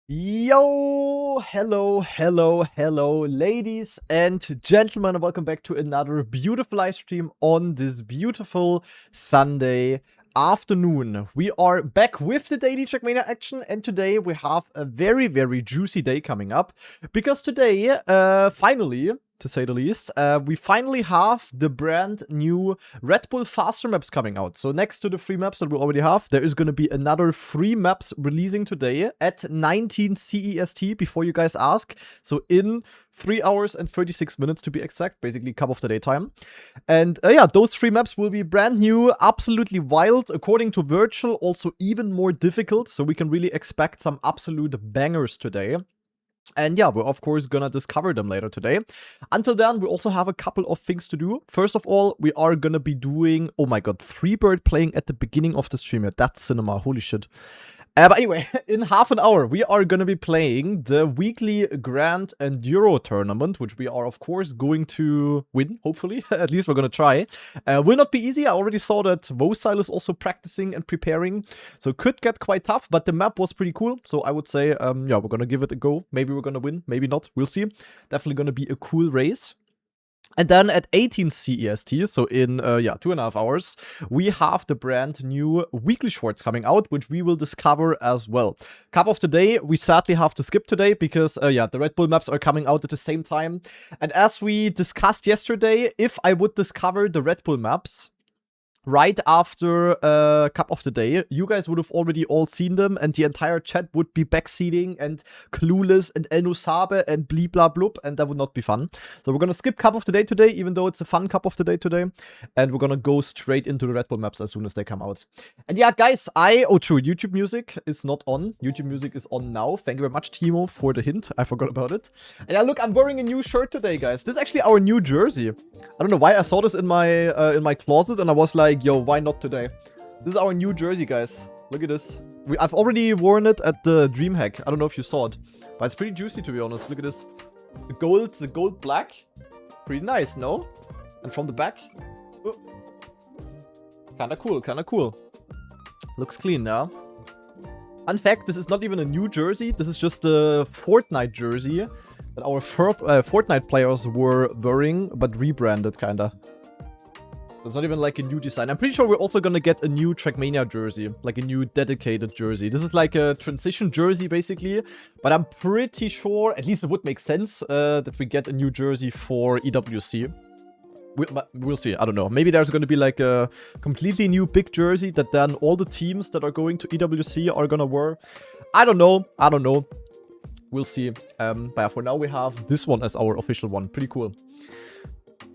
Yo, hello, ladies and gentlemen, and welcome back to another beautiful live stream on this beautiful Sunday afternoon. We are back with the daily trackmania action, and today we have a very juicy day coming up, because today, finally, to say the least, we finally have the brand new RedBull faster maps coming out. So next to the free maps that we already have, there is going to be another free maps releasing today at 19 CEST, before you guys ask. So in 3 hours and 36 minutes to be exact, basically cup of the day time. And yeah, those free maps will be brand new, absolutely wild, according to Virtual, also even more difficult. So we can really expect some absolute bangers today. And yeah, we're of course gonna discover them later today. Until then, we also have a couple of things to do. First of all, we are gonna be doing, oh my god, Freebird playing at the beginning of the stream. Yeah, that's cinema, holy shit. But anyway, in half an hour, we are going to be playing the weekly Grand Enduro tournament, which we are, of course, going to win, hopefully. At least we're going to try. Will not be easy. I already saw that Vosile is also practicing and preparing, so could get quite tough, but the map was pretty cool. So I would say, yeah, we're going to give it a go. Maybe we're going to win, maybe not. We'll see. Definitely going to be a cool race. And then at 18 CEST, so in, yeah, 2.5 hours, we have the brand new weekly shorts coming out, which we will discover as well. Cup of the day, we sadly have to skip today because, yeah, the RedBull maps are coming out at the same time. And as we discussed yesterday, if I would discover the RedBull maps right after Cup of the Day, you guys would have already all seen them, and the entire chat would be backseating and clueless and Enusabe and blee blah blub, and that would not be fun. So we're gonna skip Cup of the Day today, even though it's a fun Cup of the Day today, and we're gonna go straight into the RedBull maps as soon as they come out. And yeah, guys, oh true, YouTube music is not on. YouTube music is on now. Thank you very much, Timo, for the hint. I forgot about it. And yeah, look, I'm wearing a new shirt today, guys. This is actually our new jersey. I don't know why I saw this in my closet, and I was like, yo, why not today? This is our new jersey, guys. Look at this. I've already worn it at the DreamHack. I don't know if you saw it, but it's pretty juicy, to be honest. Look at this. The gold black. Pretty nice, no? And from the back. Oh. Kinda cool. Looks clean now. Fun fact, this is not even a new jersey. This is just a Fortnite jersey that our Fortnite players were wearing, but rebranded, kinda. It's not even like a new design. I'm pretty sure we're also gonna get a new Trackmania jersey, like a new dedicated jersey. This is like a transition jersey, basically. But I'm pretty sure, at least it would make sense, that we get a new jersey for EWC. We'll see. I don't know. Maybe there's gonna be like a completely new big jersey that then all the teams that are going to EWC are gonna wear. I don't know. We'll see. But yeah, for now we have this one as our official one. Pretty cool.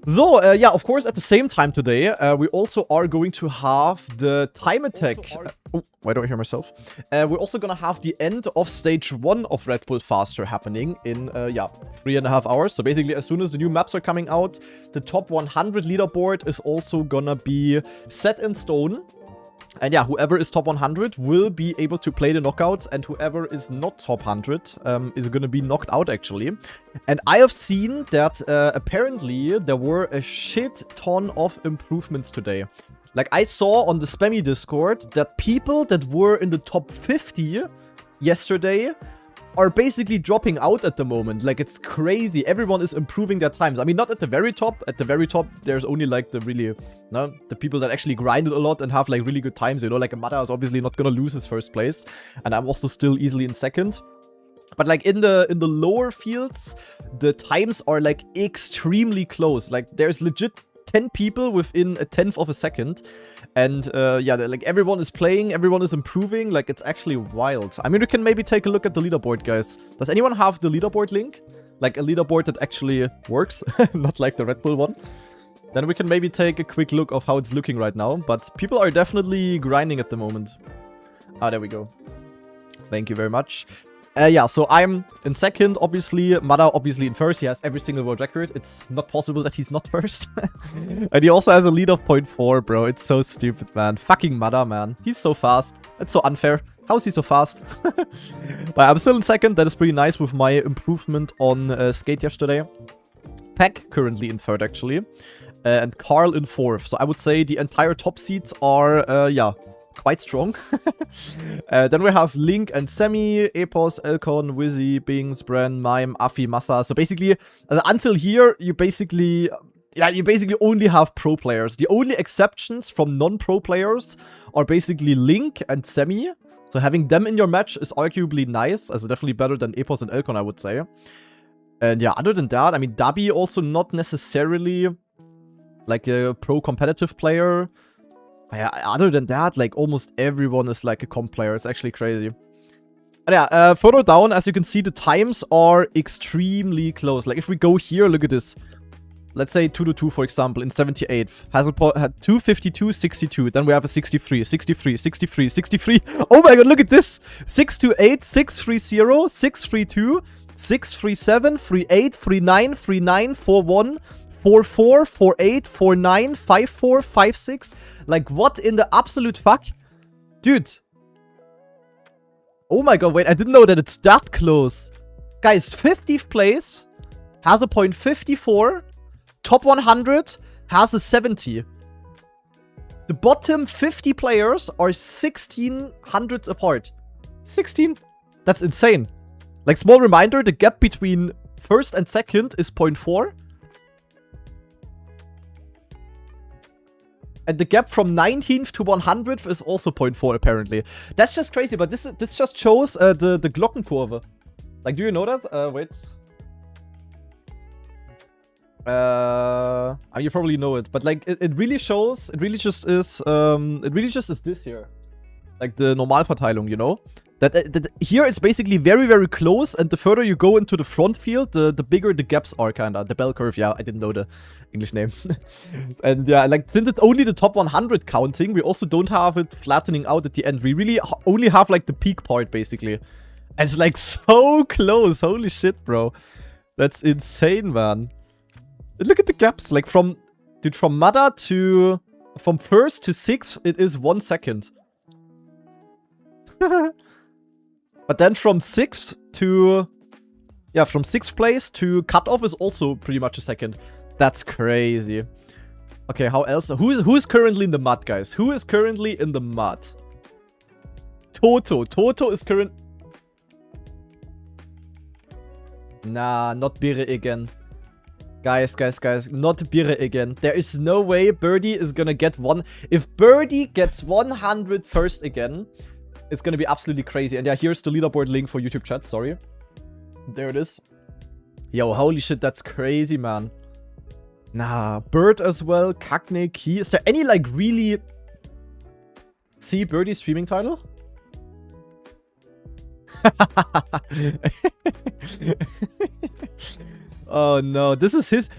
So, yeah, of course, at the same time today, we also are going to have the time attack. Oh, why don't I hear myself? We're also gonna have the end of stage 1 of RedBull Faster happening in, yeah, 3.5 hours. So basically, as soon as the new maps are coming out, the top 100 leaderboard is also gonna be set in stone. And yeah, whoever is top 100 will be able to play the knockouts, and whoever is not top 100 is going to be knocked out, actually. And I have seen that apparently there were a shit ton of improvements today. Like, I saw on the spammy Discord that people that were in the top 50 yesterday are basically dropping out at the moment. Like, it's crazy. Everyone is improving their times. I mean, not at the very top. At the very top, there's only like the really, no, the people that actually grinded a lot and have like really good times, you know, like Amada is obviously not gonna lose his first place, and I'm also still easily in second. But like in the lower fields, the times are like extremely close. Like, there's legit 10 people within a 1/10 of a second. And yeah, like, everyone is playing, everyone is improving. Like, it's actually wild. I mean, we can maybe take a look at the leaderboard, guys. Does anyone have the leaderboard link? Like, a leaderboard that actually works, not like the RedBull one. Then we can maybe take a quick look of how it's looking right now. But people are definitely grinding at the moment. Ah, there we go. Thank you very much. Yeah, so I'm in second, obviously. Mada, obviously, in first. He has every single world record. It's not possible that he's not first. And he also has a lead of 0.4, bro. It's so stupid, man. Fucking Mada, man. He's so fast. It's so unfair. How is he so fast? But I'm still in second. That is pretty nice with my improvement on skate yesterday. Peck currently in third, actually. And Carl in fourth. So I would say the entire top seeds are, yeah, quite strong. Then we have Link and Semi, Epos, Elcon, Wizzy, Bings, Bren, Mime, Afi, Massa. So basically, until here, you basically only have pro players. The only exceptions from non-pro players are basically Link and Semi. So having them in your match is arguably nice. Also definitely better than Epos and Elcon, I would say. And yeah, other than that, I mean, Dabi also not necessarily like a pro competitive player. Yeah, other than that, like almost everyone is like a comp player. It's actually crazy. And yeah, further down, as you can see, the times are extremely close. Like if we go here, look at this. Let's say 2-2, for example, in 78th. Hasselport had 252, 62. Then we have a 63, 63, 63, 63. Oh my god, look at this. 628, 630, 632, 637, 38, 39, 39, 41. 4-4, 4-8, 4-9, 5-4, 5-6. Like, what in the absolute fuck? Dude. Oh my god, wait, I didn't know that it's that close. Guys, 50th place has a point 54. Top 100 has a 70. The bottom 50 players are 16 hundredths apart. 16? That's insane. Like, small reminder, the gap between first and second is 0.4. And the gap from 19th to 100th is also 0.4, apparently. That's just crazy, but this just shows the Glockenkurve. Like, do you know that? Wait. You probably know it, but like, it really shows, it really just is this here. Like, the Normalverteilung, you know? That here it's basically very, very close, and the further you go into the front field, the bigger the gaps are, kinda. The bell curve, yeah, I didn't know the English name. And yeah, like, since it's only the top 100 counting, we also don't have it flattening out at the end. We really only have, like, the peak part, basically. And it's, like, so close. Holy shit, bro. That's insane, man. Look at the gaps. Like, from Mada to... From first to sixth, it is 1 second. But then from 6th to... Yeah, from 6th place to cutoff is also pretty much a second. That's crazy. Okay, how else? Who is currently in the mud, guys? Who is currently in the mud? Toto. Toto is current... Nah, not Bire again. Guys. Not Bire again. There is no way Birdie is gonna get one... If Birdie gets 100 first again... It's gonna be absolutely crazy. And yeah, here's the leaderboard link for YouTube chat. Sorry. There it is. Yo, holy shit, that's crazy, man. Nah, Bird as well. Cagney, Key. Is there any, like, really... See Birdie streaming title? Oh no, this is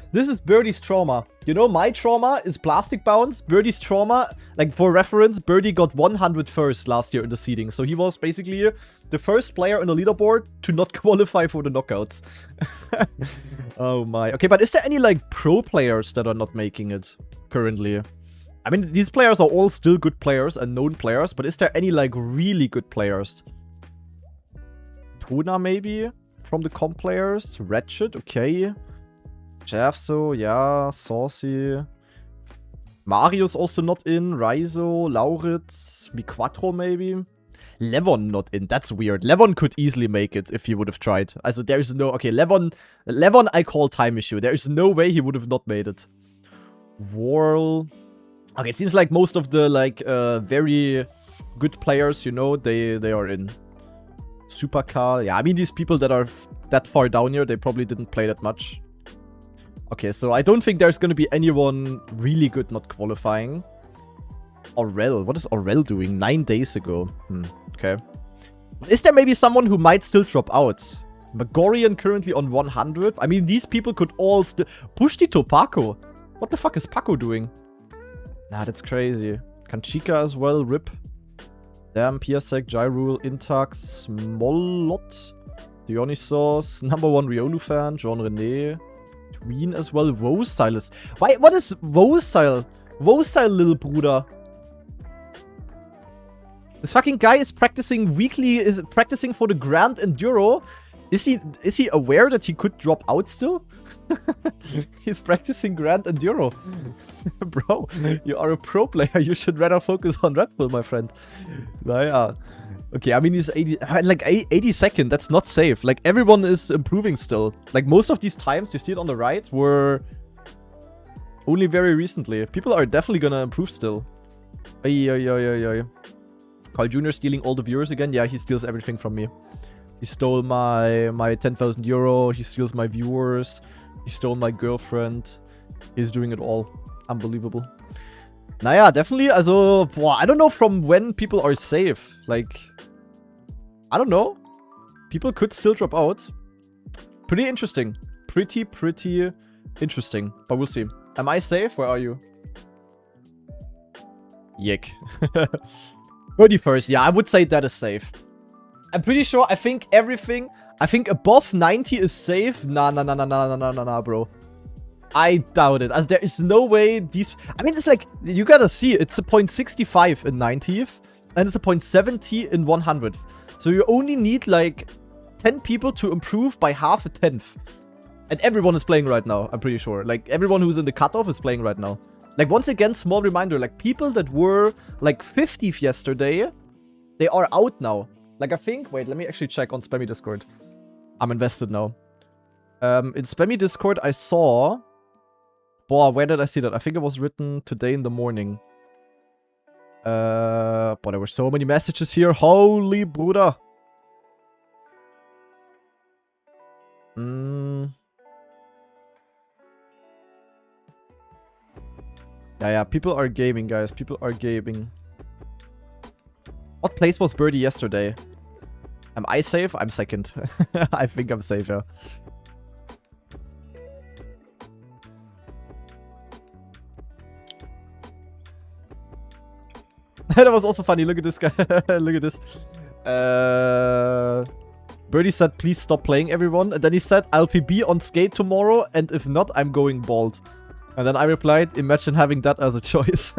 Birdie's trauma. You know, my trauma is plastic bounce. Birdie's trauma, like, for reference, Birdie got 100 first last year in the seeding. So he was basically the first player on the leaderboard to not qualify for the knockouts. Oh my. Okay, but is there any, like, pro players that are not making it currently? I mean, these players are all still good players and known players, but is there any, like, really good players? Tuna, maybe? From the comp players. Ratchet, okay. Jafso, yeah. Saucy. Mario's also not in. Raizo, Lauritz, Miquattro maybe. Levon not in. That's weird. Levon could easily make it if he would have tried. Also, there's no... Okay, Levon I call time issue. There is no way he would have not made it. Whirl. Okay, it seems like most of the, like, very good players, you know, they are in. Supercar. Yeah, I mean, these people that are that far down here, they probably didn't play that much. Okay, so I don't think there's going to be anyone really good not qualifying. Aurel. What is Aurel doing? 9 days ago. Okay. Is there maybe someone who might still drop out? Megorian currently on 100. I mean, these people could all still... Pushtito Paco. What the fuck is Paco doing? Nah, that's crazy. Kanchika as well. RIP. Damn, Piasek, Jyrule, Intax, Smolot, Dionysos, #1 Riolu fan, John René, Tween as well, Rosile is... Why, what is Rosile? Rosile, little Bruder. This fucking guy is practicing weekly, is practicing for the Grand Enduro, Is he aware that he could drop out still? He's practicing Grand Enduro. Bro, you are a pro player. You should rather focus on Red Bull, my friend. Naja. Okay, I mean, he's 80... Like, 82nd, that's not safe. Like, everyone is improving still. Like, most of these times, you see it on the right, were... only very recently. People are definitely gonna improve still. Carl Jr. stealing all the viewers again? Yeah, he steals everything from me. He stole my 10,000 euro. He steals my viewers. He stole my girlfriend. He's doing it all. Unbelievable. Naja, definitely. Also, boah, I don't know from when people are safe. Like, I don't know. People could still drop out. Pretty interesting. Pretty interesting. But we'll see. Am I safe? Where are you? Yick. 31st. Yeah, I would say that is safe. I'm pretty sure, I think everything... I think above 90 is safe. Nah, bro. I doubt it. As there is no way these... I mean, it's like... You gotta see, it's a 0.65 in 90th. And it's a 0.70 in 100th. So you only need, like, 10 people to improve by half a 10th. And everyone is playing right now, I'm pretty sure. Like, everyone who's in the cutoff is playing right now. Like, once again, small reminder. Like, people that were, like, 50th yesterday, they are out now. Like, I think... Wait, let me actually check on Spammy Discord. I'm invested now. In Spammy Discord, I saw... Boah, where did I see that? I think it was written today in the morning. But there were so many messages here. Holy Bruder. Yeah, people are gaming, guys. People are gaming. What place was Birdie yesterday? Am I safe? I'm second. I think I'm safe, yeah. That was also funny. Look at this guy. Look at this. Birdie said, please stop playing, everyone. And then he said, I'll PB on skate tomorrow. And if not, I'm going bald. And then I replied, imagine having that as a choice.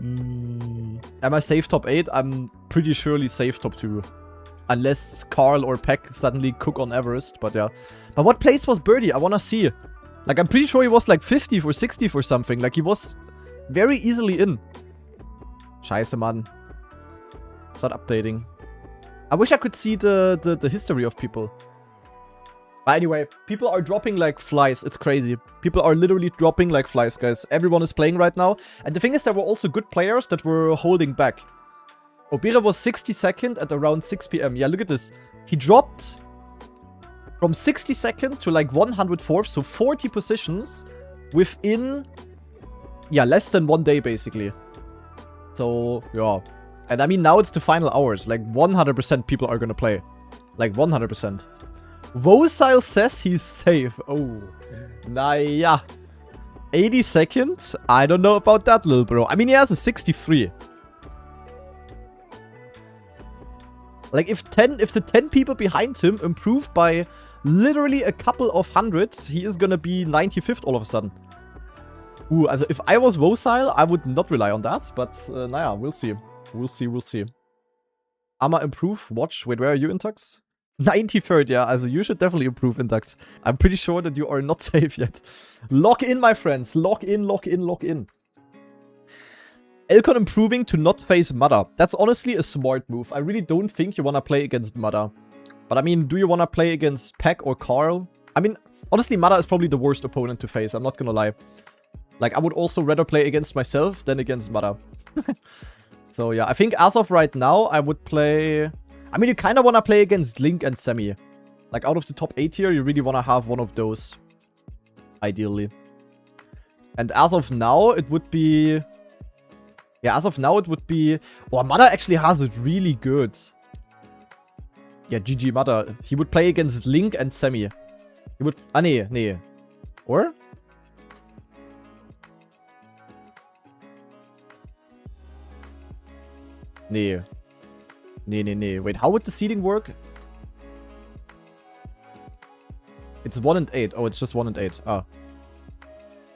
Am I safe top 8? I'm pretty surely safe top 2. Unless Carl or Peck suddenly cook on Everest. But yeah. But what place was Birdie? I want to see. Like, I'm pretty sure he was like 50th or 60th or something. Like, he was very easily in. Scheiße, Mann. It's not updating. I wish I could see the history of people. But anyway, people are dropping like flies. It's crazy. People are literally dropping like flies, guys. Everyone is playing right now. And the thing is, there were also good players that were holding back. Obira was 62nd at around 6 PM. Yeah, look at this. He dropped from 62nd to like 104th. So 40 positions within, yeah, less than 1 day, basically. So, yeah. And I mean, now it's the final hours. Like, 100% people are gonna play. Like, 100%. Vosile says he's safe. Oh. Naja. 82nd? I don't know about that, little bro. I mean, he has a 63. Like, if the 10 people behind him improve by literally a couple of hundreds, he is gonna be 95th all of a sudden. Ooh, also if I was Vosile, I would not rely on that. But, naja, we'll see. We'll see. I'ma improve. Watch. Wait, where are you, Intux? 93rd, yeah. Also, you should definitely improve, Intux. I'm pretty sure that you are not safe yet. Lock in, my friends. Lock in. Elcon improving to not face Mudder. That's honestly a smart move. I really don't think you want to play against Mudder. But, I mean, do you want to play against Peck or Carl? I mean, honestly, Mudder is probably the worst opponent to face. I'm not gonna lie. Like, I would also rather play against myself than against Mudder. So, yeah. I think as of right now, I would play... I mean, you kind of want to play against Link and Semi. Like, out of the top 8 here, you really want to have one of those. Ideally. And as of now, it would be... Yeah, as of now, it would be... Well, Mudder actually has it really good. Yeah, GG Mudder. He would play against Link and Semi. He would... Ah, nee. Or? Nee. Wait, how would the seeding work? It's 1 and 8. Oh, it's just 1 and 8. Ah.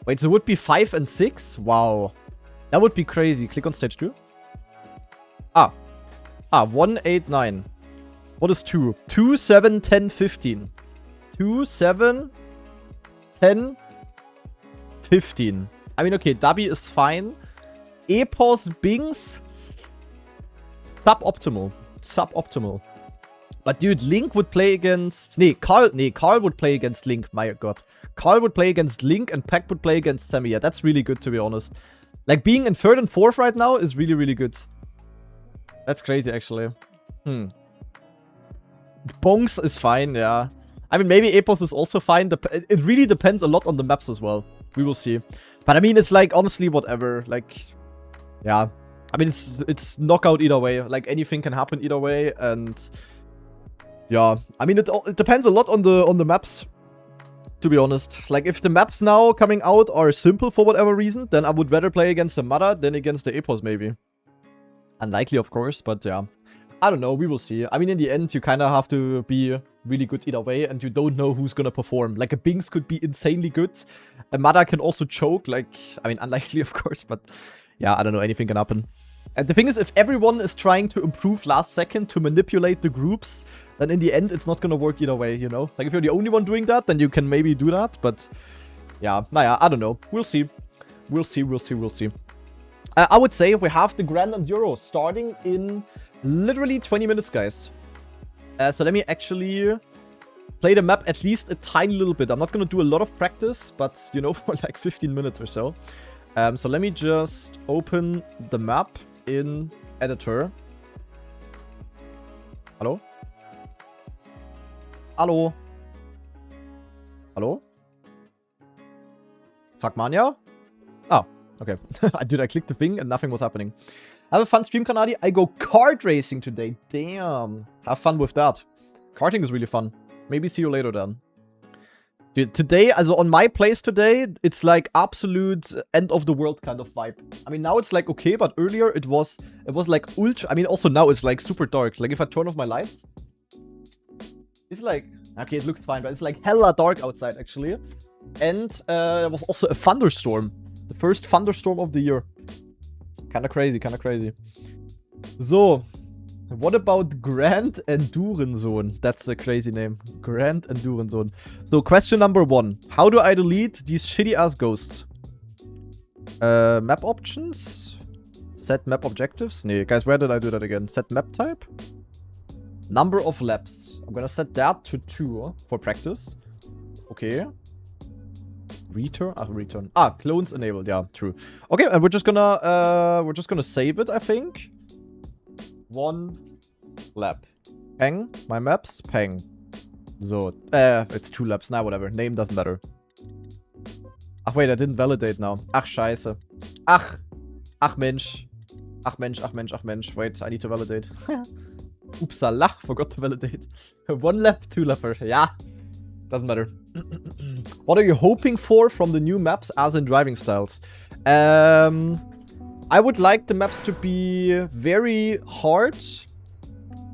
Wait, so it would be 5 and 6? Wow. That would be crazy. Click on stage 2. 1, 8, 9. What is 2? 2, 7, 10, 15. 2, 7, 10, 15. I mean, okay, Dubby is fine. Epos, Bings, suboptimal. Suboptimal. But dude, Link would play against... Carl would play against Link, my god. Carl would play against Link and Peck would play against Sammy. Yeah, that's really good, to be honest. Like, being in 3rd and 4th right now is really, really good. That's crazy, actually. Bongs is fine, yeah. I mean, maybe Epos is also fine. It really depends a lot on the maps as well. We will see. But I mean, it's like, honestly, whatever. Like, yeah. I mean, it's knockout either way. Like, anything can happen either way. And yeah, I mean, it depends a lot on the maps, to be honest. Like, if the maps now coming out are simple for whatever reason, then I would rather play against the Mother than against the Epos, maybe. Unlikely, of course, but yeah. I don't know, we will see. I mean, in the end, you kind of have to be really good either way, and you don't know who's gonna perform. Like, a Bings could be insanely good. A Mother can also choke, like, I mean, unlikely, of course, but yeah, I don't know, anything can happen. And the thing is, if everyone is trying to improve last second to manipulate the groups, then in the end, it's not gonna work either way, you know? Like, if you're the only one doing that, then you can maybe do that, but yeah, naja, I don't know. We'll see. We'll see, we'll see, we'll see. I would say we have the Grand Enduro starting in literally 20 minutes, guys. So let me actually play the map at least a tiny little bit. I'm not gonna do a lot of practice, but, you know, for like 15 minutes or so. So let me just open the map in editor. Hello? Hello? Hello? Trackmania? Oh, okay. I clicked the thing and nothing was happening. Have a fun stream, Kanadi. I go kart racing today. Damn. Have fun with that. Karting is really fun. Maybe see you later then. Dude, today, also on my place today, it's like absolute end of the world kind of vibe. I mean, now it's like okay, but earlier it was like ultra. I mean, also now it's like super dark. Like if I turn off my lights, it's like, okay, it looks fine, but it's like hella dark outside actually. And there was also a thunderstorm. The first thunderstorm of the year. Kinda crazy, kinda crazy. So, what about Grand Endurenzone? That's a crazy name. Grand Endurenzone. So, question number 1. How do I delete these shitty-ass ghosts? Map options? Set map objectives? Nee, guys, where did I do that again? Set map type? Number of laps. I'm gonna set that to 2 for practice. Okay. Return? Return. Clones enabled. Yeah, true. Okay, and we're just gonna save it, I think. 1 lap. Peng. My maps. Peng. So, it's 2 laps. Nah, whatever. Name doesn't matter. Ach, wait, I didn't validate now. Ach, scheiße. Ach. Ach, Mensch. Ach, Mensch, ach, Mensch, ach, Mensch. Wait, I need to validate. Upsala, forgot to validate. 1 lap, 2 lapper. Yeah. Doesn't matter. What are you hoping for from the new maps as in driving styles? I would like the maps to be very hard,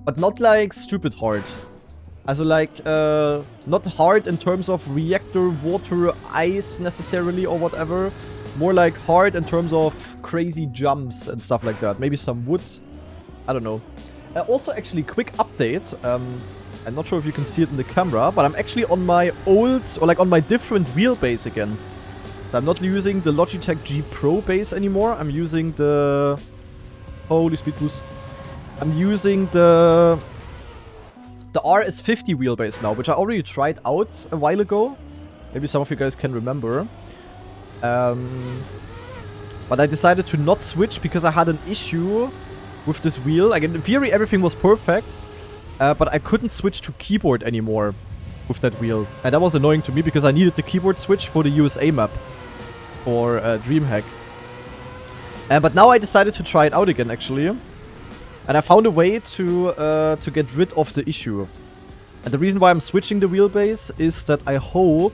but not like stupid hard. Also like, not hard in terms of reactor, water, ice necessarily or whatever. More like hard in terms of crazy jumps and stuff like that. Maybe some wood. I don't know. Also, actually, quick update. I'm not sure if you can see it in the camera, but I'm actually on my old, or like on my different wheelbase again. So I'm not using the Logitech G Pro base anymore. I'm using the... Holy speed boost. I'm using the RS50 wheelbase now, which I already tried out a while ago. Maybe some of you guys can remember. But I decided to not switch because I had an issue with this wheel. Like in theory, everything was perfect. But I couldn't switch to keyboard anymore with that wheel. And that was annoying to me because I needed the keyboard switch for the USA map for DreamHack. But now I decided to try it out again, actually. And I found a way to get rid of the issue. And the reason why I'm switching the wheelbase is that I hope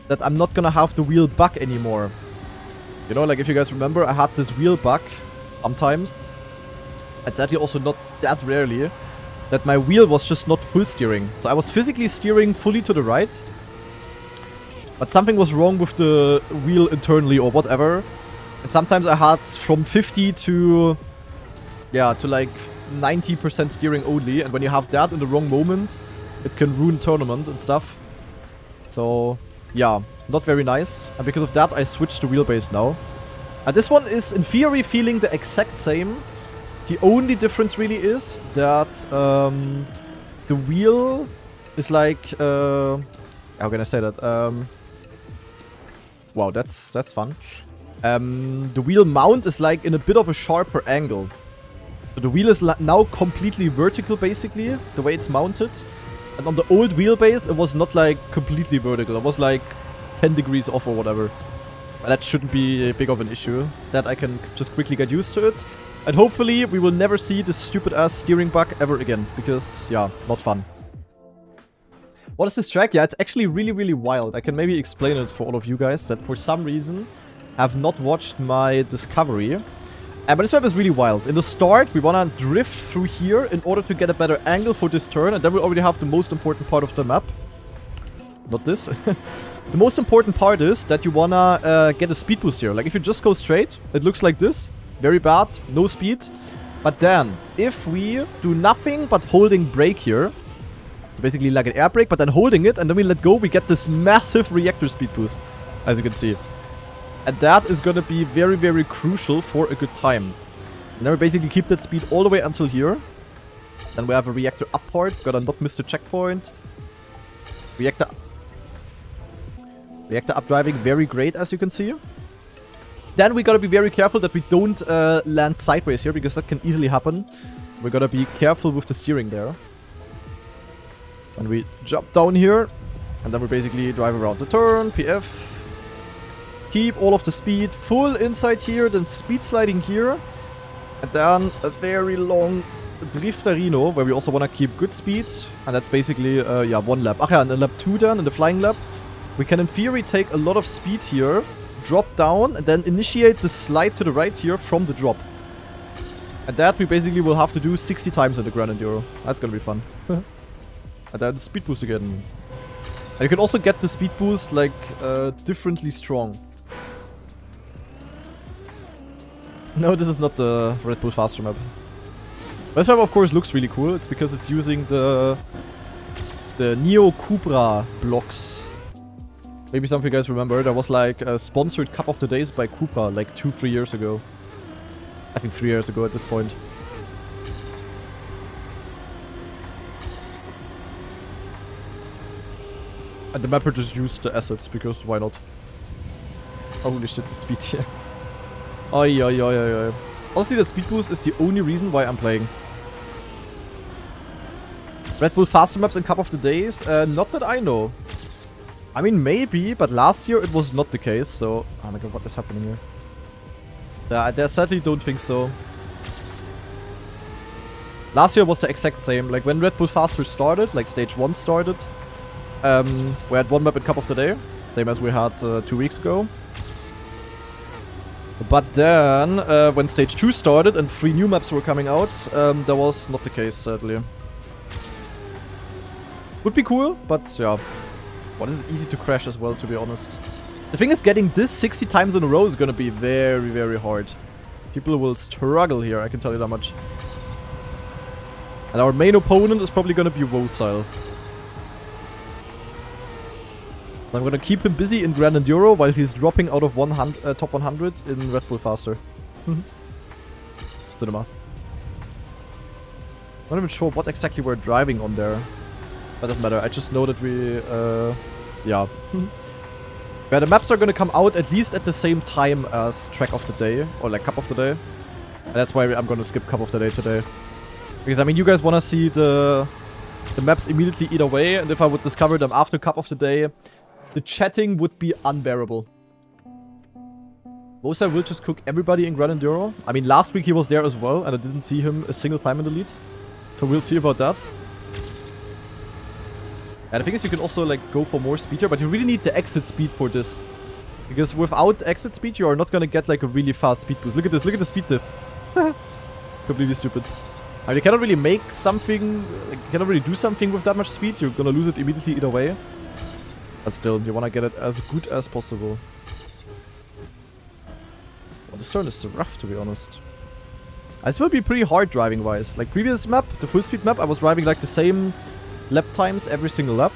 that I'm not gonna have the wheel bug anymore. You know, like if you guys remember, I had this wheel bug sometimes. And sadly also not that rarely. That my wheel was just not full steering. So I was physically steering fully to the right. But something was wrong with the wheel internally or whatever. And sometimes I had from 50 to... Yeah, to like 90% steering only, and when you have that in the wrong moment, it can ruin tournament and stuff. So, yeah, not very nice. And because of that, I switched to wheelbase now. And this one is, in theory, feeling the exact same. The only difference really is that the wheel is like... how can I say that? Wow, that's fun. The wheel mount is like in a bit of a sharper angle. So the wheel is now completely vertical, basically, the way it's mounted. And on the old wheelbase, it was not like completely vertical. It was like 10 degrees off or whatever. But that shouldn't be big of an issue. That I can just quickly get used to it. And hopefully we will never see this stupid ass steering bug ever again. Because, yeah, not fun. What is this track? Yeah, it's actually really, really wild. I can maybe explain it for all of you guys that for some reason have not watched my discovery. But this map is really wild. In the start, we want to drift through here in order to get a better angle for this turn. And then we already have the most important part of the map. Not this. The most important part is that you want to get a speed boost here. Like, if you just go straight, it looks like this. Very bad. No speed. But then, if we do nothing but holding brake here, so basically like an air brake, but then holding it, and then we let go, we get this massive reactor speed boost, as you can see. And that is going to be very, very crucial for a good time. And then we basically keep that speed all the way until here. Then we have a reactor up part. Gotta not miss the checkpoint. Reactor up driving, very great, as you can see. Then we gotta be very careful that we don't land sideways here, because that can easily happen. So we gotta be careful with the steering there. And we jump down here. And then we basically drive around the turn, PF. Keep all of the speed full inside here, then speed sliding here. And then a very long drifterino, where we also want to keep good speed. And that's basically, yeah, one lap. Ach yeah, and in lap 2 then, in the flying lap, we can in theory take a lot of speed here, drop down, and then initiate the slide to the right here from the drop. And that we basically will have to do 60 times in the Grand Enduro. That's gonna be fun. And then speed boost again. And you can also get the speed boost, like, differently strong. No, this is not the Red Bull Faster map. This map, of course, looks really cool. It's because it's using the Neo Cupra blocks. Maybe some of you guys remember, there was like a sponsored Cup of the Days by Cupra like 2-3 years ago. I think 3 years ago at this point. And the mapper just used the assets, because why not? Holy shit, the speed here. Oi, oi, oi, oi, oi. Honestly, the speed boost is the only reason why I'm playing. Red Bull Faster maps in Cup of the Days? Not that I know. I mean, maybe, but last year it was not the case, so... Oh my god, what is happening here? I certainly don't think so. Last year was the exact same. Like, when Red Bull Faster started, like stage 1 started, we had one map in Cup of the Day, same as we had 2 weeks ago. But then, when stage 2 started and 3 new maps were coming out, that was not the case, sadly. Would be cool, but yeah. Well, this is easy to crash as well, to be honest. The thing is, getting this 60 times in a row is gonna be very, very hard. People will struggle here, I can tell you that much. And our main opponent is probably gonna be Wosile. I'm gonna keep him busy in Grand Enduro while he's dropping out of top 100 in Red Bull Faster. Cinema. I'm not even sure what exactly we're driving on there. But doesn't matter, I just know that we, yeah. Yeah, the maps are gonna come out at least at the same time as Track of the Day, or like Cup of the Day. And that's why I'm gonna skip Cup of the Day today. Because, I mean, you guys wanna see the maps immediately either way, and if I would discover them after Cup of the Day, the chatting would be unbearable. Wosile will just cook everybody in Grand Enduro. I mean, last week he was there as well, and I didn't see him a single time in the lead. So we'll see about that. And the thing is, you can also, like, go for more speed here, but you really need the exit speed for this. Because without exit speed, you are not gonna get, like, a really fast speed boost. Look at this, look at the speed diff. Completely stupid. I mean, you cannot really make something, like, you cannot really do something with that much speed. You're gonna lose it immediately either way. But still, you wanna get it as good as possible. Well, this turn is so rough, to be honest. This will be pretty hard driving-wise. Like previous map, the full speed map, I was driving like the same lap times every single lap.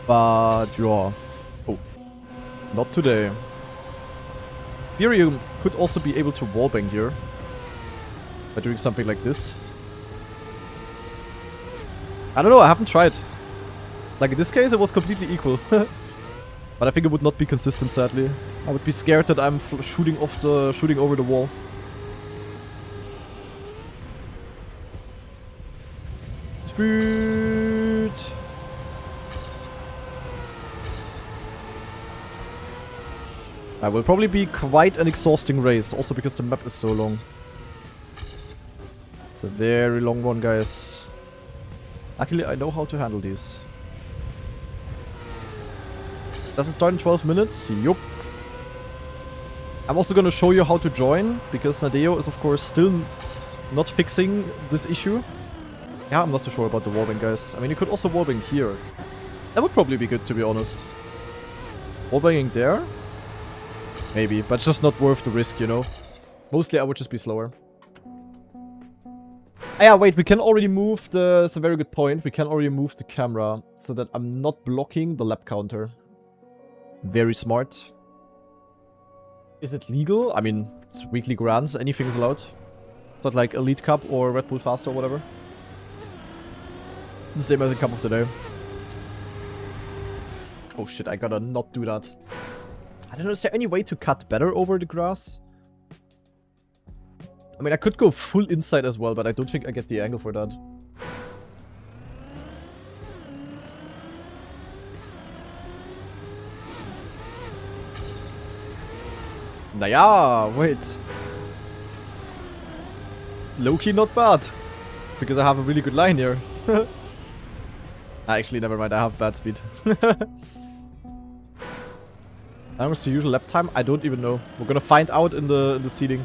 But yeah. Oh. Not today. Here you could also be able to wallbang here. By doing something like this. I don't know, I haven't tried. Like in this case it was completely equal. But I think it would not be consistent, sadly. I would be scared that I'm shooting over the wall. Speed. That will probably be quite an exhausting race, also because the map is so long. It's a very long one, guys. Luckily, I know how to handle these. Does it start in 12 minutes? Yup. I'm also gonna show you how to join, because Nadeo is of course still not fixing this issue. Yeah, I'm not so sure about the wallbang, guys. I mean, you could also wallbang here. That would probably be good, to be honest. Wallbanging there? Maybe, but it's just not worth the risk, you know? Mostly I would just be slower. Ah, yeah, wait, we can already move the... That's a very good point. We can already move the camera so that I'm not blocking the lap counter. Very smart. Is it legal? I mean, it's weekly grants. Anything is allowed. It's not like Elite Cup or Red Bull Faster or whatever. The same as a Cup of the Day. Oh shit, I gotta not do that. I don't know, is there any way to cut better over the grass? I mean, I could go full inside as well, but I don't think I get the angle for that. Naja, wait. Low-key not bad. Because I have a really good line here. Actually, never mind, I have bad speed. How much the usual lap time? I don't even know. We're gonna find out in the seeding.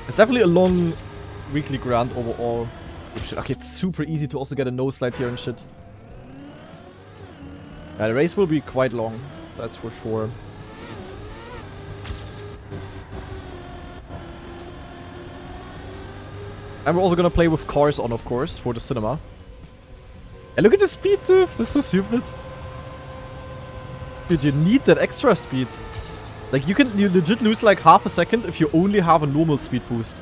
It's definitely a long weekly grant overall. Oh shit, okay, it's super easy to also get a nose slide here and shit. Yeah, the race will be quite long. That's for sure. And we're also gonna play with cars on, of course, for the cinema. And look at the speed diff! That's so stupid. Dude, you need that extra speed. Like, you legit lose like half a second if you only have a normal speed boost.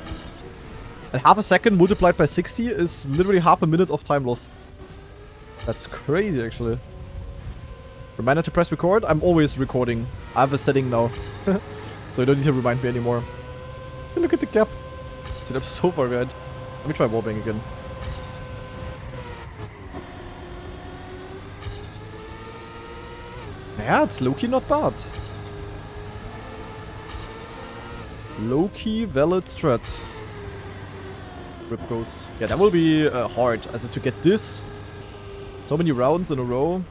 And half a second multiplied by 60 is literally half a minute of time loss. That's crazy, actually. Reminder to press record? I'm always recording. I have a setting now. So you don't need to remind me anymore. And look at the gap. Dude, I'm so far behind. Let me try wallbang again. Yeah, it's low-key not bad. Low-key valid strat. Rip Ghost. Yeah, that will be hard. Also to get this so many rounds in a row.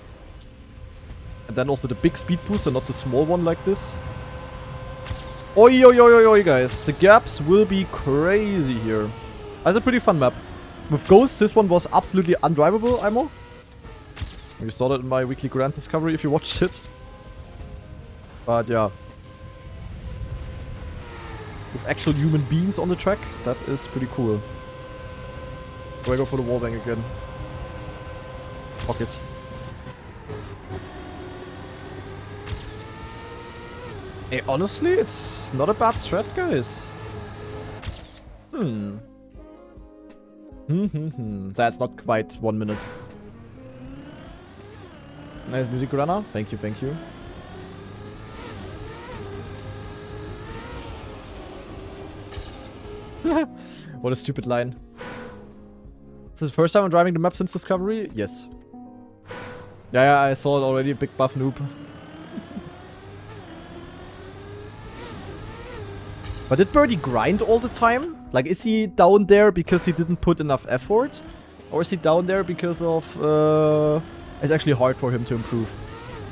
And then also the big speed boost and not the small one like this. Oi, oi, oi, oi, oi, guys. The gaps will be crazy here. That's a pretty fun map. With Ghost, this one was absolutely undrivable, Imo. You saw that in my weekly Grand Discovery if you watched it. But yeah. With actual human beings on the track, that is pretty cool. Do I go for the wallbang again? Fuck it. Hey, honestly, it's not a bad strat, guys. That's not quite 1 minute. Nice music, runner. Thank you, thank you. What a stupid line. Is this the first time I'm driving the map since Discovery? Yes. Yeah, I saw it already. Big buff noob. But did Birdie grind all the time? Like, is he down there because he didn't put enough effort? Or is he down there because of... It's actually hard for him to improve.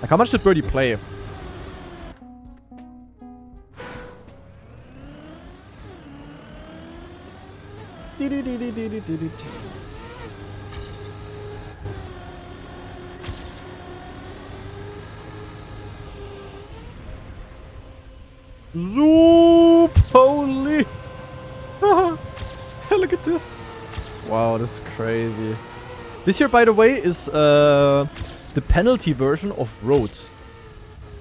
Like, how much did Birdie play? Zoop! Holy! at this? Wow, this is crazy. This here, by the way, is the penalty version of road,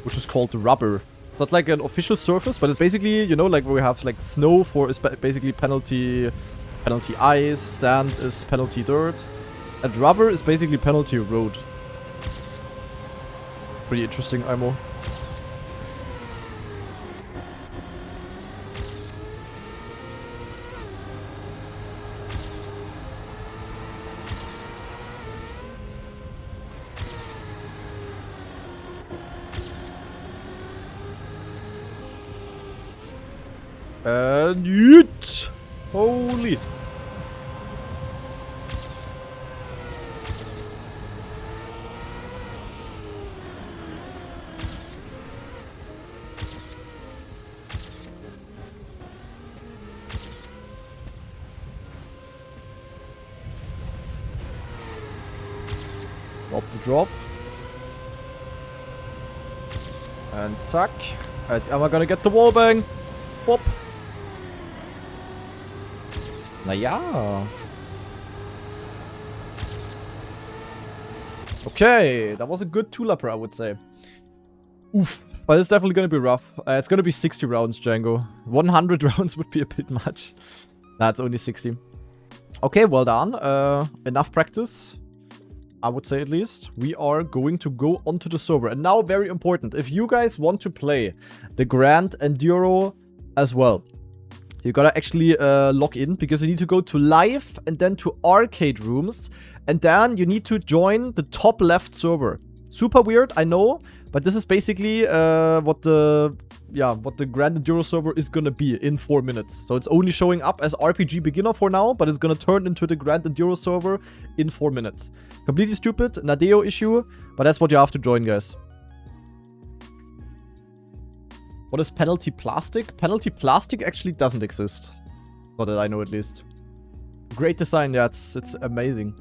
which is called rubber. It's not like an official surface, but it's basically, you know, like we have like snow for is basically penalty ice, sand is penalty dirt, and rubber is basically penalty road. Pretty interesting, Imo. And yeet! Holy! Drop the drop. And zack. And am I gonna get the wallbang? Pop. Naja. Okay, that was a good two-lapper, I would say. Oof. But it's definitely gonna be rough. It's gonna be 60 rounds, Django. 100 rounds would be a bit much. Nah, it's only 60. Okay, well done. Enough practice, I would say at least. We are going to go onto the server. And now, very important, if you guys want to play the Grand Enduro as well, you gotta actually log in, because you need to go to live and then to arcade rooms. And then you need to join the top left server. Super weird, I know. But this is basically what the Grand Enduro server is gonna be in 4 minutes. So it's only showing up as RPG beginner for now, but it's gonna turn into the Grand Enduro server in 4 minutes. Completely stupid, Nadeo issue, but that's what you have to join, guys. What is penalty plastic? Penalty plastic actually doesn't exist. Not that I know, at least. Great design, yeah, it's amazing.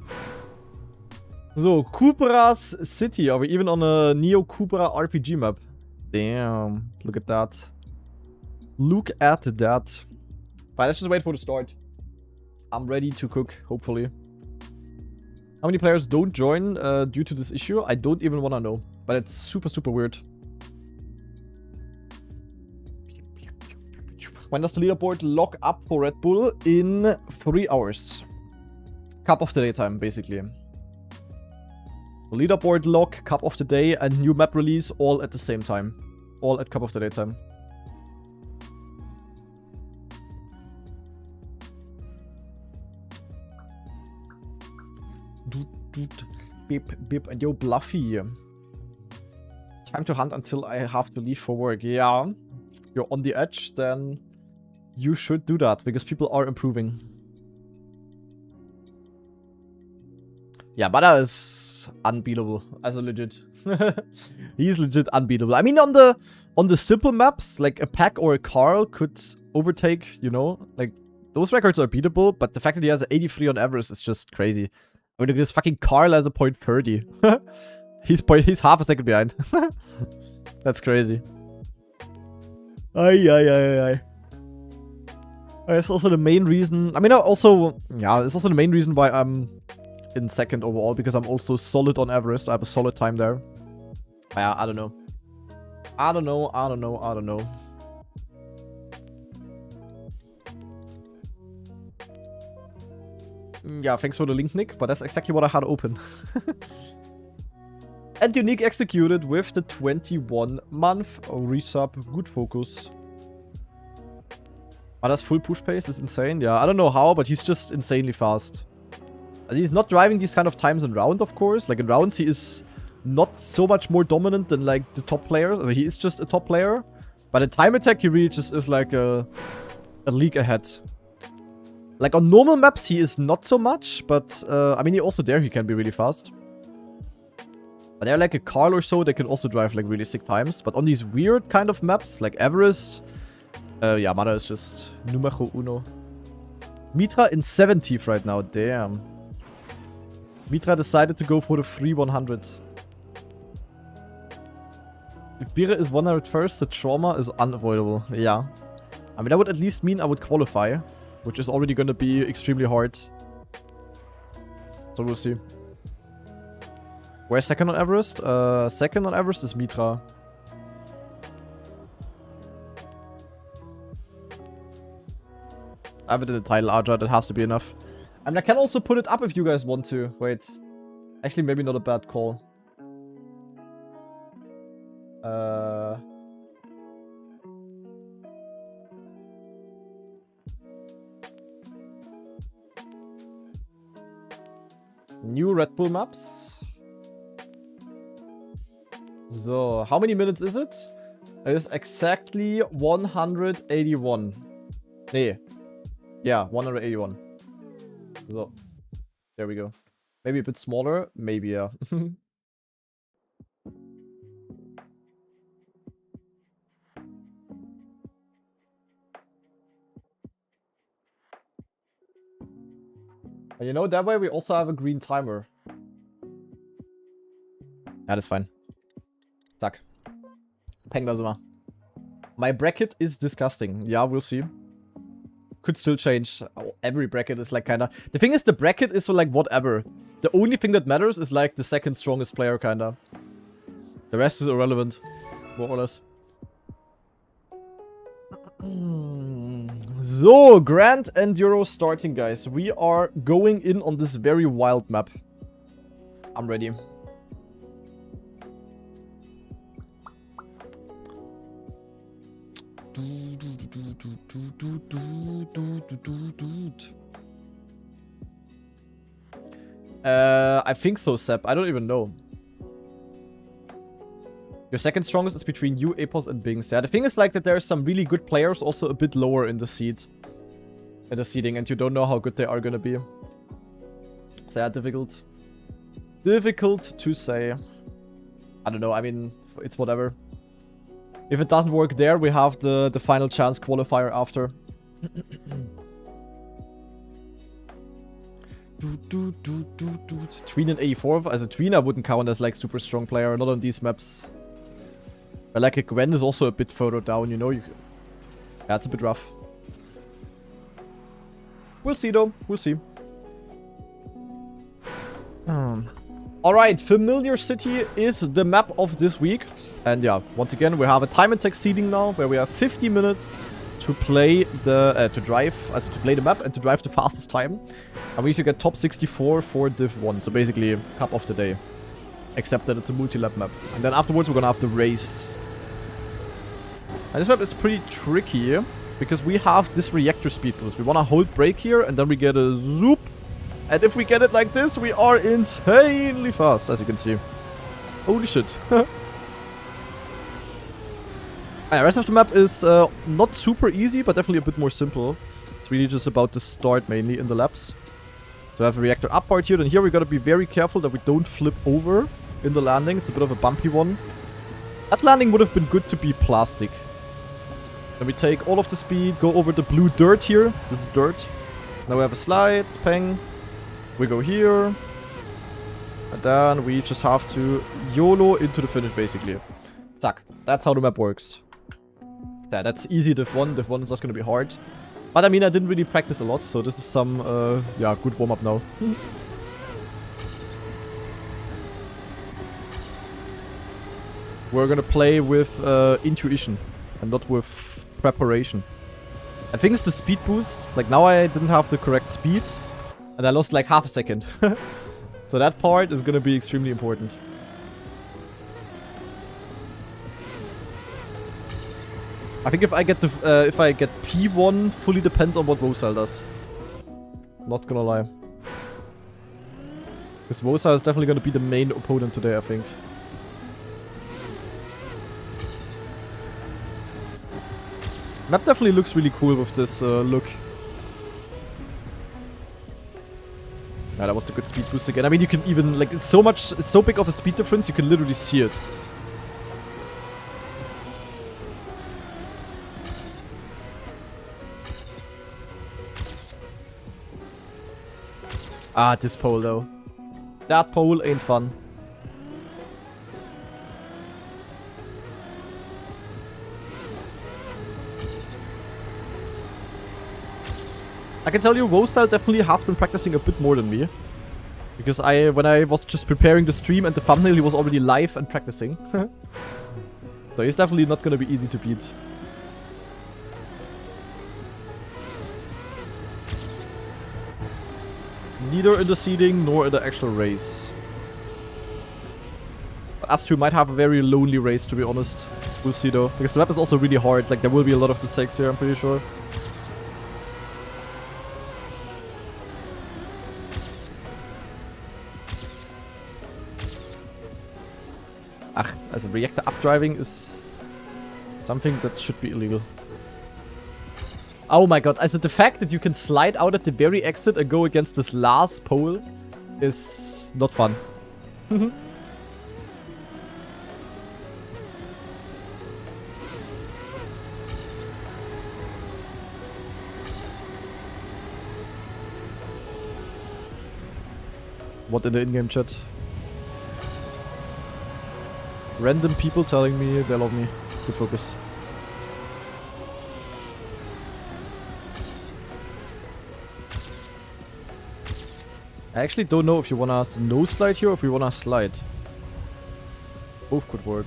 So, Cupra's City. Are we even on a Neo Cupra RPG map? Damn, look at that. Look at that. But let's just wait for the start. I'm ready to cook, hopefully. How many players don't join due to this issue? I don't even want to know. But it's super, super weird. When does the leaderboard lock up for Red Bull? In 3 hours. Cup of the day time, basically. The leaderboard lock, cup of the day, and new map release all at the same time. All at cup of the day time. Beep, beep, and yo, Bluffy. Time to hunt until I have to leave for work. Yeah, you're on the edge, then you should do that, because people are improving. Yeah, Bada is unbeatable. Also legit. He's legit unbeatable. I mean, on the simple maps, like a pack or a Carl could overtake, you know, like those records are beatable, but the fact that he has an 83 on Everest is just crazy. I mean, look, this fucking Carl has a .30. He's half a second behind. That's crazy. Ay. It's also the main reason. I mean, also, yeah, it's also the main reason why I'm in second overall, because I'm also solid on Everest. I have a solid time there. Yeah, I don't know. I don't know. Yeah, thanks for the link, Nick, but that's exactly what I had open. And Unique executed with the 21-month resub. Good focus. Oh, that's full push pace. Is insane. Yeah, I don't know how, but he's just insanely fast. And he's not driving these kind of times in round, of course. Like in rounds, he is not so much more dominant than like the top players. I mean, he is just a top player. But in time attack, he really just is like a league ahead. Like on normal maps, he is not so much. But I mean, also there he can be really fast. But they're like a Carl or so, they can also drive like really sick times. But on these weird kind of maps, like Everest, yeah, Mada is just numero uno. Mitra in 70th right now, damn. Mitra decided to go for the free 100. If Bire is 100 first, the trauma is unavoidable. Yeah. I mean, that would at least mean I would qualify. which is already gonna be extremely hard. So we'll see. Where's second on Everest? Second on Everest is Mitra. I have it in the title, Aja. That has to be enough. And I can also put it up if you guys want to. Wait. Actually, maybe not a bad call. New Red Bull maps. So, how many minutes is it? It is exactly 181. Nee. Yeah, 181. So, there we go. Maybe a bit smaller. Maybe, yeah. And you know, that way we also have a green timer. Ja, that's fine. Zack. Peng das immer. My bracket is disgusting. Yeah, we'll see. Could still change. Oh, every bracket is like kinda... The thing is, the bracket is so like whatever. The only thing that matters is like the second strongest player kinda. The rest is irrelevant. More or less. So, Grand Enduro starting, guys. We are going in on this very wild map. I'm ready. I think so, Seb. I don't even know. Your second strongest is between you, Epos, and Bings. Yeah, the thing is like that there's some really good players also a bit lower in the seed. In the seeding, and you don't know how good they are gonna be. So yeah, difficult. Difficult to say. I don't know, I mean, it's whatever. If it doesn't work there, we have the final chance qualifier after. Tween and 84. As a Tween, I wouldn't count as like super strong player, not on these maps. But like a Gwen is also a bit further down, you know. Yeah, it's a bit rough. We'll see though. We'll see. Alright, Familiar City is the map of this week. And yeah, once again, we have a time and text seeding now, where we have 50 minutes to play the, to play the map and to drive the fastest time. And we need to get top 64 for Div 1, so basically cup of the day. Except that it's a multi-lap map. And then afterwards we're gonna have the race. And this map is pretty tricky, because we have this reactor speed boost. We wanna hold brake here, and then we get a zoop. And if we get it like this, we are insanely fast, as you can see. Holy shit. The rest of the map is not super easy, but definitely a bit more simple. It's really just about the start mainly in the laps. So I have a reactor up part here, and here we gotta be very careful that we don't flip over in the landing. It's a bit of a bumpy one. That landing would have been good to be plastic. Then we take all of the speed, go over the blue dirt here. This is dirt. Now we have a slide, peng. We go here. And then we just have to YOLO into the finish, basically. Zack. That's how the map works. Yeah, that's easy Div 1. Div 1 is not going to be hard. But I mean, I didn't really practice a lot, so this is some, yeah, good warm-up now. We're gonna play with intuition and not with preparation. I think it's the speed boost. Like, now I didn't have the correct speed, and I lost like half a second. So that part is gonna be extremely important. I think if I get P1, fully depends on what Vosal does. Not gonna lie. Because Vosal is definitely gonna be the main opponent today, I think. Map definitely looks really cool with this look. Yeah, that was the good speed boost again. I mean, you can even, like, it's so big of a speed difference, you can literally see it. Ah, this pole though. That pole ain't fun. I can tell you, Wostyle definitely has been practicing a bit more than me. Because when I was just preparing the stream and the thumbnail, he was already live and practicing. So he's definitely not gonna be easy to beat. Neither in the seeding nor in the actual race. But us two might have a very lonely race, to be honest. We'll see though. Because the map is also really hard. Like, there will be a lot of mistakes here, I'm pretty sure. Ach, also reactor updriving is something that should be illegal. Oh my god, also the fact that you can slide out at the very exit and go against this last pole is not fun. What in the in-game chat? Random people telling me they love me. Good focus. I actually don't know if you wanna no slide here or if we wanna slide. Both could work.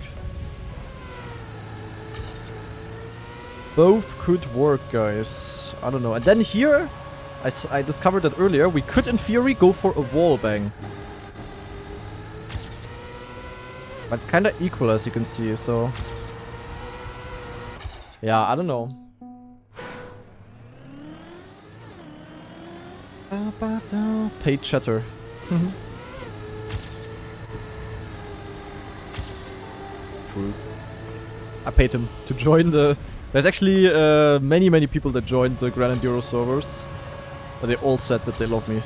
Both could work, guys. I don't know. And then here, I discovered that earlier, we could in theory go for a wall bang. But it's kinda equal as you can see, so... Yeah, I don't know. Paid chatter. True. I paid him to join the... There's actually many people that joined the Grand Enduro servers. But they all said that they love me.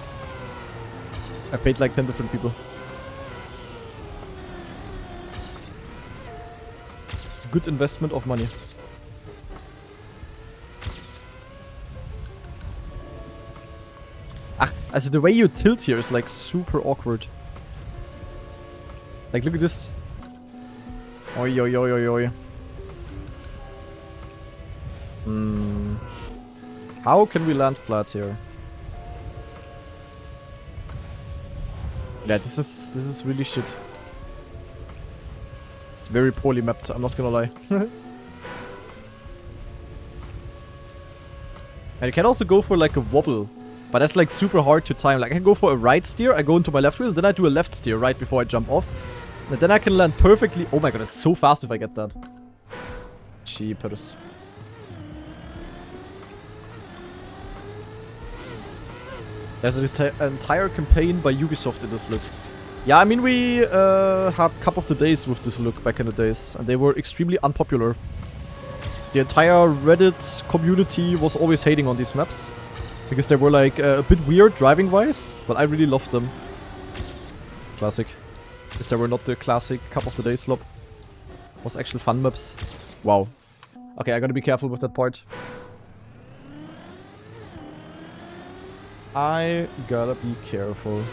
I paid like 10 different people. Good investment of money. Ah, also the way you tilt here is like super awkward. Like look at this. Oi oi oi oi oi. How can we land flat here? Yeah, this is really shit. It's very poorly mapped, I'm not gonna lie. And you can also go for like a wobble. But that's like super hard to time. Like I can go for a right steer, I go into my left wheel, then I do a left steer right before I jump off. And then I can land perfectly. Oh my god, it's so fast if I get that. Cheapers. There's an entire campaign by Ubisoft in this look. Yeah, I mean, we had Cup of the Days with this look back in the days. And they were extremely unpopular. The entire Reddit community was always hating on these maps. Because they were like a bit weird driving-wise. But I really loved them. Classic. Because they were not the classic Cup of the Day slop. It was actual fun maps. Wow. Okay, I gotta be careful with that part. I gotta be careful.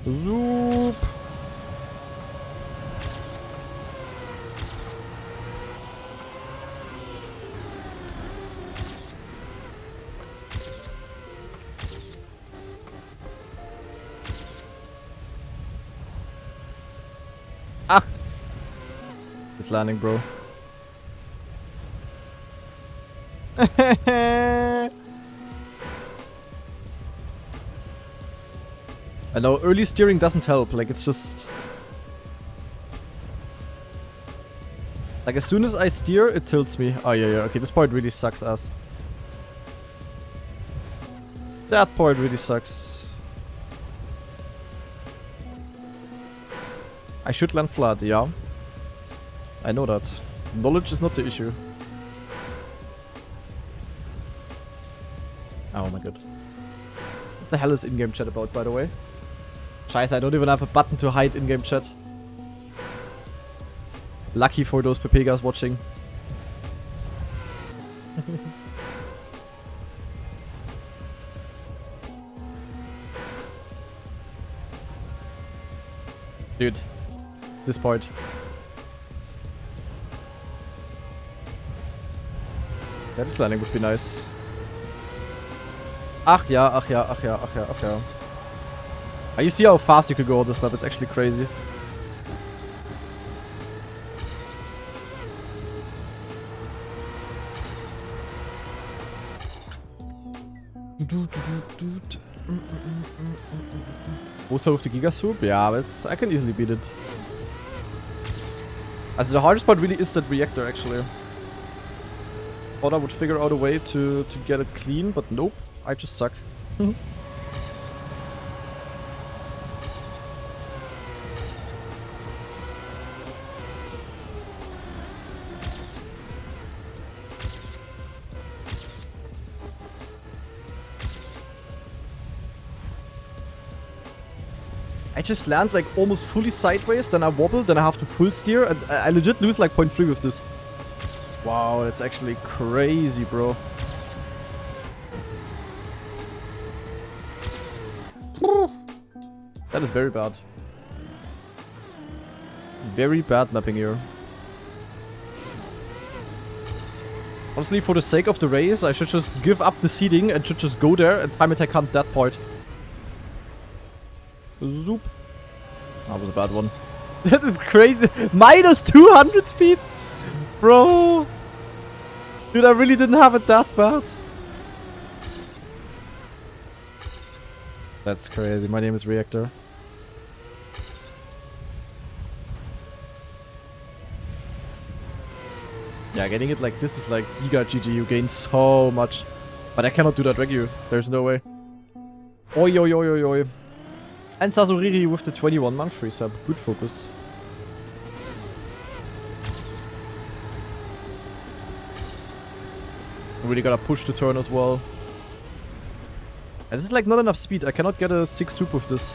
Zoop. Ah! It's landing, bro. I know, early steering doesn't help. Like, it's just... Like, as soon as I steer, it tilts me. Oh, yeah, yeah. Okay, this part really sucks ass. That part really sucks. I should land flat, yeah. I know that. Knowledge is not the issue. Oh my god. What the hell is in-game chat about, by the way? Scheiße, I don't even have a button to hide in-game chat. Lucky for those Pepegas watching. Dude. this part. Yeah, this landing would be nice. Ach ja, ach ja, ach ja, ach ja, ach ja. You see how fast you can go on this map, it's actually crazy. Also with the Giga Swoop? Yeah, but I can easily beat it. Also the hardest part really is that reactor actually. Thought I would figure out a way to get it clean, but nope. I just suck. I just land like almost fully sideways, then I wobble, then I have to full steer, and I legit lose like 0.3 with this. Wow, that's actually crazy, bro. That is very bad. Very bad mapping here. Honestly, for the sake of the race, I should just give up the seeding and should just go there and time attack hunt that part. Zoop. That was a bad one. That is crazy. Minus 200 speed? Bro. Dude, I really didn't have it that bad. That's crazy. My name is Reactor. Yeah, getting it like this is like Giga GG. You gain so much. But I cannot do that regu. There's no way. Oi, oi, oi, oi, oi. And Sazuriri with the 21-month free sub. Good focus. Really gotta push the turn as well. And this is like not enough speed. I cannot get a 6 soup with this.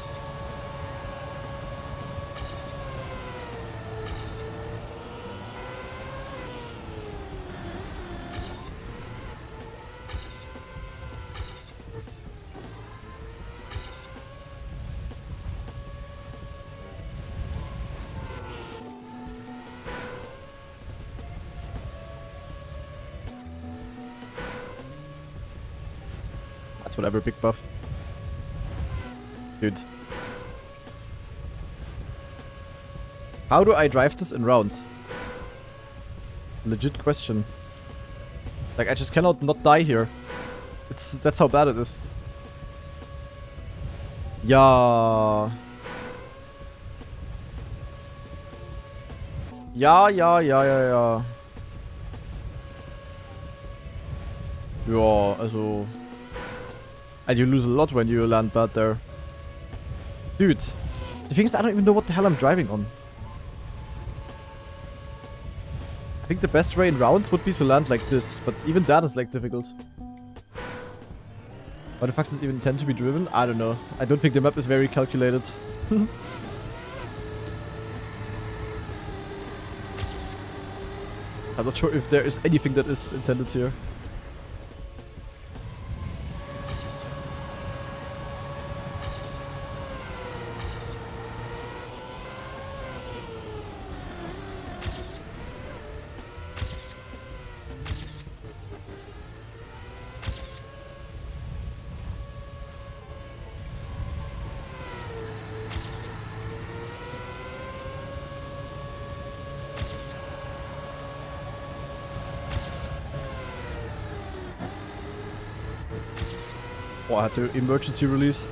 Whatever, big buff. Dude. How do I drive this in rounds? Legit question. Like, I just cannot not die here. That's how bad it is. Yeah. Ja, ja, ja, ja, ja. Ja, also... And you lose a lot when you land bad there. Dude. The thing is, I don't even know what the hell I'm driving on. I think the best way in rounds would be to land like this, but even that is like difficult. Why the fuck does this even intend to be driven? I don't know. I don't think the map is very calculated. I'm not sure if there is anything that is intended here. Oh, I had to emergency release.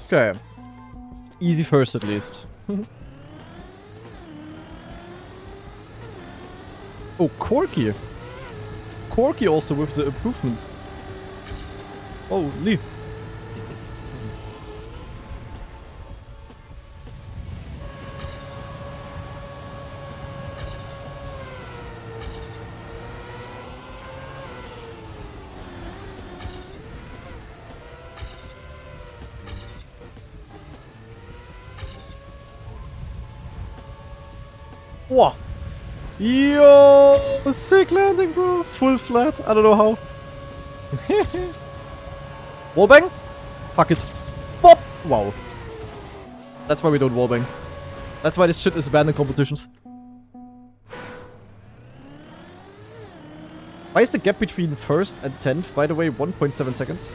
Okay. Easy first at least. Oh, Corky. Corky also with the improvement. Oh, Lee. Whoa! Yo! Sick landing, bro! Full flat. I don't know how. Wallbang? Fuck it. Bop! Wow. That's why we don't wallbang. That's why this shit is banned in competitions. Why is the gap between 1st and 10th, by the way, 1.7 seconds?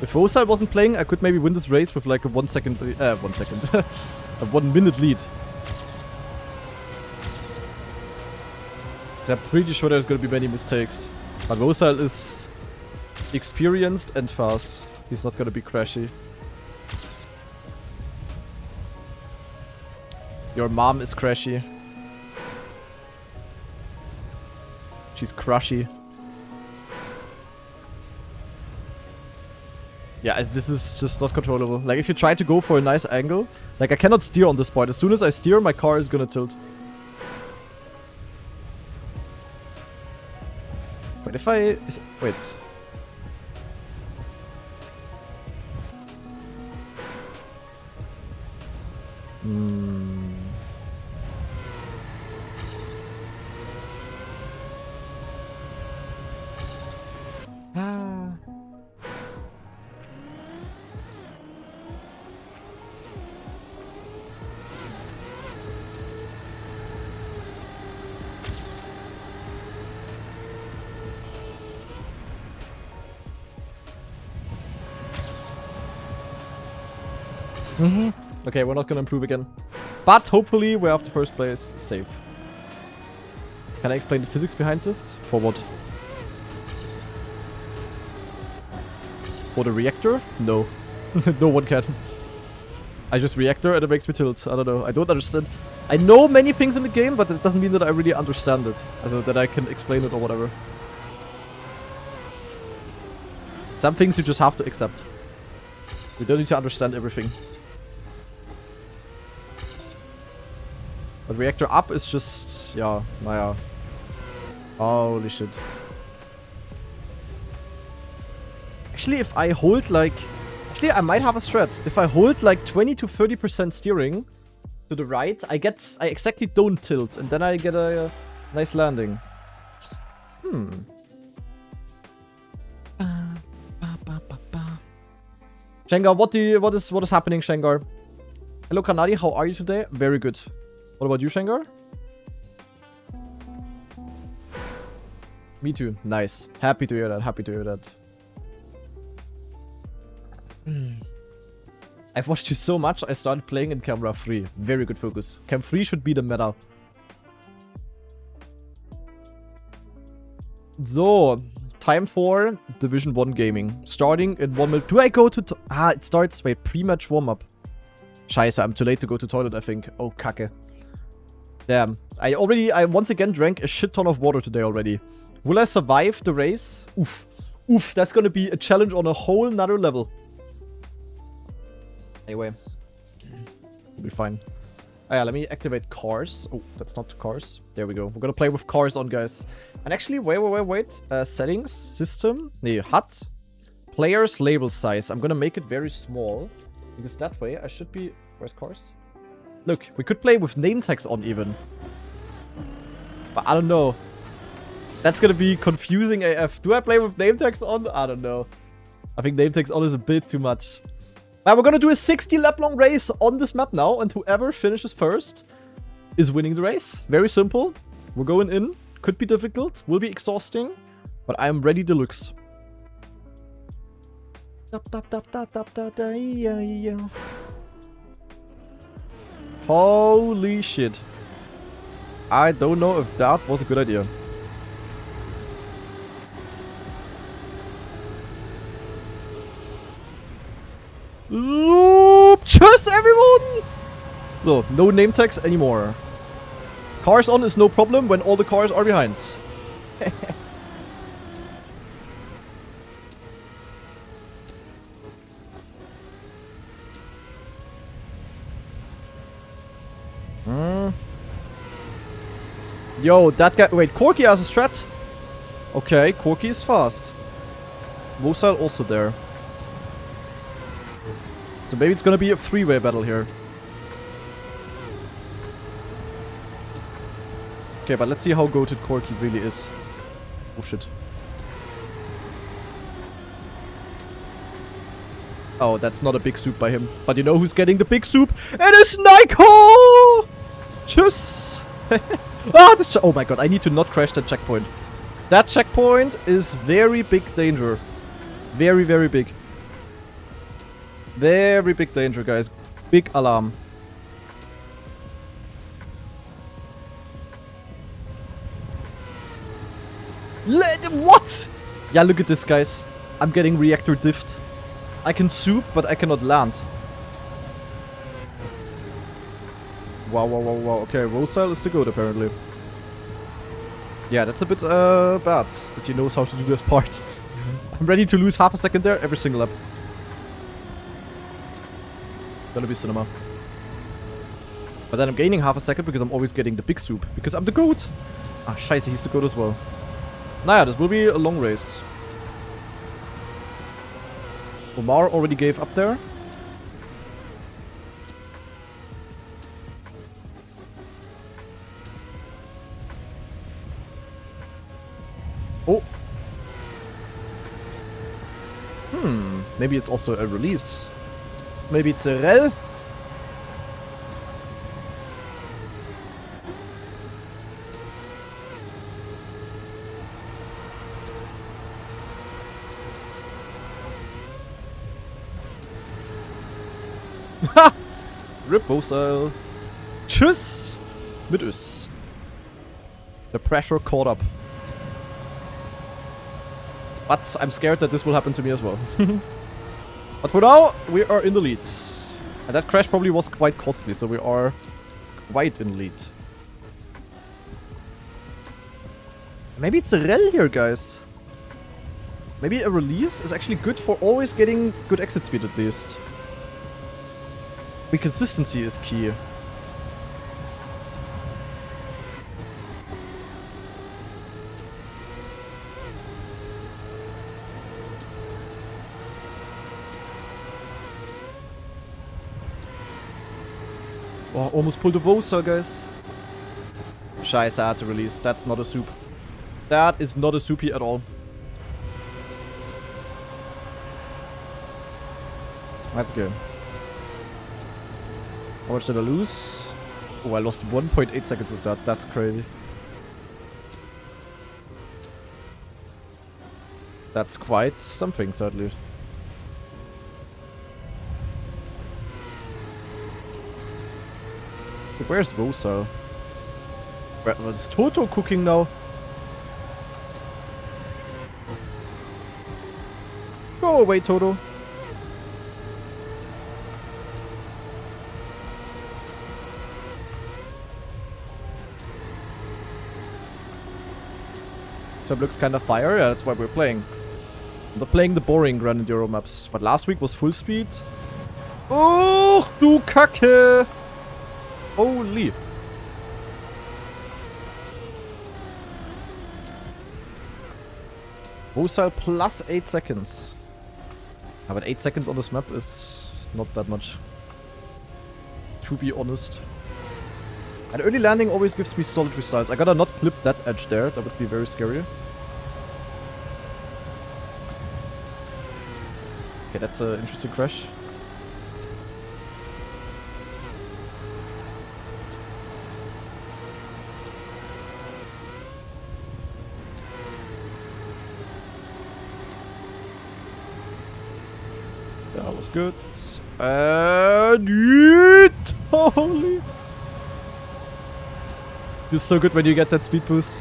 If Rosal wasn't playing, I could maybe win this race with like a 1 second, a 1 minute lead. I'm pretty sure there's gonna be many mistakes. But Rosal is experienced and fast. He's not gonna be crashy. Your mom is crashy. She's crushy. Yeah, this is just not controllable. Like, if you try to go for a nice angle, like, I cannot steer on this point. As soon as I steer, my car is gonna tilt. Wait, if I... wait. Okay, we're not gonna improve again. But hopefully we're after first place safe. Can I explain the physics behind this? For what? For the reactor? No. No one can. I just reactor and it makes me tilt. I don't know. I don't understand. I know many things in the game, but it doesn't mean that I really understand it. Also that I can explain it or whatever. Some things you just have to accept. You don't need to understand everything. But reactor up is just... yeah, naja. Holy shit. Actually, if I hold like... actually, I might have a strat. If I hold like 20 to 30% steering to the right, I exactly don't tilt. And then I get a nice landing. Shengar, what is happening, Shengar? Hello, Kanadi, how are you today? Very good. What about you, Shengar? Me too. Nice. Happy to hear that. Happy to hear that. I've watched you so much, I started playing in camera 3. Very good focus. Cam 3 should be the meta. So, time for Division 1 gaming. Starting in 1 minute. Do I go to... it starts... wait, pre-match warm-up. Scheiße, I'm too late to go to toilet, I think. Oh, kacke. Damn. I once again drank a shit ton of water today already. Will I survive the race? Oof. Oof, that's gonna be a challenge on a whole nother level. Anyway. We'll be fine. Oh yeah, let me activate cars. Oh, that's not cars. There we go. We're gonna play with cars on, guys. And actually, wait. Settings, system. Nee, HUD. Players, label size. I'm gonna make it very small. Because that way I should be... where's cars? Look, we could play with name tags on even. But I don't know. That's gonna be confusing AF. Do I play with name tags on? I don't know. I think name tags on is a bit too much. We're gonna do a 60 lap long race on this map now. And whoever finishes first is winning the race. Very simple. We're going in. Could be difficult. Will be exhausting. But I am ready deluxe. Holy shit. I don't know if that was a good idea. Zoop! Tschüss, everyone! So, no name tags anymore. Cars on is no problem when all the cars are behind. Yo, that guy... wait, Corky has a strat? Okay, Corky is fast. Vosal also there. So maybe it's gonna be a three-way battle here. Okay, but let's see how goated Corky really is. Oh shit. Oh, that's not a big soup by him. But you know who's getting the big soup? It is Nico! Tschüss! Oh my god, I need to not crash that checkpoint. That checkpoint is very big danger. Very, very big. Very big danger, guys. Big alarm. What? Yeah, look at this, guys. I'm getting reactor diffed. I can soup, but I cannot land. Wow, wow, wow, wow. Okay, Rosal is the goat, apparently. Yeah, that's a bit bad that he knows how to do this part. I'm ready to lose half a second there every single lap. Gonna be cinema. But then I'm gaining half a second because I'm always getting the big soup. Because I'm the goat. Ah, scheiße, he's the goat as well. Naja, this will be a long race. Omar already gave up there. Oh. Maybe it's also a release. Maybe it's a rel. Ha! RedBull. Tschüss! Mit Ös. The pressure caught up. But I'm scared that this will happen to me as well. But for now, we are in the lead. And that crash probably was quite costly, so we are quite in the lead. Maybe it's a rel here, guys. Maybe a release is actually good for always getting good exit speed at least. Consistency is key. Oh, almost pulled a Vosa, guys. Scheiße, I had to release. That's not a soup. That is not a soupy at all. That's good. How much did I lose? Oh, I lost 1.8 seconds with that. That's crazy. That's quite something, certainly. Where's Vosa? Is Toto cooking now? Go away, Toto. So it looks kind of fire, yeah, that's why we're playing. I'm not playing the boring Grand Enduro maps, but last week was full speed. Oh, du Kacke! Holy! Vosal plus 8 seconds. Yeah, but 8 seconds on this map is not that much. To be honest. And early landing always gives me solid results. I gotta not clip that edge there. That would be very scary. Okay, that's an interesting crash. That was good. And yeet! Holy! Feels so good when you get that speed boost.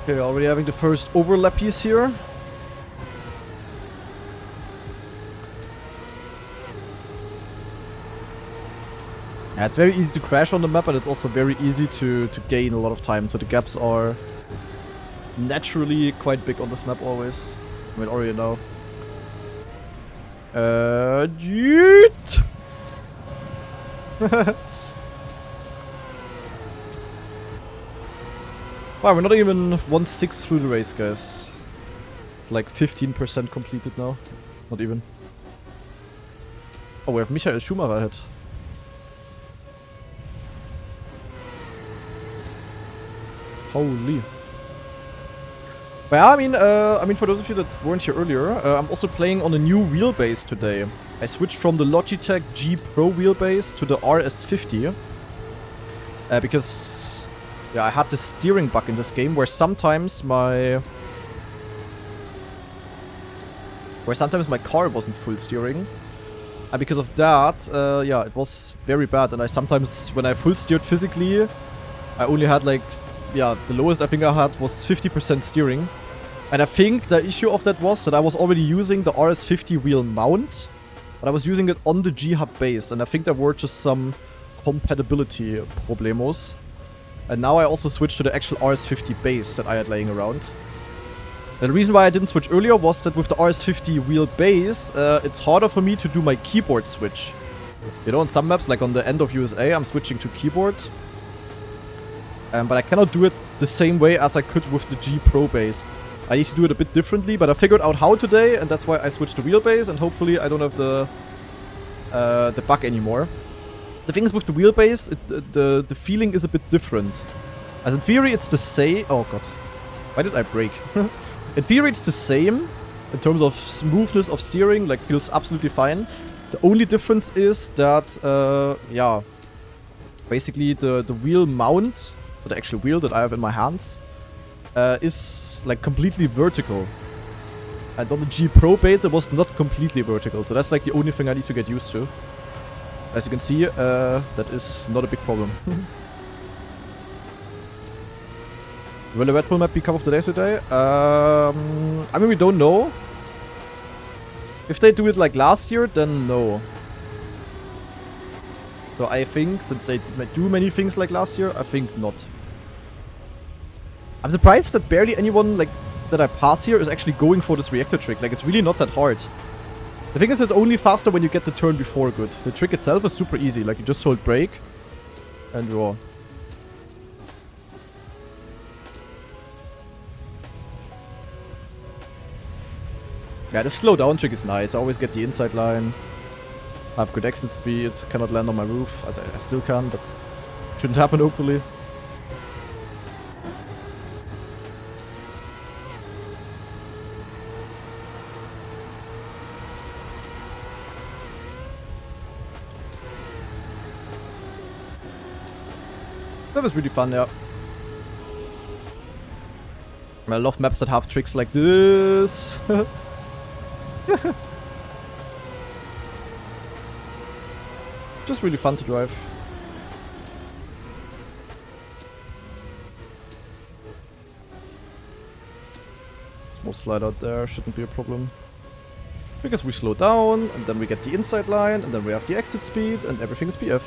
Okay, already having the first overlap piece here. Yeah, it's very easy to crash on the map, and it's also very easy to gain a lot of time. So the gaps are naturally quite big on this map always. I mean, already know. Yeet! Wow, we're not even 1/6 through the race, guys. It's like 15% completed now. Not even. Oh, we have Michael Schumacher ahead. Holy. But yeah, I mean, for those of you that weren't here earlier, I'm also playing on a new wheelbase today. I switched from the Logitech G Pro wheelbase to the RS50. Because, yeah, I had this steering bug in this game where sometimes my car wasn't full steering. And because of that, yeah, it was very bad. And I sometimes, when I full steered physically, I only had like, yeah, the lowest I think I had was 50% steering. And I think the issue of that was that I was already using the RS50 wheel mount, but I was using it on the G-Hub base. And I think there were just some compatibility problemos. And now I also switched to the actual RS50 base that I had laying around. And the reason why I didn't switch earlier was that with the RS50 wheel base, it's harder for me to do my keyboard switch. You know, on some maps, like on the end of USA, I'm switching to keyboard. But I cannot do it the same way as I could with the G Pro base. I need to do it a bit differently, but I figured out how today, and that's why I switched to wheelbase, and hopefully I don't have the bug anymore. The thing is with the wheelbase, the feeling is a bit different. As in theory, it's the same. Oh god, why did I brake? In theory, it's the same in terms of smoothness of steering, like feels absolutely fine. The only difference is that, yeah, basically the wheel mount, so the actual wheel that I have in my hands, is like completely vertical. And on the G Pro base, it was not completely vertical, so that's like the only thing I need to get used to. As you can see, that is not a big problem. Will the RedBull map become of the day today? I mean, we don't know. If they do it like last year, then no. So I think, since they do many things like last year, I think not. I'm surprised that barely anyone like that I pass here is actually going for this reactor trick. Like, it's really not that hard. The thing is, it's only faster when you get the turn before good. The trick itself is super easy. Like, you just hold brake and roar. Yeah, the slow down trick is nice. I always get the inside line. I have good exit speed. Cannot land on my roof. As I still can, but shouldn't happen, hopefully. That was really fun, yeah. I love maps that have tricks like this. Just really fun to drive. Small slide out there, shouldn't be a problem. Because we slow down, and then we get the inside line, and then we have the exit speed, and everything is PF.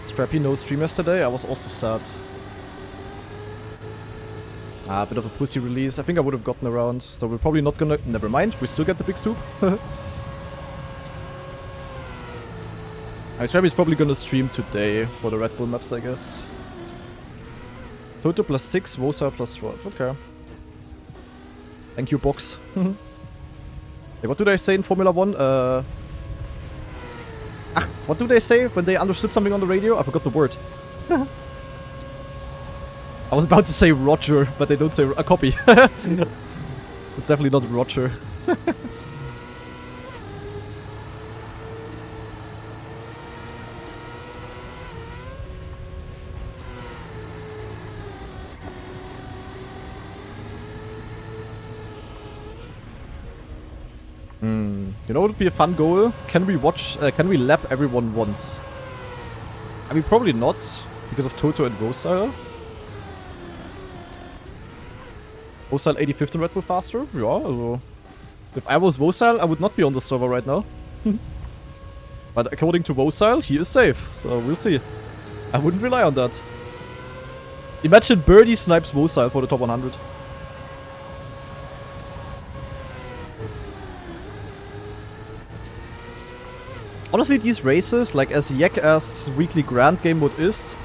Scrappy no stream yesterday, I was also sad. Ah, a bit of a pussy release. I think I would have gotten around. So we're probably not gonna... Never mind, we still get the big soup. Scrappy's probably gonna stream today for the RedBull maps, I guess. Toto plus 6, Vosa plus 12. Okay. Thank you, box. Hey, what do they say in Formula 1? What do they say when they understood something on the radio? I forgot the word. I was about to say Roger, but they don't say a copy. It's definitely not Roger. You know what would be a fun goal? Can we lap everyone once? I mean, probably not, because of Toto and Vocile. Vocile 85th in Red Bull faster? Yeah, also. If I was Vocile, I would not be on the server right now. But according to Vocile, he is safe, so we'll see. I wouldn't rely on that. Imagine Birdie snipes Vocile for the top 100. Honestly, these races, like as yak as weekly grand game mode is,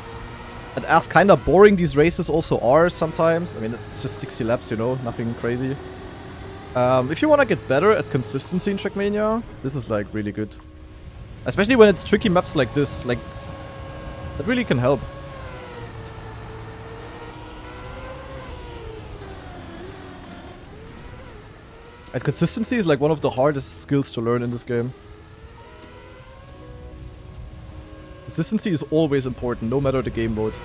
and as kinda boring these races also are sometimes. I mean, it's just 60 laps, you know, nothing crazy. If you wanna get better at consistency in Trackmania, this is like really good. Especially when it's tricky maps like this, like, that really can help. And consistency is like one of the hardest skills to learn in this game. Consistency is always important, no matter the game mode.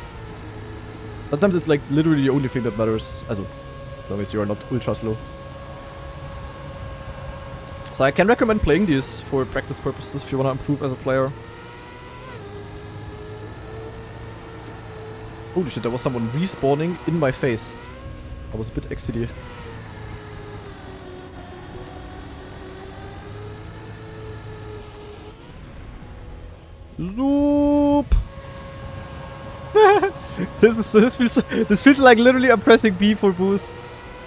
Sometimes it's like literally the only thing that matters, as long as you are not ultra slow. So I can recommend playing these for practice purposes if you want to improve as a player. Holy shit, there was someone respawning in my face. I was a bit XCD. Zoop! This feels like literally I'm pressing B for boost.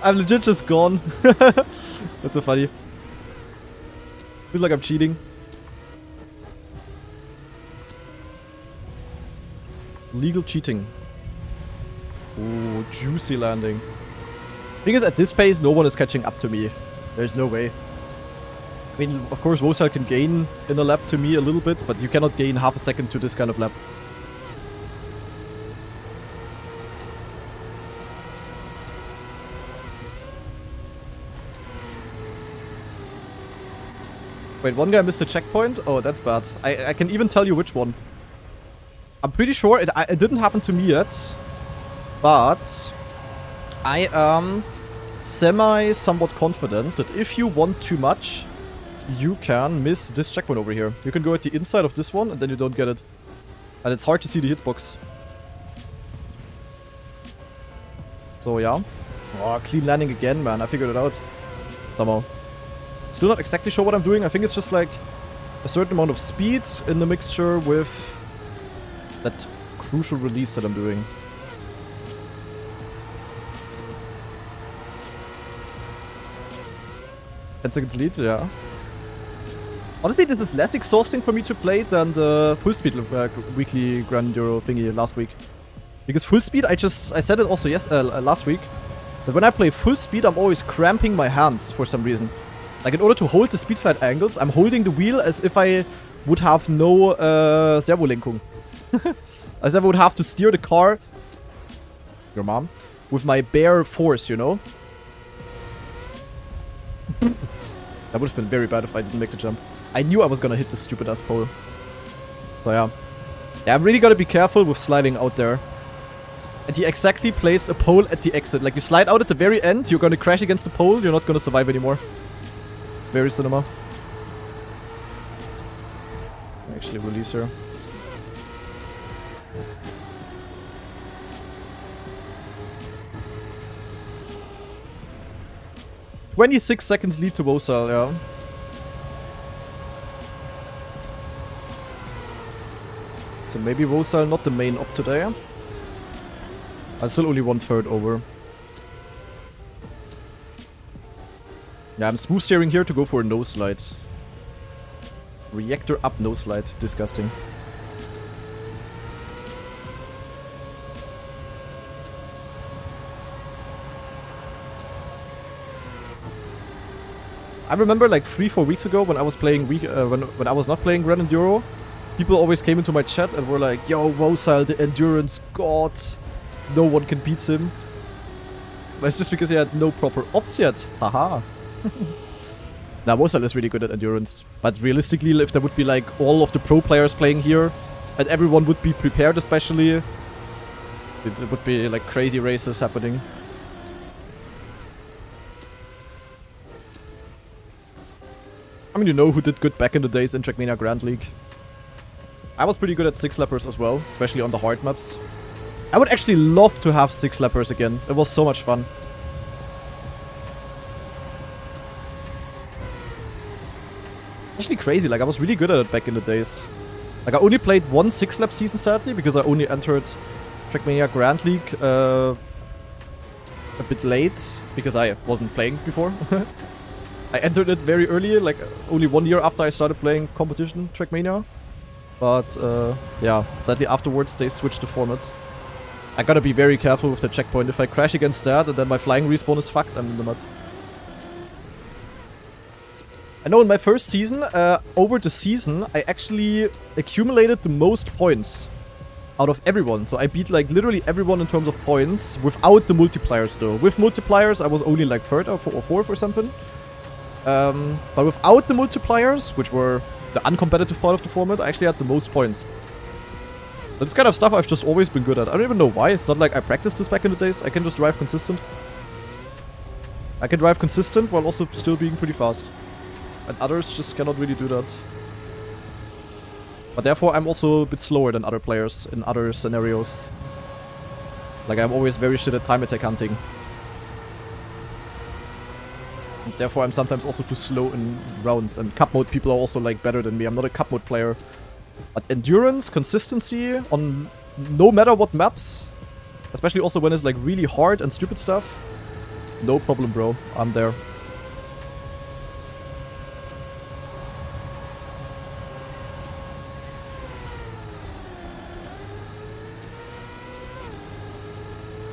I'm legit just gone. That's so funny. Feels like I'm cheating. Legal cheating. Oh, juicy landing. Because at this pace, no one is catching up to me. There's no way. I mean, of course, Wosal can gain in a lap to me a little bit, but you cannot gain half a second to this kind of lap. Wait, one guy missed a checkpoint? Oh, that's bad. I can even tell you which one. I'm pretty sure it didn't happen to me yet, but I am somewhat confident that if you want too much, you can miss this checkpoint over here. You can go at the inside of this one and then you don't get it. And it's hard to see the hitbox. So yeah. Oh, clean landing again, man. I figured it out. Somehow. Still not exactly sure what I'm doing. I think it's just like a certain amount of speed in the mixture with that crucial release that I'm doing. Ten seconds lead, yeah. Honestly, this is less exhausting for me to play than the full speed weekly Grand Enduro thingy last week. Because full speed, I said it also last week, that when I play full speed, I'm always cramping my hands for some reason. Like, in order to hold the speed slide angles, I'm holding the wheel as if I would have no Servolenkung. As if I would have to steer the car, your mom, with my bare force, you know? That would have been very bad if I didn't make the jump. I knew I was gonna hit this stupid ass pole. So yeah. Yeah, I'm really gotta be careful with sliding out there. And he exactly placed a pole at the exit. Like, you slide out at the very end, you're gonna crash against the pole, you're not gonna survive anymore. It's very cinema. Actually release her. "26 seconds lead to Wosal, yeah. So maybe Wosal not the main op today. I'm still only 1/3 over. Yeah, I'm smooth steering here to go for a no slide. Reactor up no slide. Disgusting. I remember like 3-4 weeks ago when I was playing when I was not playing Grand Enduro, people always came into my chat and were like, "Yo, Wosal, the endurance god. No one can beat him." But it's just because he had no proper ops yet. Haha. Now, Wosal is really good at endurance. But realistically, if there would be like all of the pro players playing here, and everyone would be prepared especially, it would be like crazy races happening. I mean, you know who did good back in the days in Trackmania Grand League. I was pretty good at 6-lappers as well, especially on the hard maps. I would actually love to have 6-lappers again. It was so much fun. Actually crazy, like I was really good at it back in the days. Like I only played one 6-lap season sadly, because I only entered Trackmania Grand League a bit late, because I wasn't playing before. I entered it very early, like only 1 year after I started playing competition Trackmania. But yeah, sadly afterwards they switched the format. I gotta be very careful with the checkpoint. If I crash against that and then my flying respawn is fucked, I'm in the mud. I know in my first season, over the season, I actually accumulated the most points out of everyone. So I beat like literally everyone in terms of points without the multipliers though. With multipliers, I was only like 3rd or 4th or something. But without the multipliers, which were the uncompetitive part of the format, I actually had the most points. So this kind of stuff I've just always been good at. I don't even know why. It's not like I practiced this back in the days. I can just drive consistent. I can drive consistent while also still being pretty fast. And others just cannot really do that. But therefore I'm also a bit slower than other players in other scenarios. Like I'm always very shit at time attack hunting. And therefore I'm sometimes also too slow in rounds. And cup mode people are also like better than me. I'm not a cup mode player. But endurance, consistency on no matter what maps. Especially also when it's like really hard and stupid stuff. No problem, bro. I'm there.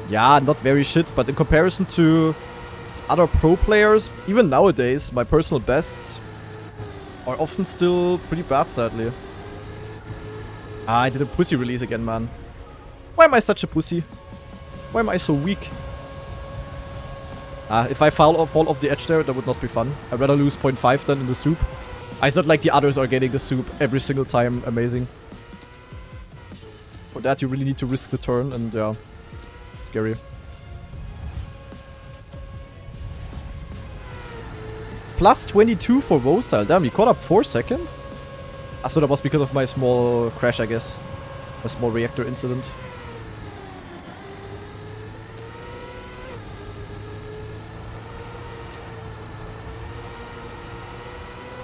Yeah, not very shit, but in comparison to other pro players, even nowadays, my personal bests are often still pretty bad, sadly. Ah, I did a pussy release again, man. Why am I such a pussy? Why am I so weak? Ah, if I fall off the edge there, that would not be fun. I'd rather lose 0.5 than in the soup. It's not like the others are getting the soup every single time. Amazing. For that, you really need to risk the turn, and yeah. Scary. Plus 22 for Vosal. Damn, he caught up 4 seconds? Ah, so that was because of my small crash, I guess. A small reactor incident.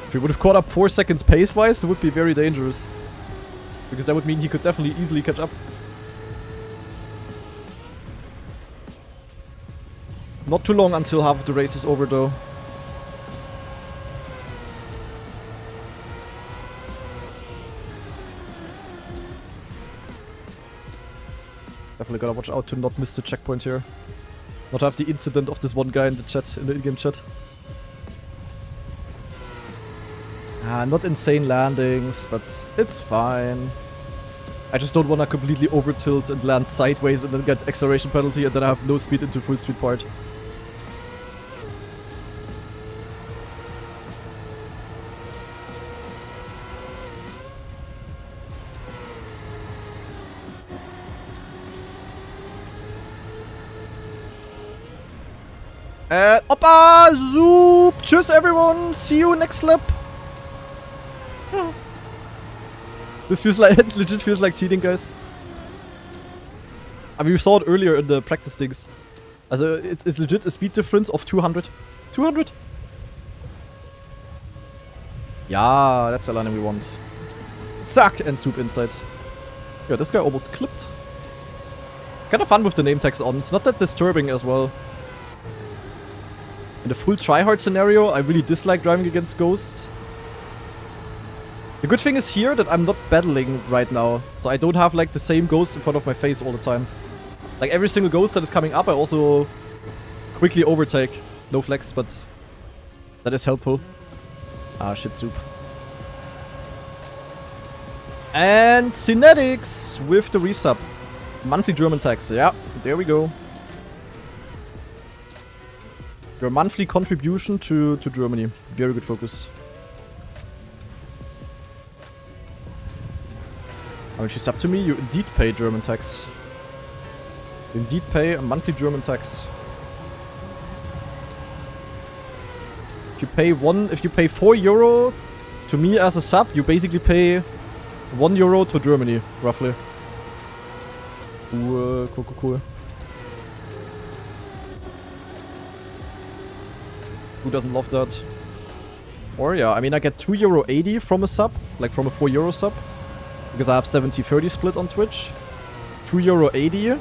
If he would have caught up 4 seconds pace-wise, it would be very dangerous. Because that would mean he could definitely easily catch up. Not too long until half of the race is over, though. Definitely gotta watch out to not miss the checkpoint here. Not have the incident of this one guy in the chat, in the in-game chat. Ah, not insane landings, but it's fine. I just don't wanna completely over tilt and land sideways and then get acceleration penalty and then I have no speed into full speed part. Oppa! Zoop! Tschüss everyone! See you next lap! This feels like, it legit feels like cheating, guys. I mean, we saw it earlier in the practice things. Also, it's legit a speed difference of 200. 200? Yeah, that's the landing we want. Zack! And Soup inside. Yeah, this guy almost clipped. It's kind of fun with the name tags on. It's not that disturbing as well. In the full tryhard scenario, I really dislike driving against ghosts. The good thing is here that I'm not battling right now. So I don't have like the same ghost in front of my face all the time. Like every single ghost that is coming up, I also quickly overtake. No flex, but that is helpful. Ah, shit soup. And Cinetics with the resub. Monthly German tax. Yeah, there we go. Your monthly contribution to Germany. Very good focus. I mean, if you sub to me, you indeed pay German tax. You indeed pay a monthly German tax. If you pay 4 euro to me as a sub, you basically pay 1 euro to Germany, roughly. Cool, cool. Who doesn't love that? Or yeah, I mean I get €2.80 from a sub, like from a 4 euro sub. Because I have 70-30 split on Twitch. €2.80.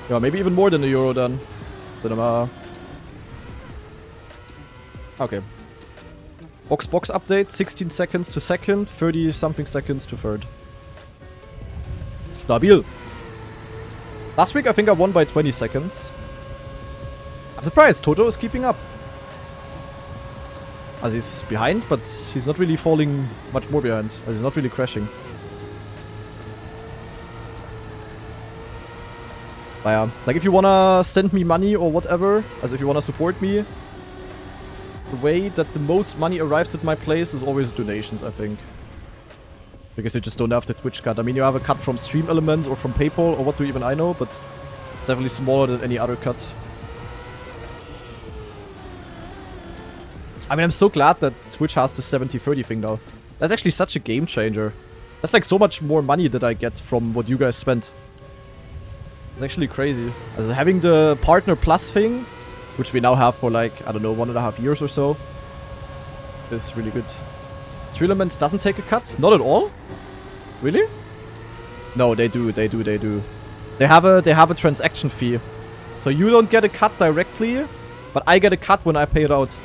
Yeah, maybe even more than a euro then. Cinema. Okay. Box update, 16 seconds to second, 30 something seconds to third. Stabil. Last week I think I won by 20 seconds. I'm surprised, Toto is keeping up. As he's behind, but he's not really falling much more behind. As he's not really crashing. But yeah, like if you wanna send me money or whatever, as if you wanna support me, the way that the most money arrives at my place is always donations, I think. Because you just don't have the Twitch cut. I mean, you have a cut from Stream Elements or from PayPal or what do even I know, but it's definitely smaller than any other cut. I mean, I'm so glad that Twitch has the 70-30 thing now. That's actually such a game changer. That's like so much more money that I get from what you guys spent. It's actually crazy. As having the Partner Plus thing, which we now have for like, I don't know, 1.5 years or so, is really good. Stream Elements doesn't take a cut? Not at all? Really? No, they do. They have a transaction fee. So you don't get a cut directly, but I get a cut when I pay it out.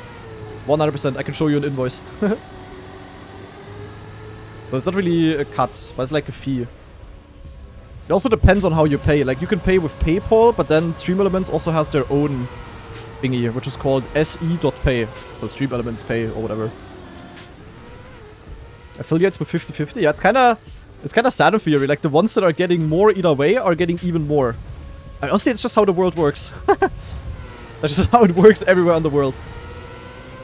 100%. I can show you an invoice. So it's not really a cut, but it's like a fee. It also depends on how you pay. Like, you can pay with PayPal, but then Stream Elements also has their own thingy, which is called se.pay. So Stream Elements Pay or whatever. Affiliates with 50-50. Yeah, it's kinda sad in theory. Like, the ones that are getting more either way are getting even more. I mean, honestly, it's just how the world works. That's just how it works everywhere in the world.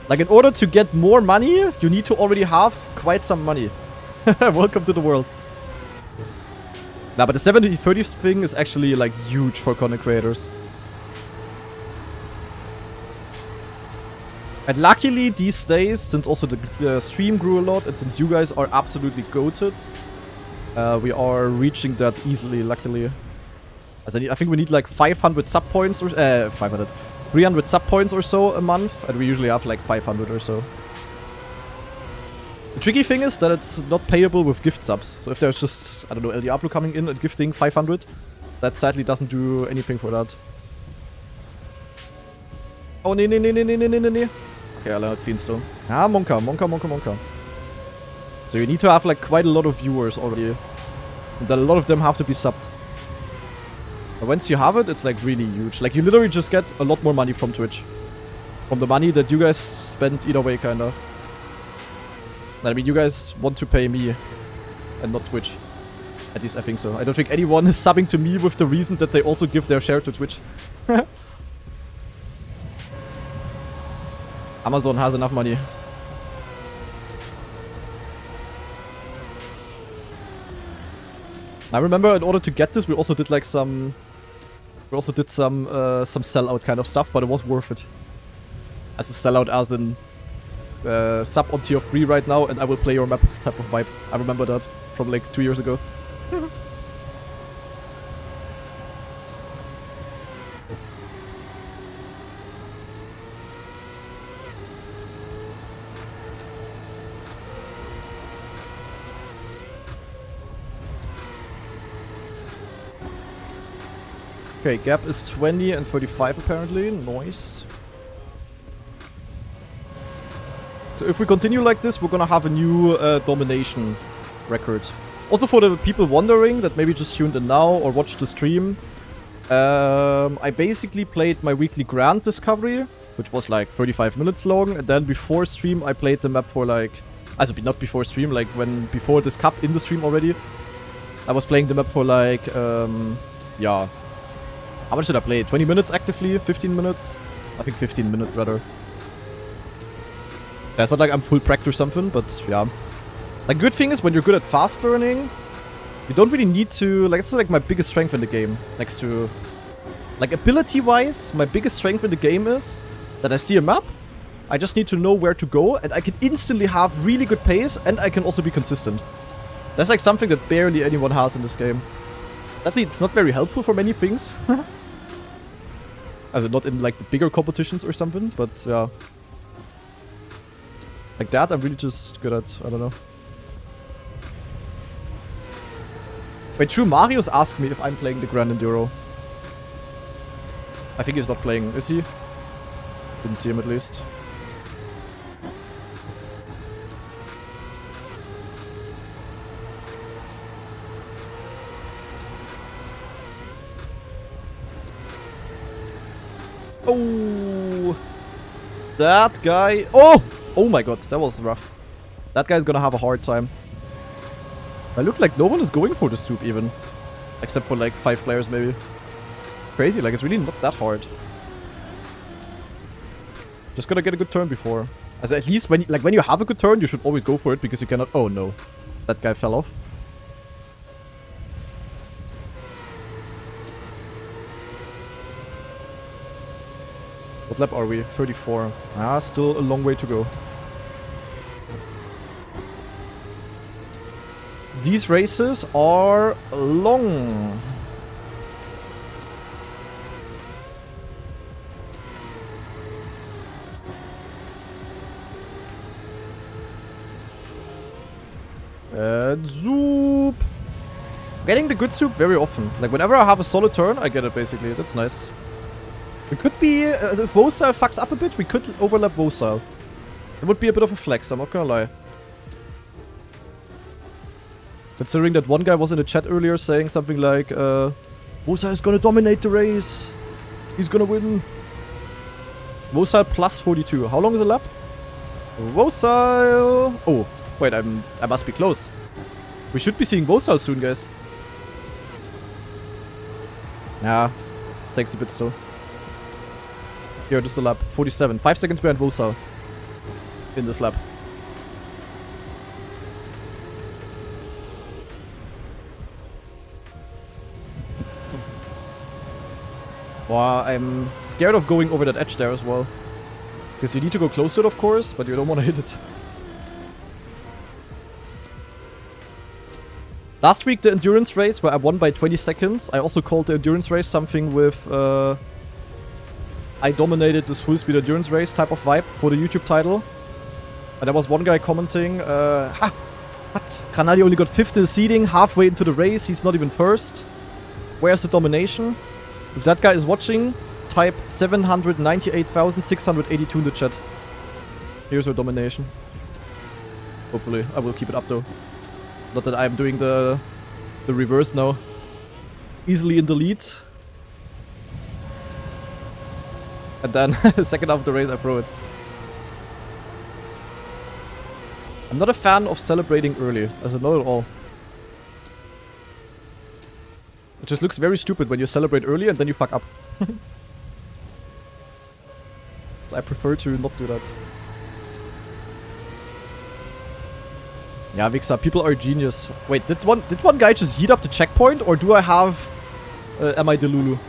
Like, in order to get more money, you need to already have quite some money. Welcome to the world. Nah, but the 70-30 thing is actually, like, huge for content creators. And luckily, these days, since also the stream grew a lot, and since you guys are absolutely goated, we are reaching that easily, luckily. As I think we need, like, 500 sub points, or 300 sub points or so a month, and we usually have like 500 or so. The tricky thing is that it's not payable with gift subs. So if there's just, I don't know, El Diablo coming in and gifting 500, that sadly doesn't do anything for that. Oh, nee. Okay, I'll learn clean stone. Ah, Monka. So you need to have like quite a lot of viewers already. And then a lot of them have to be subbed. But once you have it, it's like really huge. Like, you literally just get a lot more money from Twitch. From the money that you guys spend either way, kinda. I mean, you guys want to pay me and not Twitch. At least I think so. I don't think anyone is subbing to me with the reason that they also give their share to Twitch. Amazon has enough money. I remember in order to get this, we also did like some sellout kind of stuff, but it was worth it. As a sellout, as in sub on tier 3 right now, and I will play your map type of vibe. I remember that from like 2 years ago. Okay, gap is 20 and 35 apparently. Nice. So if we continue like this, we're gonna have a new domination record. Also for the people wondering that maybe just tuned in now or watched the stream, I basically played my weekly Grand Discovery, which was like 35 minutes long, and then before stream I played the map for like... Also not before stream, like before this cup in the stream already. I was playing the map for like, yeah... How much did I play? 20 minutes actively? 15 minutes? I think 15 minutes rather. Yeah, it's not like I'm full pranked or something, but yeah. Like, good thing is when you're good at fast learning, you don't really need to... Like, it's like my biggest strength in the game. Next to... Like, ability-wise, my biggest strength in the game is that I see a map, I just need to know where to go, and I can instantly have really good pace, and I can also be consistent. That's like something that barely anyone has in this game. Actually, it's not very helpful for many things. Also not in like the bigger competitions or something, but yeah. Like that, I'm really just good at, I don't know. Wait, true, Marius asked me if I'm playing the Grand Enduro. I think he's not playing, is he? Didn't see him at least. Oh! That guy... Oh! Oh my god, that was rough. That guy's gonna have a hard time. I look like no one is going for the soup even. Except for like 5 players maybe. Crazy, like it's really not that hard. Just gotta get a good turn before. As at least when you have a good turn, you should always go for it because you cannot... Oh no. That guy fell off. What lap are we? 34. Ah, still a long way to go. These races are long. Zoop. Getting the good soup very often. Like whenever I have a solid turn, I get it basically. That's nice. We could be, if Vosal fucks up a bit, we could overlap Vosal. That would be a bit of a flex, I'm not gonna lie. Considering that one guy was in the chat earlier saying something like, Vosal is gonna dominate the race. He's gonna win. Vosal plus 42. How long is a lap? Vosal. Oh, wait, I must be close. We should be seeing Vosal soon, guys. Nah, takes a bit still. Here, just a lap. 47. 5 seconds behind Vosal. In this lap. Wow, I'm scared of going over that edge there as well. Because you need to go close to it, of course, but you don't want to hit it. Last week, the endurance race, where I won by 20 seconds, I also called the endurance race something with... I dominated this full speed endurance race type of vibe for the YouTube title. And there was one guy commenting, what? Granadi only got 5th in the seeding, halfway into the race, he's not even first. Where's the domination? If that guy is watching, type 798,682 in the chat. Here's your domination. Hopefully, I will keep it up though. Not that I'm doing the reverse now. Easily in the lead. And then, second half of the race, I throw it. I'm not a fan of celebrating early, as not at all. It just looks very stupid when you celebrate early and then you fuck up. So I prefer to not do that. Yeah, Vixa, people are genius. Wait, did one guy just heat up the checkpoint, or do I have... am I Delulu?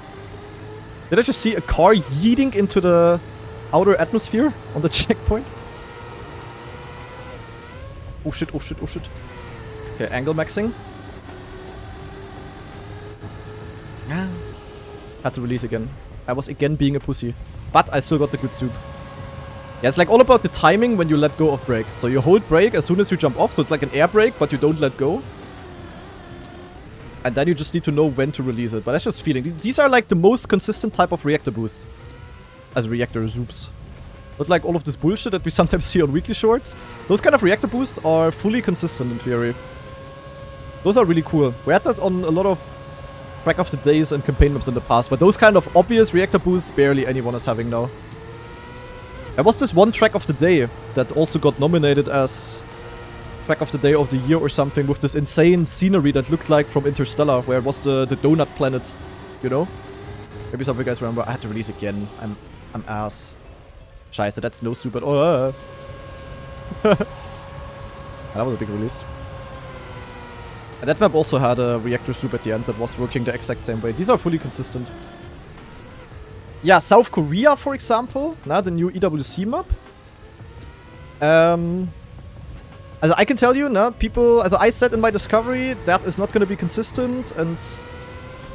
Did I just see a car yeeting into the outer atmosphere on the checkpoint? Oh shit, oh shit, oh shit. Okay, angle maxing. Yeah. Had to release again. I was again being a pussy. But I still got the good soup. Yeah, it's like all about the timing when you let go of brake. So you hold brake as soon as you jump off, so it's like an air brake, but you don't let go. And then you just need to know when to release it. But that's just feeling. These are like the most consistent type of reactor boosts. As reactor zoops. Not like all of this bullshit that we sometimes see on weekly shorts. Those kind of reactor boosts are fully consistent in theory. Those are really cool. We had that on a lot of track of the days and campaign maps in the past. But those kind of obvious reactor boosts, barely anyone is having now. There was this one track of the day that also got nominated as track of the day of the year or something, with this insane scenery that looked like from Interstellar, where it was the donut planet, you know? Maybe some of you guys remember. I had to release again. I'm ass. Scheiße, that's no stupid. Oh. That was a big release. And that map also had a reactor soup at the end that was working the exact same way. These are fully consistent. Yeah, South Korea, for example. Now the new EWC map. Also I can tell you, no, people, as I said in my discovery, that is not going to be consistent, and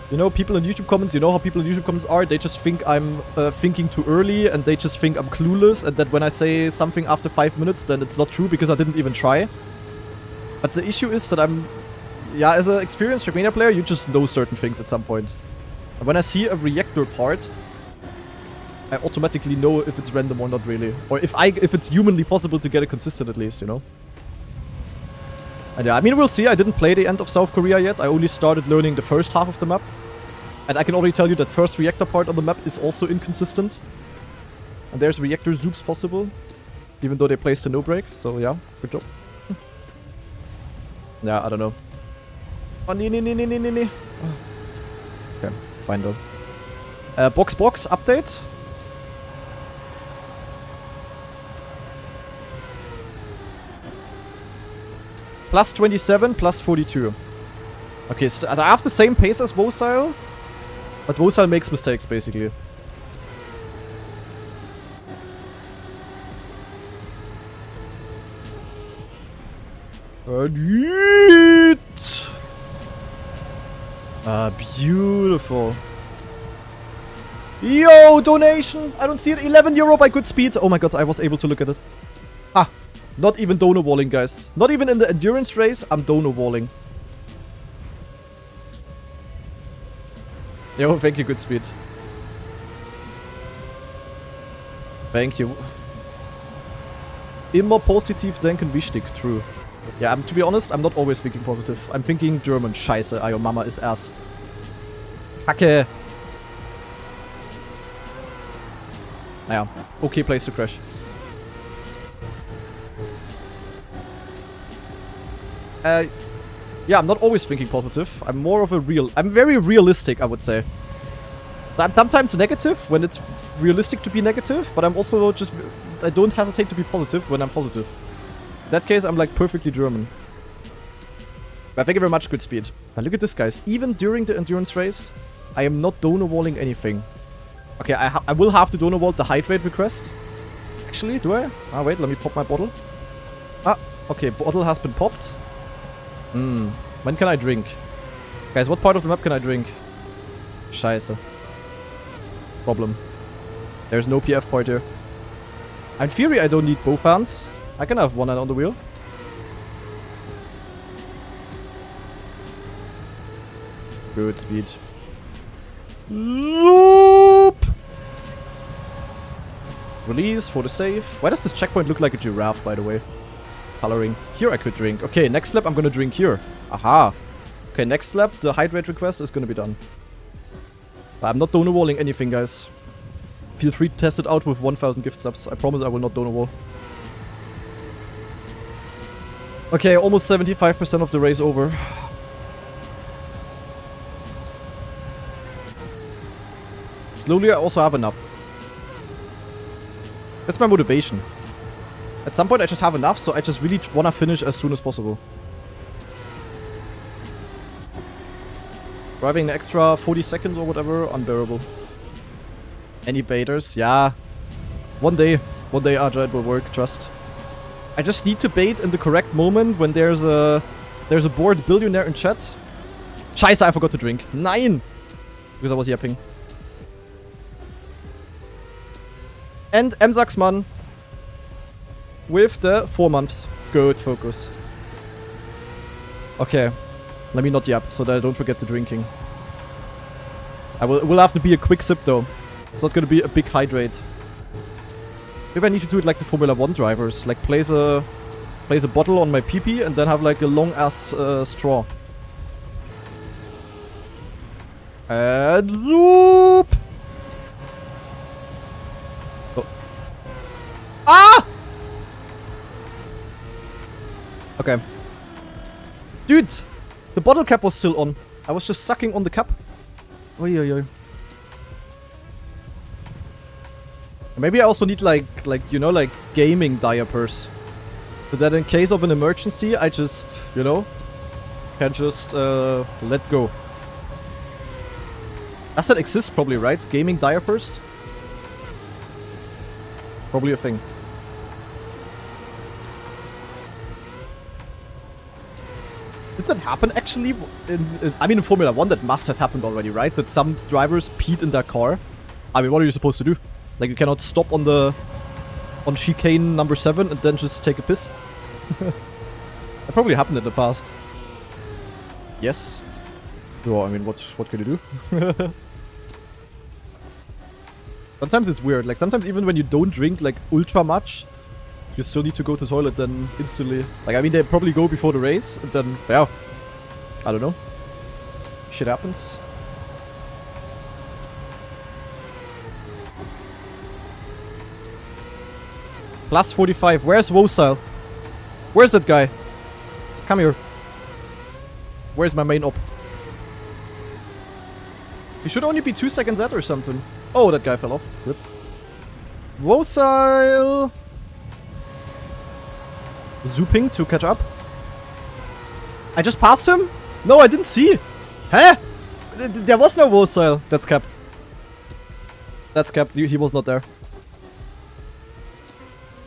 you know, people in YouTube comments, you know how people in YouTube comments are, they just think I'm thinking too early, and they just think I'm clueless, and that when I say something after 5 minutes, then it's not true because I didn't even try. But the issue is that yeah, as an experienced trackmania player, you just know certain things at some point. And when I see a reactor part, I automatically know if it's random or not really. Or if it's humanly possible to get it consistent at least, you know? And yeah, I mean, we'll see. I didn't play the end of South Korea yet. I only started learning the first half of the map. And I can already tell you that first reactor part on the map is also inconsistent. And there's reactor zoops possible. Even though they placed a no-break. So yeah, good job. Yeah, I don't know. Oh, nee. Okay, fine though. Box update. Plus 27, plus 42. Okay, so I have the same pace as Vocile. But Vocile makes mistakes, basically. Beautiful. Yo, donation! I don't see it. 11 euro by good speed. Oh my god, I was able to look at it. Ah, not even dono walling, guys. Not even in the endurance race, I'm dono walling. Yo, thank you, good speed. Thank you. Immer positiv denken wichtig, true. Yeah, to be honest, I'm not always thinking positive. I'm thinking German. Scheiße, your mama is ass. Kacke. Naja, okay place to crash. Yeah, I'm not always thinking positive. I'm more of a I'm very realistic, I would say. So I'm sometimes negative when it's realistic to be negative, but I'm also just... I don't hesitate to be positive when I'm positive. In that case, I'm like perfectly German. But thank you very much, good speed. But look at this, guys. Even during the endurance race, I am not dono walling anything. Okay, I will have to dono wall the hydrate request. Actually, do I? Ah, wait, let me pop my bottle. Ah, okay, bottle has been popped. When can I drink? Guys, what part of the map can I drink? Scheiße. Problem. There's no PF point here. In theory, I don't need both hands. I can have one hand on the wheel. Good speed. Zoop! Release for the save. Why does this checkpoint look like a giraffe, by the way? Coloring. Here I could drink. Okay, next lap I'm gonna drink here. Aha. Okay, next lap the hydrate request is gonna be done. But I'm not dono walling anything, guys. Feel free to test it out with 1000 gift subs. I promise I will not dono wall. Okay, almost 75% of the race over. Slowly I also have enough. That's my motivation. At some point I just have enough, so I just really wanna finish as soon as possible. Driving an extra 40 seconds or whatever, unbearable. Any baiters? Yeah. One day, Arja, it will work, trust. I just need to bait in the correct moment when there's a bored billionaire in chat. Scheiße, I forgot to drink. Nein! Because I was yapping. And Emsaxman with the 4 months. Good focus. Okay. Let me not yap so that I don't forget the drinking. It will have to be a quick sip though. It's not gonna be a big hydrate. Maybe I need to do it like the Formula 1 drivers. Like place a bottle on my pee-pee and then have like a long ass straw. And loop! Oh. Ah! Okay. Dude! The bottle cap was still on. I was just sucking on the cap. Oi, oi, oi. Maybe I also need like you know, like gaming diapers. So that in case of an emergency, I just, you know, can just let go. Does that exist probably, right? Gaming diapers? Probably a thing. Did that happen actually? I mean, in Formula 1 that must have happened already, right? That some drivers peed in their car. I mean, what are you supposed to do? Like, you cannot stop on chicane number 7 and then just take a piss? That probably happened in the past. Yes. So, I mean, what can you do? Sometimes it's weird. Like, sometimes even when you don't drink, like, ultra much, you still need to go to the toilet then instantly. Like, I mean, they probably go before the race, and then, yeah. I don't know. Shit happens. Plus 45. Where's Wosile? Where's that guy? Come here. Where's my main op? He should only be 2 seconds out or something. Oh, that guy fell off. Rip. Wosile. Zooping to catch up. I just passed him? No, I didn't see. Huh? There was no Wosile. That's cap. That's cap. He was not there.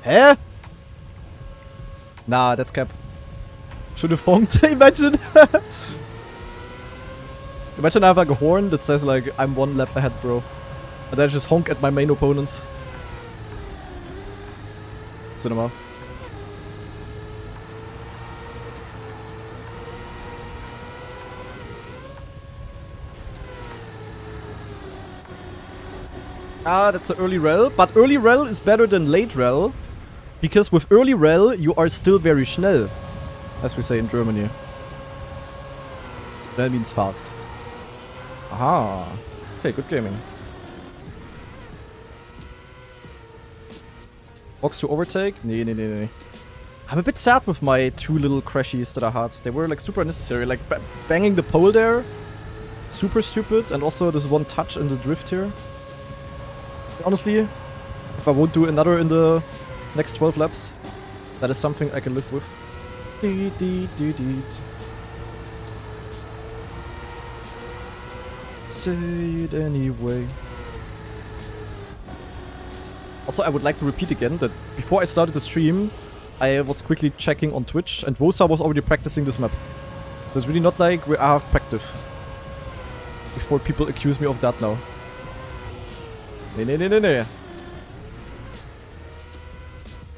Huh? Nah, that's cap. Should have honked. Imagine. Imagine I have like a horn that says like, I'm 1 lap ahead, bro. And then I just honk at my main opponents. Cinema. Ah, that's an early rel. But early rel is better than late rel. Because with early rel, you are still very schnell. As we say in Germany. That means fast. Aha. Okay, good gaming. Box to overtake? Nee. I'm a bit sad with my 2 little crashies that I had. They were like super unnecessary. Like banging the pole there. Super stupid. And also this 1 touch in the drift here. Honestly, if I won't do another in the next 12 laps, that is something I can live with. Say it anyway. Also, I would like to repeat again that before I started the stream, I was quickly checking on Twitch, and Wosa was already practicing this map. So it's really not like I have practice. Before people accuse me of that now. Nee.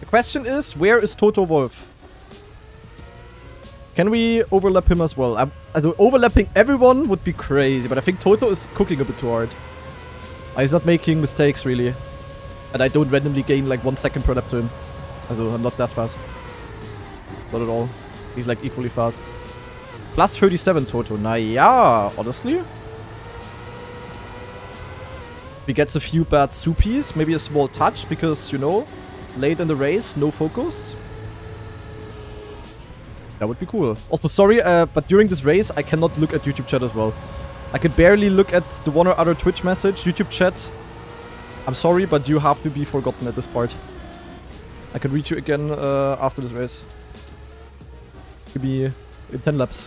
The question is, where is Toto Wolf? Can we overlap him as well? Overlapping everyone would be crazy, but I think Toto is cooking a bit too hard. He's not making mistakes, really. And I don't randomly gain like 1 second per lap to him. Also, I'm not that fast. Not at all. He's like equally fast. Plus 37 Toto. Naja, honestly. He gets a few bad soupies, maybe a small touch, because, you know, late in the race, no focus. That would be cool. Also, sorry, but during this race, I cannot look at YouTube chat as well. I can barely look at the 1 or other Twitch message. YouTube chat, I'm sorry, but you have to be forgotten at this part. I can reach you again after this race. Maybe in 10 laps.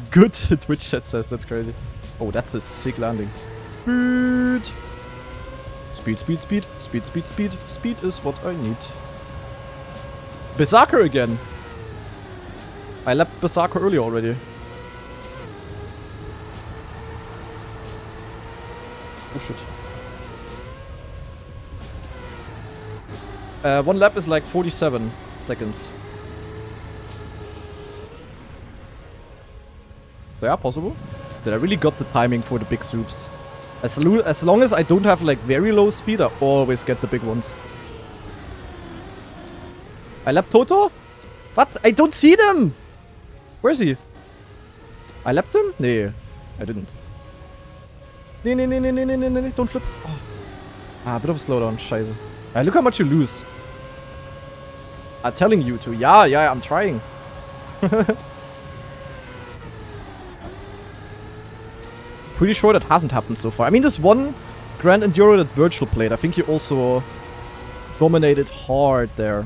Good, Twitch chat says. That's crazy. Oh, that's a sick landing. Speed. Speed is what I need. Berserker again. I lapped Berserker earlier already. Oh shit. 1 lap is like 47 seconds. So yeah, possible. Did I really got the timing for the big soups? As long as I don't have like very low speed, I always get the big ones. I lapped Toto? What? I don't see them! Where is he? I lapped him? Nee, I didn't. Nee, don't flip. Oh. Ah, a bit of a slowdown, scheiße. Look how much you lose. I'm telling you to. Yeah, I'm trying. Pretty sure that hasn't happened so far. I mean, this one Grand Enduro that Virgil played, I think he also dominated hard there.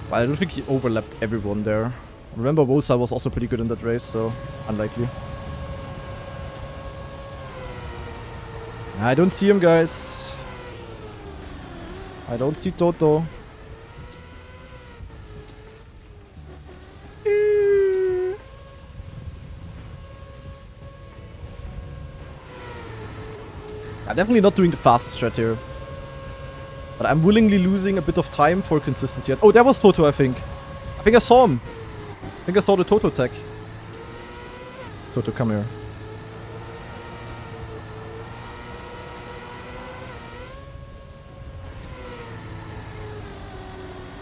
But I don't think he overlapped everyone there. Remember, Wosa was also pretty good in that race, so unlikely. I don't see him, guys. I don't see Toto. I'm definitely not doing the fastest strat here. But I'm willingly losing a bit of time for consistency. Oh, that was Toto, I think. I think I saw him. I think I saw the Toto tag. Toto, come here.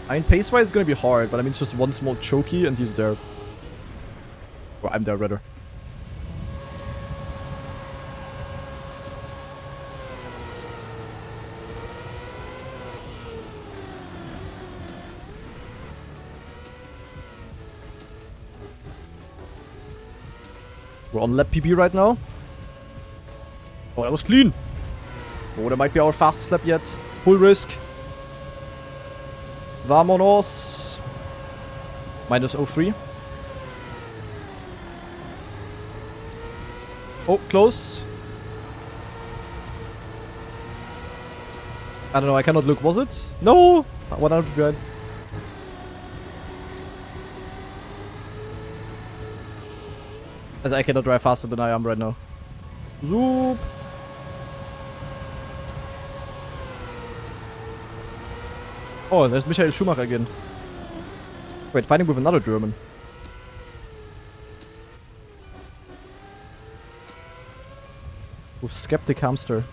I mean, pace-wise it's gonna be hard, but I mean, it's just one small chokey and he's there. Or I'm there, rather. We're on lap PB right now. Oh, that was clean. Oh, that might be our fastest lap yet. Full risk. Vamonos. Minus 03. Oh, close. I don't know, I cannot look. Was it? No! 100 behind. As I cannot drive faster than I am right now. Zoop! Oh, there's Michael Schumacher again. Wait, fighting with another German. With Skeptic Hamster.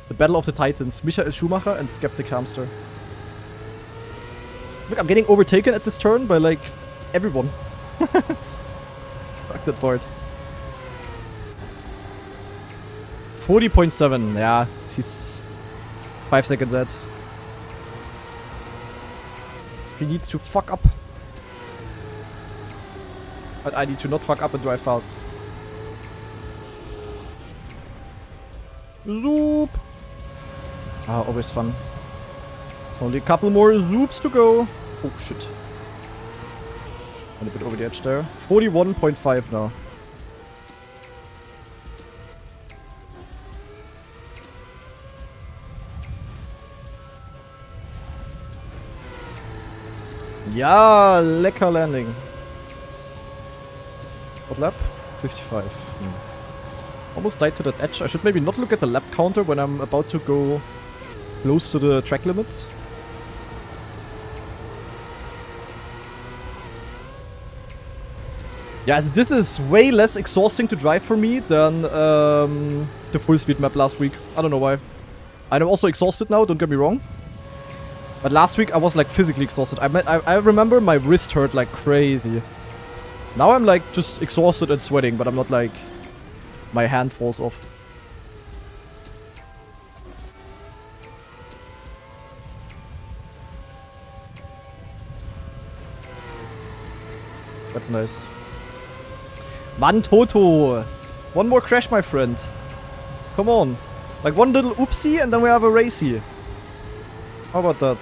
The Battle of the Titans. Michael Schumacher and Skeptic Hamster. Look, I'm getting overtaken at this turn by, like, everyone. Fuck that part. 40.7. Yeah, he's 5 seconds at. He needs to fuck up. But I need to not fuck up and drive fast. Zoop! Ah, always fun. Only a couple more zoops to go. Oh, shit. And a bit over the edge there. 41.5 now. Ja, lecker landing. What lap? 55. Almost died to that edge. I should maybe not look at the lap counter when I'm about to go close to the track limits. Yeah, this is way less exhausting to drive for me than the full speed map last week. I don't know why. I'm also exhausted now, don't get me wrong. But last week I was like physically exhausted. I remember my wrist hurt like crazy. Now I'm like just exhausted and sweating, but I'm not like my hand falls off. That's nice. Man, Toto! One more crash, my friend. Come on. Like one little oopsie and then we have a race here. How about that?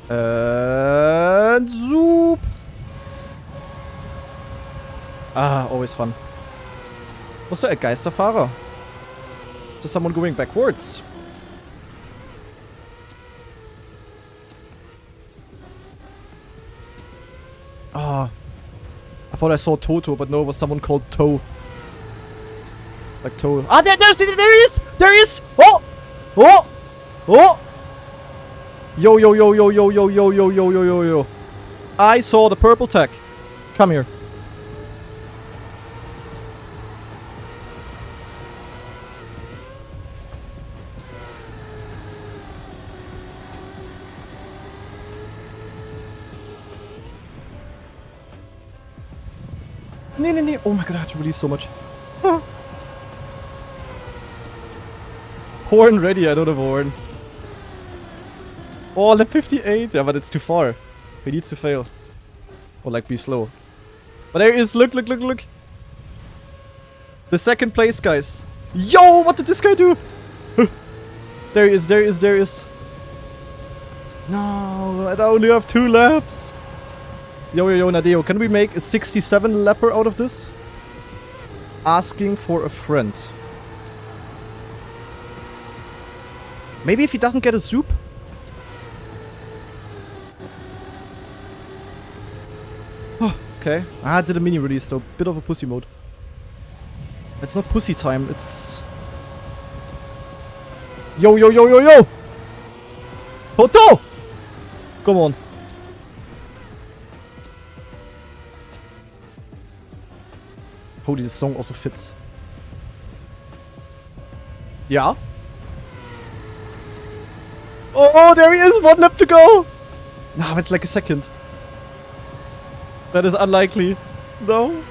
And zoop! Ah, always fun. Was there a Geisterfahrer? Just someone going backwards. Ah. I thought I saw Toto, but no, it was someone called Toe. Like Toe. Ah, there he is! There he is! Oh! Oh! Oh! Yo, yo, yo, yo, yo, yo, yo, yo, yo, yo, yo, yo. I saw the purple tag. Come here. Nee, nee, nee. Oh my god, I had to release so much. Horn ready, I don't have a horn. Oh, lap 58. Yeah, but it's too far. He needs to fail. Or like be slow. But there he is. Look, look, look, look. The second place, guys. Yo, what did this guy do? There he is, there he is, there he is. No, I only have 2 laps. Yo, yo, yo, Nadeo, can we make a 67 lapper out of this? Asking for a friend. Maybe if he doesn't get a soup? Oh, okay. I did a mini release though. Bit of a pussy mode. It's not pussy time, it's... Yo, yo, yo, yo, yo! Toto! Come on. Holy, this song also fits. Yeah? Oh, there he is! 1 lap to go! No, it's like a second. That is unlikely. No.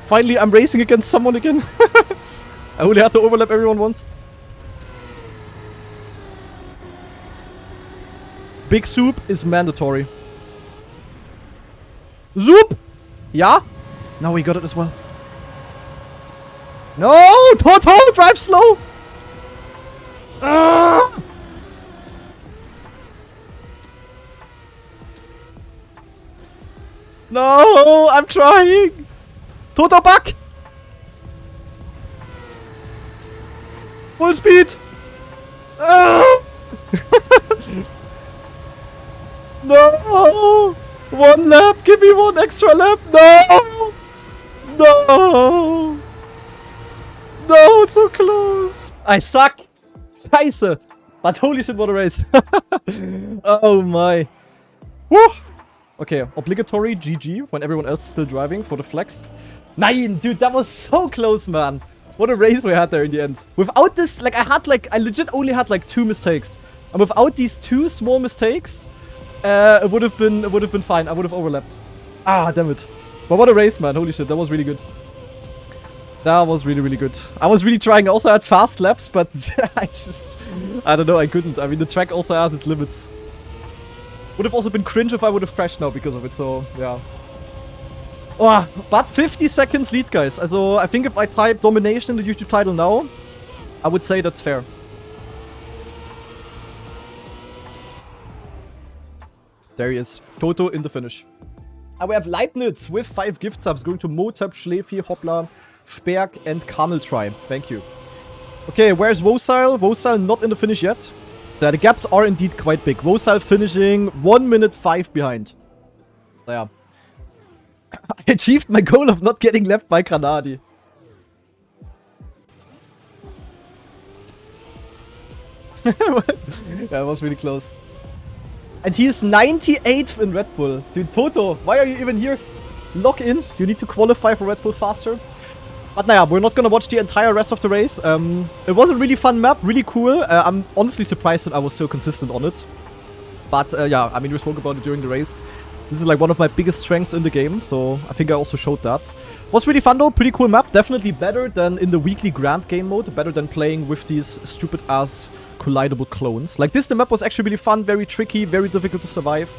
Finally, I'm racing against someone again. I only had to overlap everyone once. Big soup is mandatory. Zoop! Yeah? Now we got it as well. No! Toto! Drive slow! No! I'm trying! Toto back! Full speed! No! One lap! Give me one extra lap! No! No! No, it's so close! I suck! Scheiße! But holy shit, what a race! Oh my. Woo! Okay, obligatory GG when everyone else is still driving for the flex. Nein, dude, that was so close, man. What a race we had there in the end. Without this, like, I legit only had like 2 mistakes. And without these 2 small mistakes, it would have been fine. I would have overlapped. Ah, damn it. But what a race, man. Holy shit, that was really good. That was really, really good. I was really trying. I also had fast laps, but I don't know, I couldn't. I mean, the track also has its limits. Would have also been cringe if I would have crashed now because of it, so, yeah. Oh, but 50 seconds lead, guys. Also, I think if I type domination in the YouTube title now, I would say that's fair. There he is. Toto in the finish. And we have Leibniz with 5 gift subs going to Motab, Schlefi, Hoppla, Sperg, and Camel Try. Thank you. Okay, where's Wosile? Wosile not in the finish yet. Yeah, the gaps are indeed quite big. Wosile finishing 1 minute 5 behind. Yeah. I achieved my goal of not getting left by Granadi. Yeah, it was really close. And he is 98th in Red Bull. Dude, Toto, why are you even here? Lock in. You need to qualify for Red Bull faster. But naja, we're not gonna watch the entire rest of the race. It was a really fun map, really cool. I'm honestly surprised that I was so consistent on it. But yeah, I mean, we spoke about it during the race. This is like one of my biggest strengths in the game, so I think I also showed that. Was really fun though, pretty cool map. Definitely better than in the weekly grand game mode. Better than playing with these stupid ass collidable clones. Like this, the map was actually really fun, very tricky, very difficult to survive.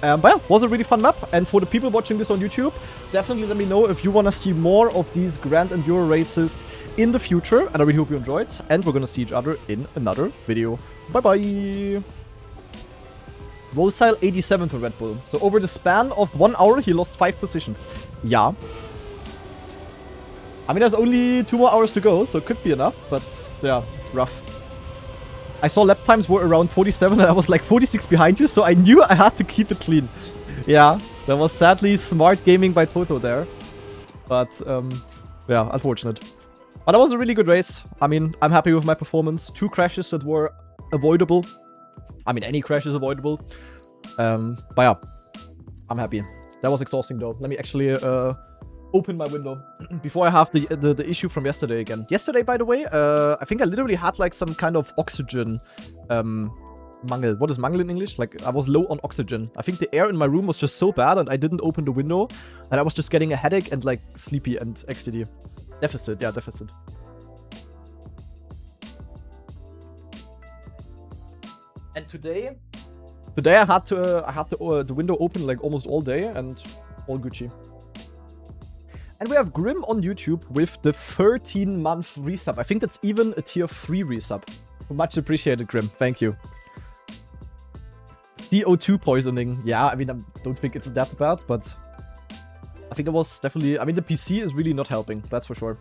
But yeah, was a really fun map. And for the people watching this on YouTube, definitely let me know if you want to see more of these Grand Enduro races in the future. And I really hope you enjoyed. And we're going to see each other in another video. Bye-bye. Wosile 87 for Red Bull. So over the span of 1 hour, he lost 5 positions. Yeah. I mean, there's only 2 more hours to go, so it could be enough. But yeah, rough. I saw lap times were around 47 and I was like 46 behind you, so I knew I had to keep it clean. Yeah, that was sadly smart gaming by Toto there. But, yeah, unfortunate. But that was a really good race. I mean, I'm happy with my performance. 2 crashes that were avoidable. I mean, any crash is avoidable. But yeah, I'm happy. That was exhausting though. Let me actually open my window before I have the issue from yesterday again. Yesterday, by the way, I think I literally had like some kind of oxygen mangel. What is mangel in English? Like I was low on oxygen. I think the air in my room was just so bad and I didn't open the window. And I was just getting a headache and like sleepy and XTD. Deficit, yeah, deficit. And today I had the window open like almost all day and all Gucci. And we have Grim on YouTube with the 13-month resub. I think that's even a tier 3 resub. Much appreciated, Grim. Thank you. CO2 poisoning. Yeah, I mean, I don't think it's that bad, but I think it was definitely... I mean, the PC is really not helping. That's for sure.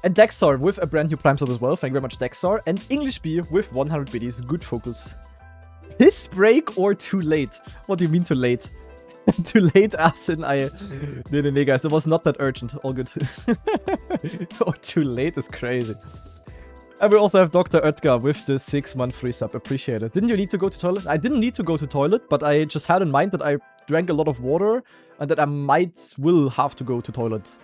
And Dexar with a brand new Prime sub as well. Thank you very much, Dexar. And English B with 100 biddies. Good focus. Piss break or too late? What do you mean too late? Too late as in I... Nee, guys. It was not that urgent. All good. Or too late is crazy. And we also have Dr. Oetker with the 6-month free sub. Appreciate it. Didn't you need to go to toilet? I didn't need to go to toilet, but I just had in mind that I drank a lot of water and that I will have to go to toilet.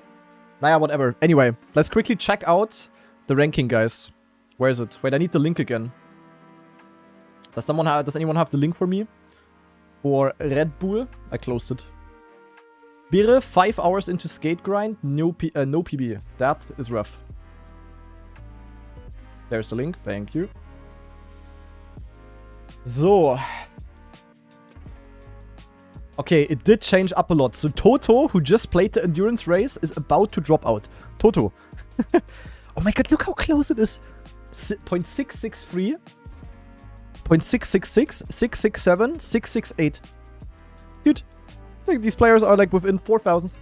Naja, whatever. Anyway, let's quickly check out the ranking, guys. Where is it? Wait, I need the link again. Does anyone have the link for me? For Red Bull? I closed it. Birre, 5 hours into skate grind, no PB. That is rough. There's the link, thank you. So. Okay, it did change up a lot. So Toto, who just played the endurance race, is about to drop out. Toto. Oh my god, look how close it is. 0.663, 0.666, 667, 668. Dude, I think these players are like within 4,000.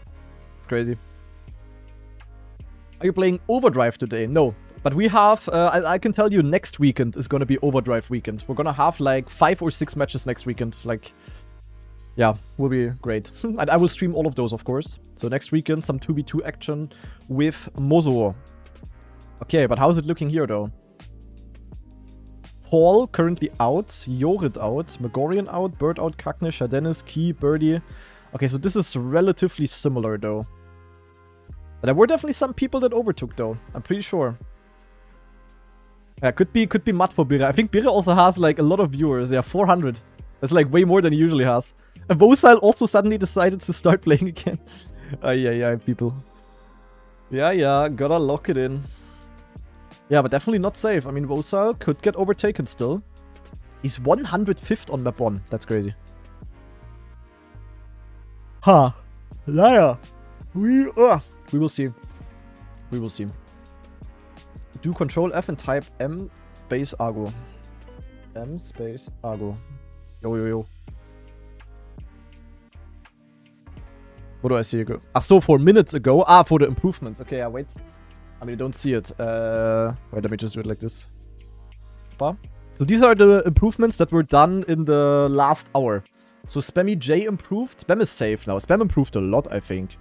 It's crazy. Are you playing Overdrive today? No. But we have, I can tell you, next weekend is going to be Overdrive weekend. We're going to have like 5 or 6 matches next weekend. Like, yeah, will be great. And I will stream all of those, of course. So next weekend, some 2v2 action with Mozo. Okay, but how's it looking here, though? Paul currently out, Jorid out, Megorian out, Bird out, Kaknish, Dennis, Key, Birdie. Okay, so this is relatively similar, though. But there were definitely some people that overtook, though. I'm pretty sure. Yeah, could be mud for Birre. I think Birre also has like a lot of viewers. Yeah, 400. That's like way more than he usually has. And Vosile also suddenly decided to start playing again. Yeah, people. Yeah, gotta lock it in. Yeah, but definitely not safe. I mean, Vosile could get overtaken still. He's 105th on map 1. That's crazy. Ha! Liar! We will see. We will see. Do Control F and type M space Argo. M space Argo. Yo. What do I see? Ach so, 4 minutes ago. Ah, for the improvements. Okay, yeah, wait. I mean, you don't see it. Wait, let me just do it like this. So these are the improvements that were done in the last hour. So Spammy J improved. Spam is safe now. Spam improved a lot, I think.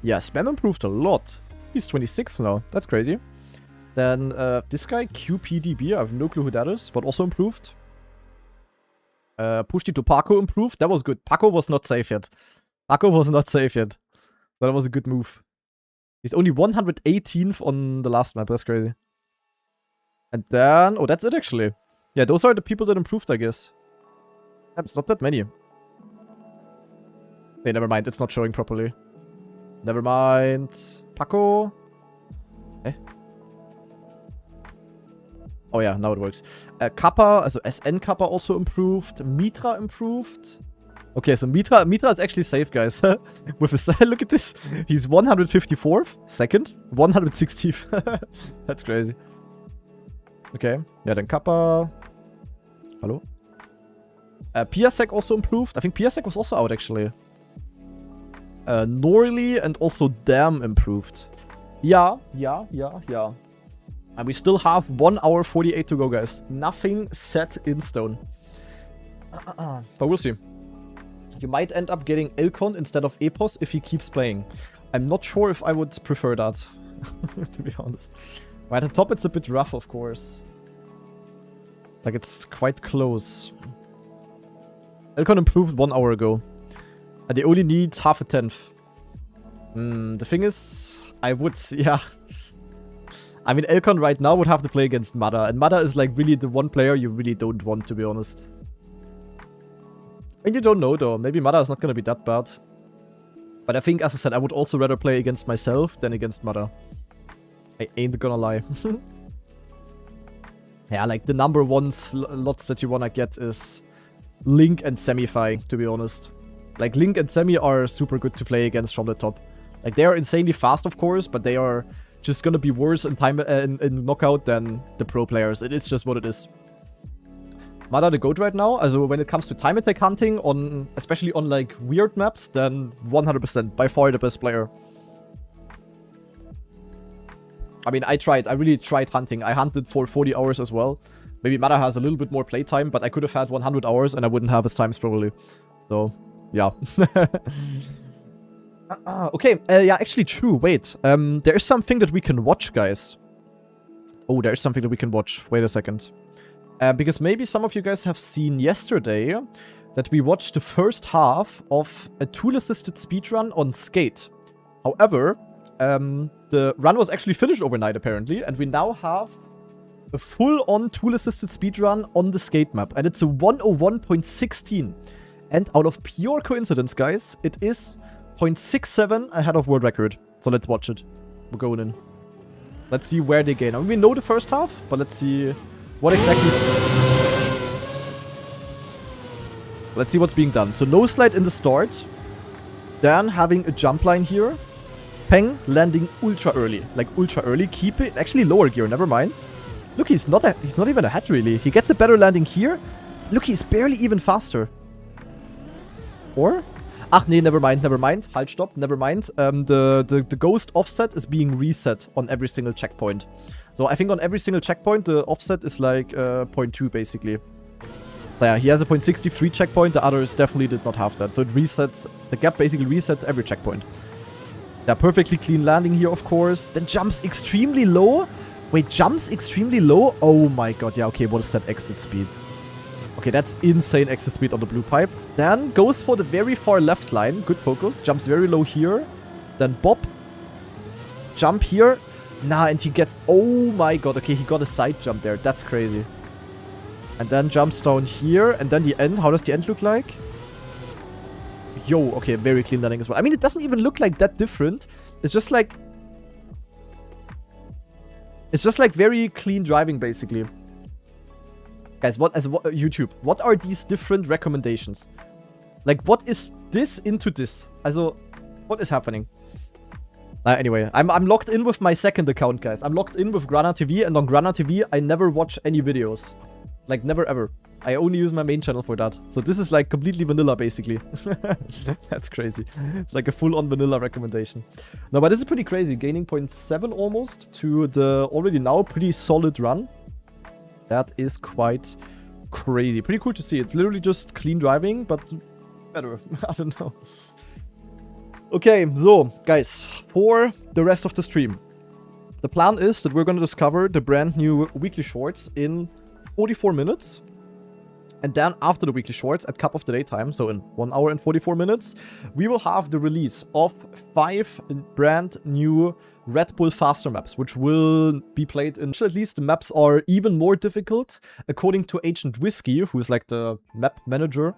Yeah, Spam improved a lot. He's 26 now. That's crazy. Then this guy, QPDB, I have no clue who that is, but also improved. Pushti to Paco improved. That was good. Paco was not safe yet. That was a good move. He's only 118th on the last map. That's crazy. And then... Oh, that's it, actually. Yeah, those are the people that improved, I guess. Yeah, it's not that many. Hey, never mind. It's not showing properly. Never mind. Paco. Eh? Oh yeah, now it works. Kappa, also SN Kappa also improved. Mitra improved. Okay, so Mitra is actually safe, guys. With a look at this. He's 154th, second, 160th. That's crazy. Okay, yeah, then Kappa. Hello? Piasek also improved. I think Piasek was also out, actually. Norley and also Dam improved. Yeah. And we still have 1 hour 48 to go, guys. Nothing set in stone. But we'll see. You might end up getting Elcon instead of Epos if he keeps playing. I'm not sure if I would prefer that, to be honest. Right at the top, it's a bit rough, of course. Like, it's quite close. Elcon improved 1 hour ago. And they only need half a 10th. The thing is, I would, yeah. I mean, Elcon right now would have to play against Mada. And Mada is like really the one player you really don't want, to be honest. And you don't know, though. Maybe Mada is not going to be that bad. But I think, as I said, I would also rather play against myself than against Mada. I ain't gonna lie. Yeah, like, the number one slots that you want to get is Link and Semify, to be honest. Like, Link and Semi are super good to play against from the top. Like, they are insanely fast, of course, but they are just gonna be worse in time in knockout than the pro players. It is just what it is. Mada the GOAT right now. Also, when it comes to time attack hunting, especially on, like, weird maps, then 100%. By far the best player. I mean, I really tried hunting. I hunted for 40 hours as well. Maybe Mada has a little bit more playtime, but I could have had 100 hours and I wouldn't have his times probably. So, yeah. Okay, yeah, actually true. Wait, there is something that we can watch, guys. Oh, there is something that we can watch. Wait a second. Because maybe some of you guys have seen yesterday that we watched the first half of a tool-assisted speedrun on Skate. However, the run was actually finished overnight, apparently, and we now have a full-on tool-assisted speedrun on the Skate map, and it's a 101.16. And out of pure coincidence, guys, it is 0.67 ahead of world record. So let's watch it. We're going in. Let's see where they gain. I mean, we know the first half, but let's see what exactly is... Let's see what's being done. So no slide in the start. Dan having a jump line here. Peng landing ultra early. Like ultra early. Keep it. Actually lower gear. Never mind. Look, he's not even ahead really. He gets a better landing here. Look, he's barely even faster. Or? Ach nee, never mind. Halt, stop, never mind. The ghost offset is being reset on every single checkpoint. So I think on every single checkpoint, the offset is like 0.2 basically. So yeah, he has a 0.63 checkpoint. The others definitely did not have that. So it resets, the gap basically resets every checkpoint. Yeah, perfectly clean landing here, of course. Then jumps extremely low. Wait, jumps extremely low? Oh my god, yeah, okay, what is that exit speed? Okay, that's insane exit speed on the blue pipe. Then goes for the very far left line. Good focus. Jumps very low here. Then bop. Jump here. Nah, and he gets... Oh my god. Okay, he got a side jump there. That's crazy. And then jumps down here. And then the end. How does the end look like? Yo, okay, very clean landing as well. I mean, it doesn't even look like that different. It's just like... It's just like very clean driving, basically. Guys, YouTube, what are these different recommendations? Like, what is this into this? Also, what is happening? Anyway, I'm logged in with my second account, guys. I'm logged in with Grana TV, and on Grana TV, I never watch any videos. Like, never ever. I only use my main channel for that. So this is like completely vanilla, basically. That's crazy. It's like a full-on vanilla recommendation. No, but this is pretty crazy. Gaining 0.7 almost to the already now pretty solid run. That is quite crazy. Pretty cool to see. It's literally just clean driving, but better. I don't know. Okay, so, guys, for the rest of the stream. The plan is that we're going to discover the brand new weekly shorts in 44 minutes. And then after the weekly shorts at Cup of the Day time, so in 1 hour and 44 minutes, we will have the release of 5 brand new Red Bull faster maps, which will be played in... At least the maps are even more difficult. According to Agent Whiskey, who is like the map manager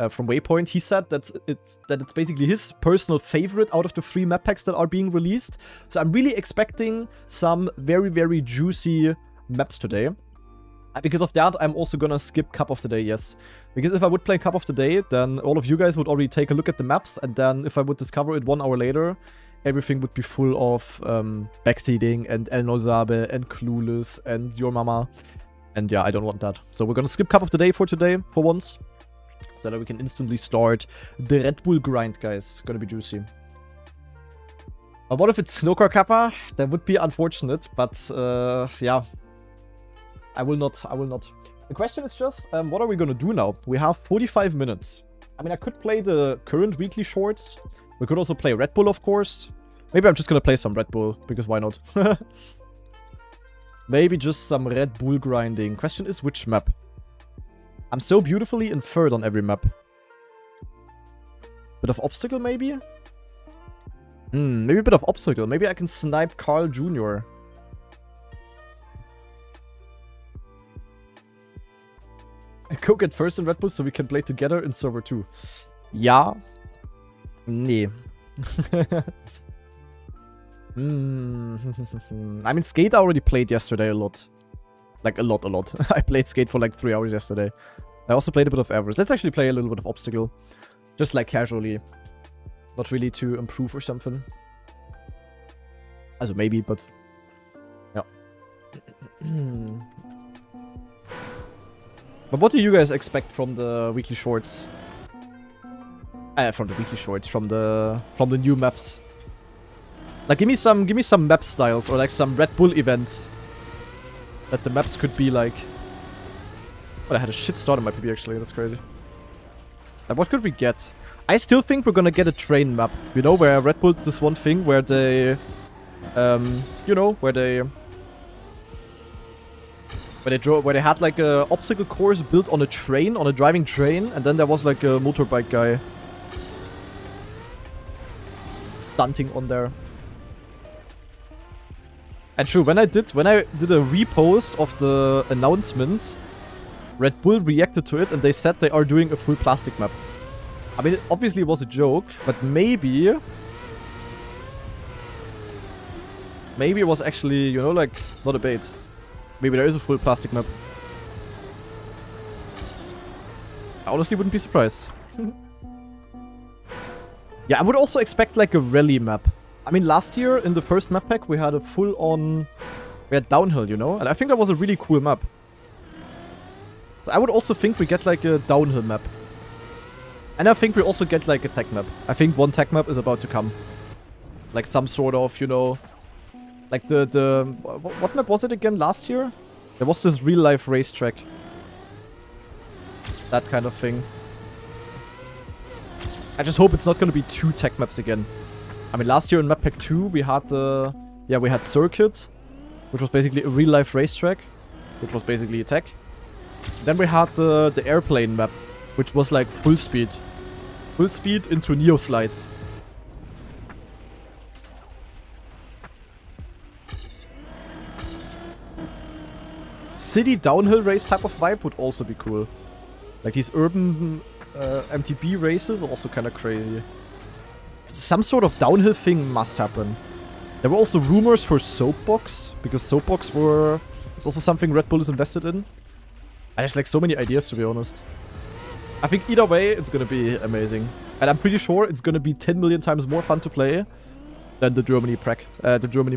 from Waypoint, he said that it's basically his personal favorite out of the 3 map packs that are being released. So I'm really expecting some very, very juicy maps today. Because of that, I'm also gonna skip Cup of the Day, yes. Because if I would play Cup of the Day, then all of you guys would already take a look at the maps, and then if I would discover it 1 hour later, everything would be full of backseating and El Nozabe and Clueless and Your Mama. And yeah, I don't want that. So we're gonna skip Cup of the Day for today, for once. So that we can instantly start the Red Bull grind, guys. Gonna be juicy. But what if it's Snowcar Kappa? That would be unfortunate, but yeah. I will not. The question is just, what are we gonna do now? We have 45 minutes. I mean, I could play the current weekly shorts. We could also play Red Bull, of course. Maybe I'm just gonna play some Red Bull, because why not? Maybe just some Red Bull grinding. Question is, which map? I'm so beautifully in third on every map. Bit of obstacle, maybe? Maybe a bit of obstacle. Maybe I can snipe Carl Jr. Go get first in Red Bull so we can play together in server 2. Ja. Nee. I mean, Skate I already played yesterday a lot. Like, a lot. I played Skate for like 3 hours yesterday. I also played a bit of Everest. Let's actually play a little bit of Obstacle. Just like casually. Not really to improve or something. Also maybe, but... Yeah. But what do you guys expect from the weekly shorts? From the new maps. Like, give me some map styles or like some Red Bull events that the maps could be like. But I had a shit start on my PB actually. That's crazy. Like, what could we get? I still think we're gonna get a train map. You know, where Red Bull does this one thing where they, you know, where they had like a obstacle course built on a train, on a driving train, and then there was like a motorbike guy stunting on there. And true, when I did a repost of the announcement, Red Bull reacted to it and they said they are doing a full plastic map. I mean, obviously it was a joke, but maybe... Maybe it was actually, you know, like, not a bait. Maybe there is a full plastic map. I honestly wouldn't be surprised. Yeah, I would also expect, like, a rally map. I mean, last year, in the first map pack, we had a full-on... We had downhill, you know? And I think that was a really cool map. So I would also think we get, like, a downhill map. And I think we also get, like, a tech map. I think one tech map is about to come. Like, some sort of, you know... Like what map was it again last year? There was this real-life racetrack. That kind of thing. I just hope it's not gonna be 2 tech maps again. I mean, last year in map pack 2 we had we had Circuit, which was basically a real-life racetrack, which was basically a tech. Then we had the airplane map, which was like full speed. Full speed into Neo slides. City downhill race type of vibe would also be cool. Like these urban MTB races are also kind of crazy. Some sort of downhill thing must happen. There were also rumors for Soapbox, because Soapbox is also something Red Bull is invested in. And there's like so many ideas, to be honest. I think either way, it's gonna be amazing. And I'm pretty sure it's gonna be 10 million times more fun to play than the Germany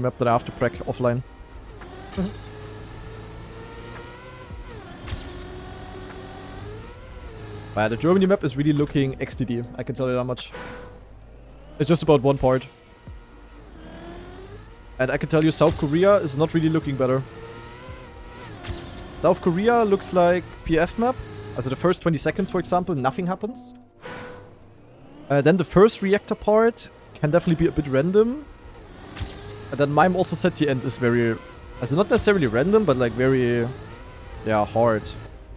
map that I have to prac offline. The Germany map is really looking XDD, I can tell you that much. It's just about one part. And I can tell you South Korea is not really looking better. South Korea looks like PF map. Also the first 20 seconds, for example, nothing happens. Then the first reactor part can definitely be a bit random. And then Mime also said the end is very... Also not necessarily random, but like very... Yeah, hard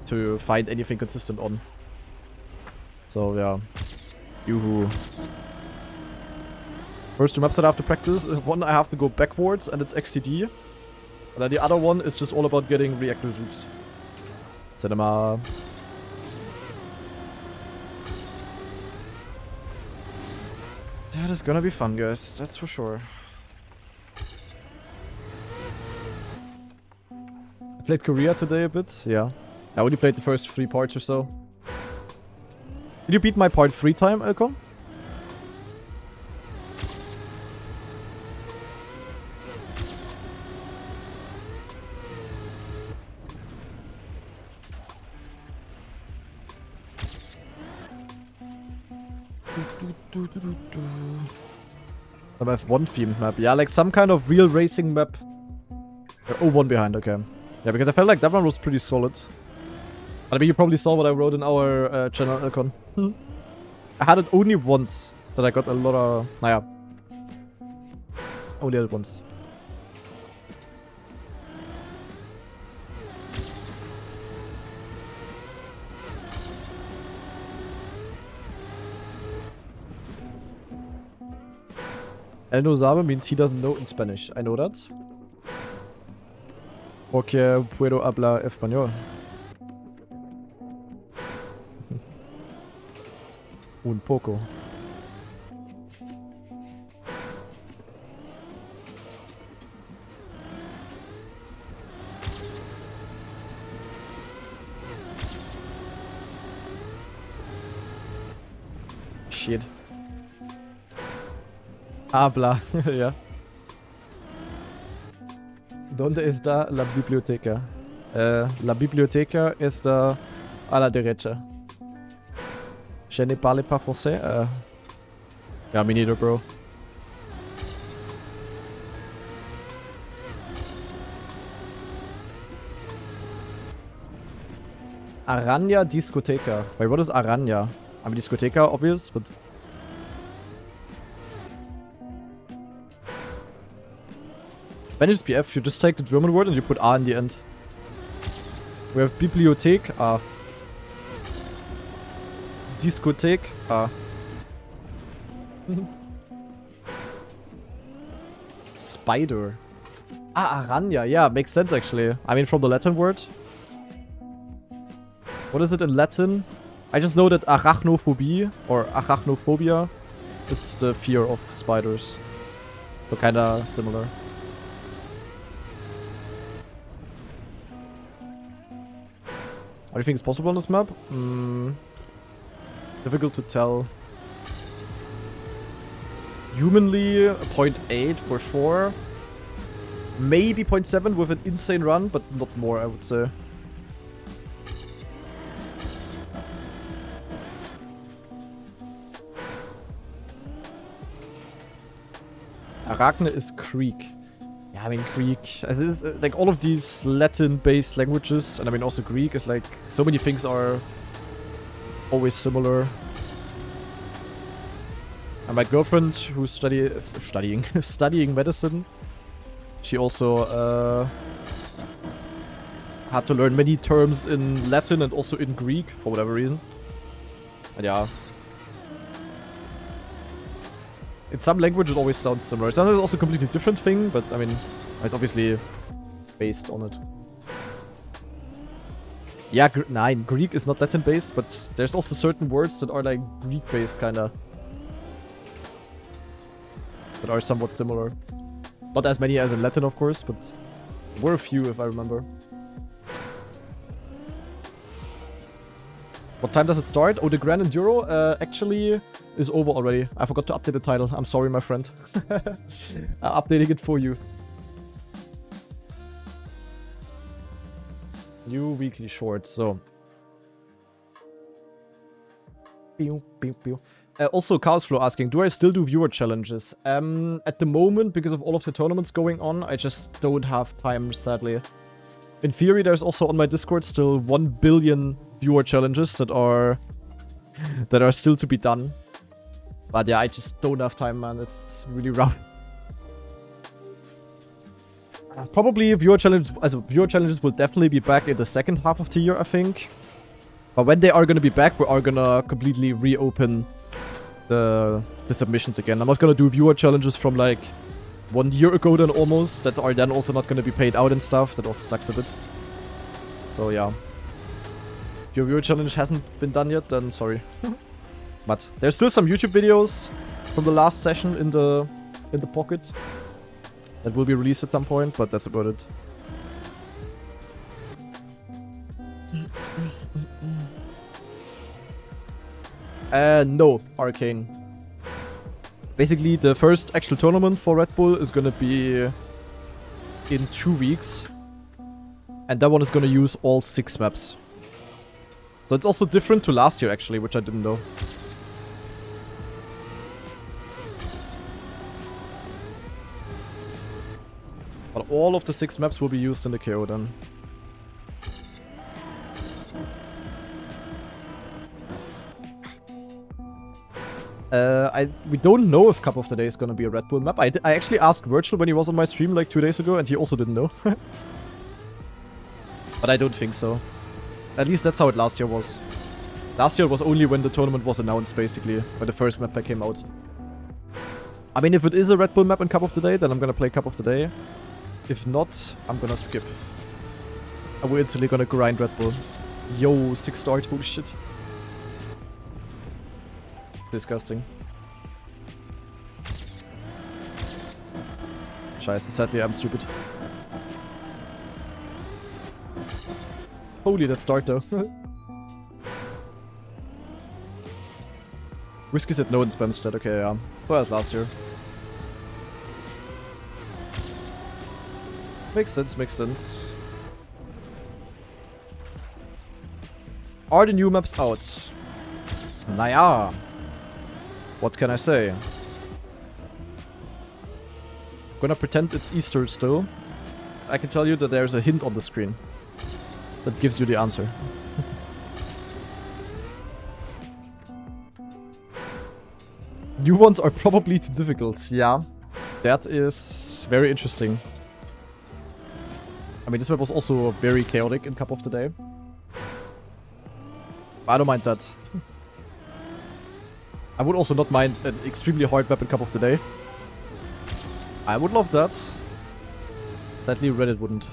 to find anything consistent on. So, yeah. Yoo-hoo. First 2 maps that I have to practice. One I have to go backwards, and it's XTD. And then the other one is just all about getting reactor zoops. Cinema. That is gonna be fun, guys. That's for sure. I played Korea today a bit. Yeah. I only played the first 3 parts or so. Did you beat my part 3 time, Elcon? I have one themed map. Yeah, like some kind of real racing map. Oh, one behind, okay. Yeah, because I felt like that one was pretty solid. I mean, you probably saw what I wrote in our channel, Elcon. I had it only once that I got a lot of... Naja. Only had it once. El no sabe means he doesn't know in Spanish. I know that. Porque puedo hablar español. Un poco. Shit. Habla, ja. ¿Dónde está la biblioteca? La biblioteca está a la derecha. Je ne parle pas français. Yeah, me neither, bro. Aranya Discoteca. Wait, what is Aranya? I mean, Discoteca, obvious, but... Spanish PF, you just take the German word and you put A in the end. We have Bibliothek, A. Discothek, A. Spider. Ah, Aranya. Yeah, makes sense actually. I mean, from the Latin word. What is it in Latin? I just know that arachnophobia or arachnophobia is the fear of spiders. So kinda similar. What do you think is possible on this map? Difficult to tell. Humanly, 0.8 for sure. Maybe 0.7 with an insane run, but not more, I would say. Arachne is Greek. Yeah, I mean Greek. Like all of these Latin-based languages, and I mean also Greek, is like so many things are always similar. And my girlfriend, who's studying medicine, she also had to learn many terms in Latin and also in Greek for whatever reason. And yeah. In some languages it always sounds similar. It's also a completely different thing, but I mean, it's obviously based on it. Yeah, Greek is not Latin based, but there's also certain words that are like Greek based kinda. That are somewhat similar. Not as many as in Latin, of course, but there were a few if I remember. What time does it start? Oh, the Grand Enduro actually is over already. I forgot to update the title. I'm sorry, my friend. I'm updating it for you. New weekly shorts, so. Pew, pew, pew. Also, Carlsflow asking, do I still do viewer challenges? At the moment, because of all of the tournaments going on, I just don't have time, sadly. In theory, there's also on my Discord still 1 billion viewer challenges that are still to be done. But yeah, I just don't have time, man. It's really rough. Probably viewer challenges will definitely be back in the second half of the year, I think. But when they are gonna be back, we are gonna completely reopen the submissions again. I'm not gonna do viewer challenges from like 1 year ago then almost, that are then also not gonna be paid out and stuff. That also sucks a bit. So yeah. If your viewer challenge hasn't been done yet, then sorry. But there's still some YouTube videos from the last session in the pocket that will be released at some point, but that's about it. No, Arcane. Basically, the first actual tournament for Red Bull is gonna be in 2 weeks. And that one is gonna use all 6 maps. So it's also different to last year, actually, which I didn't know. But all of the 6 maps will be used in the KO then. We don't know if Cup of the Day is gonna be a Red Bull map. I actually asked Virtual when he was on my stream like 2 days ago, and he also didn't know. But I don't think so. At least that's how it last year was. Last year it was only when the tournament was announced, basically, when the first map pack came out. I mean, if it is a Red Bull map in Cup of the Day, then I'm gonna play Cup of the Day. If not, I'm gonna skip. And we're instantly gonna grind Red Bull. Yo, 6 start, holy shit. Disgusting. Scheiße, sadly I'm stupid. Holy, that start though. Whiskey said no in spam chat, okay, yeah. So as last year. Makes sense, makes sense. Are the new maps out? Naja. What can I say? Gonna pretend it's Easter still. I can tell you that there's a hint on the screen that gives you the answer. New ones are probably too difficult. Yeah, that is very interesting. I mean, this map was also very chaotic in Cup of the Day. I don't mind that. I would also not mind an extremely hard map in Cup of the Day. I would love that. Sadly, Reddit wouldn't.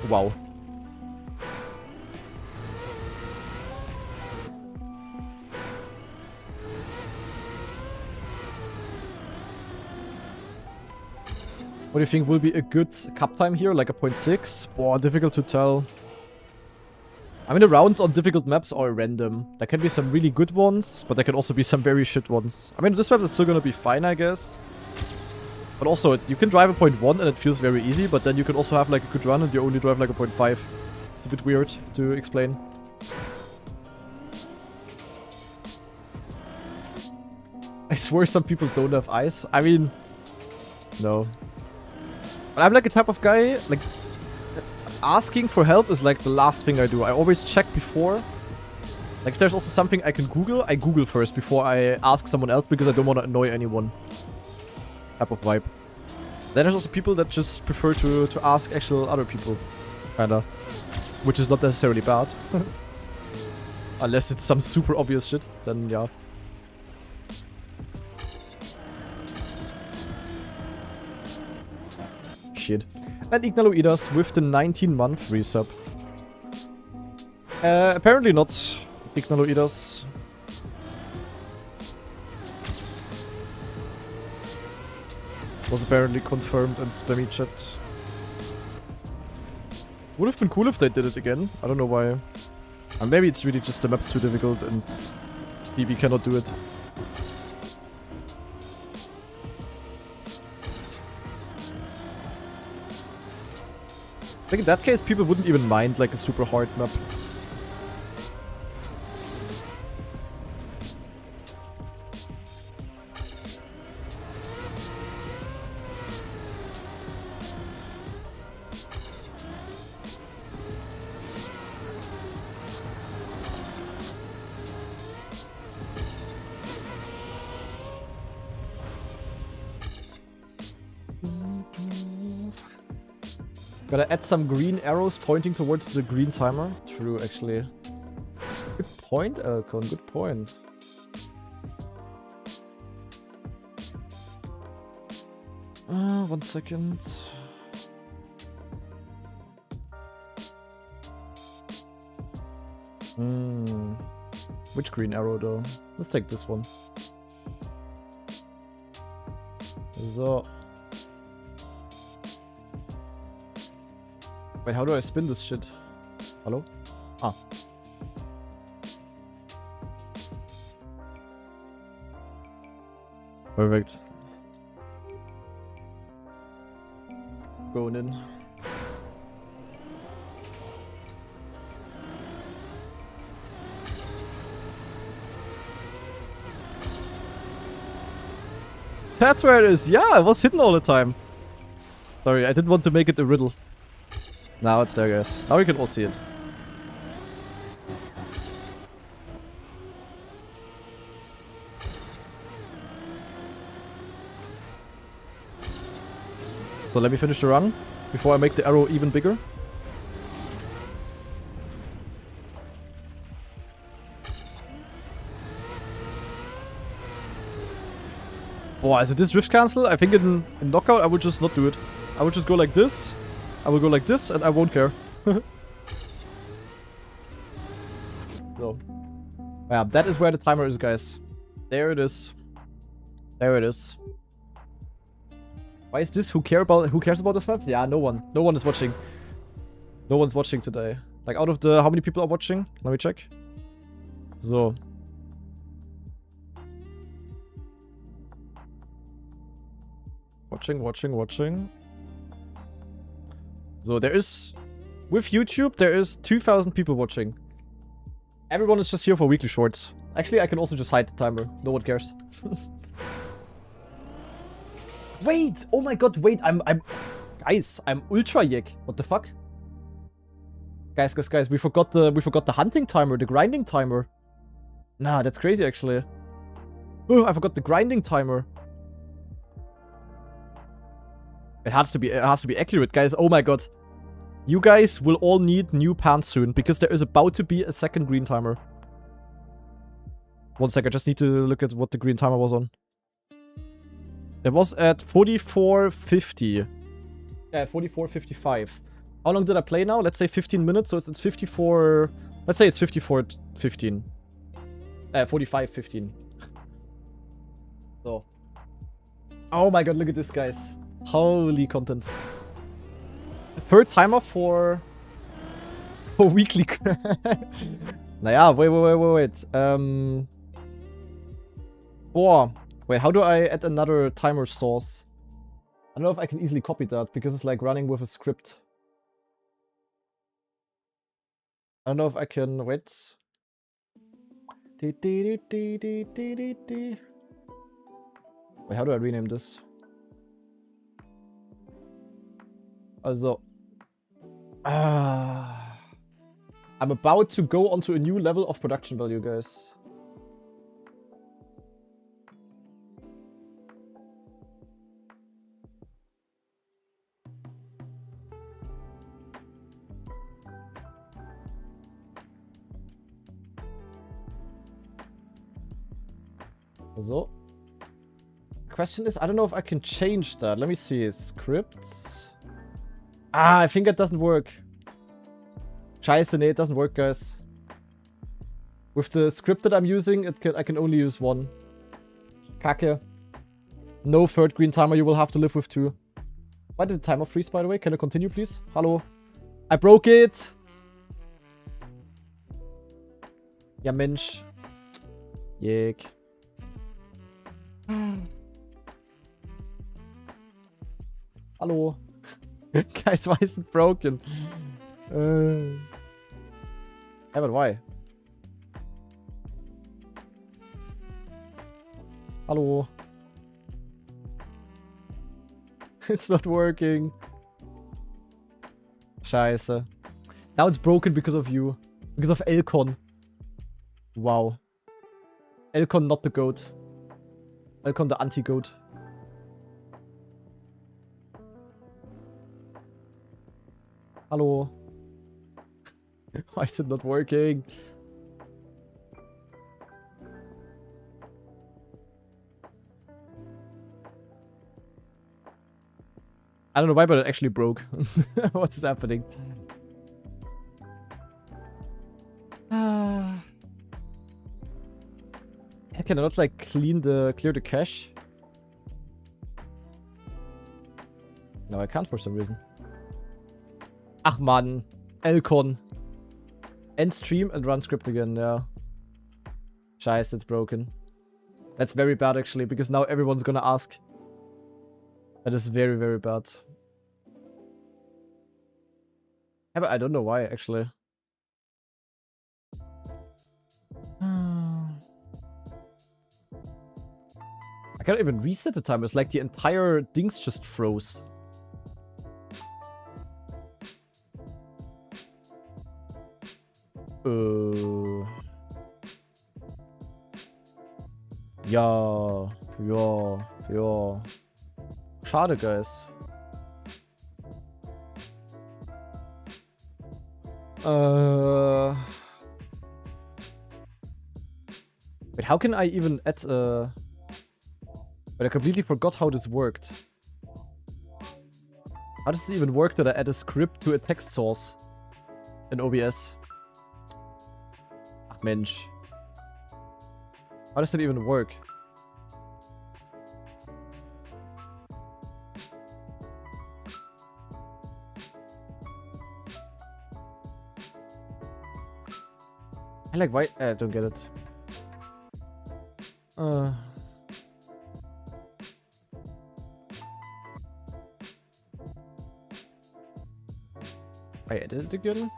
Wow. What do you think will be a good cup time here? Like a 0.6? Boah, difficult to tell. I mean, the rounds on difficult maps are random. There can be some really good ones, but there can also be some very shit ones. I mean, this map is still gonna be fine, I guess. But also, you can drive a 0.1 and it feels very easy, but then you can also have like a good run and you only drive like a 0.5. It's a bit weird to explain. I swear some people don't have eyes. I mean, no. But I'm like a type of guy, like, asking for help is like the last thing I do. I always check before. Like, if there's also something I can Google, I Google first before I ask someone else because I don't want to annoy anyone. Type of vibe. Then there's also people that just prefer to ask actual other people. Kinda. Which is not necessarily bad. Unless it's some super obvious shit, then yeah. Shit. And Ignaloidas with the 19-month resub. Apparently not Ignaloidas. Was apparently confirmed in spammy chat. Would have been cool if they did it again. I don't know why. And maybe it's really just the map's too difficult and BB cannot do it. I think in that case people wouldn't even mind like a super hard map. Gotta add some green arrows pointing towards the green timer. True, actually. Good point, Elcon. Good point. One second. Which green arrow, though? Let's take this one. So. Wait, how do I spin this shit? Hello? Ah. Perfect. Going in. That's where it is. Yeah, I was hidden all the time. Sorry, I didn't want to make it a riddle. Now it's there, guys. Now we can all see it. So let me finish the run before I make the arrow even bigger. Boah, is it this drift cancel? I think in knockout I would just not do it. I would just go like this. I will go like this and I won't care. So. Yeah, that is where the timer is, guys. There it is. There it is. Why is this? Who cares about this maps? Yeah, no one. No one is watching. No one's watching today. Like, out of the... How many people are watching? Let me check. So. Watching. So, there is... With YouTube, there is 2,000 people watching. Everyone is just here for weekly shorts. Actually, I can also just hide the timer. No one cares. Wait! Oh my god, wait, Guys, I'm ultra yik. What the fuck? Guys, we forgot the hunting timer, the grinding timer. Nah, that's crazy actually. Oh, I forgot the grinding timer. It has to be accurate, guys. Oh my god. You guys will all need new pants soon, because there is about to be a second green timer. One sec, I just need to look at what the green timer was on. It was at 44.50. Yeah, 44:55. How long did I play now? Let's say 15 minutes, so it's 54... Let's say it's 54:15. 45:15. So. Oh my god, look at this, guys. Holy content. Third timer for weekly. Naja, wait. Wait, how do I add another timer source? I don't know if I can easily copy that, because it's like running with a script. I don't know if I can... Wait. Wait, how do I rename this? Also... I'm about to go onto a new level of production value, guys. So. Question is, I don't know if I can change that. Let me see. Scripts. I think it doesn't work. Scheiße, nee, it doesn't work, guys. With the script that I'm using, I can only use one. Kacke. No third green timer, you will have to live with two. Why did the timer freeze, by the way? Can I continue, please? Hello? I broke it! Ja, Mensch. Jek. Hallo? Guys, why is it broken? Yeah, but why? Hallo? It's not working. Scheiße. Now it's broken because of you. Because of Elcon. Wow. Elcon, not the goat. Elcon, the anti-goat. Hallo? Why is it not working? I don't know why, but it actually broke. What's happening? Can I not like clear the cache? No, I can't for some reason. Ach man, Elcon. End stream and run script again, yeah. Scheiße, it's broken. That's very bad actually, because now everyone's gonna ask. That is very, very bad. Yeah, but I don't know why, actually. I can't even reset the time. It's like the entire things just froze. Ja. Schade, guys. Wait, how can I even add But I completely forgot how this worked. How does it even work that I add a script to a text source in OBS? Ach Mensch. How does it even work? I like why I don't get it. I edited it again?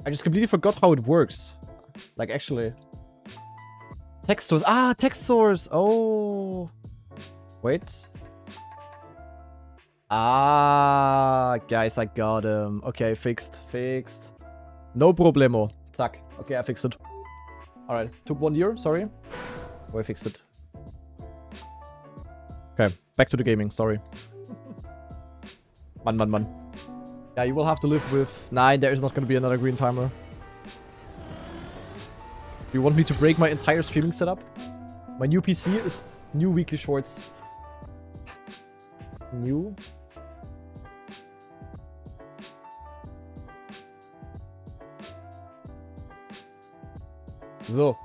I just completely forgot how it works. Like, actually. Text source. Ah, text source. Oh. Wait. Ah, guys, I got him. Okay, fixed. No problemo. Zack. Okay, I fixed it. Alright. Took 1 year, sorry. Oh, I fixed it. Okay, back to the gaming, sorry. Man. Yeah, you will have to live with... Nah, there is not gonna be another green timer. You want me to break my entire streaming setup? My new PC is new weekly shorts. New? So.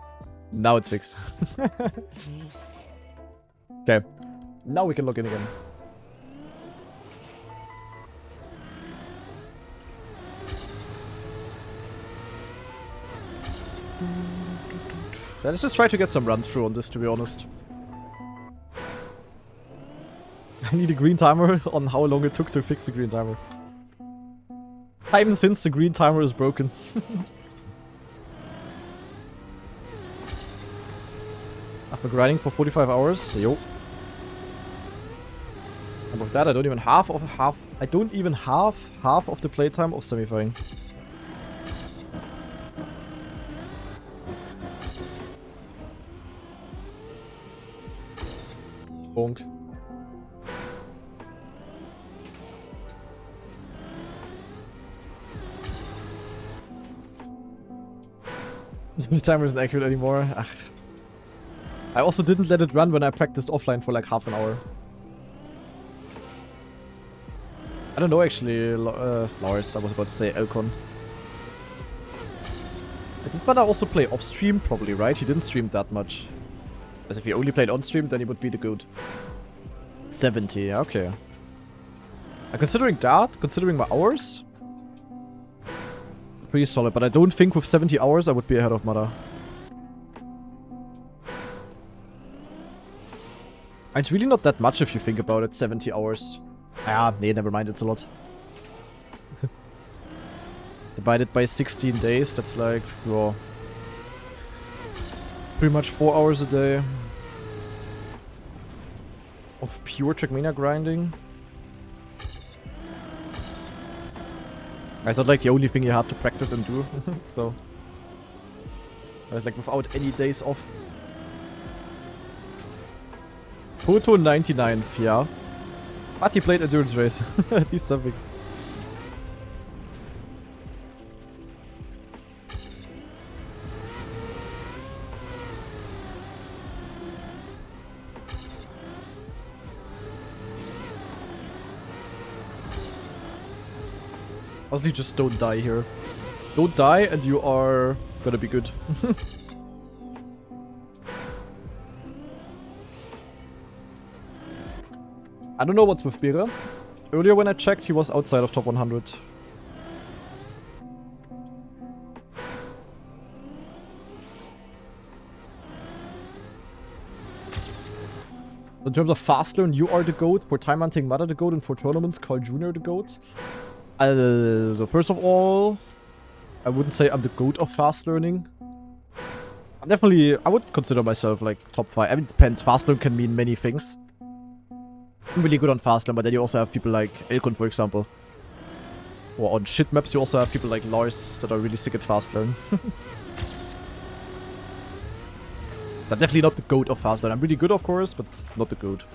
Now it's fixed. Okay. Now we can log in again. Let's just try to get some runs through on this, to be honest. I need a green timer on how long it took to fix the green timer. Time since the green timer is broken. I've been grinding for 45 hours. Yo. And with that, I don't even have half of the playtime of semifying. Bonk. The timer isn't accurate anymore. Ugh. I also didn't let it run when I practiced offline for like half an hour. I don't know actually, Lars, I was about to say Elcon. Did Bada also play off stream? Probably, right? He didn't stream that much. As if he only played on stream, then he would be the goat. 70, okay. Considering that, considering my hours, pretty solid, but I don't think with 70 hours I would be ahead of Mada. It's really not that much if you think about it, 70 hours. Ah, nee, never mind, it's a lot. Divided by 16 days, that's like, well, pretty much 4 hours a day of pure trackmania grinding. It's not like the only thing you had to practice and do, so I was like without any days off. Photo 99th, yeah. But he played endurance race, at least something. Honestly, just don't die here. Don't die and you are gonna be good. I don't know what's with Bera. Earlier when I checked, he was outside of top 100. In terms of fast learn, you are the GOAT. For time hunting, Mada the GOAT. And for tournaments, Carl Jr. the GOAT. So first of all, I wouldn't say I'm the GOAT of fast learning. I'm definitely, I would consider myself like top 5. I mean, it depends. Fast learn can mean many things. I'm really good on fast learn, but then you also have people like Elcon, for example. Or on shit maps, you also have people like Lars that are really sick at fast learn. I'm definitely not the GOAT of fast learn. I'm really good, of course, but not the GOAT.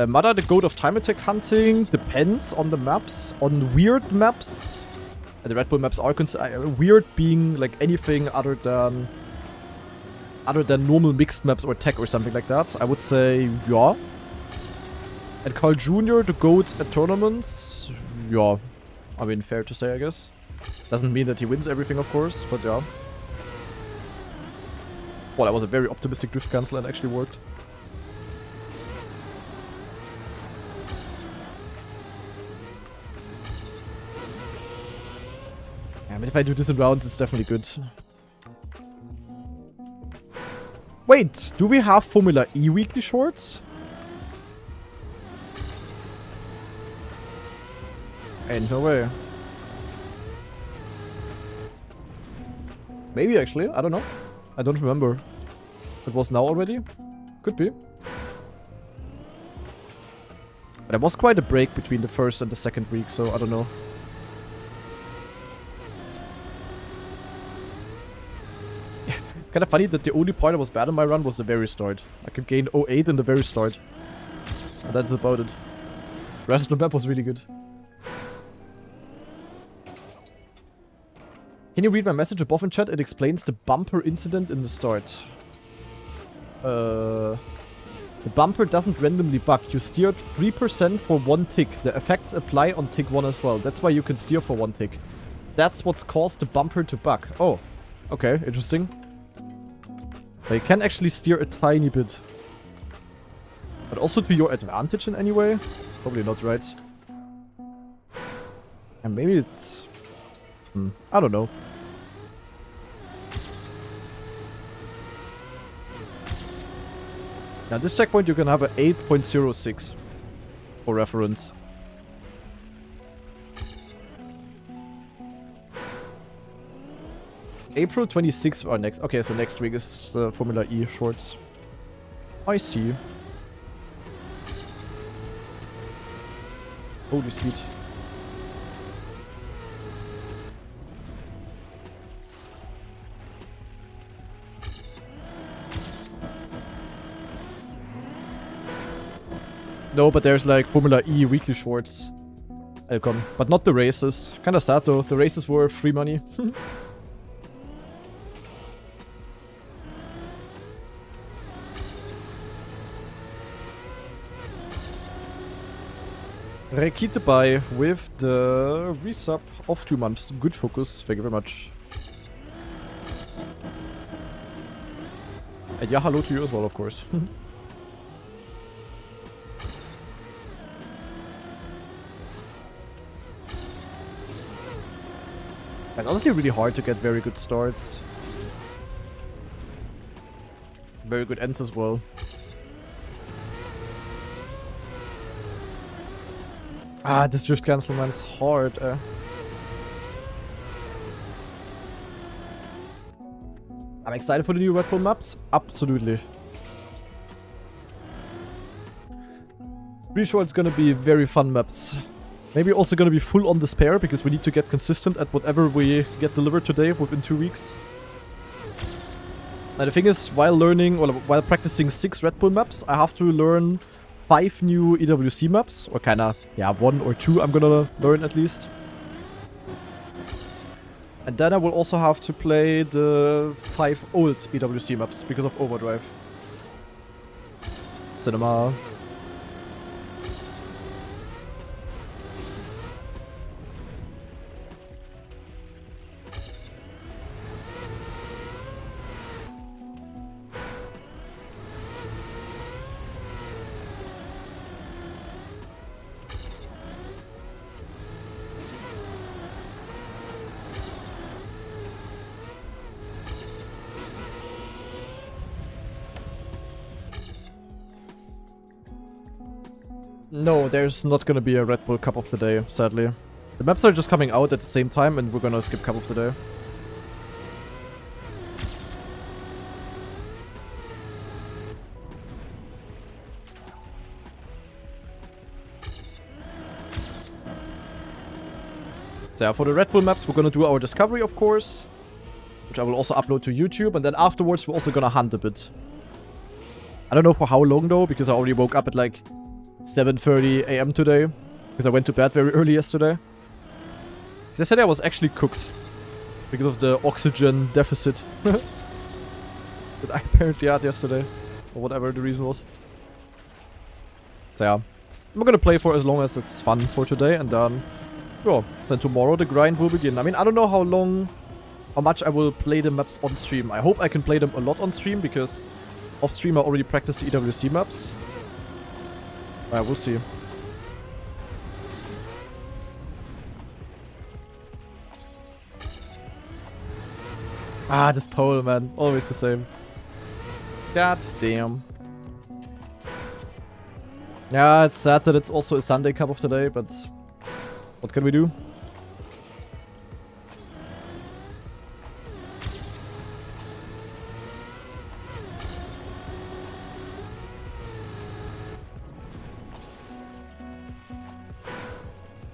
Mada, the GOAT of time attack hunting, depends on the maps. On weird maps, the RedBull maps are weird, being like anything other than normal mixed maps or tech or something like that. I would say yeah. And Carl Jr., the GOAT at tournaments, yeah. I mean, fair to say, I guess. Doesn't mean that he wins everything, of course, but yeah. Well, that was a very optimistic drift cancel and actually worked. I mean, if I do this in rounds, it's definitely good. Wait, do we have Formula E weekly shorts? Ain't no way. Maybe actually, I don't know. I don't remember. It was now already? Could be. But there was quite a break between the first and the second week, so I don't know. Kinda funny that the only part that was bad in my run was the very start. I could gain 08 in the very start. And that's about it. The rest of the map was really good. Can you read my message above in chat? It explains the bumper incident in the start. The bumper doesn't randomly bug. You steered 3% for 1 tick. The effects apply on tick 1 as well. That's why you can steer for 1 tick. That's what's caused the bumper to bug. Oh, okay, interesting. They can actually steer a tiny bit. But also to your advantage in any way? Probably not, right? And maybe it's... I don't know. Now this checkpoint you can have a 8.06 for reference. April 26th are next. Okay, so next week is the Formula E shorts. I see. Holy speed. No, but there's like Formula E weekly shorts. Come, but not the races. Kinda sad though. The races were free money. Rekite by with the resub of 2 months. Good focus. Thank you very much. And yeah, hello to you as well, of course. It's honestly really hard to get very good starts. Very good ends as well. Ah, this drift cancel, man, is hard. I'm excited for the new RedBull maps. Absolutely. Pretty sure it's gonna be very fun maps. Maybe also gonna be full on despair because we need to get consistent at whatever we get delivered today within 2 weeks. Now the thing is, while learning, or while practicing 6 RedBull maps, I have to learn 5 new EWC maps, or kinda, yeah, 1 or 2 I'm gonna learn at least. And then I will also have to play the 5 old EWC maps because of Overdrive. Cinema. No, there's not gonna be a RedBull Cup of the Day, sadly. The maps are just coming out at the same time and we're gonna skip Cup of the Day. So yeah, for the RedBull maps we're gonna do our discovery, of course. Which I will also upload to YouTube, and then afterwards we're also gonna hunt a bit. I don't know for how long though, because I already woke up at like 7:30 AM today, because I went to bed very early yesterday. They said I was actually cooked because of the oxygen deficit that I apparently had yesterday, or whatever the reason was. So yeah, I'm gonna play for as long as it's fun for today, and then, yeah, then tomorrow the grind will begin. I mean, I don't know how much I will play the maps on stream. I hope I can play them a lot on stream, because off stream I already practiced the EWC maps. We'll see. Ah, this pole, man. Always the same. God damn. Yeah, it's sad that it's also a Sunday Cup of the Day, but what can we do?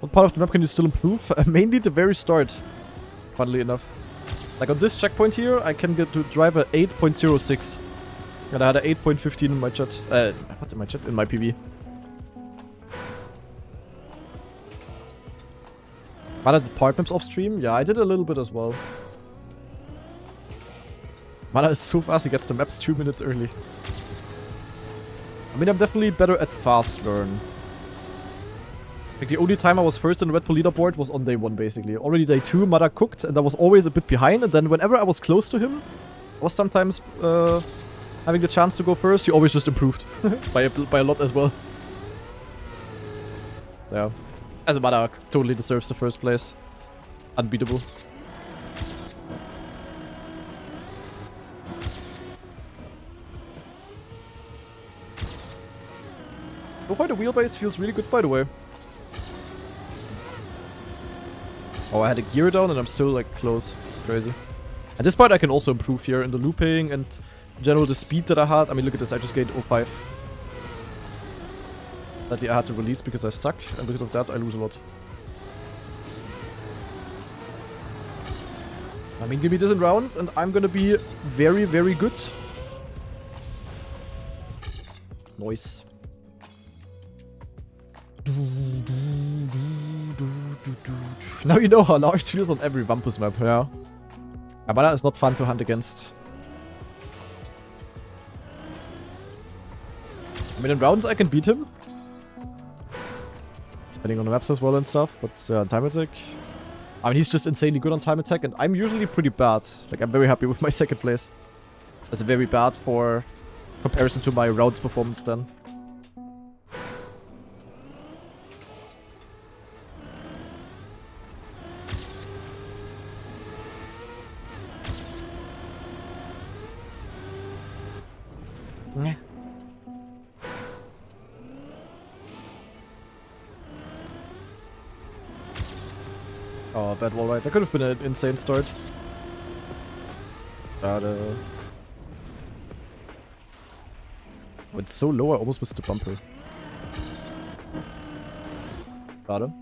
What part of the map can you still improve? Mainly the very start, funnily enough. Like on this checkpoint here, I can get to drive a 8.06. And I had a 8.15 in my chat. What in my chat? In my PV. Mana did part maps off stream? Yeah, I did a little bit as well. Mana is so fast, he gets the maps 2 minutes early. I mean, I'm definitely better at fast learn. Like, the only time I was first in the RedBull leaderboard was on day 1, basically. Already day 2, Mada cooked, and I was always a bit behind, and then whenever I was close to him, I was sometimes having the chance to go first. He always just improved by a lot as well. So, as a matter, totally deserves the first place. Unbeatable. So far the wheelbase feels really good, by the way. Oh, I had a gear down and I'm still like close. It's crazy. At this point I can also improve here in the looping and in general the speed that I had. I mean, look at this, I just gained 0.5. Sadly I had to release because I suck, and because of that I lose a lot. I mean, give me this in rounds and I'm gonna be very, very good. Nice. Now you know how large it feels on every Wampus map, yeah. Abana is not fun to hunt against. I mean, in rounds I can beat him. Depending on the maps as well and stuff, but time attack. I mean, he's just insanely good on time attack, and I'm usually pretty bad. Like, I'm very happy with my second place. That's very bad for comparison to my rounds performance then. Yeah. Oh, bad wall ride. That could have been an insane start. But, oh, it's so low, I almost missed the bumper. Got him.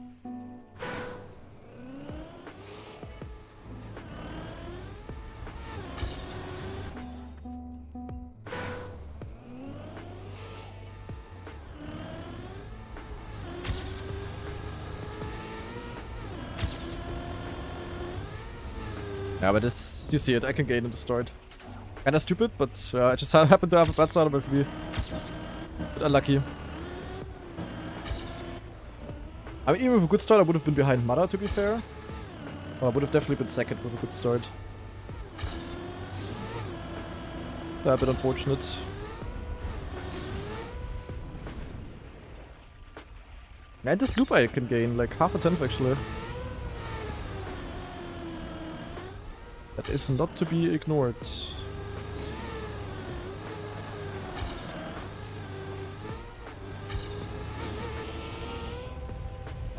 Yeah, but this, you see it, I can gain in the start. Kinda stupid, but I just happened to have a bad start, but be a bit unlucky. I mean, even with a good start, I would have been behind Mada, to be fair. Well, I would have definitely been second with a good start. A bit unfortunate. And this loop I can gain, like half a tenth actually. That is not to be ignored.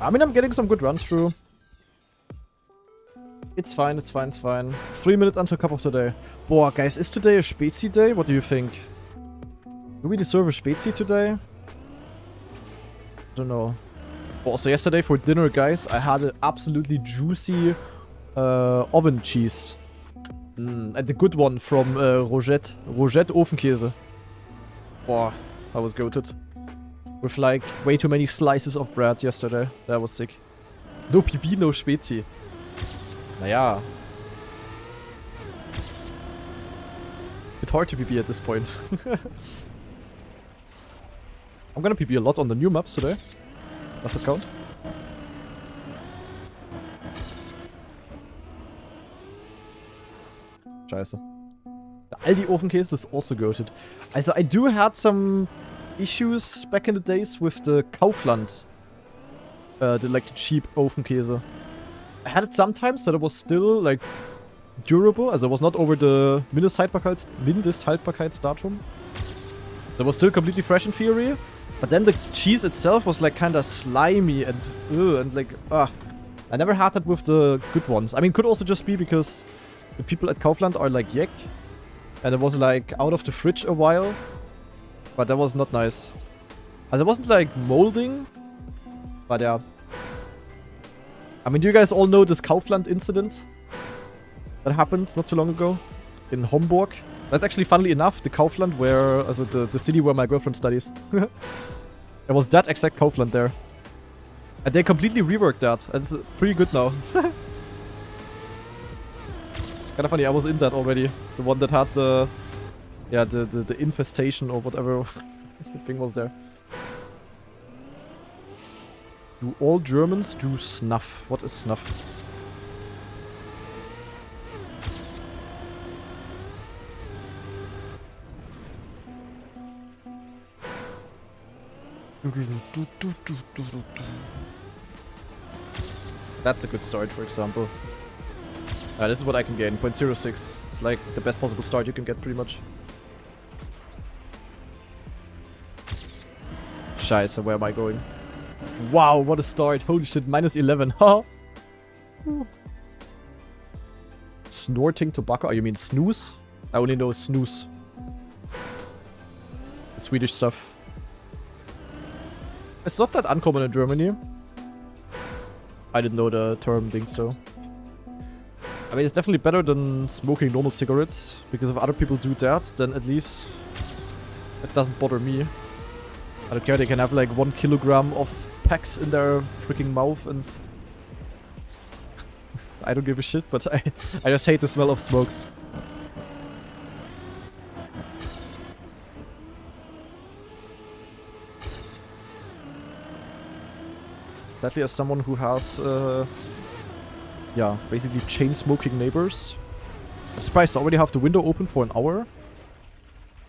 I mean, I'm getting some good runs through. It's fine, it's fine, it's fine. 3 minutes until cup of the day. Boah, guys, is today a Spezi day? What do you think? Do we deserve a Spezi today? I don't know. Also, yesterday for dinner, guys, I had an absolutely juicy oven cheese. And the good one from Rogette. Rogette Ofenkäse. Boah, that was goated. With like way too many slices of bread yesterday. That was sick. No PB, no Spezi. Naja. Bit hard to PB at this point. I'm gonna PB a lot on the new maps today. Does it count? Scheiße. The Aldi Ofenkäse is also goated. Also, I do had some issues back in the days with the Kaufland. The cheap Ofenkäse. I had it sometimes that it was still, like, durable. Also, it was not over the Mindesthaltbarkeitsdatum. That was still completely fresh in theory. But then the cheese itself was, like, kinda slimy and like, I never had that with the good ones. I mean, could also just be because the people at Kaufland are like yek. And it was like out of the fridge a while. But that was not nice. Also it wasn't like molding. But yeah. I mean, do you guys all know this Kaufland incident? That happened not too long ago. In Homburg. That's actually, funnily enough, the Kaufland where, also the city where my girlfriend studies. There was that exact Kaufland there. And they completely reworked that. And it's pretty good now. Kinda funny, I was in that already. The one that had the... Yeah, the infestation or whatever the thing was there. Do all Germans do snuff? What is snuff? That's a good start, for example. This is what I can gain, 0.06. It's like the best possible start you can get, pretty much. Scheiße, where am I going? Wow, what a start. Holy shit, -11. Huh? Snorting tobacco? Oh, you mean snooze? I only know snooze. The Swedish stuff. It's not that uncommon in Germany. I didn't know the term things though. I mean, it's definitely better than smoking normal cigarettes, because if other people do that, then at least it doesn't bother me. I don't care, they can have like 1 kilogram of packs in their freaking mouth and... I don't give a shit, but I just hate the smell of smoke. Sadly, as someone who has, yeah, basically chain-smoking neighbors, I'm surprised I already have the window open for an hour.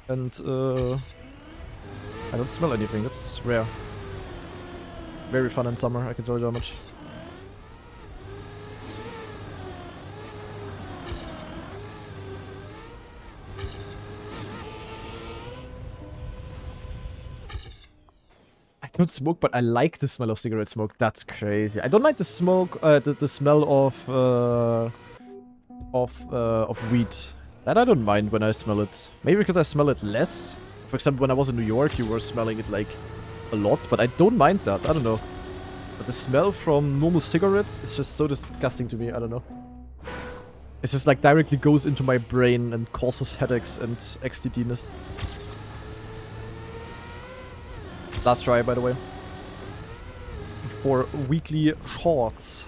And, I don't smell anything. That's rare. Very fun in summer, I can tell you that much. I don't smoke, but I like the smell of cigarette smoke. That's crazy. I don't mind the smoke, the smell of weed. That I don't mind when I smell it. Maybe because I smell it less. For example, when I was in New York, you were smelling it like a lot, but I don't mind that. I don't know. But the smell from normal cigarettes is just so disgusting to me. I don't know. It's just like directly goes into my brain and causes headaches and XTD-ness. Last try, by the way. For weekly shorts.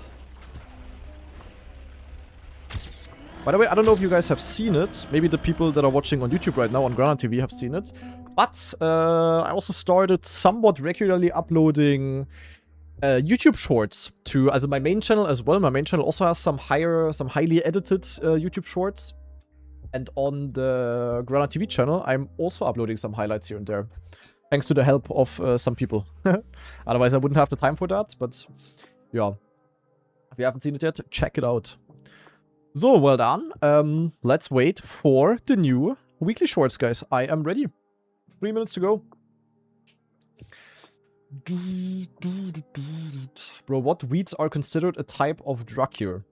By the way, I don't know if you guys have seen it. Maybe the people that are watching on YouTube right now on Grana TV have seen it. But I also started somewhat regularly uploading YouTube shorts to my main channel as well. My main channel also has some highly edited YouTube shorts. And on the Grana TV channel, I'm also uploading some highlights here and there. Thanks to the help of some people. Otherwise, I wouldn't have the time for that. But yeah, if you haven't seen it yet, check it out. So, well done. Let's wait for the new weekly shorts, guys. I am ready. 3 minutes to go. Bro, what weeds are considered a type of drug here?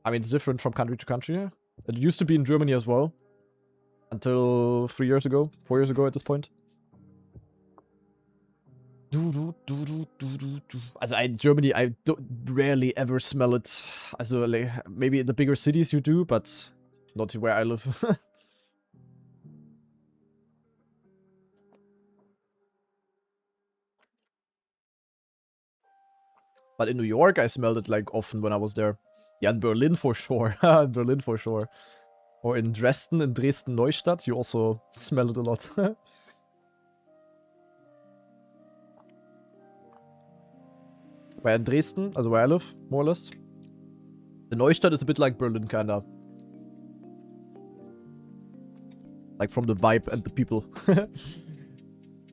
I mean, it's different from country to country. It used to be in Germany as well. Until 4 years ago at this point. Also in Germany, I rarely ever smell it. Also, like, maybe in the bigger cities you do, but not where I live. But in New York, I smelled it like often when I was there. Yeah, in Berlin for sure. In Berlin for sure. Or in Dresden Neustadt, you also smell it a lot. Where in Dresden, also where I live, more or less. The Neustadt is a bit like Berlin, kinda. Like from the vibe and the people.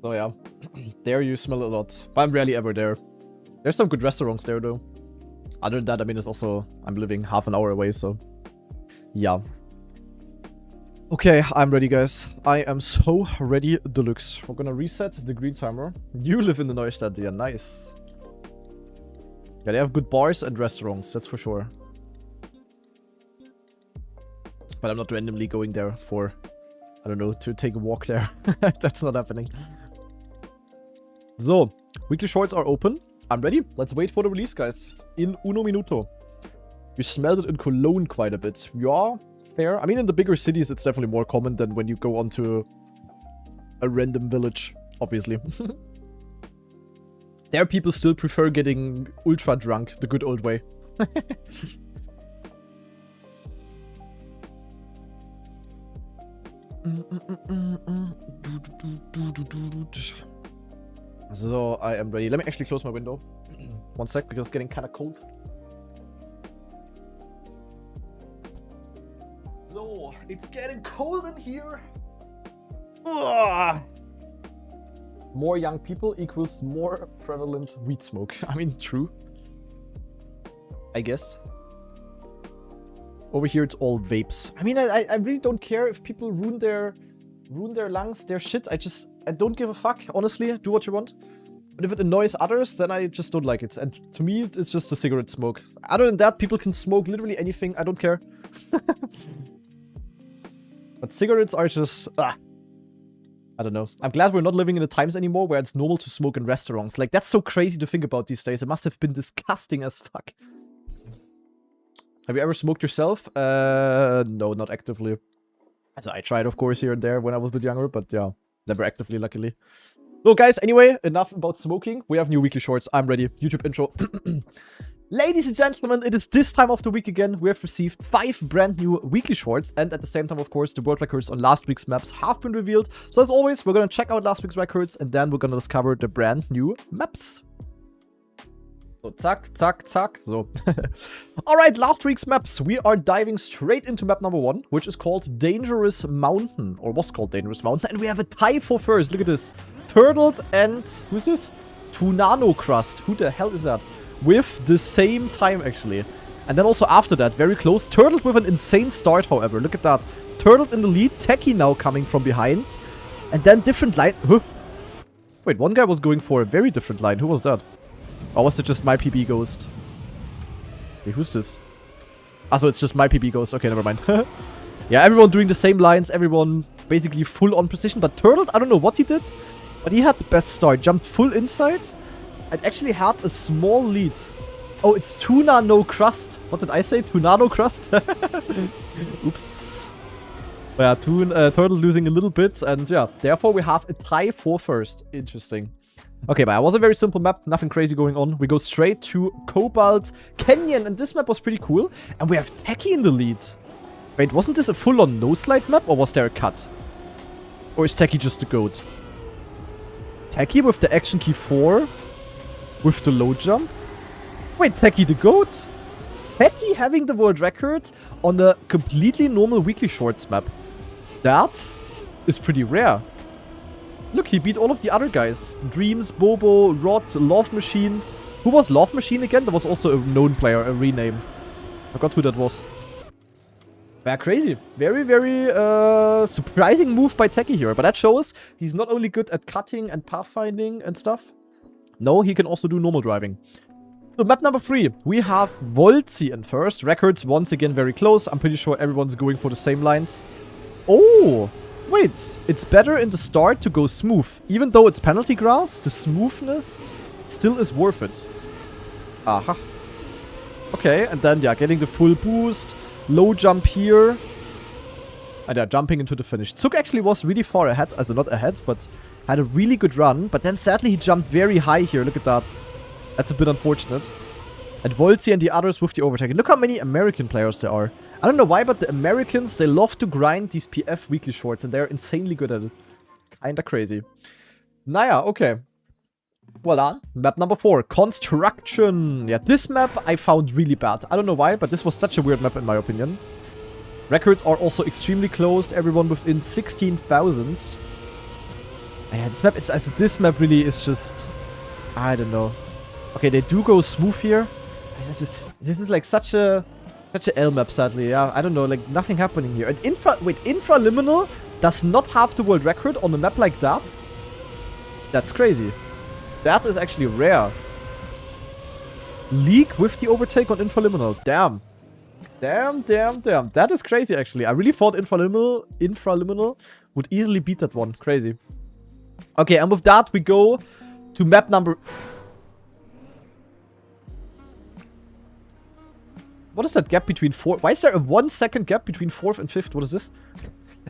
So yeah, there you smell it a lot. But I'm rarely ever there. There's some good restaurants there though. Other than that, I mean, it's also, I'm living half an hour away, so yeah. Okay, I'm ready, guys. I am so ready deluxe. We're gonna reset the green timer. You live in the Neustadt, yeah, nice. Yeah, they have good bars and restaurants, that's for sure. But I'm not randomly going there for, I don't know, to take a walk there. That's not happening. So, weekly shorts are open. I'm ready. Let's wait for the release, guys. In uno minuto. You smelled it in Cologne quite a bit. Yeah, fair. I mean, in the bigger cities, it's definitely more common than when you go onto a random village, obviously. There, people still prefer getting ultra drunk the good old way. So, I am ready. Let me actually close my window. 1 sec, because it's getting kind of cold. So, it's getting cold in here. Ugh. More young people equals more prevalent weed smoke. I mean, true. I guess. Over here, it's all vapes. I mean, I really don't care if people ruin their lungs, their shit. I don't give a fuck, honestly. Do what you want. But if it annoys others, then I just don't like it. And to me, it's just a cigarette smoke. Other than that, people can smoke literally anything. I don't care. But cigarettes are just... I don't know. I'm glad we're not living in the times anymore where it's normal to smoke in restaurants. Like, that's so crazy to think about these days. It must have been disgusting as fuck. Have you ever smoked yourself? No, not actively. So I tried, of course, here and there when I was a bit younger, but yeah, never actively, luckily. So guys, anyway, enough about smoking. We have new weekly shorts. I'm ready. YouTube intro. Ladies and gentlemen, it is this time of the week again. We have received 5 brand new weekly shorts. And at the same time, of course, the world records on last week's maps have been revealed. So as always, we're going to check out last week's records. And then we're going to discover the brand new maps. So, zack, zack, zack. So, alright, last week's maps. We are diving straight into map number 1, which is called Dangerous Mountain. Or was called Dangerous Mountain. And we have a tie for first. Look at this. Turtled and... who's this? Tunano Crust. Who the hell is that? With the same time, actually. And then also after that, very close. Turtled with an insane start, however. Look at that. Turtled in the lead. Techie now coming from behind. And then different line... Huh? Wait, one guy was going for a very different line. Who was that? Or was it just my PB Ghost? Wait, who's this? Ah, so it's just my PB Ghost. Okay, never mind. Yeah, everyone doing the same lines. Everyone basically full on precision. But Turtled, I don't know what he did. But he had the best start. Jumped full inside. And actually had a small lead. Oh, it's Tuna No Crust. What did I say? Tunano Crust? Oops. Yeah, Turtle losing a little bit. And yeah, therefore we have a tie for first. Interesting. Okay, but it was a very simple map. Nothing crazy going on. We go straight to Cobalt Canyon. And this map was pretty cool. And we have Techie in the lead. Wait, wasn't this a full-on no-slide map? Or was there a cut? Or is Techie just the GOAT? Techie with the action key 4. With the low jump? Wait, Techie the GOAT? Techie having the world record on a completely normal weekly shorts map. That is pretty rare. Look, he beat all of the other guys. Dreams, Bobo, Rod, Love Machine. Who was Love Machine again? That was also a known player, a rename. I forgot who that was. Yeah, crazy. Very, very surprising move by Techie here. But that shows he's not only good at cutting and pathfinding and stuff. No, he can also do normal driving. So map number 3, we have Volzi in first. Records once again very close. I'm pretty sure everyone's going for the same lines. Oh, wait. It's better in the start to go smooth. Even though it's penalty grass, the smoothness still is worth it. Aha. Okay, and then, yeah, getting the full boost. Low jump here. And yeah, jumping into the finish. Zook actually was really far ahead. Also not ahead, but... had a really good run, but then sadly he jumped very high here. Look at that. That's a bit unfortunate. And Volzi and the others with the overtake. Look how many American players there are. I don't know why, but the Americans, they love to grind these PF weekly shorts, and they're insanely good at it. Kinda crazy. Naja, okay. Voila. Map number 4. Construction. Yeah, this map I found really bad. I don't know why, but this was such a weird map in my opinion. Records are also extremely close. Everyone within 16,000. Yeah, this map really is just... I don't know. Okay, they do go smooth here. This is like such a L map, sadly. Yeah, I don't know, like nothing happening here. And Infraliminal does not have the world record on a map like that. That's crazy. That is actually rare. Leak with the overtake on Infraliminal. Damn. Damn. That is crazy, actually. I really thought Infraliminal would easily beat that one. Crazy. Okay, and with that, we go to map number... What is that gap between 4? Why is there a 1 second gap between 4th and 5th? What is this?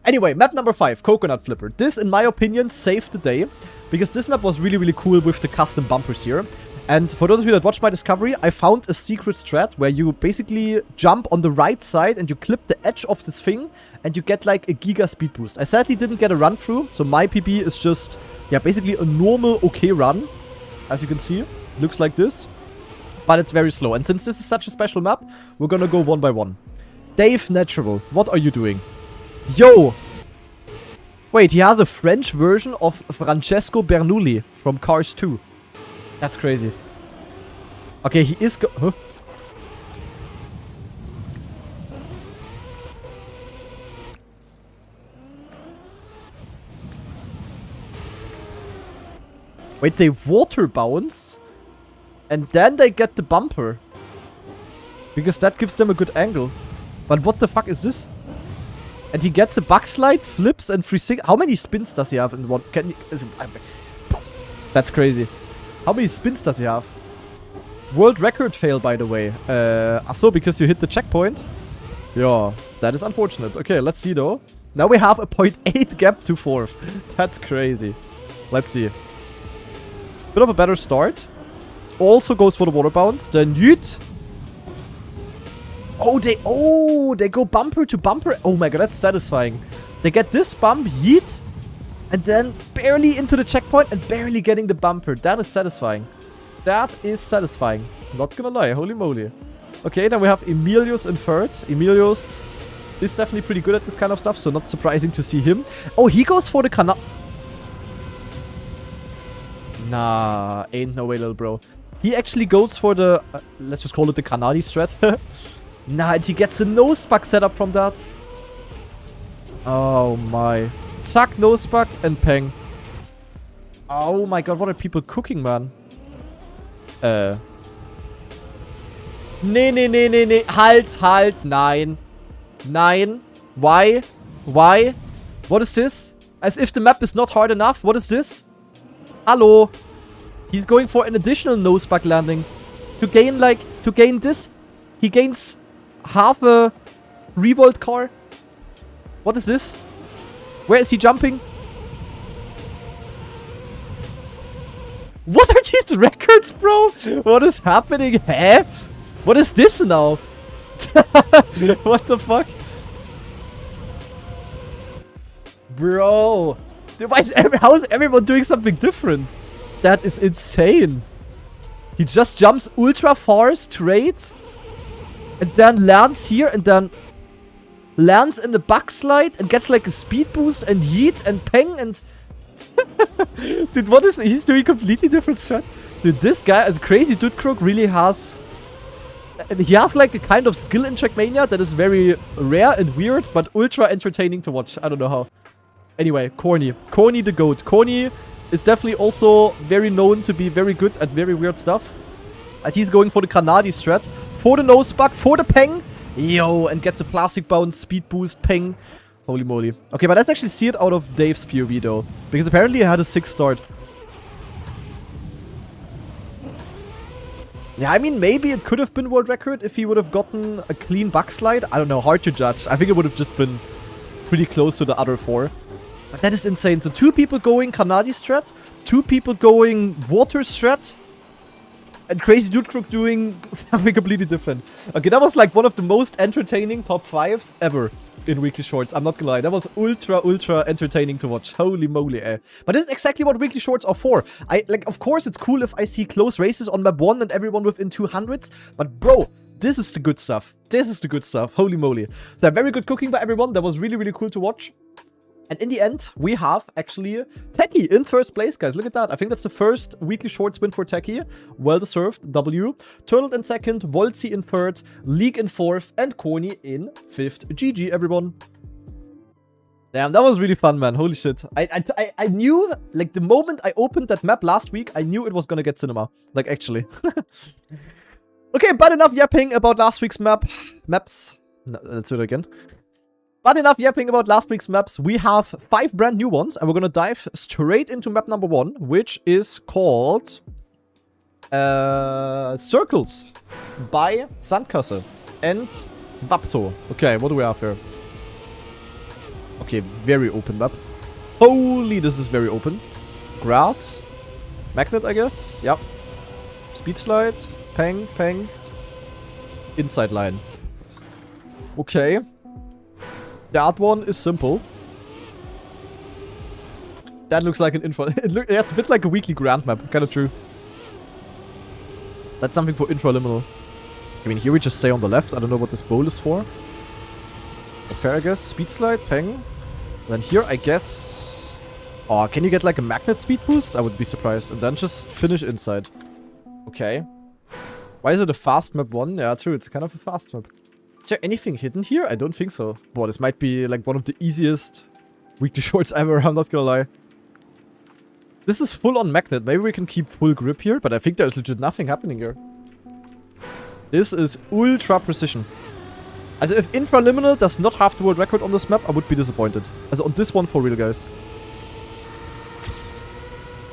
Anyway, map number 5, Coconut Flipper. This, in my opinion, saved the day. Because this map was really, really cool with the custom bumpers here. And for those of you that watched my discovery, I found a secret strat where you basically jump on the right side and you clip the edge of this thing and you get like a giga speed boost. I sadly didn't get a run through, so my PB is just, yeah, basically a normal okay run. As you can see, looks like this. But it's very slow. And since this is such a special map, we're gonna go one by one. Dave Natural, what are you doing? Yo! Wait, he has a French version of Francesco Bernoulli from Cars 2. That's crazy. Okay, he is huh? Wait, they water bounce? And then they get the bumper. Because that gives them a good angle. But what the fuck is this? And he gets a backslide, flips, and 360. How many spins does he have in one? Can he, that's crazy. How many spins does he have? World record fail, by the way. So because you hit the checkpoint? Yeah, that is unfortunate. Okay, let's see though. Now we have a 0.8 gap to 4th. That's crazy. Let's see. Bit of a better start. Also goes for the water bounce. Then yeet. Oh, they go bumper to bumper. Oh my god, that's satisfying. They get this bump, yeet, and then barely into the checkpoint and barely getting the bumper. That is satisfying. That is satisfying. Not gonna lie, holy moly. Okay, then we have Emilius in 3rd. Emilius is definitely pretty good at this kind of stuff, so not surprising to see him. Oh, he goes for the Nah, ain't no way, little bro. He actually goes for the, let's just call it the Kanadi strat. Nah, and he gets a nose bug setup from that. Oh my. Zack, nose bug, and peng. Oh my god, what are people cooking, man? Nee. Halt, nein. Nein. Why? What is this? As if the map is not hard enough. What is this? Hello. He's going for an additional nose bug landing. To gain this, he gains half a revolt car. What is this? Where is he jumping? What are these records, bro? What is happening? Huh? What is this now? What the fuck? Bro. How is everyone doing something different? That is insane. He just jumps ultra far straight. And then lands here and then lands in the backslide and gets like a speed boost and yeet and peng and... Dude, what is... He's doing completely different strat. Dude, this guy as a crazy dude crook really has... He has like a kind of skill in Trackmania that is very rare and weird, but ultra entertaining to watch. I don't know how. Anyway, Corny. Corny the GOAT. Corny is definitely also very known to be very good at very weird stuff. And he's going for the Kanadi strat. For the nose bug, for the peng. Yo, and gets a plastic bounce, speed boost, peng. Holy moly. Okay, but let's actually see it out of Dave's POV though. Because apparently he had a 6 start. Yeah, I mean, maybe it could have been world record if he would have gotten a clean backslide. I don't know, hard to judge. I think it would have just been pretty close to the other 4. But that is insane. So 2 people going Kanadi strat, 2 people going water strat, and Crazy Dude Crook doing something completely different. Okay, that was like one of the most entertaining top 5s ever in Weekly Shorts. I'm not gonna lie. That was ultra entertaining to watch. Holy moly, eh. But this is exactly what Weekly Shorts are for. Of course, it's cool if I see close races on map 1 and everyone within 200s. But bro, this is the good stuff. This is the good stuff. Holy moly. So very good cooking by everyone. That was really cool to watch. And in the end, we have actually Techie in 1st place, guys. Look at that. I think that's the first Weekly Shorts win for Techie. Well-deserved W. Turtle in 2nd, Voltzi in 3rd, League in 4th, and Corny in 5th. GG, everyone. Damn, that was really fun, man. Holy shit. I knew, like, the moment I opened that map last week, I knew it was gonna get cinema. Like, actually. Okay, but enough yapping about last week's maps. No, let's do it again. But enough yapping about last week's maps. We have 5 brand new ones, and we're gonna dive straight into map number 1, which is called Circles by Sandkasse and Vapzo. Okay, what do we have here? Okay, very open map. Holy, this is very open. Grass. Magnet, I guess. Yep. Speed slide. Peng, peng. Inside line. Okay. That one is simple. That looks like an info. Yeah, it's a bit like a weekly grand map. Kind of true. That's something for infraliminal. I mean, here we just say on the left. I don't know what this bowl is for. Fair, I guess. Speed slide, peng. Then here, I guess... Oh, can you get like a magnet speed boost? I would be surprised. And then just finish inside. Okay. Why is it a fast map 1? Yeah, true. It's kind of a fast map. Is there anything hidden here? I don't think so. Boy, this might be like one of the easiest weekly shorts ever. I'm not gonna lie. This is full on magnet. Maybe we can keep full grip here. But I think there's legit nothing happening here. This is ultra precision. Also, if Infraliminal does not have the world record on this map, I would be disappointed. Also, on this one for real, guys.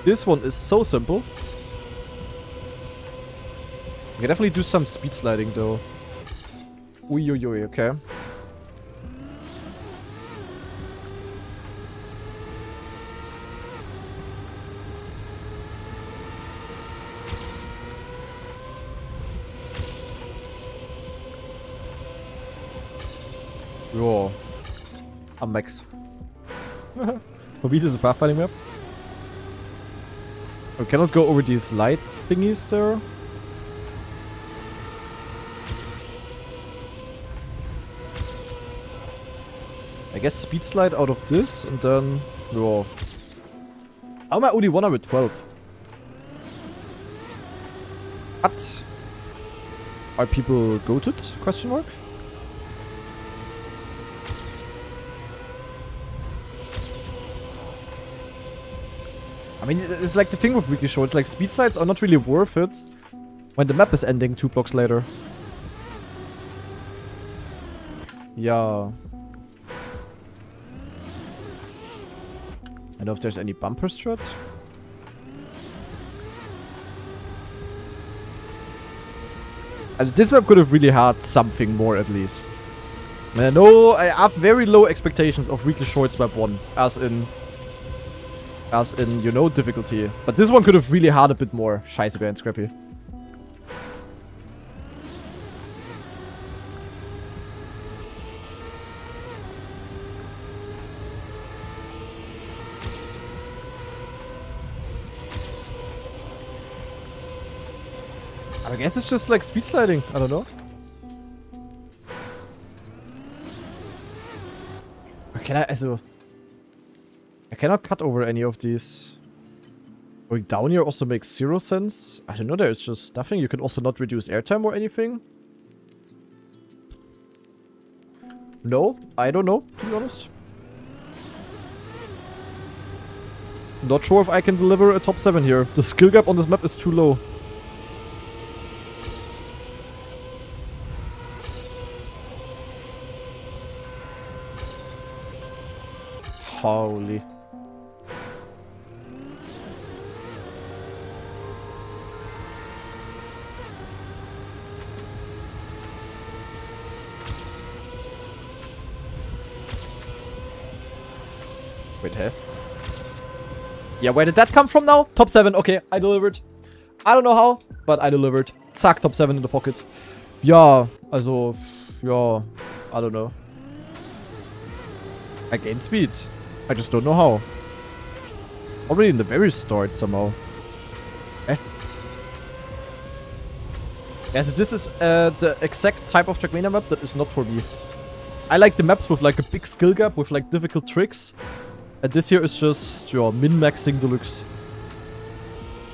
This one is so simple. We can definitely do some speed sliding, though. Ui, ui, ui, okay. Jo. Am Max. For me, this is a pathfinding map. We cannot go over these light thingies there. I guess speed slide out of this and then... Jo. How am I only 112? What? Are people goated? Question mark? I mean, it's like the thing with weekly shorts, like speed slides are not really worth it when the map is ending 2 blocks later. Yeah. I don't know if there's any bumper strat. This map could have really had something more at least. No, I have very low expectations of weekly shorts map 1, as in, you know, difficulty. But this one could have really had a bit more. Scheiße, wäre Scrappy. I guess it's just like speed sliding. I don't know. Can I, also... I cannot cut over any of these. Going down here also makes 0 sense. I don't know, there's just nothing. You can also not reduce airtime or anything. No, I don't know, to be honest. Not sure if I can deliver a top 7 here. The skill gap on this map is too low. Holy. Wait, hey? Yeah, where did that come from now? Top 7, okay, I delivered. I don't know how, but I delivered. Zack, top 7 in the pocket. Ja, also, ja, I don't know. I gained speed. I just don't know how. Already in the very start somehow. Eh? Yeah, so this is the exact type of trackmania map that is not for me. I like the maps with like a big skill gap, with like difficult tricks. And this here is just, yeah, min-maxing deluxe.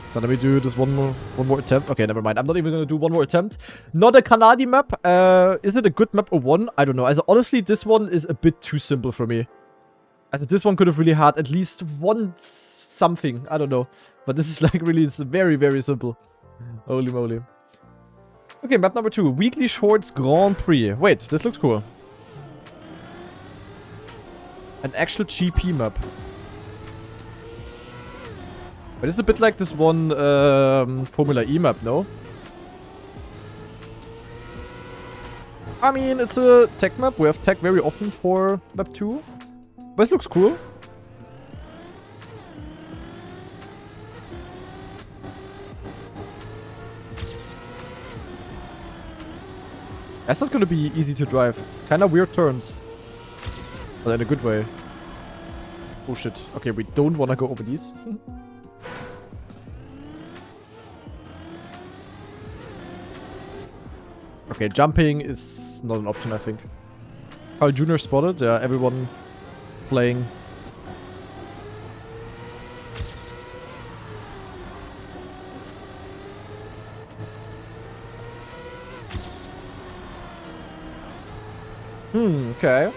So let me do this one more attempt. Okay, never mind. I'm not even gonna do one more attempt. Not a Kanadi map. Is it a good map or 1? I don't know. Also, honestly, this one is a bit too simple for me. Also, this one could have really had at least one something. I don't know. But this is like really, it's very, very simple. Holy moly. Okay, map number 2. Weekly Shorts Grand Prix. Wait, this looks cool. An actual GP map. But it's a bit like this one Formula E map, no? I mean, it's a tech map. We have tech very often for map 2. But this looks cool. That's not gonna be easy to drive. It's kind of weird turns. But in a good way. Oh shit. Okay, we don't want to go over these. Okay, jumping is not an option, I think. Carl Jr. spotted. Yeah, everyone playing. Okay.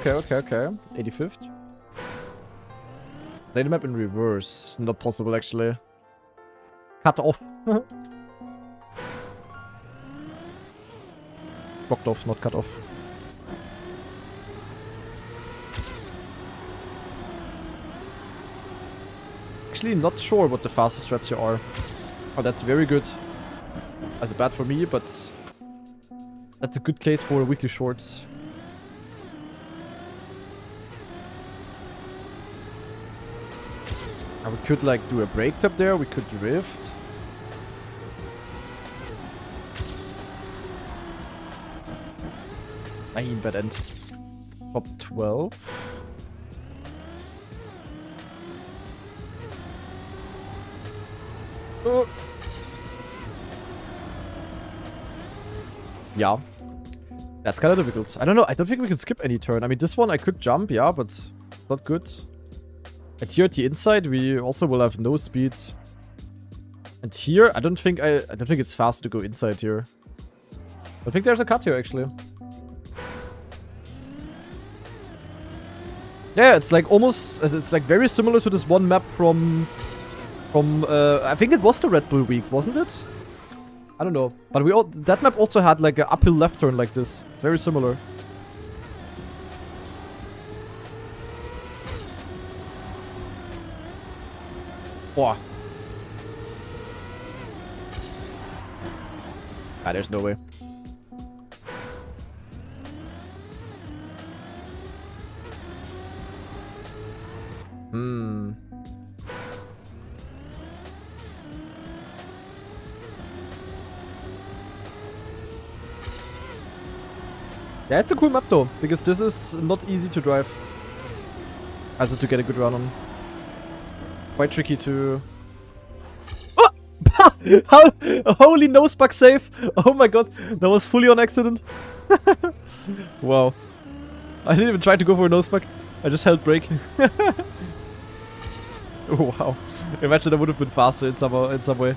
85th. Play the map in reverse. Not possible, actually. Cut off. Blocked off, not cut off. Actually, not sure what the fastest strats here are. Oh, that's very good. That's bad for me, but that's a good case for weekly shorts. We could like do a break tap there, we could drift. Bad end. Top 12. Oh. Yeah. That's kind of difficult. I don't know, I don't think we can skip any turn. I mean, this one I could jump, yeah, but not good. And here at the inside, we also will have no speed. And here, I don't think it's fast to go inside here. I think there's a cut here, actually. Yeah, it's like almost, it's like very similar to this one map from I think it was the Red Bull week, wasn't it? I don't know. But that map also had like an uphill left turn like this. It's very similar. Boah. Ah, there's no way. Yeah, it's a cool map though, because this is not easy to drive. Also to get a good run on. Quite tricky to... Oh! How? Holy nose bug save! Oh my god, that was fully on accident. Wow. I didn't even try to go for a nose bug. I just held brake. Oh, wow. Imagine that would have been faster in some way.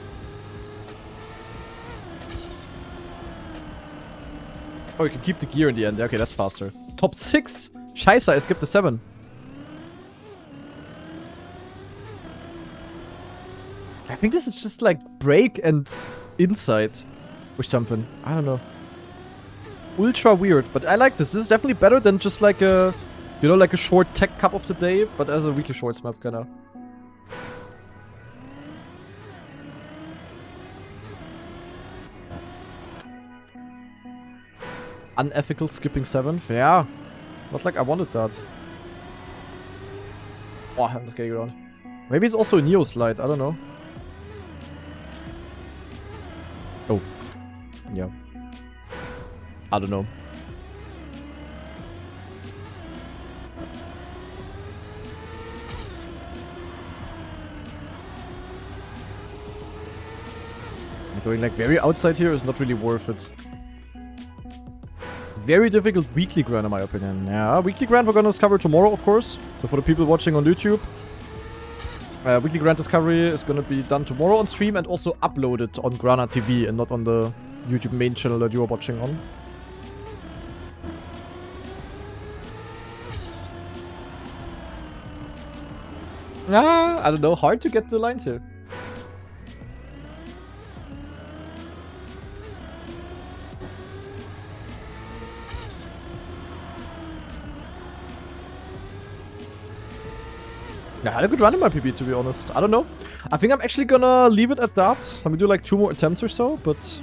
Oh, you can keep the gear in the end. Okay, that's faster. Top 6! Scheiße, I skipped the 7. I think this is just like brake and inside or something. I don't know. Ultra weird, but I like this. This is definitely better than just like a, you know, like a short tech cup of the day, but as a weekly shorts map, kinda. Unethical skipping 7th? Yeah. Not like I wanted that. Oh, I'm not getting around. Maybe it's also a Neo slide, I don't know. Oh. Yeah. I don't know. Going like very outside here is not really worth it. Very difficult weekly grind in my opinion. Yeah, weekly grind we're gonna discover tomorrow, of course. So for the people watching on YouTube, weekly grind discovery is gonna be done tomorrow on stream and also uploaded on Grana TV and not on the YouTube main channel that you are watching on. I don't know, hard to get the lines here. I had a good run in my PB, to be honest. I don't know. I think I'm actually gonna leave it at that. Let me do like 2 more attempts or so, but...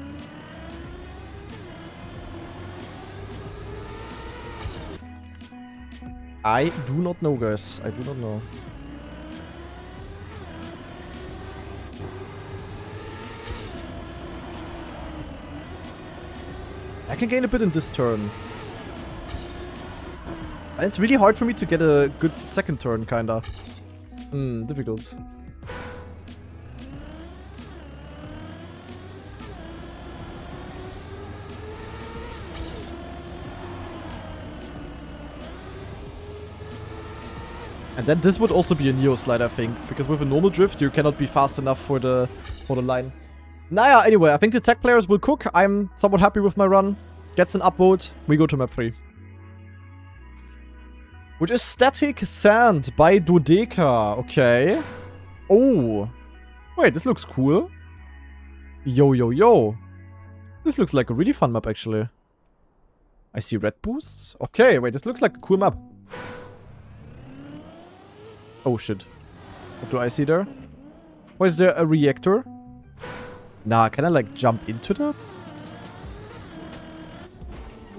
I do not know, guys. I do not know. I can gain a bit in this turn. And it's really hard for me to get a good second turn, kinda. Difficult. And then this would also be a Neo slide, I think. Because with a normal drift, you cannot be fast enough for the line. Naja, anyway, I think the tech players will cook. I'm somewhat happy with my run. Gets an upvote. We go to map 3. Which is Static Sand by Dodeca. Okay. Oh. Wait, this looks cool. Yo, yo, yo. This looks like a really fun map, actually. I see red boosts. Okay, wait, this looks like a cool map. Oh, shit. What do I see there? Or is there a reactor? Nah, can I, like, jump into that?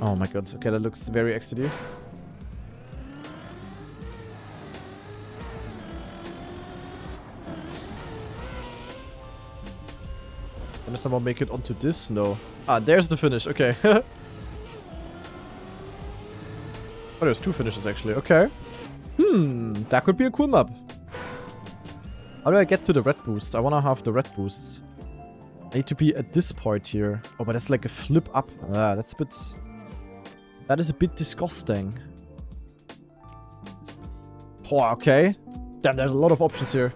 Oh my god. Okay, that looks very XTD. Can someone make it onto this? No. Ah, there's the finish. Okay. Oh, there's 2 finishes, actually. Okay. That could be a cool map. How do I get to the red boost? I want to have the red boosts. I need to be at this part here. Oh, but that's like a flip up. Ah, that's a bit... That is a bit disgusting. Oh, okay. Damn, there's a lot of options here.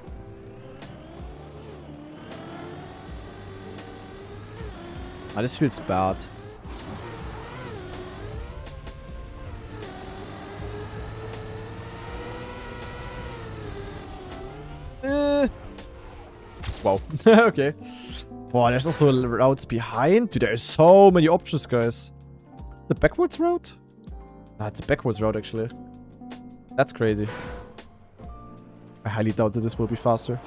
Ah, this feels bad. Wow. Okay. Boah, there's also routes behind. Dude, there's so many options, guys. The backwards route? Ah, it's a backwards route, actually. That's crazy. I highly doubt that this will be faster.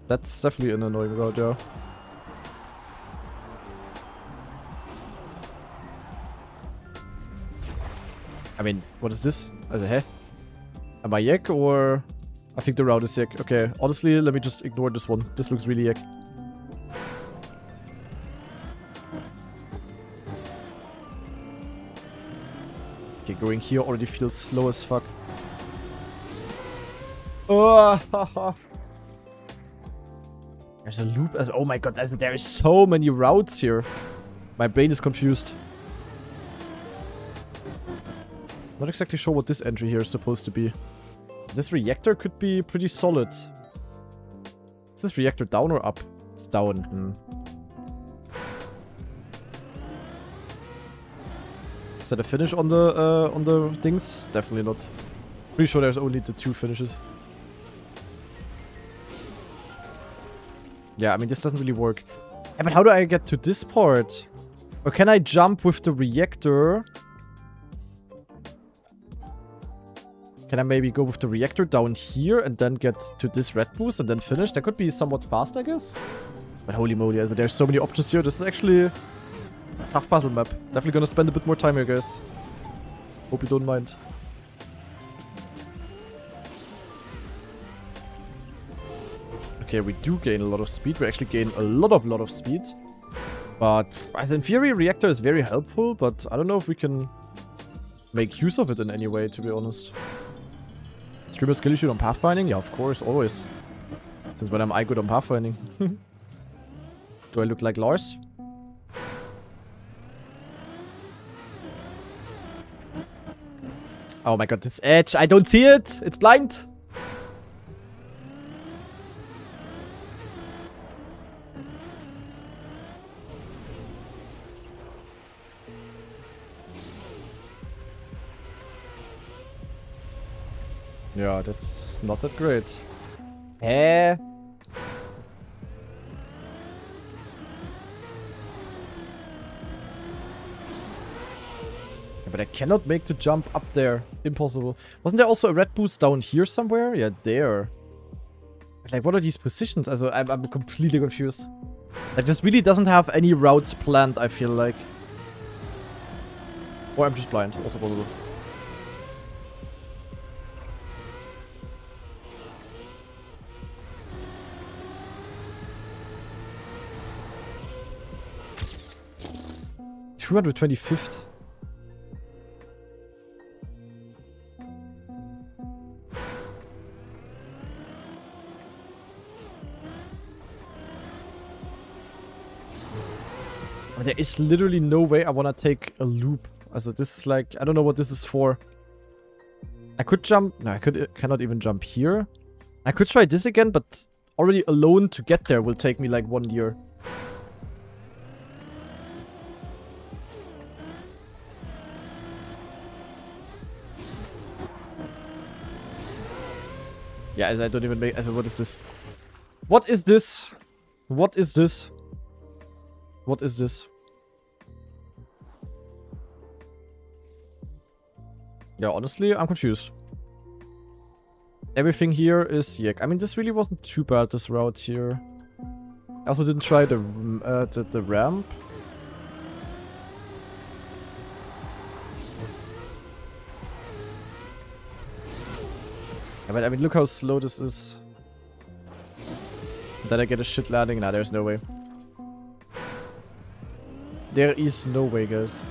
That's definitely an annoying route, yeah. I mean, what is this? Hey? Am I yak or... I think the route is yak. Okay, honestly, let me just ignore this one. This looks really yak. Okay, going here already feels slow as fuck. Oh, there's a loop as... Oh my god, there is so many routes here. My brain is confused. Not exactly sure what this entry here is supposed to be. This reactor could be pretty solid. Is this reactor down or up? It's down. Is that a finish on the things? Definitely not. Pretty sure there's only the 2 finishes. Yeah, I mean, this doesn't really work. Yeah, but how do I get to this part? Or can I jump with the reactor? Can I maybe go with the reactor down here and then get to this red boost and then finish? That could be somewhat fast, I guess. But holy moly, also there's so many options here. This is actually a tough puzzle map. Definitely gonna spend a bit more time here, guys. Hope you don't mind. Okay, we do gain a lot of speed. We actually gain a lot of speed. But as in theory, reactor is very helpful, but I don't know if we can make use of it in any way, to be honest. Streamer skill issue on pathfinding? Yeah, of course, always. Since when am I good on pathfinding? Do I look like Lars? Oh my god, this edge! I don't see it! It's blind! Yeah, that's not that great. Yeah, but I cannot make the jump up there. Impossible. Wasn't there also a red boost down here somewhere? Yeah, there. Like, what are these positions? Also, I'm completely confused. Like, this really doesn't have any routes planned, I feel like. Or I'm just blind. Also possible. $225th. There is literally no way I want to take a loop. Also, this is like... I don't know what this is for. I could jump... No, cannot even jump here. I could try this again, but already alone to get there will take me like 1 year. Yeah, I don't even make... Also, what is this? What is this? What is this? What is this? Yeah, honestly, I'm confused. Everything here is yuck. I mean, this really wasn't too bad, this route here. I also didn't try the ramp. Yeah, but I mean, look how slow this is. Then I get a shit landing. Nah, there's no way. There is no way, guys.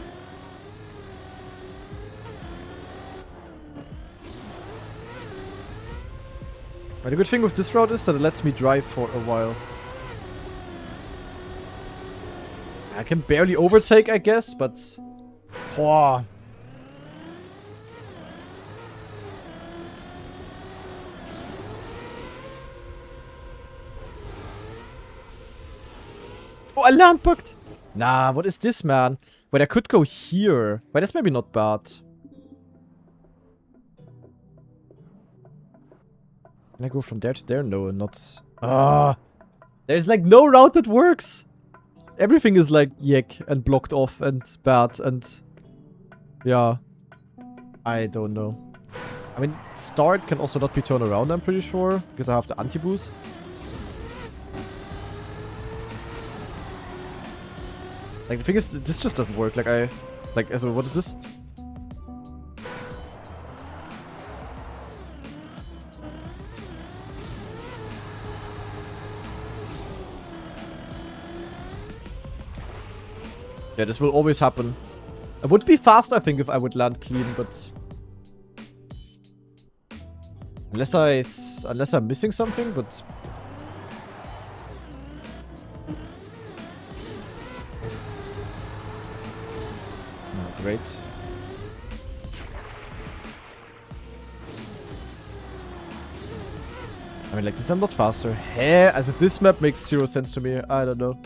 But the good thing with this route is that it lets me drive for a while. I can barely overtake, I guess, but... Oh. Oh, I land bugged! Nah, what is this, man? Wait, I could go here. Wait, that's maybe not bad. Can I go from there to there? No, not... Ah! There's like no route that works! Everything is like yuck and blocked off and bad and... Yeah. I don't know. I mean, start can also not be turned around, I'm pretty sure. Because I have the anti-boost. Like, the thing is, this just doesn't work. Like, so what is this? Yeah, this will always happen. It would be fast, I think, if I would land clean, but... Unless I'm missing something, but... Oh, great. I mean, like, this I'm not faster. Heh? Also, this map makes zero sense to me. I don't know.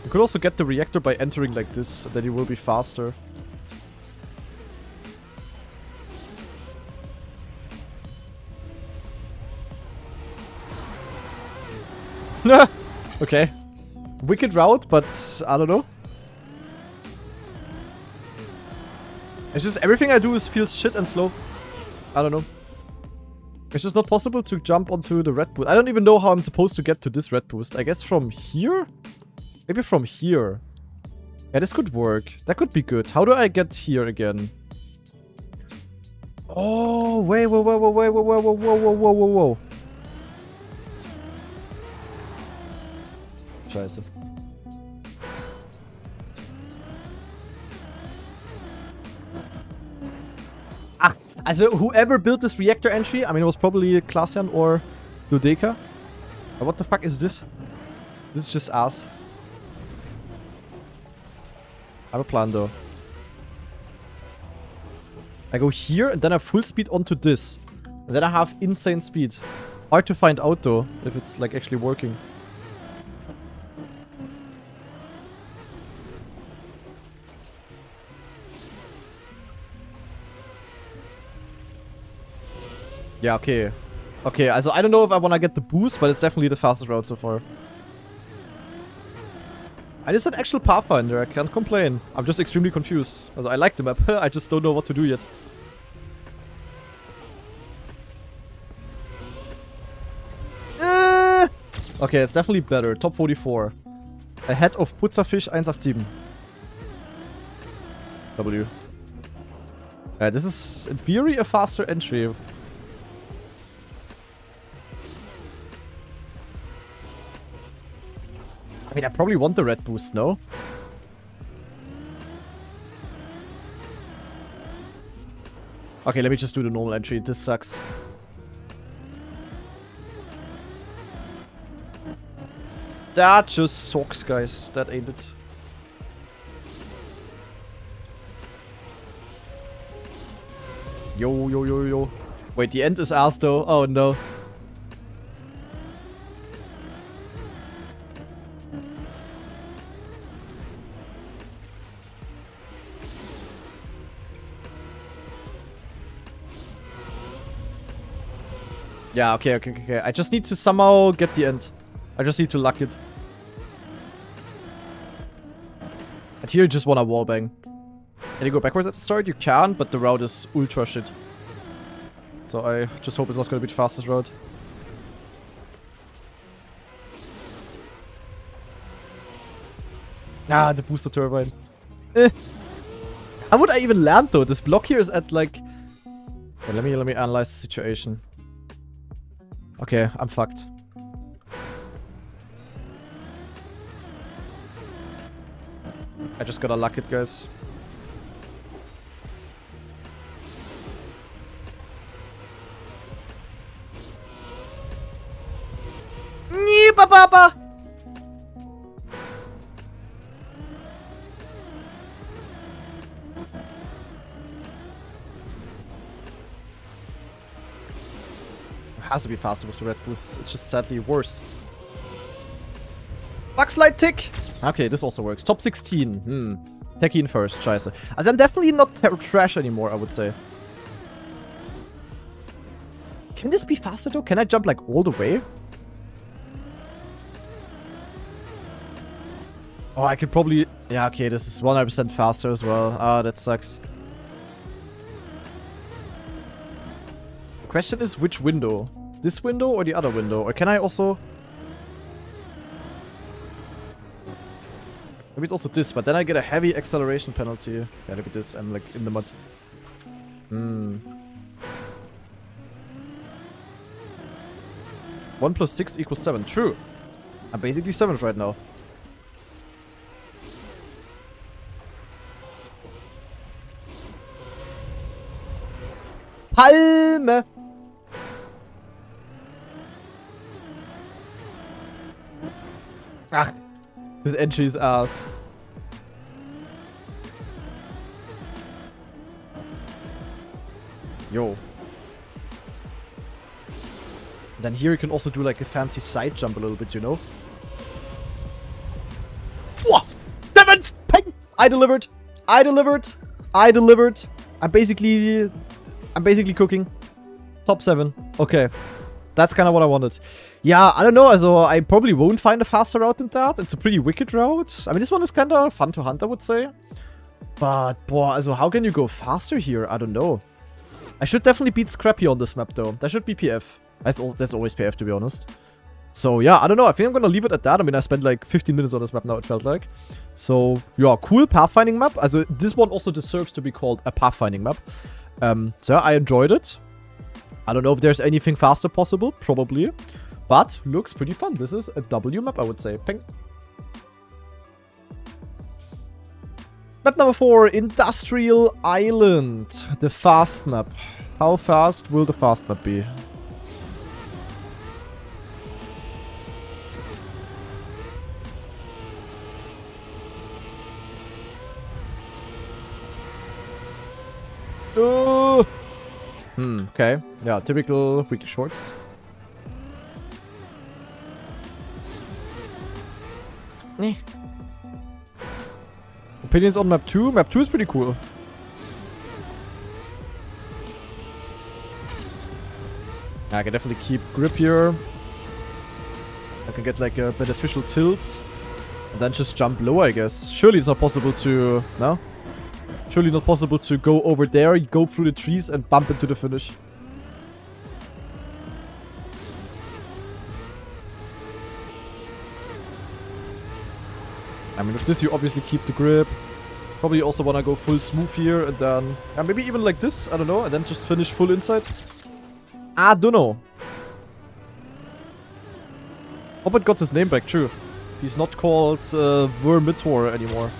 You could also get the reactor by entering like this, then you will be faster. Okay. Wicked route, but I don't know. It's just everything I do feels shit and slow. I don't know. It's just not possible to jump onto the red boost. I don't even know how I'm supposed to get to this red boost. I guess from here? Maybe from here. Yeah, this could work. That could be good. How do I get here again? Oh, wait, whoa, whoa, whoa, whoa, whoa, whoa, whoa, whoa, whoa, whoa, whoa. Scheiße. Ah, also whoever built this reactor entry, I mean, it was probably Klaasian or Dodeka. But what the fuck is this? This is just ass. I have a plan though. I go here and then I full speed onto this. And then I have insane speed. Hard to find out though, if it's like actually working. Yeah, okay. Okay, also I don't know if I wanna get the boost, but it's definitely the fastest route so far. And it's an actual Pathfinder, I can't complain. I'm just extremely confused. Also, I like the map, I just don't know what to do yet. Okay, it's definitely better. Top 44. Ahead of Putzerfisch 187. W. This is, in theory, a faster entry. I mean, I probably want the red boost, no? Okay, let me just do the normal entry. This sucks. That just sucks, guys. That ain't it. Yo, yo, yo, yo. Wait, the end is ass though. Oh no. Yeah, okay, okay, okay, okay. I just need to somehow get the end. I just need to luck it. And here you just wanna wallbang. Can you go backwards at the start? You can, but the route is ultra shit. So I just hope it's not gonna be the fastest route. Ah, the booster turbine. How would I even land though? This block here is at like... Okay, let me analyze the situation. Okay, I'm fucked. I just gotta luck it, guys. Papa. Has to be faster with the red boost. It's just sadly worse. Backslide tick! Okay, this also works. Top 16. Techie in first. Scheiße. Also I'm definitely not trash anymore, I would say. Can this be faster though? Can I jump like all the way? Oh, I could probably... Yeah, okay, this is 100% faster as well. Ah, that sucks. The question is which window? This window or the other window? Or can I also... Maybe it's also this, but then I get a heavy acceleration penalty. Yeah, look at this. I'm like in the mud. 1 plus 6 equals 7. True. I'm basically 7th right now. Palme! Ach, this entry is ass. Yo. Then here you can also do like a fancy side jump a little bit, you know? Whoa! 7th! Ping! I delivered! I delivered! I delivered! I'm basically cooking. Top 7. Okay. That's kind of what I wanted. Yeah, I don't know. Also, I probably won't find a faster route than that. It's a pretty wicked route. I mean, this one is kind of fun to hunt, I would say. But, boy, also, how can you go faster here? I don't know. I should definitely beat Scrappy on this map, though. That should be PF. That's always PF, to be honest. So, yeah, I don't know. I think I'm gonna leave it at that. I mean, I spent like 15 minutes on this map now, it felt like. So, yeah, cool pathfinding map. Also, this one also deserves to be called a pathfinding map. So, I enjoyed it. I don't know if there's anything faster possible. Probably. But, looks pretty fun. This is a W map, I would say. Ping. Map number 4, Industrial Island. The fast map. How fast will the fast map be? Oh! Okay. Yeah, typical weekly shorts. Opinions on map 2? Map 2 is pretty cool. I can definitely keep grip here. I can get like a beneficial tilt. And then just jump low, I guess. Surely it's not possible to... No? Surely not possible to go over there, go through the trees and bump into the finish. I mean, with this you obviously keep the grip. Probably also want to go full smooth here and then... Yeah, maybe even like this, I don't know. And then just finish full inside. I don't know. Hope it got his name back, true. He's not called Vermitor anymore.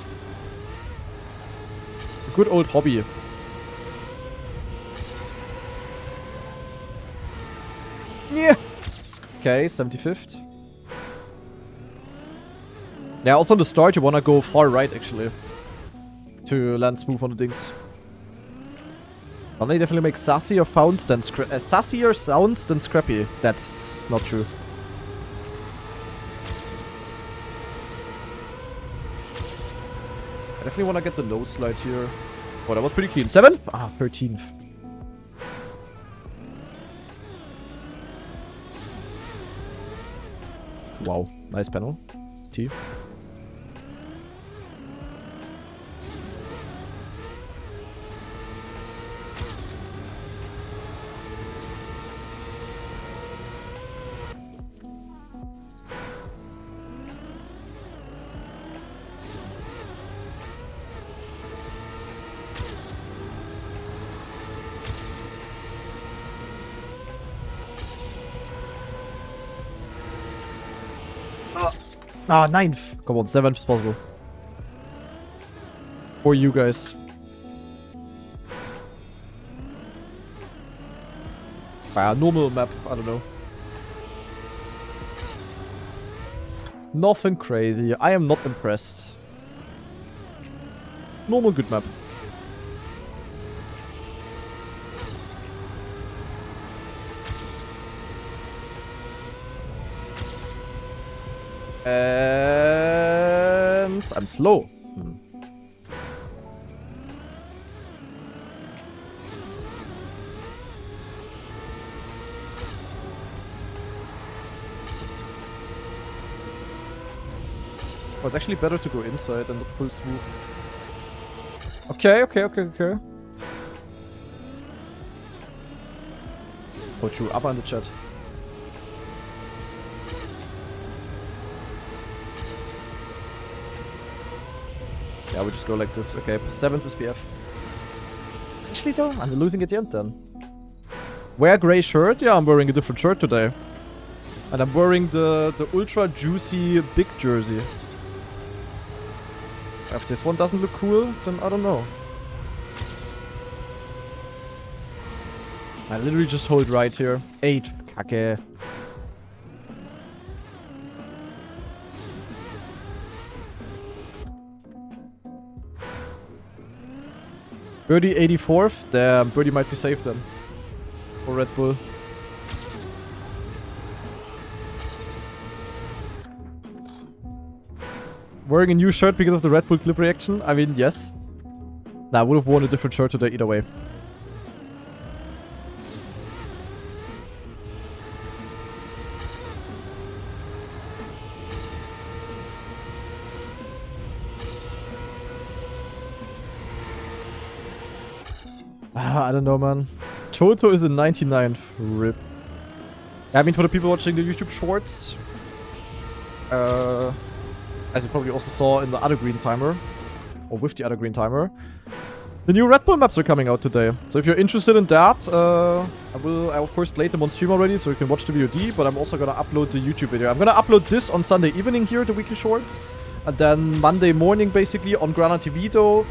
A good old hobby. Yeah. Okay, 75th. Yeah, also on the start, you wanna go far right, actually. To land smooth on the things. Well, they definitely make sassier sounds than sassier sounds than scrappy. That's not true. I definitely wanna get the low slide here. Oh, that was pretty clean. 7th? Ah, 13th. Wow, nice panel. T. Ah, 9th. Come on, 7th is possible. For you guys. Ah, normal map. I don't know. Nothing crazy. I am not impressed. Normal good map. And I'm slow. Well, it's actually better to go inside and not full smooth. Okay. Oh, true. Upper in the chat. Yeah, we just go like this. Okay, 7th is BF. Actually, though, I'm losing at the end then. Wear gray shirt? Yeah, I'm wearing a different shirt today. And I'm wearing the ultra juicy big jersey. If this one doesn't look cool, then I don't know. I literally just hold right here. 8th. Kacke. Birdie 84th. Damn, Birdie might be safe then. For Red Bull. Wearing a new shirt because of the Red Bull clip reaction? I mean, yes. Nah, I would have worn a different shirt today either way. I don't know, man. Toto is a 99th. RIP. I mean, for the people watching the YouTube shorts, as you probably also saw in the other green timer, or with the other green timer, the new Red Bull maps are coming out today. So if you're interested in that, I of course played them on stream already, so you can watch the VOD, but I'm also gonna upload the YouTube video. I'm gonna upload this on Sunday evening here, the weekly shorts, and then Monday morning, basically, on Grana TV, though,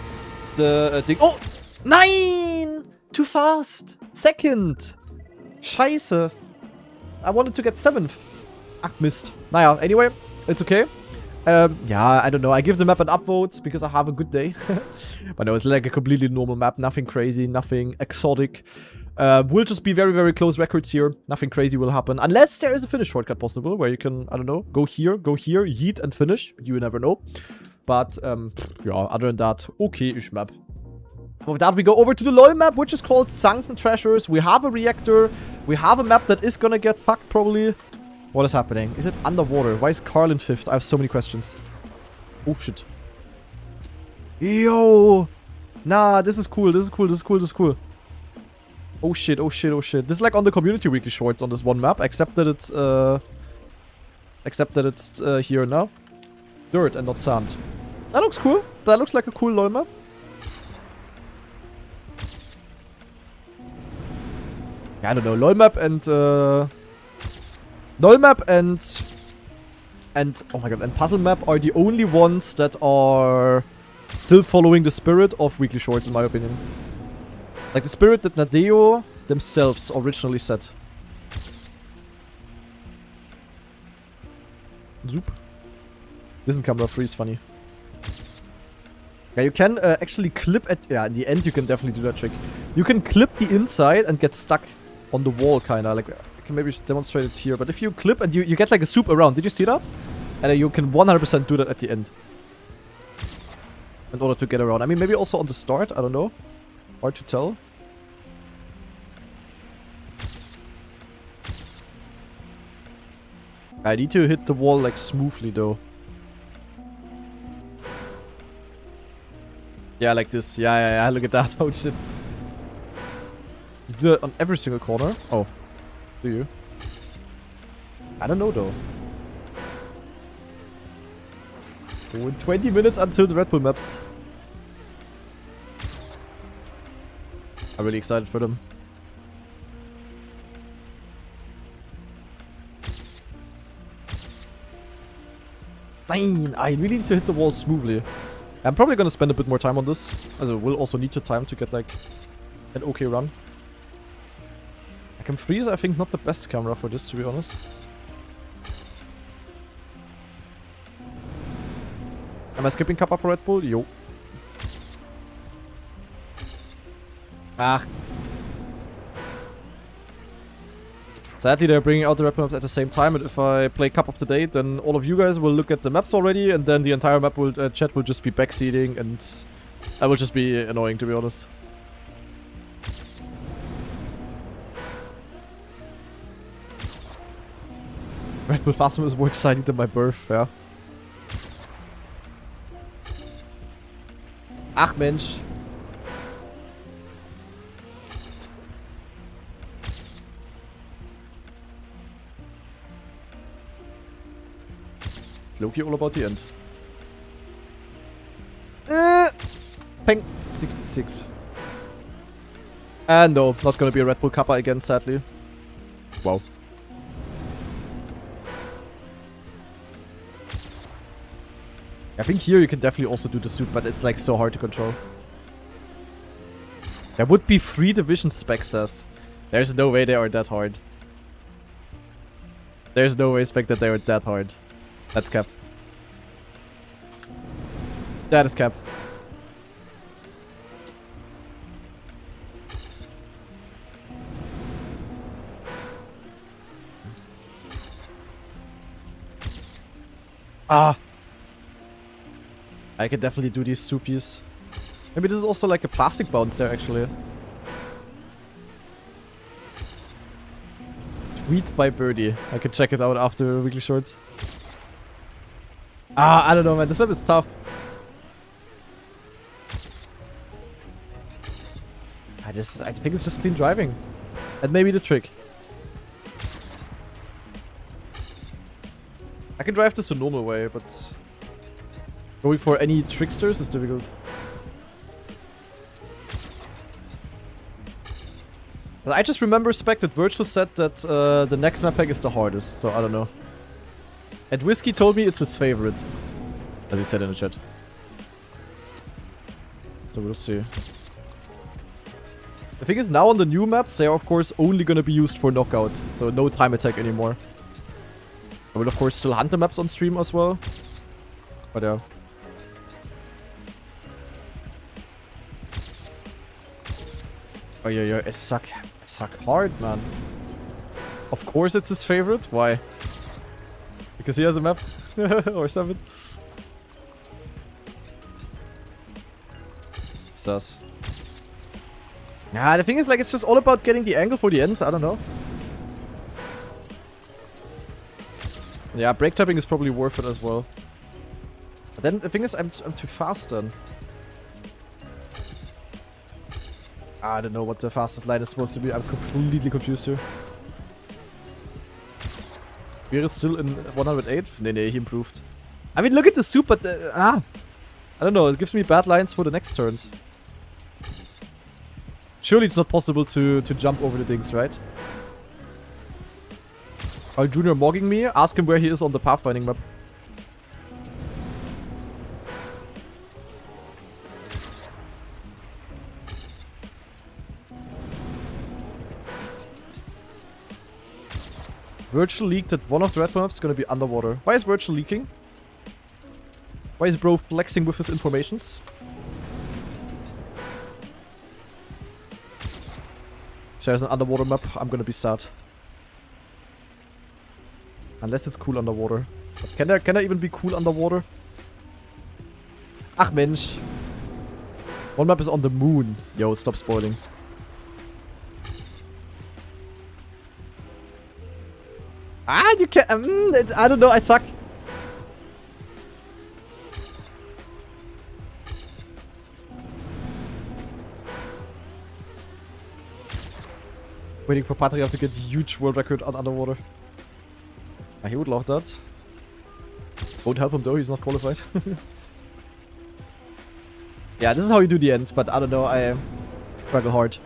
the thing. Oh! 9! Too fast! 2nd! Scheiße! I wanted to get 7th. Ach, Mist. Naja, anyway, it's okay. Yeah, I don't know. I give the map an upvote because I have a good day. But no, it's like a completely normal map. Nothing crazy, nothing exotic. Will just be very, very close records here. Nothing crazy will happen. Unless there is a finish shortcut possible where you can, I don't know, go here, yeet and finish. You never know. But, yeah, other than that, okay-ish map. With that, we go over to the LoL map, which is called Sunken Treasures. We have a reactor. We have a map that is gonna get fucked, probably. What is happening? Is it underwater? Why is Carl in 5th? I have so many questions. Oh, shit. Yo! Nah, this is cool. This is cool. Oh, shit. This is like on the community weekly shorts on this one map, except that it's, here now. Dirt and not sand. That looks cool. That looks like a cool LoL map. I don't know, LoL map and oh my god, and puzzle map are the only ones that are still following the spirit of weekly shorts, in my opinion. Like the spirit that Nadeo themselves originally set. Zoop. Isn't camera freeze funny? Yeah, you can actually clip at... Yeah, in the end you can definitely do that trick. You can clip the inside and get stuck on the wall, kinda. Like, I can maybe demonstrate it here. But if you clip and you get like a swoop around. Did you see that? And you can 100% do that at the end. In order to get around. I mean, maybe also on the start. I don't know. Hard to tell. I need to hit the wall like smoothly though. Yeah, like this. Yeah. Look at that. Oh shit. You do that on every single corner? Oh. Do you? I don't know though. Oh, in 20 minutes until the RedBull maps. I'm really excited for them. Nine! I really need to hit the wall smoothly. I'm probably gonna spend a bit more time on this, as I will also need the time to get like an okay run. I can freeze, I think not the best camera for this, to be honest. Am I skipping Kappa for RedBull? Yo. Ah. Sadly, they're bringing out the RedBull maps at the same time, and if I play Cup of the Day, then all of you guys will look at the maps already, and then the entire map will chat will just be backseating, and that will just be annoying, to be honest. RedBull Fastman is more exciting than my birth, yeah. Ach Mensch. It's low-key all about the end. Peng 66. And no, not gonna be a RedBull Kappa again, sadly. Wow. I think here you can definitely also do the soup, but it's like so hard to control. There would be 3 division specs. There's no way they are that hard. There's no way spec that they are that hard. That's cap. That is cap. Ah. I can definitely do these soupies. Maybe this is also like a plastic bounce there, actually. Tweet by Birdie. I can check it out after weekly shorts. Ah, I don't know, man. This map is tough. I think it's just clean driving. And maybe the trick. I can drive this the normal way, but going for any tricksters is difficult. I just remember spec that Virtual said that the next map pack is the hardest, so I don't know. And Whiskey told me it's his favorite, as he said in the chat. So we'll see. The thing is, now on the new maps, they are of course only gonna be used for knockout, so no time attack anymore. I will of course still hunt the maps on stream as well. But yeah. Oh yeah, I suck hard, man. Of course it's his favorite. Why? Because he has a map? Or something? Sus. Yeah, the thing is, like, it's just all about getting the angle for the end. I don't know. Yeah, brake tapping is probably worth it as well. But then the thing is, I'm too fast then. I don't know what the fastest line is supposed to be. I'm completely confused here. We're still in 108? Nee, he improved. I mean, look at the soup, but... I don't know, it gives me bad lines for the next turns. Surely it's not possible to jump over the things, right? Are Junior mogging me? Ask him where he is on the pathfinding map. Virtual leaked that one of the RedBull maps is gonna be underwater. Why is Virtual leaking? Why is bro flexing with his informations? If there's an underwater map, I'm gonna be sad. Unless it's cool underwater. But can there even be cool underwater? Ach Mensch. One map is on the moon. Yo, stop spoiling. Ah, you can't. I don't know, I suck. Waiting for Patria to get huge world record on underwater. He would love that. Won't help him though, he's not qualified. Yeah, this is how you do the end, but I don't know, I struggle hard.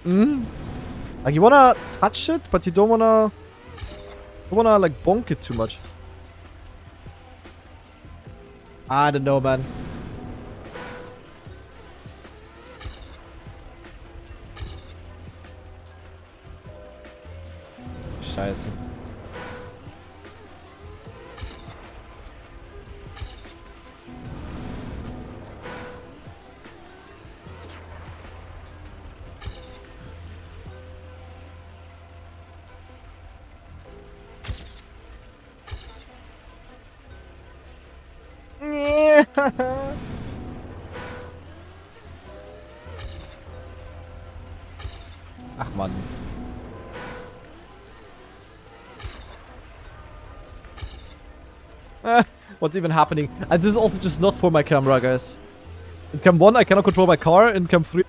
Like you wanna touch it, but you don't wanna like bonk it too much. I don't know, man. Scheiße. Ach Mann. What's even happening? And this is also just not for my camera, guys. In cam 1, I cannot control my car. In cam 3...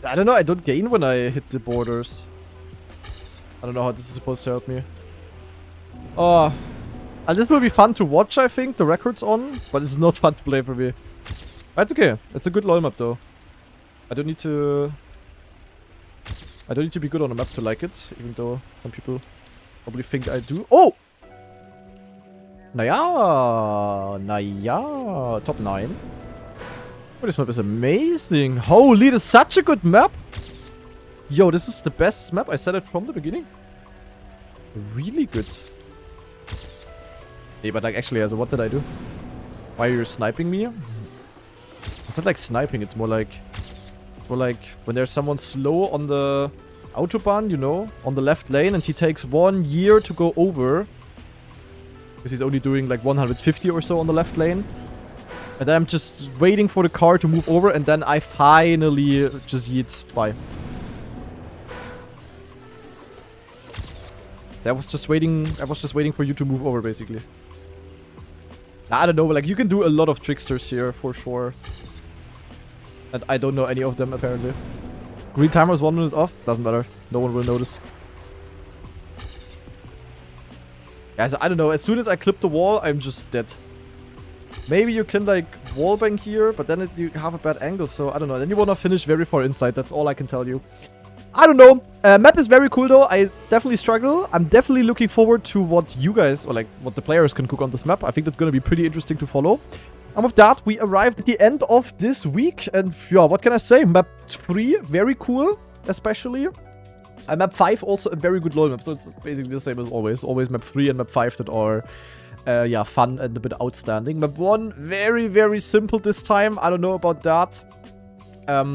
I don't know, I don't gain when I hit the borders. I don't know how this is supposed to help me. Oh. And this will be fun to watch, I think. The record's on. But it's not fun to play for me. But it's okay. It's a good LoL map, though. I don't need to be good on a map to like it. Even though some people probably think I do. Oh! Naja. Top 9. Oh, this map is amazing. Holy, this is such a good map. Yo, this is the best map. I said it from the beginning. Really good. Hey, but like actually, what did I do? Why are you sniping me? It's not like sniping. It's more like when there's someone slow on the autobahn, you know, on the left lane, and he takes 1 year to go over because he's only doing like 150 or so on the left lane. And then I'm just waiting for the car to move over, and then I finally just yeet by. I was just waiting for you to move over, basically. I don't know, like you can do a lot of tricksters here for sure. And I don't know any of them apparently. Green timer is 1 minute off. Doesn't matter. No one will notice. Guys, I don't know. As soon as I clip the wall, I'm just dead. Maybe you can like wallbang here, but then you have a bad angle, so I don't know. Then you wanna finish very far inside. That's all I can tell you. I don't know. Map is very cool though. I definitely struggle. I'm definitely looking forward to what you guys, or like what the players can cook on this map. I think that's gonna be pretty interesting to follow. And with that, we arrived at the end of this week. And yeah, what can I say? Map 3, very cool, especially. And map 5, also a very good LoL map. So it's basically the same as always. Always map 3 and map 5 that are, yeah, fun and a bit outstanding. Map 1, very, very simple this time. I don't know about that.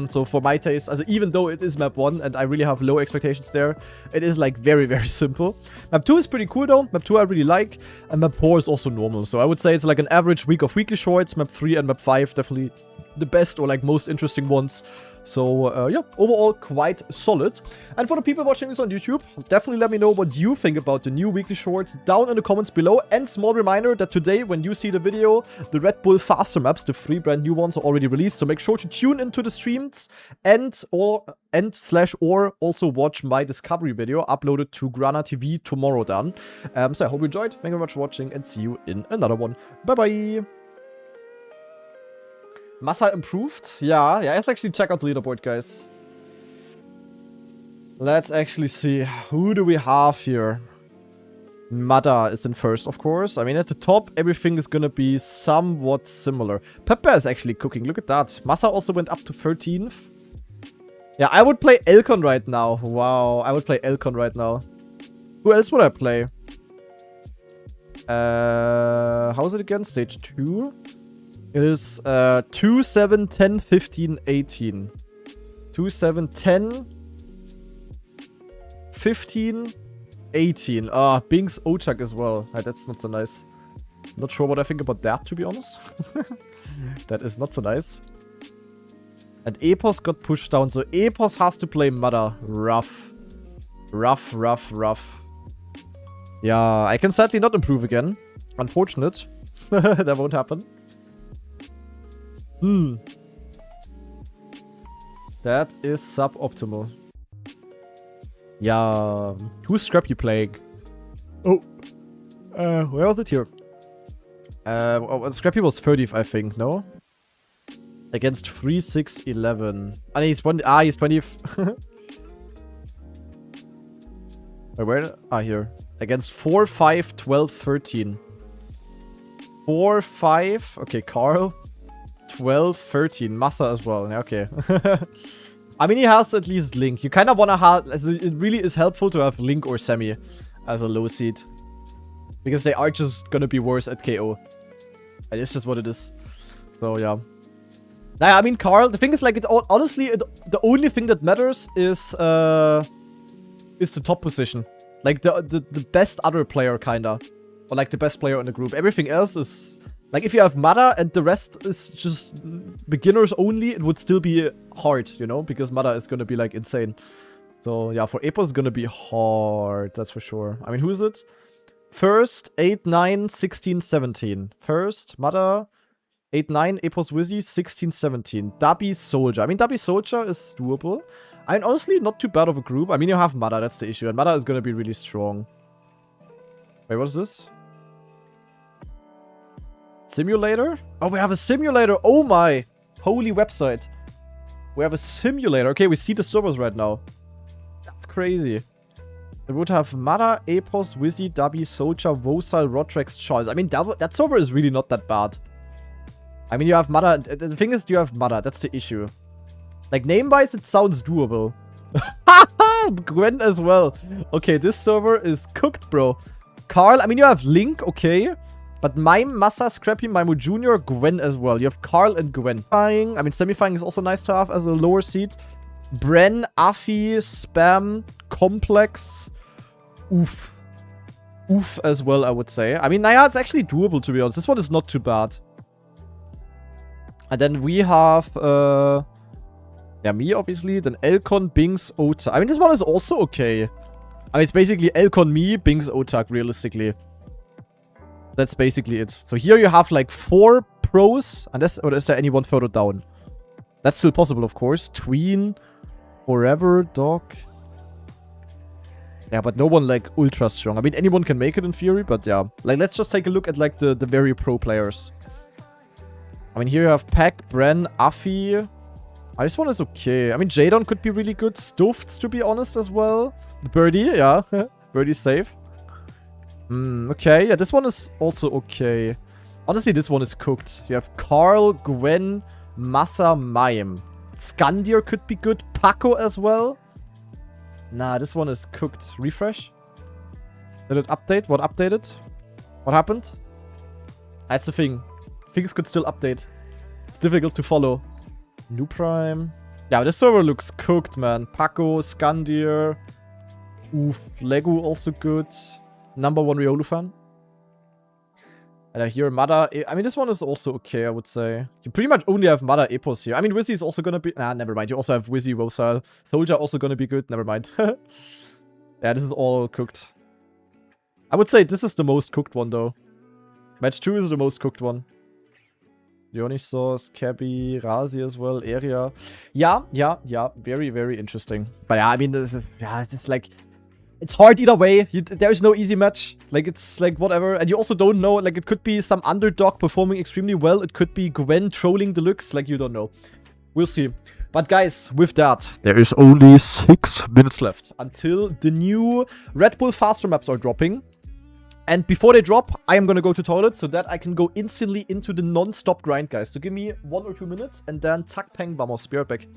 So for my taste, also even though it is map 1 and I really have low expectations there, it is like very, very simple. Map 2 is pretty cool though. Map 2 I really like. And map 4 is also normal. So I would say it's like an average week of weekly shorts. Map 3 and map 5 definitely the best or like most interesting ones. So yeah, overall quite solid. And for the people watching this on YouTube, definitely let me know what you think about the new weekly shorts down in the comments below. And small reminder that today when you see the video, the Red Bull faster maps, the 3 brand new ones, are already released. So make sure to tune into the streams or also watch my discovery video uploaded to Grana TV tomorrow then. So I hope you enjoyed. Thank you very much for watching and see you in another one. Bye bye. Massa improved? Yeah, let's actually check out the leaderboard, guys. Let's actually see. Who do we have here? Mada is in first, of course. I mean, at the top, everything is gonna be somewhat similar. Pepper is actually cooking. Look at that. Massa also went up to 13th. Yeah, I would play Elcon right now. Wow, I would play Elcon right now. Who else would I play? How is it again? Stage 2? It is 2, 7, 10, 15, 18. 2, 7, 10, 15, 18. Ah, Bing's Ochak as well. That's not so nice. Not sure what I think about that, to be honest. That is not so nice. And Epos got pushed down, so Epos has to play Mada. Rough. Rough, rough, rough. Yeah, I can sadly not improve again. Unfortunate. That won't happen. That is suboptimal. Yeah. Who's Scrappy playing? Oh. Where was it here? Scrappy was 30th, I think, no? Against 3, 6, 11. Ah, he's 20th. Where? Ah, here. Against 4, 5, 12, 13. 4, 5. Okay, Carl. 12, 13. Massa as well. Yeah, okay. I mean, he has at least Link. You kind of want to have... It really is helpful to have Link or Semi as a low seed. Because they are just gonna be worse at KO. And it's just what it is. So, yeah. Nah, I mean, Carl, the thing is, like, honestly, the only thing that matters is the top position. Like, the best other player, kinda. Or, like, the best player in the group. Everything else is... Like, if you have Mada and the rest is just beginners only, it would still be hard, you know? Because Mada is gonna be, like, insane. So, yeah, for Epos, it's gonna be hard. That's for sure. I mean, who is it? First, 8, 9, 16, 17. First, Mada, 8, 9, Epos Wizzy, 16, 17. Dabi Soldier. I mean, Dabi Soldier is doable. I mean, honestly, not too bad of a group. I mean, you have Mada, that's the issue. And Mada is gonna be really strong. Wait, what is this? Simulator? Oh, we have a simulator. Oh my. Holy website. We have a simulator. Okay, we see the servers right now. That's crazy. We would have Mada, Epos, Wizzy, Dabi, Soldier, Vosal, Rodrex, Charles. I mean, that server is really not that bad. I mean, you have Mada. The thing is, you have Mada. That's the issue. Like, name-wise, it sounds doable. Gwen as well. Okay, this server is cooked, bro. Carl, I mean, you have Link, okay. But Mime, Massa, Scrappy, Mimo Jr., Gwen as well. You have Carl and Gwen. I mean, Semifying is also nice to have as a lower seed. Bren, Afi, Spam, Complex. Oof. Oof as well, I would say. I mean, yeah, it's actually doable, to be honest. This one is not too bad. And then we have... yeah, me, obviously. Then Elcon, Bings, Otak. I mean, this one is also okay. I mean, it's basically Elcon, me, Bings, Otak, realistically. That's basically it. So here you have like 4 pros. And or is there anyone further down? That's still possible, of course. Tween, Forever, Dog. Yeah, but no one like ultra strong. I mean, anyone can make it in theory, but yeah. Like, let's just take a look at like the very pro players. I mean, here you have Pack, Bren, Afi. This one is okay. I mean, Jadon could be really good. Stuffed, to be honest, as well. Birdie, yeah. Birdie's safe. Okay, yeah, this one is also okay. Honestly, this one is cooked. You have Carl, Gwen, Massa, Mime. Skandir could be good. Paco as well. Nah, this one is cooked. Refresh. Did it update? What updated? What happened? That's the thing. Things could still update. It's difficult to follow. New Prime. Yeah, this server looks cooked, man. Paco, Skandir. Oof. Lego also good. Number 1 Riolu fan. And I hear Mada. I mean, this one is also okay, I would say. You pretty much only have Mada Epos here. I mean, Wizzy is also gonna be... Nah, never mind. You also have Wizzy, Vosal. Soldier also gonna be good. Never mind. Yeah, this is all cooked. I would say this is the most cooked one, though. Match 2 is the most cooked one. Dionysos, Cabby, Razi as well, Area. Yeah. Very, very interesting. But yeah, I mean, this is... Yeah, it's like... It's hard either way. There's no easy match. Like, it's like whatever. And you also don't know. Like, it could be some underdog performing extremely well. It could be Gwen trolling Deluxe. Like, you don't know. We'll see. But guys, with that, there is only 6 minutes left until the new RedBull faster maps are dropping. And before they drop, I am gonna go to toilet so that I can go instantly into the non-stop grind, guys. So give me 1 or 2 minutes and then zack, peng, vamos. Be right back.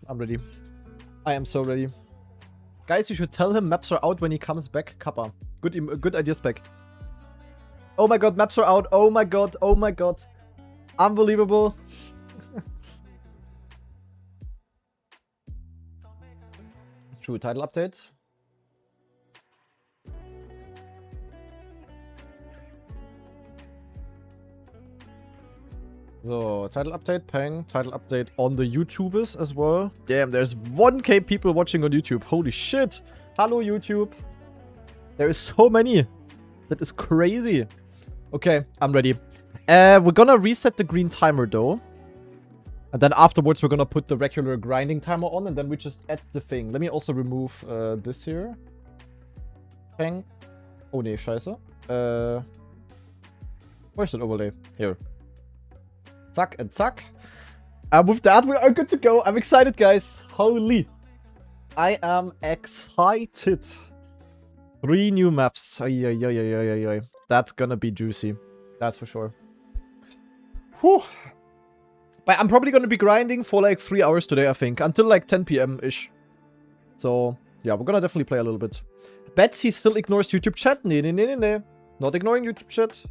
I'm ready. I am so ready. Guys, you should tell him maps are out when he comes back. Kappa. Good idea, Spec. Oh my god, maps are out. Oh my god. Oh my god. Unbelievable. True title update. So, title update, peng. Title update on the YouTubers as well. Damn, there's 1K people watching on YouTube. Holy shit. Hello, YouTube. There is so many. That is crazy. Okay, I'm ready. We're gonna reset the green timer though. And then afterwards we're gonna put the regular grinding timer on and then we just add the thing. Let me also remove this here. Peng. Oh nee, scheiße. Where's that overlay? Here. Zack and zack. And with that, we are good to go. I'm excited, guys. Holy. I am excited. 3 new maps. Ay, ay, ay, ay, ay, ay, ay. That's gonna be juicy. That's for sure. Whew. But I'm probably gonna be grinding for like 3 hours today, I think. Until like 10 PM-ish. So, yeah, we're gonna definitely play a little bit. Bets he still ignores YouTube chat? Nee, nee, nee, nee, nee. Not ignoring YouTube chat.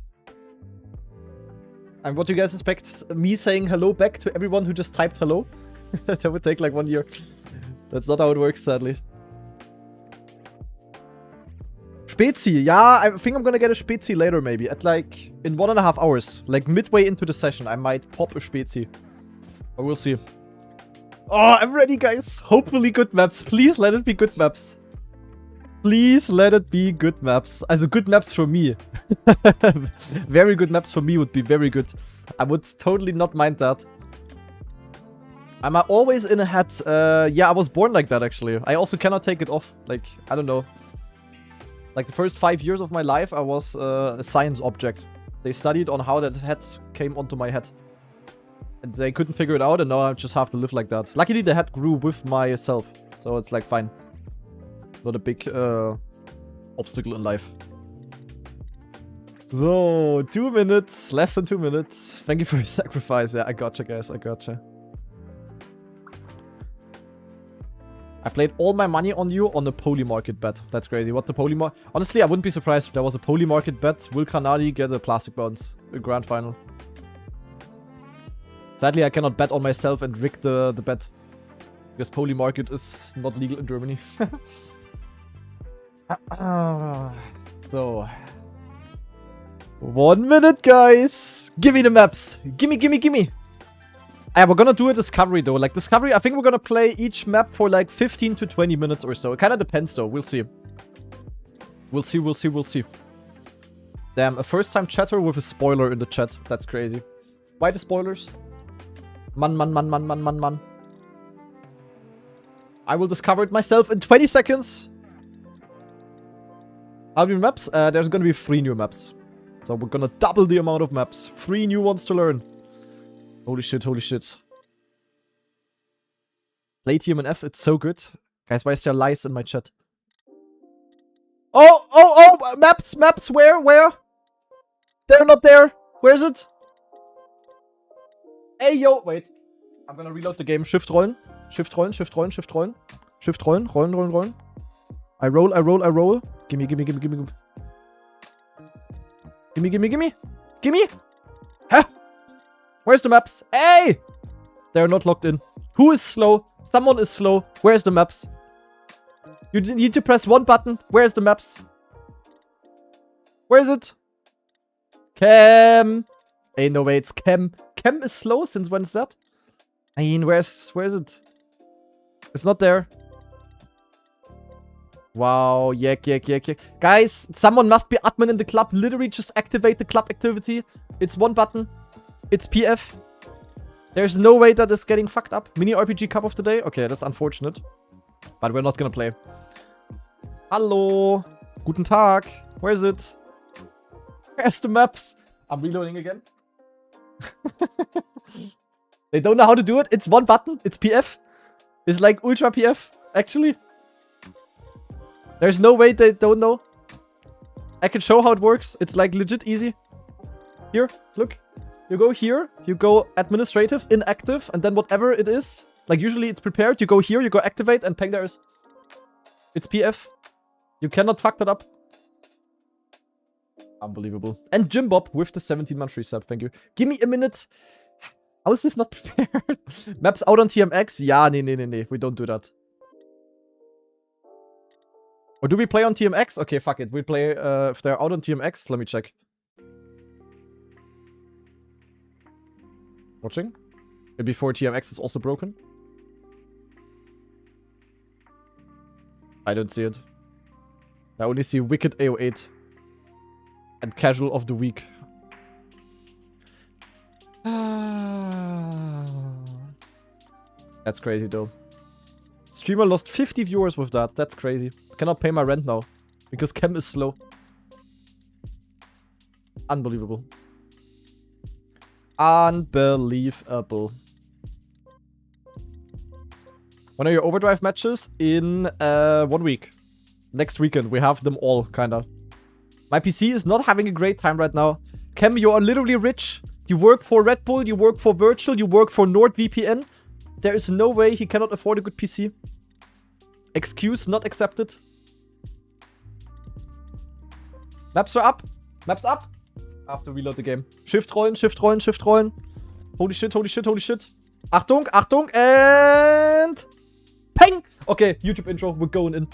And what do you guys expect? Me saying hello back to everyone who just typed hello? That would take like 1 year. That's not how it works, sadly. Spezi. Yeah, I think I'm gonna get a Spezi later, maybe. At like, in 1.5 hours. Like, midway into the session, I might pop a Spezi. But we'll see. Oh, I'm ready, guys. Hopefully good maps. Please let it be good maps. Please let it be good maps. Also good maps for me. Very good maps for me would be very good. I would totally not mind that. I'm always in a hat. Yeah, I was born like that, actually. I also cannot take it off. Like, I don't know. Like, the first 5 years of my life, I was a science object. They studied on how that hat came onto my head. And they couldn't figure it out, and now I just have to live like that. Luckily, the hat grew with myself. So it's, like, fine. Not a big obstacle in life. So, 2 minutes. Less than 2 minutes. Thank you for your sacrifice. Yeah, I gotcha, guys. I gotcha. I played all my money on you on a poly market bet. That's crazy. What the poly market? Honestly, I wouldn't be surprised if there was a poly market bet. Will Kanadi get a plastic bounce? A grand final. Sadly, I cannot bet on myself and rig the bet. Because poly market is not legal in Germany. So. 1 minute, guys. Give me the maps. Gimme, gimme, gimme. We're gonna do a discovery, though. Like, discovery, I think we're gonna play each map for, like, 15 to 20 minutes or so. It kind of depends, though. We'll see. We'll see, we'll see, we'll see. Damn, a first-time chatter with a spoiler in the chat. That's crazy. Why the spoilers? Man. I will discover it myself in 20 seconds. How many maps? There's gonna be 3 new maps. So we're gonna double the amount of maps. 3 new ones to learn. Holy shit, holy shit. Play TMNF, it's so good. Guys, why is there lies in my chat? Oh, maps, where? They're not there. Where is it? Hey, yo, wait. I'm gonna reload the game. Shift rollen. Rollen. I roll. Gimme. Gimme. Huh? Where's the maps? Hey! They're not locked in. Who is slow? Someone is slow. Where's the maps? You need to press one button. Where's the maps? Where is it? Chem. Hey, no way, it's Chem. Chem is slow? Since when is that? I mean, where is it? It's not there. Wow, yak. Guys, someone must be admin in the club. Literally just activate the club activity. It's one button. It's PF. There's no way that is getting fucked up. Mini RPG cup of the day? Okay, that's unfortunate. But we're not gonna play. Hallo. Guten Tag. Where is it? Where's the maps? I'm reloading again. They don't know how to do it. It's one button. It's PF. It's like ultra PF, actually. There's no way they don't know. I can show how it works. It's like legit easy. Here, look. You go here. You go administrative, inactive, and then whatever it is. Like usually it's prepared. You go here, you go activate, and peng there's. It's PF. You cannot fuck that up. Unbelievable. And Jimbob with the 17-month resub. Thank you. Give me a minute. How is this not prepared? Maps out on TMX? Yeah, nee. We don't do that. Or do we play on TMX? Okay, fuck it. We play, if they're out on TMX. Let me check. Watching? Maybe 4 TMX is also broken. I don't see it. I only see Wicked AO8. And Casual of the Week. That's crazy though. Streamer lost 50 viewers with that. That's crazy. Cannot pay my rent now. Because Chem is slow. Unbelievable. Unbelievable. When are your overdrive matches? In 1 week. Next weekend. We have them all, kinda. My PC is not having a great time right now. Chem, you are literally rich. You work for RedBull, you work for Virtual, you work for NordVPN. There is no way he cannot afford a good PC. Excuse not accepted. Maps are up. Maps up. I have to reload the game. Shift rollen. Holy shit. Achtung, and... Peng! Okay, YouTube intro, we're going in.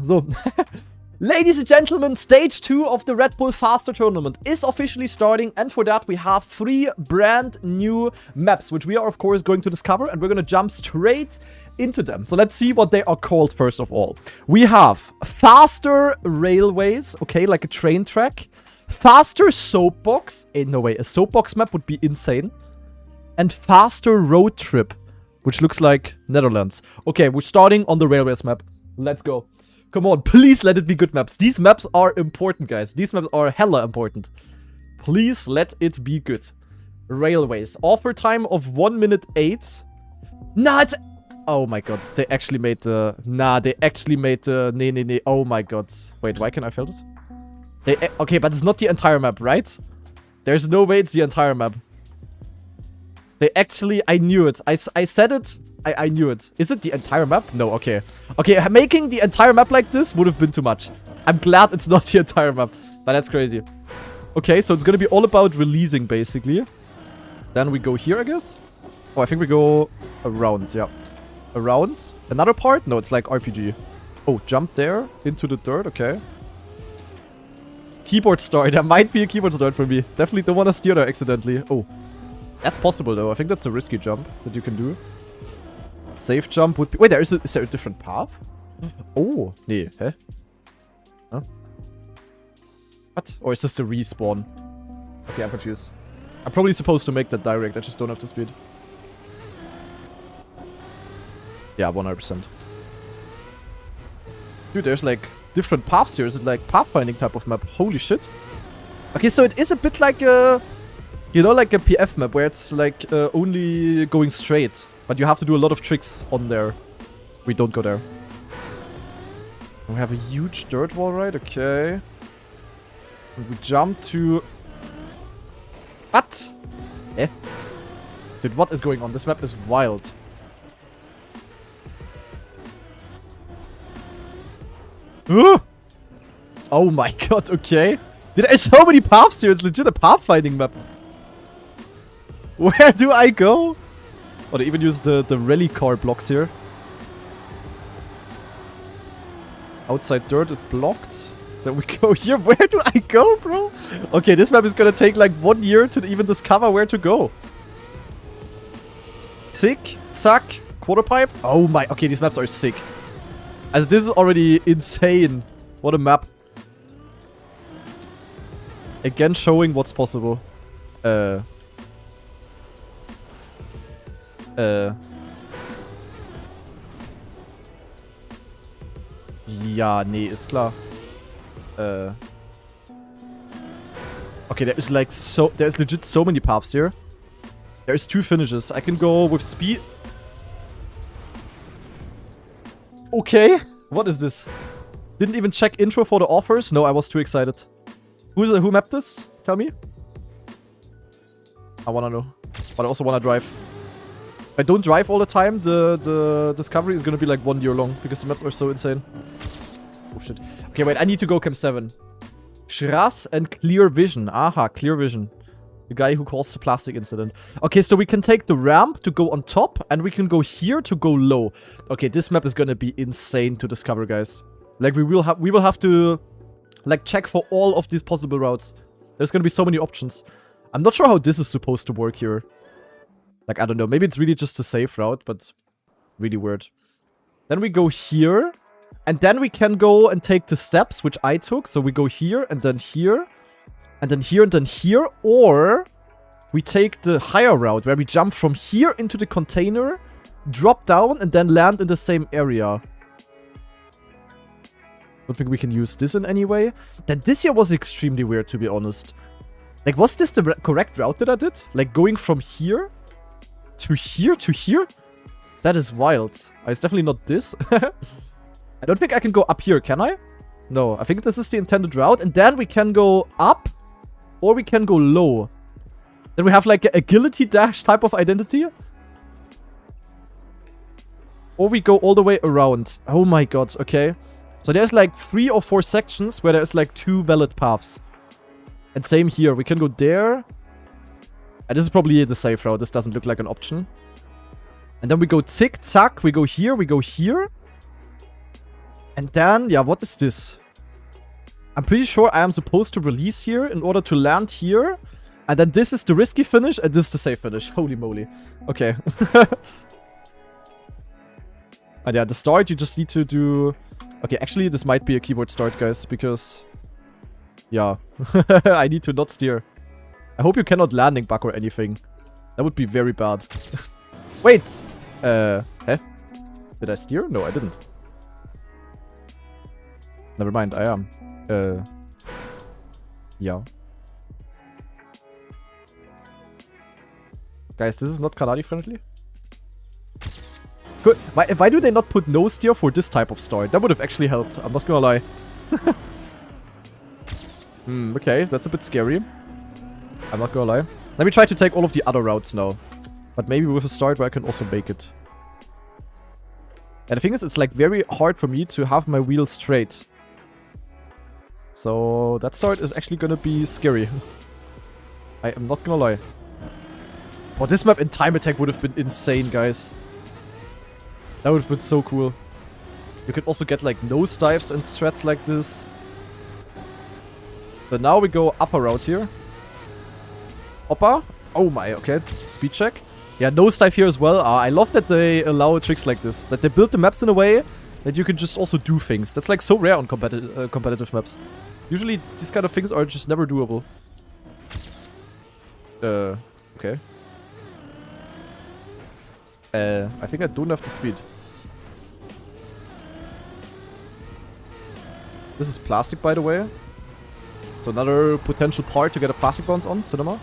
So. Ladies and gentlemen, stage 2 of the Red Bull Faster Tournament is officially starting, and for that we have 3 brand new maps, which we are of course going to discover, and we're gonna jump straight into them. So let's see what they are called first of all. We have Faster Railways, okay, like a train track. Faster Soapbox, no way, a soapbox map would be insane. And Faster Road Trip, which looks like Netherlands. Okay, we're starting on the Railways map. Let's go. Come on, please let it be good maps. These maps are important, guys. These maps are hella important. Please let it be good. Railways. Offer time of 1 minute 8. Nah, it's... Oh my god. They actually made the... Nah, they actually made the... Nee. Oh my god. Wait, why can I fail this? Okay, but it's not the entire map, right? There's no way it's the entire map. They actually... I knew it. I said it... I knew it. Is it the entire map? No, okay. Okay, making the entire map like this would have been too much. I'm glad it's not the entire map. But that's crazy. Okay, so it's gonna be all about releasing, basically. Then we go here, I guess. Oh, I think we go around, yeah. Around. Another part? No, it's like RPG. Oh, jump there into the dirt, okay. Keyboard start. There might be a keyboard start for me. Definitely don't want to steer there accidentally. Oh. That's possible, though. I think that's a risky jump that you can do. Safe jump would be... Wait, is there a different path? Oh, nee, hä? Huh? What? Or is this the respawn? Okay, I'm confused. I'm probably supposed to make that direct. I just don't have the speed. Yeah, 100%. Dude, there's like different paths here. Is it like pathfinding type of map? Holy shit. Okay, so it is a bit like a... You know, like a PF map where it's like only going straight. But you have to do a lot of tricks on there. We don't go there. We have a huge dirt wall, right? Okay. And we jump to... What? Eh? Dude, what is going on? This map is wild. Oh my god, okay. There's so many paths here. It's legit a pathfinding map. Where do I go? Oh, they even use the rally car blocks here. Outside dirt is blocked. Then we go here. Where do I go, bro? Okay, this map is gonna take like 1 year to even discover where to go. Sick. Zack. Quarter pipe. Oh my. Okay, these maps are sick. Also, this is already insane. What a map. Again, showing what's possible. Ja, nee, ist klar. Okay, there is like there's legit so many paths here. There's 2 finishes. I can go with speed. Okay, what is this? Didn't even check intro for the offers. No, I was too excited. Who mapped this? Tell me. I wanna know. But I also wanna drive. If I don't drive all the time, the discovery is gonna be like 1 year long because the maps are so insane. Oh shit. Okay, wait, I need to go Camp 7. Schrass and Clear Vision. Aha, Clear Vision. The guy who caused the plastic incident. Okay, so we can take the ramp to go on top, and we can go here to go low. Okay, this map is gonna be insane to discover, guys. Like, we will have to, like, check for all of these possible routes. There's gonna be so many options. I'm not sure how this is supposed to work here. Like, I don't know. Maybe it's really just a safe route, but really weird. Then we go here. And then we can go and take the steps, which I took. So we go here, and then here. And then here, and then here. Or we take the higher route, where we jump from here into the container, drop down, and then land in the same area. Don't think we can use this in any way. Then this here was extremely weird, to be honest. Like, was this the correct route that I did? Like, going from here to here to here? That is wild. It's definitely not this. I don't think I can go up here, can I? No, I think this is the intended route. And then we can go up, or we can go low. Then we have like an agility dash type of identity. Or we go all the way around. Oh my god, okay. So there's like 3 or 4 sections where there's like 2 valid paths. And same here, we can go there. And this is probably the safe route. This doesn't look like an option. And then we go tick, tack, we go here, we go here. And then, yeah, what is this? I'm pretty sure I am supposed to release here in order to land here. And then this is the risky finish, and this is the safe finish. Holy moly. Okay. And yeah, the start, you just need to do... Okay, actually, this might be a keyboard start, guys, because... Yeah. I need to not steer. I hope you cannot landing bug or anything. That would be very bad. Wait! Did I steer? No, I didn't. Never mind, I am. Yeah. Guys, this is not Kanadi friendly. Good. Why do they not put no steer for this type of start? That would have actually helped. I'm not gonna lie. Okay, that's a bit scary. I'm not gonna lie. Let me try to take all of the other routes now. But maybe with a start where I can also make it. And the thing is, it's like very hard for me to have my wheel straight. So that start is actually gonna be scary. I am not gonna lie. Oh, this map in time attack would have been insane, guys. That would have been so cool. You could also get like nose dives and strats like this. But now we go upper route here. Upper. Oh my, okay. Speed check. Yeah, nose dive here as well. I love that they allow tricks like this. That they build the maps in a way that you can just also do things. That's like so rare on competitive maps. Usually these kind of things are just never doable. Okay. I think I don't have the speed. This is plastic, by the way. So another potential part to get a plastic bounce on, Cinema.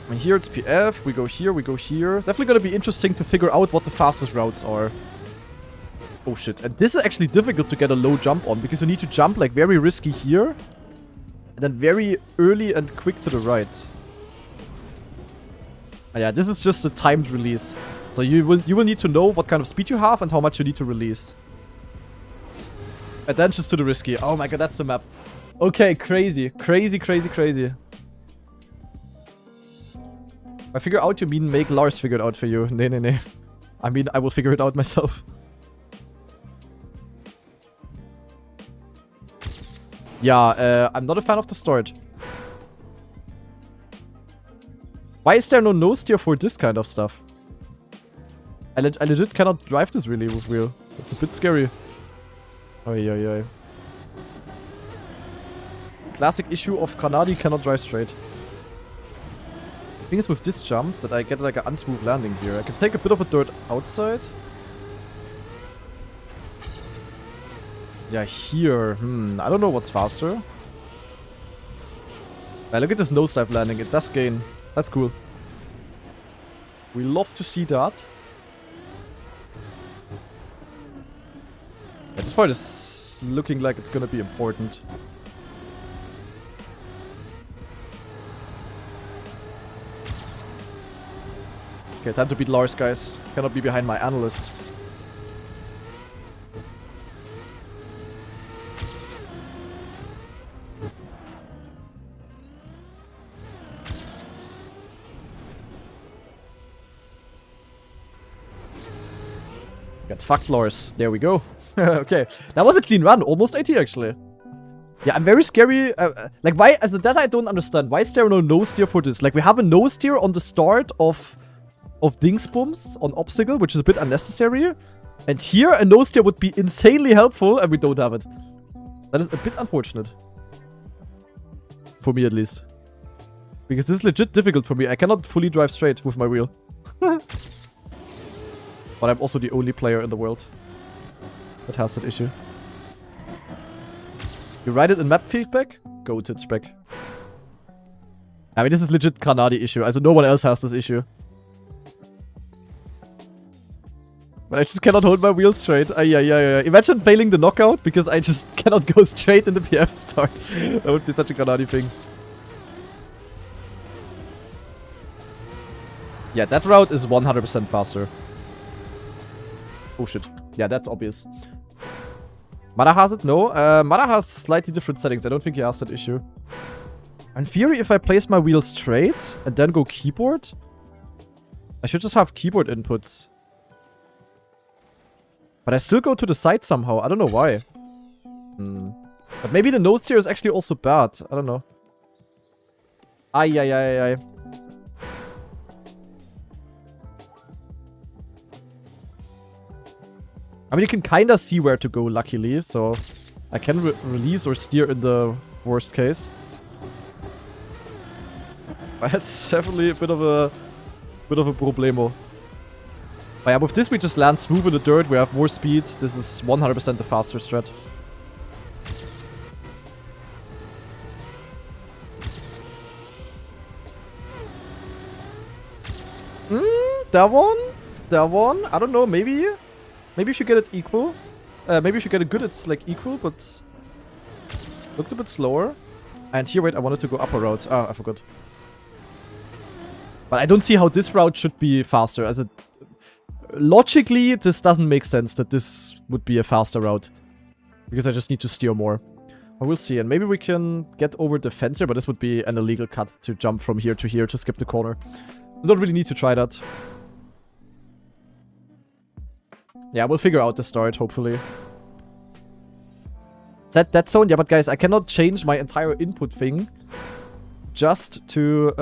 And here it's PF, we go here, we go here. Definitely gonna be interesting to figure out what the fastest routes are. Oh shit, and this is actually difficult to get a low jump on, because you need to jump like very risky here. And then very early and quick to the right. And yeah, this is just a timed release. So you will need to know what kind of speed you have and how much you need to release. And then just to the risky. Oh my god, that's the map. Okay, crazy. Crazy, crazy, crazy. I figure out you mean make Lars figure it out for you. Nee, nee, nee. I mean, I will figure it out myself. Yeah, I'm not a fan of the start. Why is there no nose steer for this kind of stuff? I legit cannot drive this really with wheel. It's a bit scary. Oi, oi, oi. Classic issue of Granadi cannot drive straight. The thing is with this jump that I get like an unsmooth landing here. I can take a bit of a dirt outside. Yeah, here. I don't know what's faster. Yeah, look at this nosedive landing. It does gain. That's cool. We love to see that. Yeah, this part is looking like it's gonna be important. Okay, time to beat Lars, guys. Cannot be behind my analyst. Get fucked, Lars. There we go. Okay, that was a clean run. Almost 80, actually. Yeah, I'm very scary. Like, why? As that I don't understand. Why is there no nose steer for this? Like, we have a nose steer on the start of Dingsbums on obstacle, which is a bit unnecessary. And here, a nose steer would be insanely helpful, and we don't have it. That is a bit unfortunate. For me, at least. Because this is legit difficult for me. I cannot fully drive straight with my wheel. But I'm also the only player in the world that has that issue. You write it in map feedback? Go to spec. I mean, this is legit Granadi issue. Also, no one else has this issue. But I just cannot hold my wheel straight. Yeah. Imagine failing the knockout because I just cannot go straight in the PF start. That would be such a Granadi thing. Yeah, that route is 100% faster. Oh shit. Yeah, that's obvious. Mada has it? No. Mada has slightly different settings. I don't think he has that issue. In theory, if I place my wheel straight and then go keyboard, I should just have keyboard inputs. But I still go to the side somehow. I don't know why. But maybe the nose steer is actually also bad. I don't know. Ay. I mean, you can kind of see where to go, luckily. So I can release or steer in the worst case. But that's definitely a bit of a problemo. But yeah, with this we just land smooth in the dirt. We have more speed. This is 100% the faster strat. That one. I don't know. Maybe if you get it equal. Maybe if you get it good, it's like equal, but looked a bit slower. And here, wait, I wanted to go upper route. Ah, I forgot. But I don't see how this route should be faster. As it logically, this doesn't make sense that this would be a faster route. Because I just need to steer more. But we'll see. And maybe we can get over the fence here, but this would be an illegal cut to jump from here to skip the corner. We don't really need to try that. Yeah, we'll figure out the start, hopefully. Is that dead zone? Yeah, but guys, I cannot change my entire input thing just to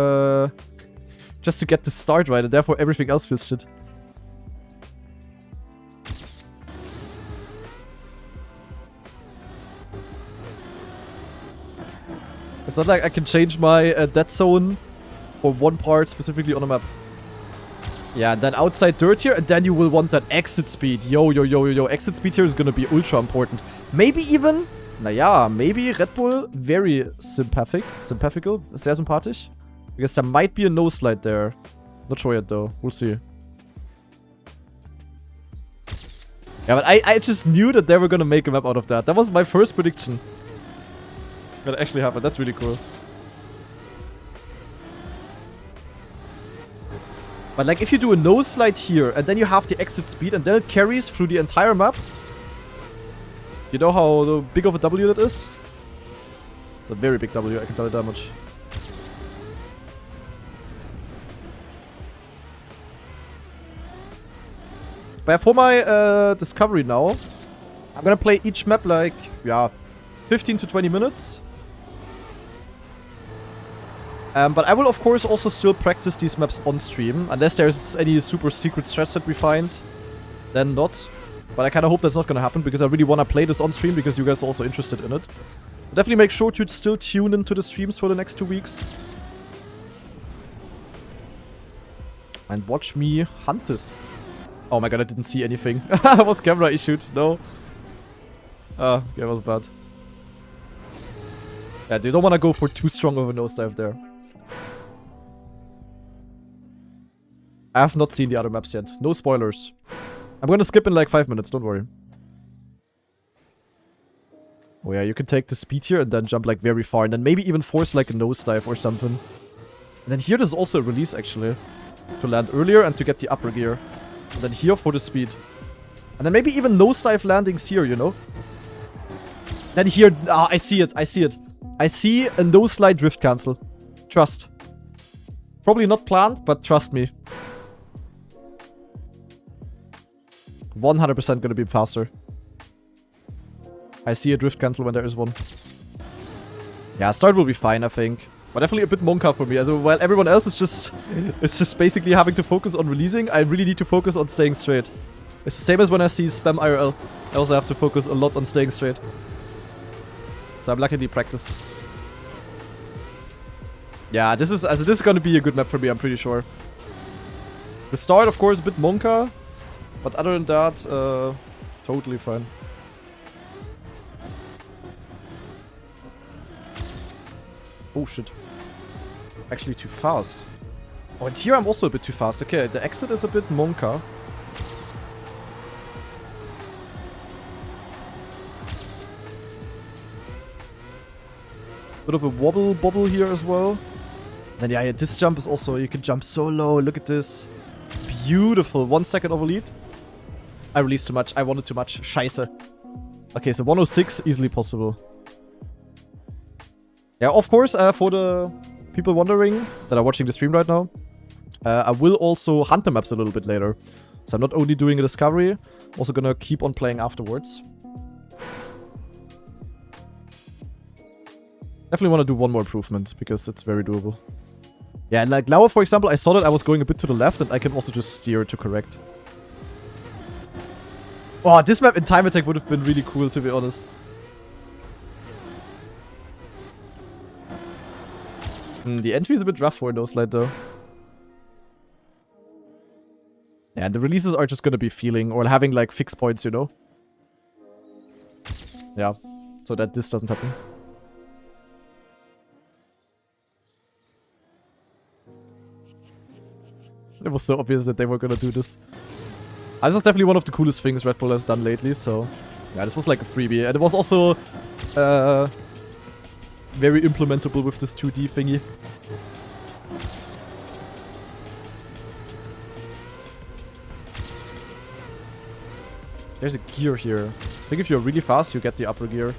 get the start right, and therefore everything else feels shit. It's not like I can change my dead zone for one part specifically on a map. Yeah, then outside dirt here, and then you will want that exit speed. Yo. Exit speed here is gonna be ultra important. Maybe even, naja, maybe Red Bull very sympathical, sehr sympathisch. Because there might be a no slide there. Not sure yet though, we'll see. Yeah, but I just knew that they were gonna make a map out of that. That was my first prediction. That actually happened, that's really cool. But like if you do a nose slide here and then you have the exit speed and then it carries through the entire map. You know how big of a W that is? It's a very big W, I can tell you that much. But for my discovery now, I'm gonna play each map like, yeah, 15 to 20 minutes. But I will, of course, also still practice these maps on stream. Unless there's any super secret stress that we find, then not. But I kind of hope that's not going to happen, because I really want to play this on stream, because you guys are also interested in it. But definitely make sure to still tune into the streams for the next 2 weeks. And watch me hunt this. Oh my god, I didn't see anything. I was camera issued. No. Ah, that was bad. Yeah, you don't want to go for too strong of a nosedive there. I have not seen the other maps yet. No spoilers. I'm gonna skip in like 5 minutes, don't worry. Oh yeah, you can take the speed here and then jump like very far. And then maybe even force like a nosedive or something. And then here there's also a release actually. To land earlier and to get the upper gear. And then here for the speed. And then maybe even nosedive landings here, you know? Then here, I see it. I see a no-slide drift cancel. Trust. Probably not planned, but trust me. 100% gonna be faster. I see a drift cancel when there is one. Yeah, start will be fine, I think. But definitely a bit Monka for me. Also, while everyone else is just basically having to focus on releasing, I really need to focus on staying straight. It's the same as when I see spam IRL. I also have to focus a lot on staying straight. So I'm luckily practice. Yeah, this is gonna be a good map for me, I'm pretty sure. The start, of course, a bit Monka. But other than that, totally fine. Oh shit. Actually too fast. Oh, and here I'm also a bit too fast. Okay, the exit is a bit Monka. Bit of a wobble here as well. Then yeah, this jump is also, you can jump so low. Look at this. Beautiful. 1 second over lead. I released too much. I wanted too much. Scheiße. Okay, so 106, easily possible. Yeah, of course, for the people wondering that are watching the stream right now, I will also hunt the maps a little bit later. So I'm not only doing a discovery, also gonna keep on playing afterwards. Definitely want to do one more improvement, because it's very doable. Yeah, like now, for example, I saw that I was going a bit to the left, and I can also just steer to correct. Oh, this map in time attack would have been really cool, to be honest. The entry is a bit rough for a no-slide, though. Yeah, and the releases are just gonna be feeling, or having, like, fixed points, you know? Yeah, so that this doesn't happen. It was so obvious that they were gonna do this. This was definitely one of the coolest things Red Bull has done lately, so... Yeah, this was like a freebie. And it was also... very implementable with this 2D thingy. There's a gear here. I think if you're really fast, you get the upper gear.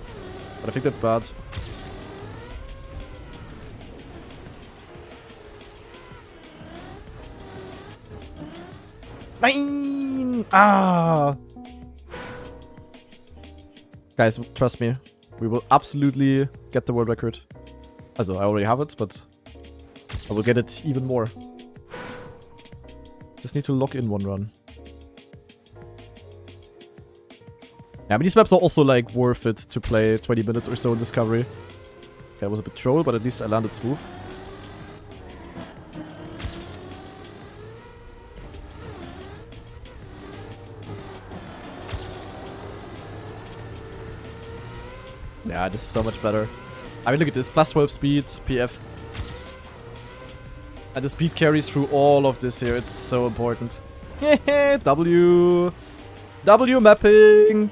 But I think that's bad. Nein! Ah! Guys, trust me. We will absolutely get the world record. Also, I already have it, but I will get it even more. Just need to lock in one run. Yeah, but these maps are also, like, worth it to play 20 minutes or so in Discovery. Okay, it was a bit troll, but at least I landed smooth. Yeah, this is so much better. I mean, look at this. Plus 12 speed, PF. And the speed carries through all of this here. It's so important. W. W mapping.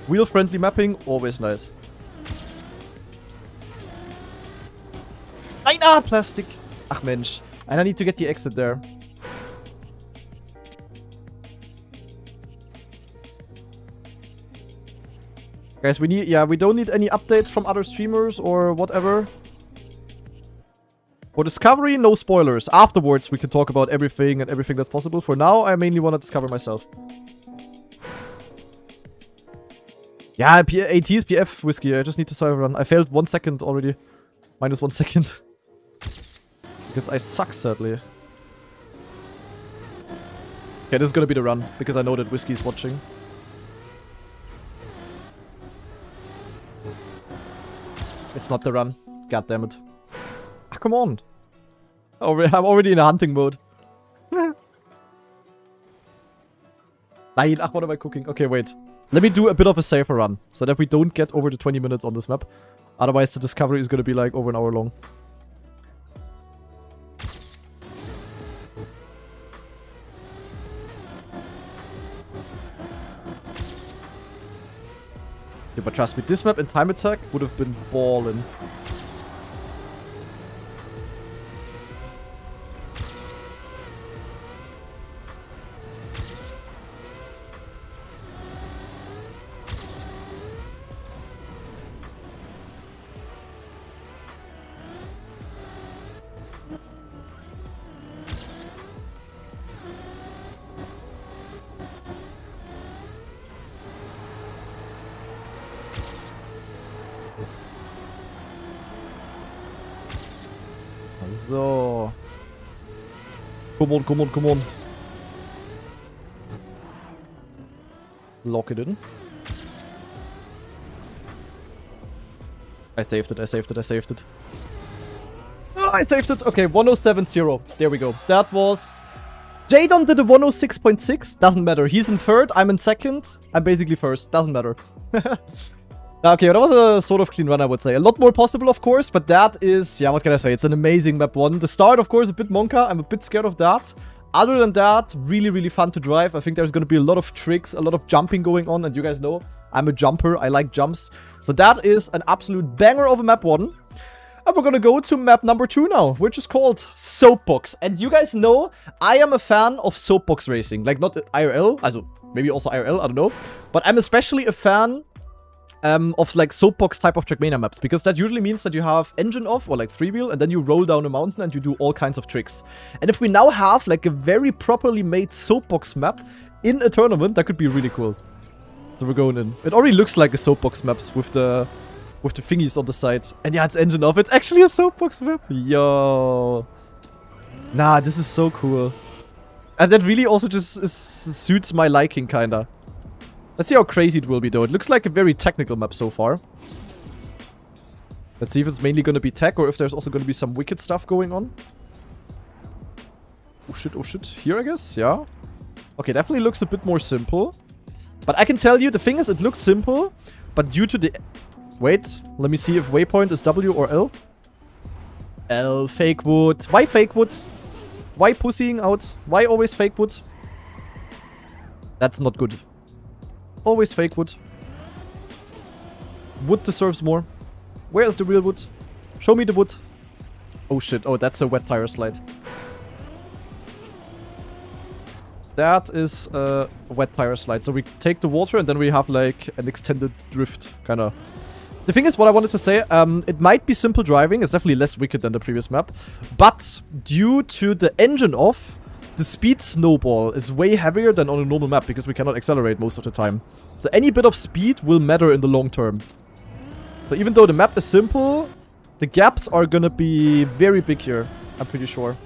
Wheel-friendly mapping. Always nice. Nein, plastic. Ach Mensch. And I need to get the exit there. Guys, we don't need any updates from other streamers or whatever. For Discovery, no spoilers. Afterwards, we can talk about everything and everything that's possible. For now, I mainly want to discover myself. Yeah, AT's PF whiskey. I just need to survive run. I failed 1 second already. Minus 1 second. Because I suck, sadly. Okay, this is gonna be the run. Because I know that whiskey's watching. It's not the run. God damn it. Ah, come on. I'm already in a hunting mode. Nein, ach, what am I cooking? Okay, wait. Let me do a bit of a safer run. So that we don't get over the 20 minutes on this map. Otherwise, the discovery is going to be like over an hour long. Yeah, but trust me, this map in time attack would have been ballin'. So. Come on, come on, come on. Lock it in. I saved it, I saved it, I saved it. Oh, I saved it. Okay, 1070. There we go. That was... Jadon did a 106.6. Doesn't matter. He's in third. I'm in second. I'm basically first. Doesn't matter. Okay, that was a sort of clean run, I would say. A lot more possible, of course, but that is... Yeah, what can I say? It's an amazing map 1. The start, of course, a bit monka. I'm a bit scared of that. Other than that, really, really fun to drive. I think there's going to be a lot of tricks, a lot of jumping going on. And you guys know, I'm a jumper. I like jumps. So that is an absolute banger of a map 1. And we're going to go to map number 2 now, which is called Soapbox. And you guys know, I am a fan of Soapbox racing. Like, not IRL. Also, maybe also IRL, I don't know. But I'm especially a fan... of like soapbox type of trackmania maps, because that usually means that you have engine off or like freewheel and then you roll down a mountain and you do all kinds of tricks. And if we now have like a very properly made soapbox map in a tournament, that could be really cool. So we're going in. It already looks like a soapbox maps with the thingies on the side. And yeah, it's engine off. It's actually a soapbox map. Yo. Nah, this is so cool. And that really also just suits my liking, kinda. Let's see how crazy it will be, though. It looks like a very technical map so far. Let's see if it's mainly going to be tech or if there's also going to be some wicked stuff going on. Oh shit, oh shit. Here, I guess? Yeah. Okay, definitely looks a bit more simple. But I can tell you, the thing is, it looks simple, but due to the... Wait, let me see if waypoint is W or L. L, fake wood. Why fake wood? Why pussying out? Why always fake wood? That's not good. Always fake wood. Wood deserves more. Where is the real wood? Show me the wood. Oh shit. Oh, that's a wet tire slide. That is a wet tire slide. So we take the water and then we have like an extended drift. Kinda. The thing is, what I wanted to say, it might be simple driving. It's definitely less wicked than the previous map. But due to the engine off, the speed snowball is way heavier than on a normal map because we cannot accelerate most of the time. So any bit of speed will matter in the long term. So even though the map is simple, the gaps are gonna be very big here. I'm pretty sure.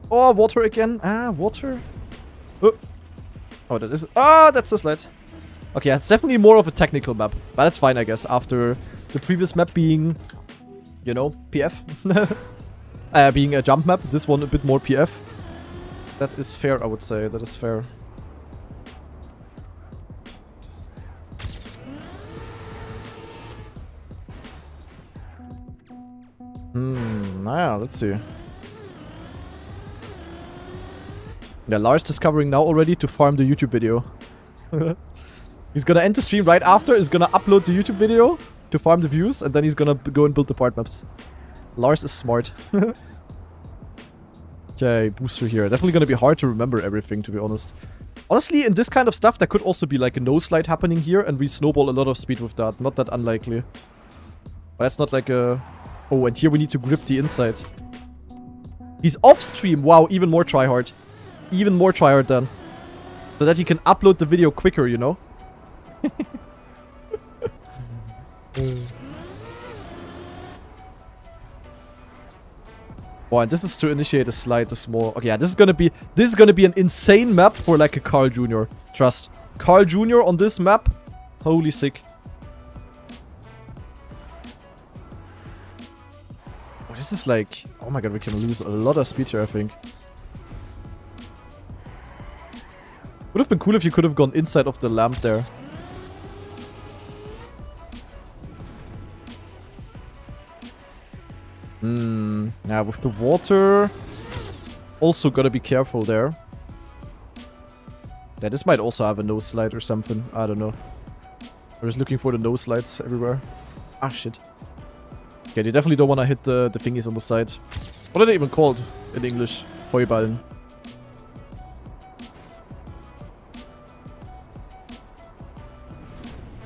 Oh, water again. Ah, water. Oh, that is... Ah, that's the slide. Okay, it's definitely more of a technical map. But that's fine, I guess, after the previous map being, you know, PF. Being a jump map, this one a bit more PF. That is fair, I would say. That is fair. Naja, let's see. Yeah, Lars discovering now already to farm the YouTube video. He's gonna end the stream right after, he's gonna upload the YouTube video to farm the views, and then he's gonna go and build the part maps. Lars is smart. Okay, booster here. Definitely gonna be hard to remember everything, to be honest. Honestly, in this kind of stuff, there could also be like a nose slide happening here, and we snowball a lot of speed with that. Not that unlikely. But that's not like a... Oh, and here we need to grip the inside. He's off stream. Wow, even more tryhard. Even more tryhard then. So that he can upload the video quicker, you know? Oh, and this is to initiate a slide, the small... Okay, yeah, this is gonna be an insane map for like a Carl Jr. Trust. Carl Jr. on this map. Holy sick. Oh, this is like... Oh my god, we can lose a lot of speed here, I think. Would have been cool if you could have gone inside of the lamp there. Yeah, with the water... Also gotta be careful there. Yeah, this might also have a nose slide or something. I don't know. I'm just looking for the nose slides everywhere. Ah, shit. Okay, you definitely don't want to hit the thingies on the side. What are they even called in English? Heuballen.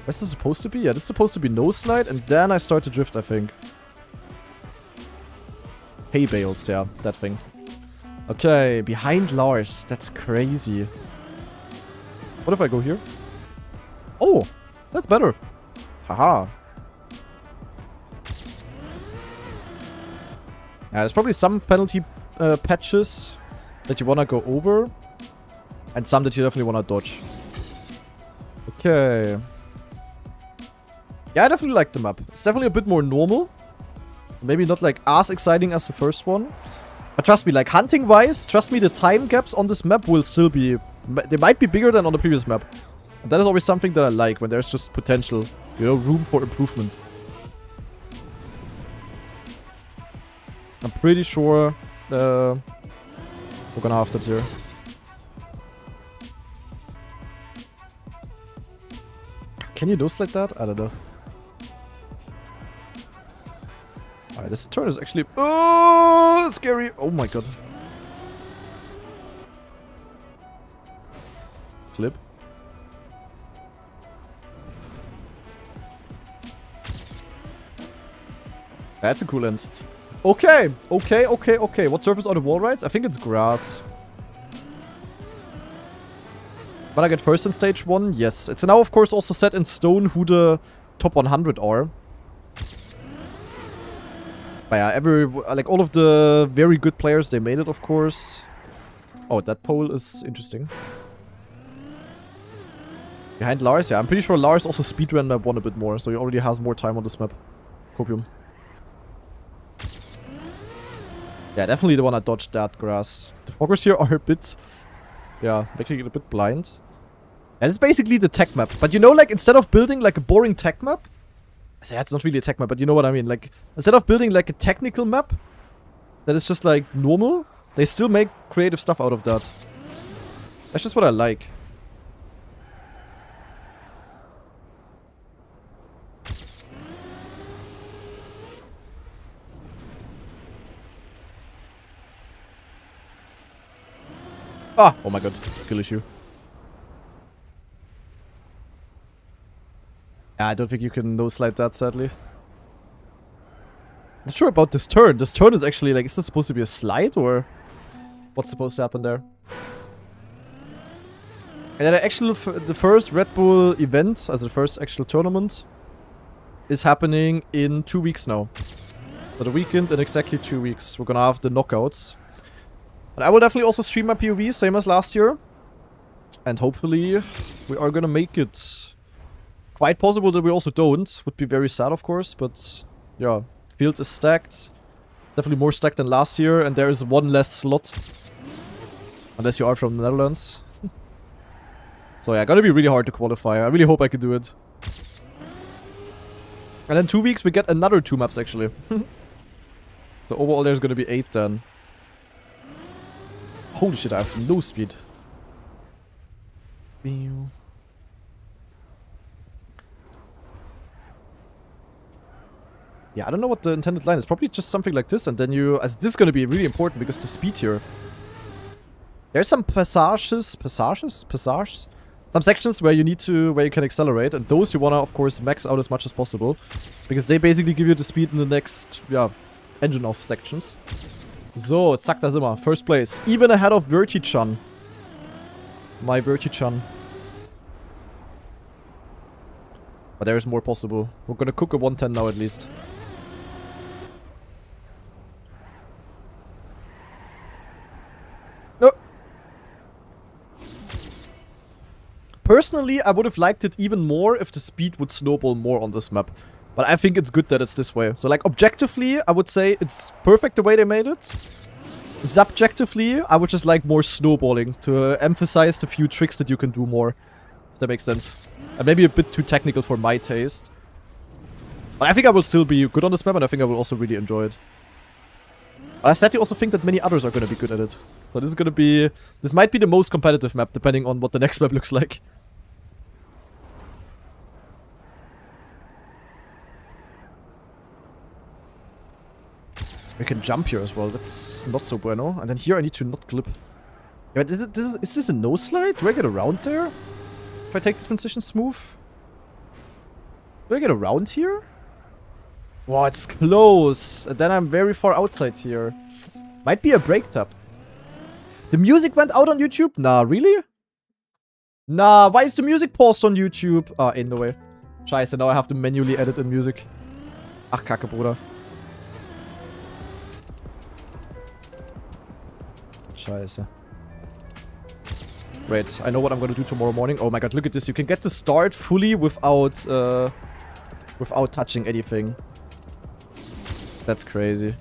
Where's this supposed to be? Yeah, this is supposed to be nose slide, and then I start to drift, I think. Hay bales, yeah, that thing. Okay, behind Lars. That's crazy. What if I go here? Oh, that's better. Haha. Yeah, there's probably some penalty patches that you want to go over. And some that you definitely want to dodge. Okay. Yeah, I definitely like the map. It's definitely a bit more normal. Maybe not like as exciting as the first one. But trust me, like hunting-wise, trust me, the time gaps on this map will still be... They might be bigger than on the previous map. And that is always something that I like, when there's just potential. You know, room for improvement. I'm pretty sure we're gonna have that here. Can you nose like that? I don't know. Alright, this turn is actually... Oh, scary! Oh my god. Flip. That's a cool end. Okay, okay. What surface are the wall rides? I think it's grass. When I get first in stage 1? Yes. It's now, of course, also set in stone who the top 100 are. But yeah, like all of the very good players, they made it, of course. Oh, that pole is interesting. Behind Lars, yeah, I'm pretty sure Lars also speedran map 1 a bit more, so he already has more time on this map. Copium. Yeah, definitely the one I dodged that grass. The foggers here are a bit... Yeah, making it a bit blind. And it's basically the tech map. But you know, like, instead of building like a boring tech map... I say it's not really a tech map, but you know what I mean. Like, instead of building like a technical map that is just like normal, they still make creative stuff out of that. That's just what I like. Ah! Oh my god, skill issue. Yeah, I don't think you can no-slide that, sadly. Not sure about this turn. This turn is actually, like, is this supposed to be a slide, or what's supposed to happen there? And then the first Red Bull event, as the first actual tournament, is happening in 2 weeks now. For the weekend, in exactly 2 weeks. We're gonna have the knockouts. But I will definitely also stream my POV, same as last year. And hopefully, we are gonna make it. Quite possible that we also don't. Would be very sad, of course, but yeah. Field is stacked. Definitely more stacked than last year, and there is 1 less slot. Unless you are from the Netherlands. So yeah, gonna be really hard to qualify. I really hope I can do it. And in 2 weeks we get another 2 maps, actually. So overall there's gonna be 8 then. Holy shit, I have no speed. Yeah, I don't know what the intended line is. Probably just something like this, and then you... As this is gonna be really important because the speed here. There's some passages? Some sections where you need to... Where you can accelerate, and those you wanna, of course, max out as much as possible. Because they basically give you the speed in the next, yeah, engine-off sections. So, zack, da sind wir. First place. Even ahead of Vertichan. My Vertichan. But there is more possible. We're gonna cook a 110 now at least. No. Personally, I would have liked it even more if the speed would snowball more on this map. But I think it's good that it's this way. So like objectively, I would say it's perfect the way they made it. Subjectively, I would just like more snowballing to emphasize the few tricks that you can do more. If that makes sense. And maybe a bit too technical for my taste. But I think I will still be good on this map, and I think I will also really enjoy it. But I sadly also think that many others are going to be good at it. So this is going to be... This might be the most competitive map, depending on what the next map looks like. We can jump here as well. That's not so bueno. And then here I need to not clip. Yeah, but is this a no slide? Do I get around there? If I take the transition smooth? Do I get around here? Wow, it's close. And then I'm very far outside here. Might be a break tap. The music went out on YouTube? Nah, really? Nah, why is the music paused on YouTube? Ah, in the way. Scheiße, now I have to manually edit the music. Ach, Kacke, Bruder. Scheiße. Great, I know what I'm gonna do tomorrow morning. Oh my god, look at this. You can get the start fully without touching anything. That's crazy.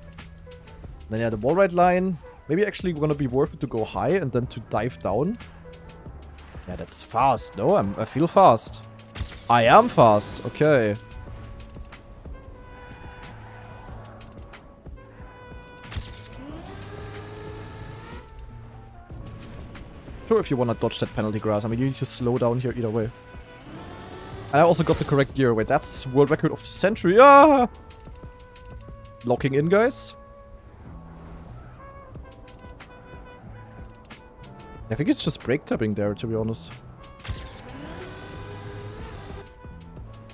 Then yeah, the wall ride line. Maybe actually gonna be worth it to go high and then to dive down. Yeah, that's fast. No, I feel fast. I am fast. Okay. Sure, if you want to dodge that penalty grass. I mean, you need to slow down here either way. And I also got the correct gear. Wait, that's world record of the century. Ah! Locking in, guys. I think it's just brake tapping there, to be honest.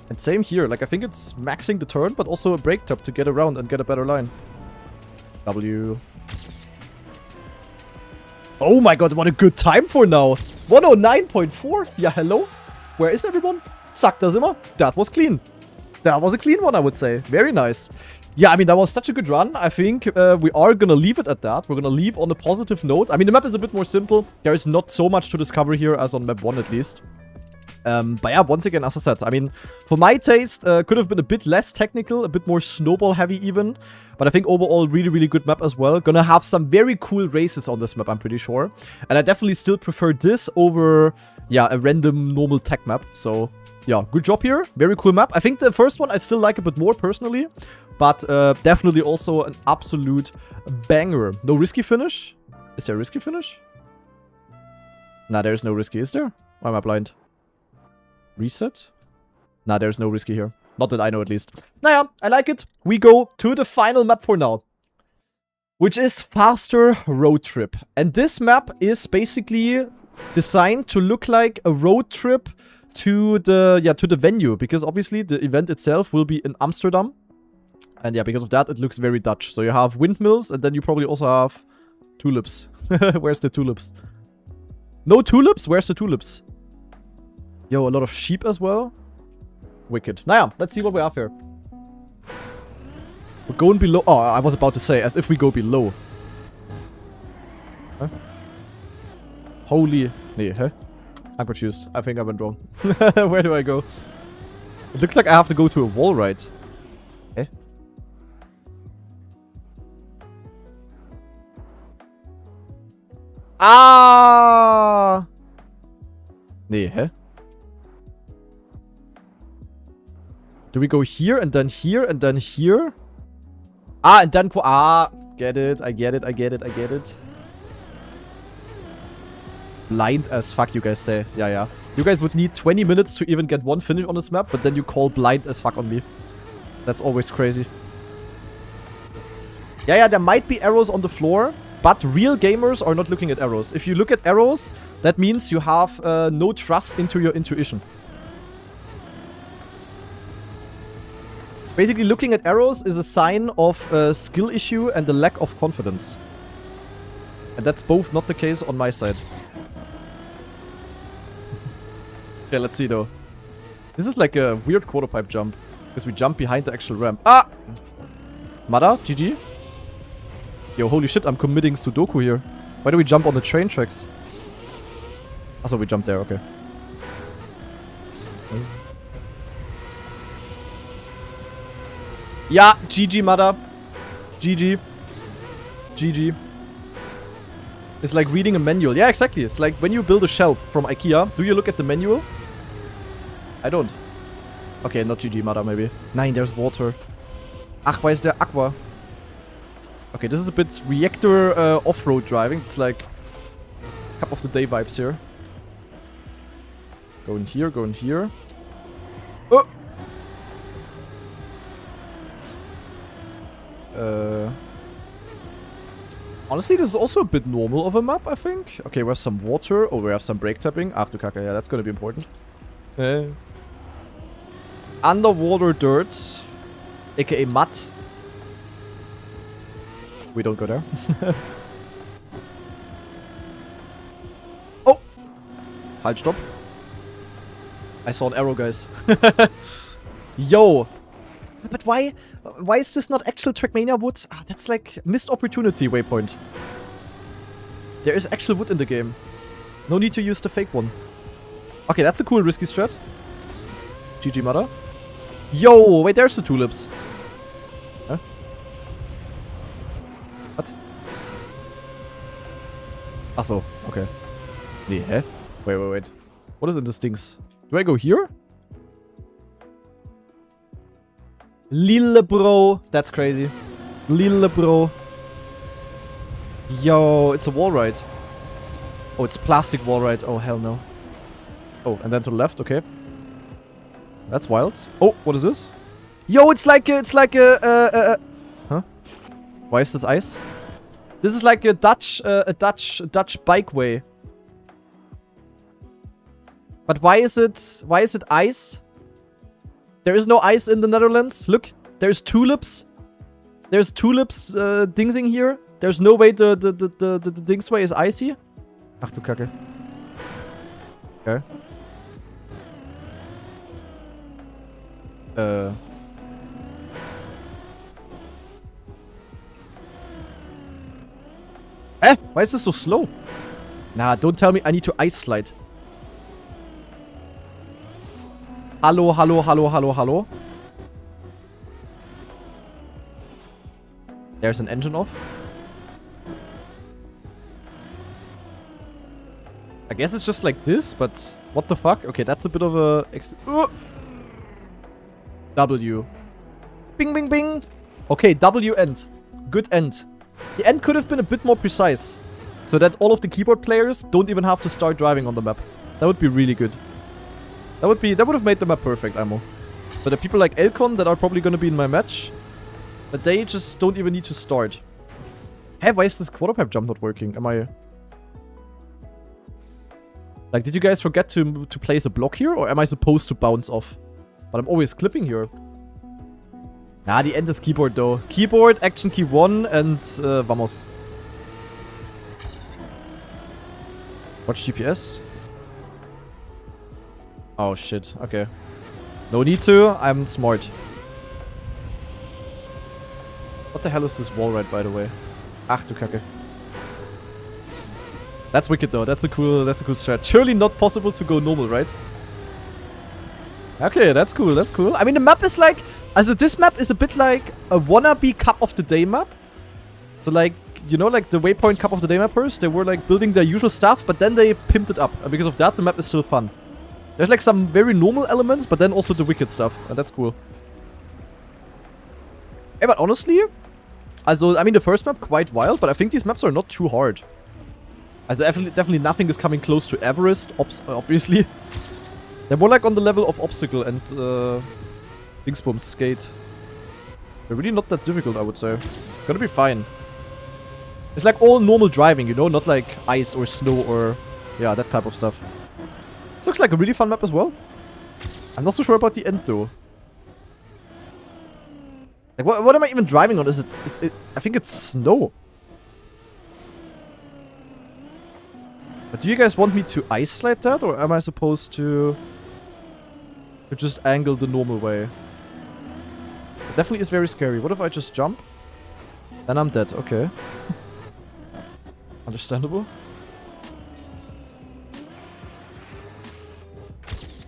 And same here. Like, I think it's maxing the turn, but also a brake tap to get around and get a better line. W. Oh my god, what a good time for now. 109.4. Yeah, hello. Where is everyone? Zack, da sind wir. That was clean. That was a clean one, I would say. Very nice. Yeah, I mean, that was such a good run. I think we are gonna leave it at that. We're gonna leave on a positive note. I mean, the map is a bit more simple. There is not so much to discover here as on map 1 at least. But yeah, once again, as I said, I mean, for my taste, could have been a bit less technical, a bit more snowball heavy even. But I think overall, really, really good map as well. Gonna have some very cool races on this map, I'm pretty sure. And I definitely still prefer this over, yeah, a random normal tech map. So, yeah, good job here. Very cool map. I think the first one I still like a bit more personally. But definitely also an absolute banger. No risky finish? Is there a risky finish? Nah, there's no risky, is there? Or am I blind? Reset? Nah, there's no risky here. Not that I know, at least. Naja, I like it. We go to the final map for now. Which is Faster Road Trip. And this map is basically designed to look like a road trip to the venue. Because obviously the event itself will be in Amsterdam. And yeah, because of that, it looks very Dutch. So you have windmills, and then you probably also have tulips. Where's the tulips? No tulips? Where's the tulips? Yo, a lot of sheep as well. Wicked. Naja, let's see what we have here. We're going below. Oh, I was about to say, as if we go below. Huh? Holy... Nee, huh? I'm confused. I think I went wrong. Where do I go? It looks like I have to go to a wall ride. Eh? Ah! Nee, hä? Do we go here and then here and then here? Ah, and then... get it. I get it. Blind as fuck, you guys say. Yeah. You guys would need 20 minutes to even get one finish on this map, but then you call blind as fuck on me. That's always crazy. Yeah, there might be arrows on the floor, but real gamers are not looking at arrows. If you look at arrows, that means you have no trust into your intuition. Basically, looking at arrows is a sign of a skill issue and a lack of confidence. And that's both not the case on my side. Okay, let's see though. This is like a weird quarter pipe jump. Because we jump behind the actual ramp. Ah! Mada, GG. Yo, holy shit, I'm committing Sudoku here. Why do we jump on the train tracks? Also, we jump there, okay. Yeah, GG, Mada. GG. It's like reading a manual. Yeah, exactly. It's like when you build a shelf from IKEA, do you look at the manual? I don't. Okay, not GG, Mada, maybe. Nein, there's water. Ach, why is there aqua? Okay, this is a bit reactor off-road driving. It's like cup of the day vibes here. Go in here. Oh! Honestly, this is also a bit normal of a map, I think. Okay, we have some water. Oh, we have some brake tapping. Ach du Kacke, yeah, that's gonna be important. Underwater dirt, aka mud. We don't go there. Oh! Halt, stop. I saw an arrow, guys. Yo! But why is this not actual Trackmania wood? Ah, that's like missed opportunity waypoint. There is actual wood in the game. No need to use the fake one. Okay, that's a cool risky strat. GG, Mother. Yo, wait, there's the tulips. Huh? What? Ach so, okay. Nee, hä? Wait. What is in the stings? Do I go here? Lille bro. That's crazy. Lille bro. Yo, it's a wall ride. Oh, it's plastic wall ride. Oh, hell no. Oh, and then to the left, okay. That's wild. Oh, what is this? Yo, it's like a, huh? Why is this ice? This is like a Dutch bikeway. But why is it ice? There is no ice in the Netherlands. Look, there's tulips. There's tulips dingsing here. There's no way the dingsway is icy. Ach du Kacke. Okay. Why is this so slow? Nah, don't tell me I need to ice slide. Hallo. There's an engine off. I guess it's just like this, but what the fuck? Okay, that's a bit of a... W. Bing, bing, bing. Okay, W end. Good end. The end could have been a bit more precise. So that all of the keyboard players don't even have to start driving on the map. That would be really good. That would have made the map perfect, Ammo. But the people like Elcon that are probably going to be in my match, but they just don't even need to start. Hey, why is this quarter pipe jump not working? Am I... Like, did you guys forget to place a block here? Or am I supposed to bounce off? But I'm always clipping here. Nah, the end is keyboard though. Keyboard, action key 1 and vamos. Watch GPS. Oh shit, okay. No need to, I'm smart. What the hell is this wall ride, by the way? Ach du Kacke. That's wicked though, that's a cool strat. Surely not possible to go normal, right? Okay, that's cool. I mean, the map is like... Also, this map is a bit like a wannabe Cup of the Day map. So, like, you know, like the Waypoint Cup of the Day mappers, they were like building their usual stuff, but then they pimped it up. And because of that, the map is still fun. There's like some very normal elements, but then also the wicked stuff. And that's cool. Hey, but honestly, Also, I mean, the first map quite wild, but I think these maps are not too hard. Also, definitely nothing is coming close to Everest, obviously. They're more like on the level of Obstacle and Dingsbums Skate. They're really not that difficult, I would say. Gonna be fine. It's like all normal driving, you know? Not like ice or snow or... yeah, that type of stuff. This looks like a really fun map as well. I'm not so sure about the end, though. Like, what am I even driving on? Is it... I think it's snow. But do you guys want me to ice slide that? Or am I supposed to just angle the normal way? It definitely is very scary. What if I just jump? Then I'm dead. Okay. Understandable.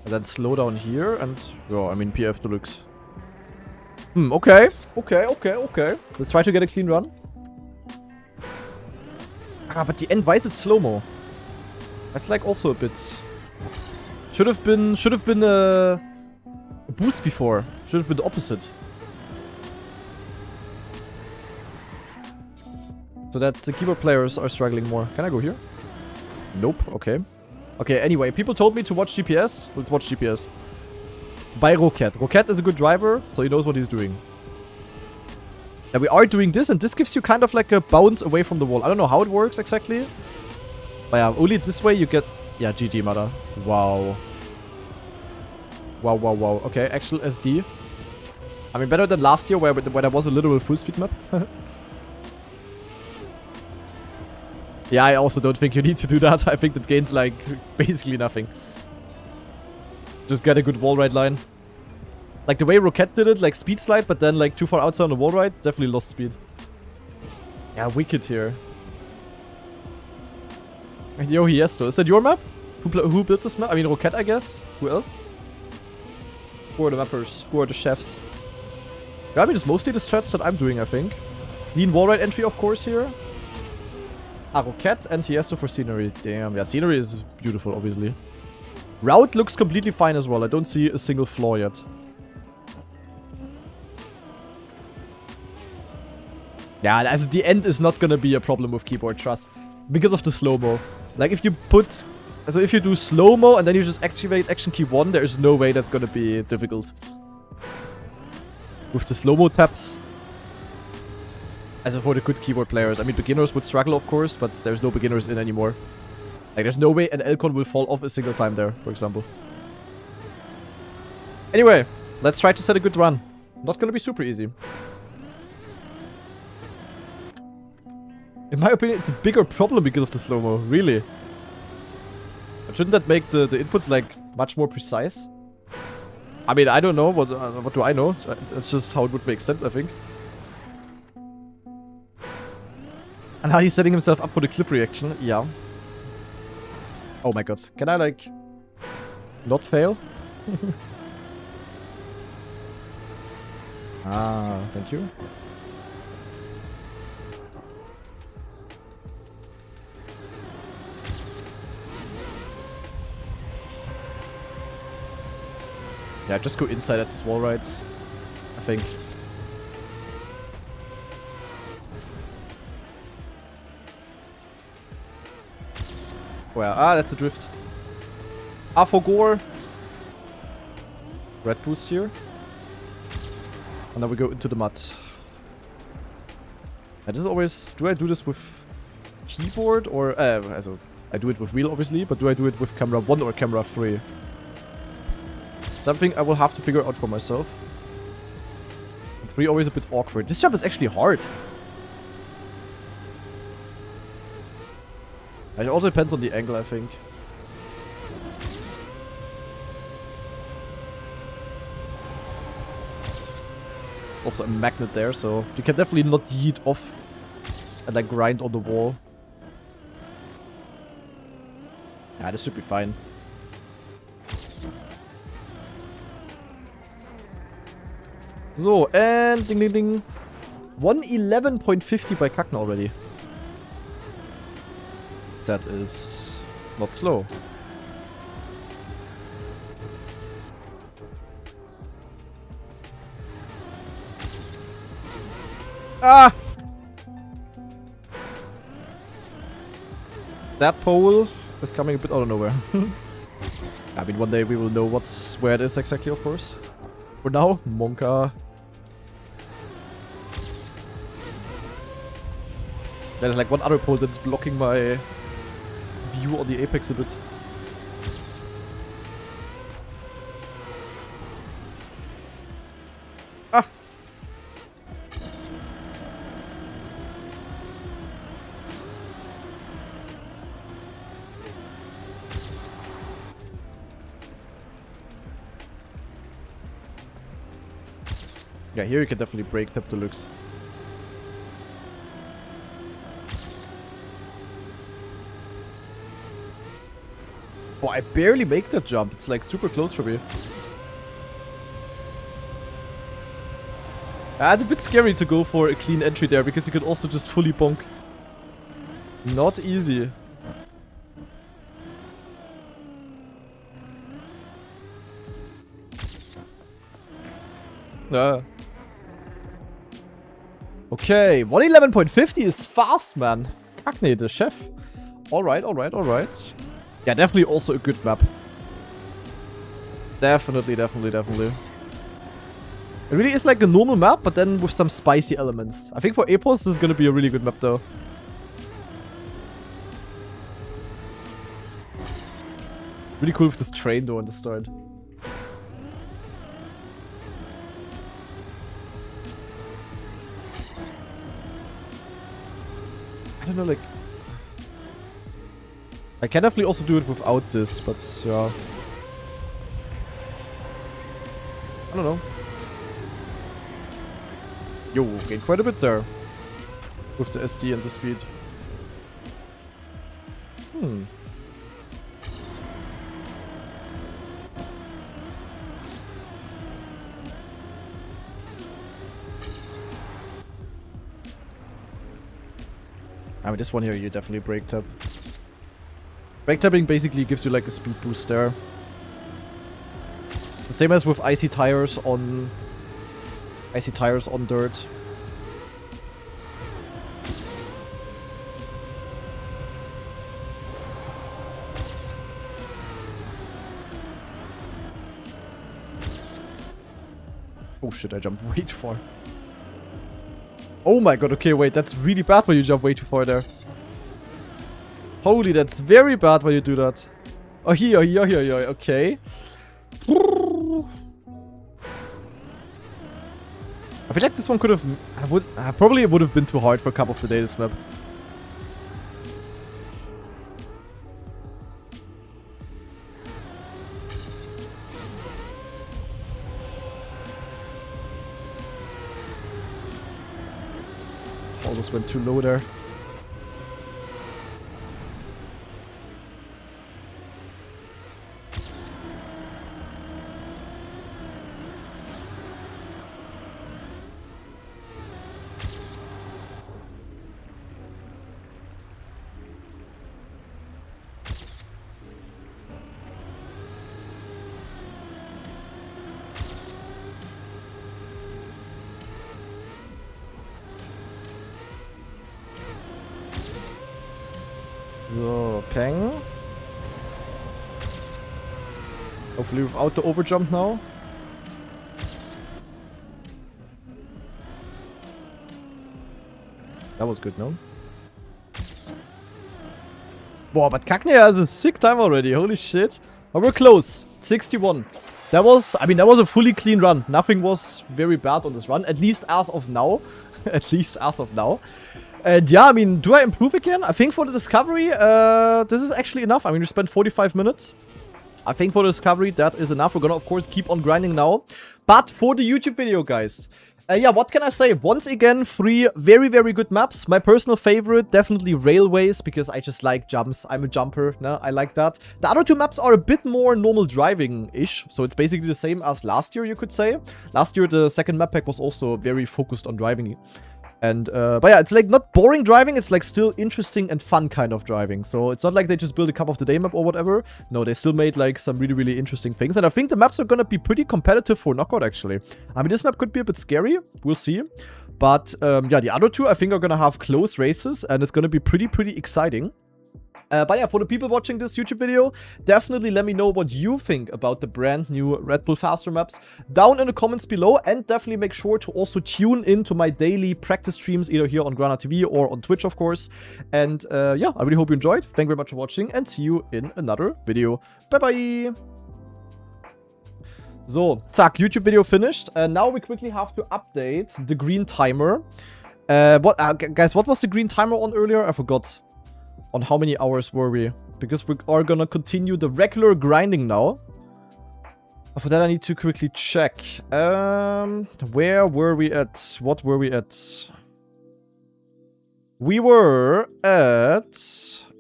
And then slow down here and... oh, I mean, PF Deluxe. Okay. Okay. Let's try to get a clean run. Ah, but the end, why is it slow-mo? That's like also a bit... Should have been a boost before. Should have been the opposite. So that the keyboard players are struggling more. Can I go here? Nope. Okay. Okay, anyway, people told me to watch GPS. Let's watch GPS. By Roquette. Roquette is a good driver, so he knows what he's doing. Yeah, we are doing this, and this gives you kind of like a bounce away from the wall. I don't know how it works exactly. But yeah, only this way you get... yeah, GG, mother. Wow. Wow. Okay, actual SD. I mean, better than last year where there was a literal full speed map. Yeah, I also don't think you need to do that. I think that gains, like, basically nothing. Just get a good wall ride line. Like, the way Roquette did it, like, speed slide, but then, like, too far outside on the wall ride, definitely lost speed. Yeah, wicked here. And yo, Hiesto. Is that your map? Who built this map? I mean, Roquette, I guess. Who else? Who are the mappers? Who are the chefs? Yeah, I mean, it's mostly the strats that I'm doing, I think. Clean wall ride entry, of course, here. Ah, Roquette and Tiesto for scenery. Damn, yeah, scenery is beautiful, obviously. Route looks completely fine as well. I don't see a single flaw yet. Yeah, as the end is not gonna be a problem with keyboard trust. Because of the slow-mo. Like, if you put... so if you do slow-mo and then you just activate action key 1, there is no way that's gonna be difficult. With the slow-mo taps. As for the good keyboard players. I mean, beginners would struggle, of course, but there's no beginners in anymore. Like, there's no way an Elcon will fall off a single time there, for example. Anyway, let's try to set a good run. Not gonna be super easy. In my opinion, it's a bigger problem because of the slow-mo. Really. But shouldn't that make the inputs, like, much more precise? I mean, I don't know. What do I know? It's just how it would make sense, I think. And how he's setting himself up for the clip reaction. Yeah. Oh my god. Can I, like, not fail? Ah, thank you. Yeah, just go inside at this wall ride, I think. Well, that's a drift. For gore. Red boost here. And then we go into the mud. I just always... do I do this with keyboard or... also, I do it with wheel, obviously, but do I do it with camera 1 or camera 3? Something I will have to figure out for myself. 3 always a bit awkward. This jump is actually hard. It also depends on the angle, I think. Also a magnet there, so you can definitely not yeet off and like grind on the wall. Yeah, this should be fine. So, and ding ding ding. 111.50 by Kacken already. That is not slow. Ah! That pole is coming a bit out of nowhere. I mean, one day we will know where it is exactly, of course. For now, Monka. There's like one other pole that's blocking my view on the apex a bit. Ah! Yeah, here you can definitely break Tap Deluxe. Oh, I barely make that jump. It's like super close for me. It's a bit scary to go for a clean entry there because you could also just fully bonk. Not easy. Okay, 111.50 is fast, man. Cagney, the chef. Alright, alright, alright. Yeah, definitely also a good map. Definitely, definitely, definitely. It really is like a normal map, but then with some spicy elements. I think for Epos, this is gonna be a really good map, though. Really cool with this train, though, in the start. I don't know, like... I can definitely also do it without this, but yeah. I don't know. Yo, gained quite a bit there. With the SD and the speed. I mean, this one here, you definitely brake tap. Brake tapping basically gives you like a speed boost there. The same as with icy tires on dirt. Oh shit, I jumped way too far. Oh my god, okay, wait, that's really bad when you jump way too far there. Holy, that's very bad when you do that. Oh, here, okay. I feel like this one could have... probably would have been too hard for Cup of the Day, this map. Almost went too low there. So, Peng. Hopefully without the overjump now. That was good, no? Boah, but Cagney has a sick time already, holy shit. But we're close, 61. That was, I mean, that was a fully clean run. Nothing was very bad on this run, at least as of now. At least as of now. And yeah, I mean, do I improve again? I think for the discovery, this is actually enough. I mean, we spent 45 minutes. I think for the discovery, that is enough. We're gonna, of course, keep on grinding now. But for the YouTube video, guys, yeah, what can I say? Once again, 3 very, very good maps. My personal favorite, definitely Railways, because I just like jumps. I'm a jumper, no? I like that. The other 2 maps are a bit more normal driving-ish, so it's basically the same as last year, you could say. Last year, the second map pack was also very focused on driving. And, but yeah, it's like not boring driving, it's like still interesting and fun kind of driving. So it's not like they just built a Cup of the Day map or whatever. No, they still made like some really, really interesting things. And I think the maps are gonna be pretty competitive for knockout, actually. I mean, this map could be a bit scary, we'll see. But, yeah, the other 2 I think are gonna have close races and it's gonna be pretty, pretty exciting. But yeah, for the people watching this YouTube video, definitely let me know what you think about the brand new Red Bull Faster maps down in the comments below. And definitely make sure to also tune into my daily practice streams, either here on Grana TV or on Twitch, of course. And yeah, I really hope you enjoyed. Thank you very much for watching and see you in another video. Bye-bye. So, zack, YouTube video finished. Now we quickly have to update the green timer. Guys, what was the green timer on earlier? I forgot. On how many hours were we? Because we are gonna continue the regular grinding now. For that I need to quickly check. Where were we at? What were we at? We were at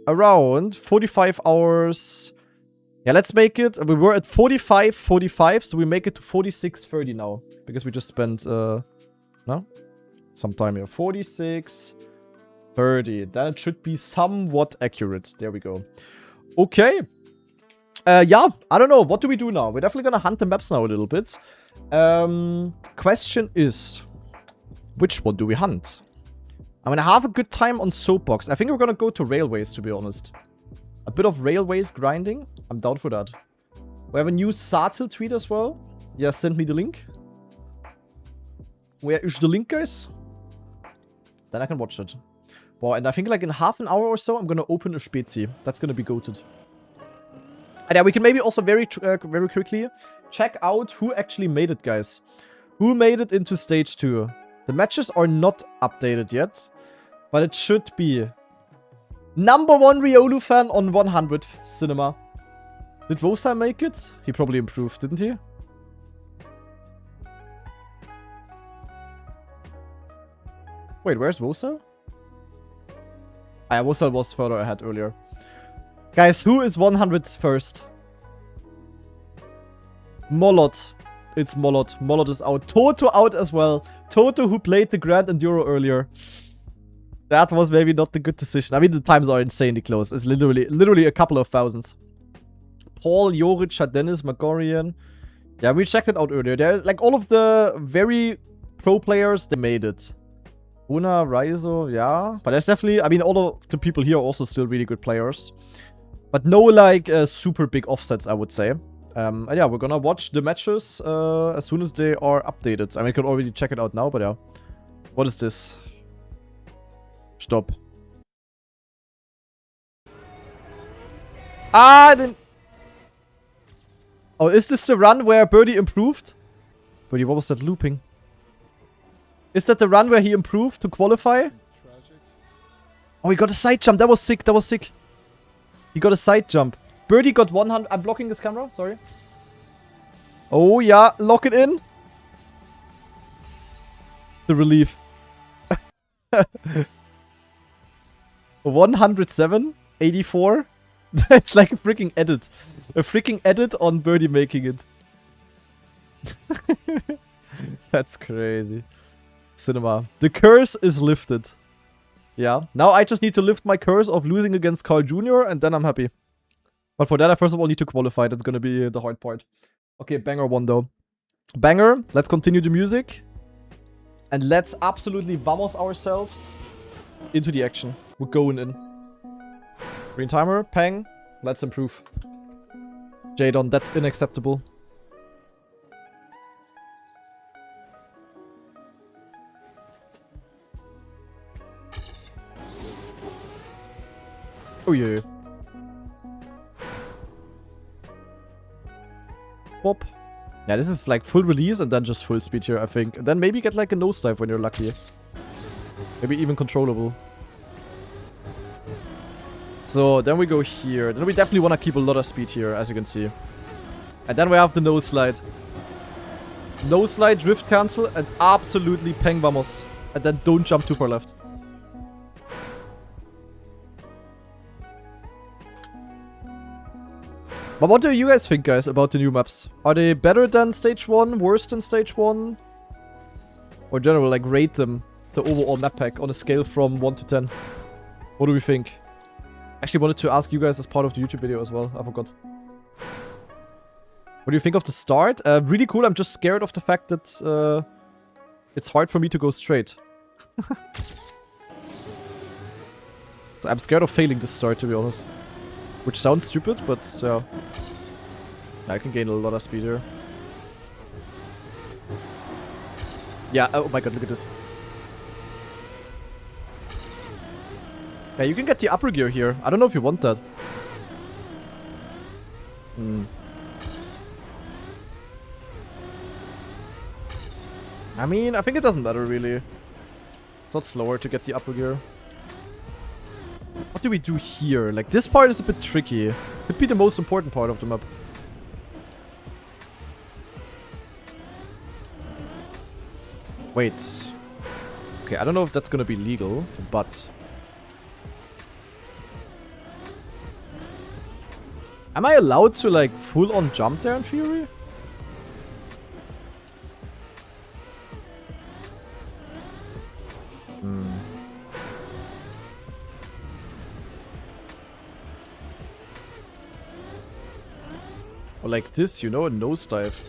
around 45 hours. Yeah, let's make it. We were at 45, so we make it to 46:30 now. Because we just spent, no? Some time here. 46:30. Then it should be somewhat accurate. There we go. Okay. Yeah, I don't know. What do we do now? We're definitely gonna hunt the maps now a little bit. Question is, which one do we hunt? I'm gonna have a good time on Soapbox. I think we're gonna go to Railways, to be honest. A bit of Railways grinding. I'm down for that. We have a new Satil tweet as well. Yeah, send me the link. Where is the link, guys? Then I can watch it. Wow, and I think like in half an hour or so, I'm gonna open a Spezi. That's gonna be goated. And yeah, we can maybe also very quickly check out who actually made it, guys. Who made it into stage 2? The matches are not updated yet, but it should be #1 Riolu fan on 100 cinema. Did Vosa make it? He probably improved, didn't he? Wait, where's Vosa? Vosa was further ahead earlier. Guys, who is 100 first? Molot. It's Molot. Molot is out. Toto out as well. Toto, who played the Grand Enduro earlier. That was maybe not the good decision. I mean, the times are insanely close. It's literally a couple of thousands. Paul, Joric, Dennis, Magorian. Yeah, we checked it out earlier. There's like all of the very pro players, they made it. Una, Raizo, yeah. But there's definitely, I mean, all of the people here are also still really good players. But no, like, super big offsets, I would say. And yeah, we're gonna watch the matches as soon as they are updated. I mean, I can already check it out now, but yeah. What is this? Stop. Ah, I didn't... Oh, is this the run where Birdie improved? Birdie, what was that looping? Is that the run where he improved to qualify? Tragic. Oh, he got a side jump. That was sick. That was sick. He got a side jump. Birdie got 100. I'm blocking this camera. Sorry. Oh, yeah. Lock it in. The relief. 107. 84. That's like a freaking edit. A freaking edit on Birdie making it. That's crazy. Cinema. The curse is lifted. Yeah. Now I just need to lift my curse of losing against Carl Jr. and then I'm happy. But for that, I first of all need to qualify. That's gonna be the hard part. Okay, Banger won though. Banger. Let's continue the music. And let's absolutely vamos ourselves into the action. We're going in. Green timer. Pang. Let's improve. Jadon, that's unacceptable. Oh yeah. Pop. Yeah, this is like full release and then just full speed here, I think. And then maybe get like a nosedive when you're lucky. Maybe even controllable. So then we go here. Then we definitely want to keep a lot of speed here, as you can see. And then we have the nose slide. Nose slide, drift cancel, and absolutely peng vamos. And then don't jump too far left. But what do you guys think, guys, about the new maps? Are they better than stage 1? Worse than stage 1? Or in general, like, rate them, the overall map pack, on a scale from 1 to 10. What do we think? Actually wanted to ask you guys as part of the YouTube video as well. I forgot. What do you think of the start? Really cool. I'm just scared of the fact that it's hard for me to go straight. So I'm scared of failing this start, to be honest. Which sounds stupid, but yeah. I can gain a lot of speed here. Yeah, oh my god, look at this. Yeah, you can get the upper gear here. I don't know if you want that. I mean, I think it doesn't matter, really. It's not slower to get the upper gear. What do we do here? Like, this part is a bit tricky. Could be the most important part of the map. Wait. Okay, I don't know if that's gonna be legal, but... Am I allowed to, like, full-on jump there in theory? Or like this, you know, a nosedive.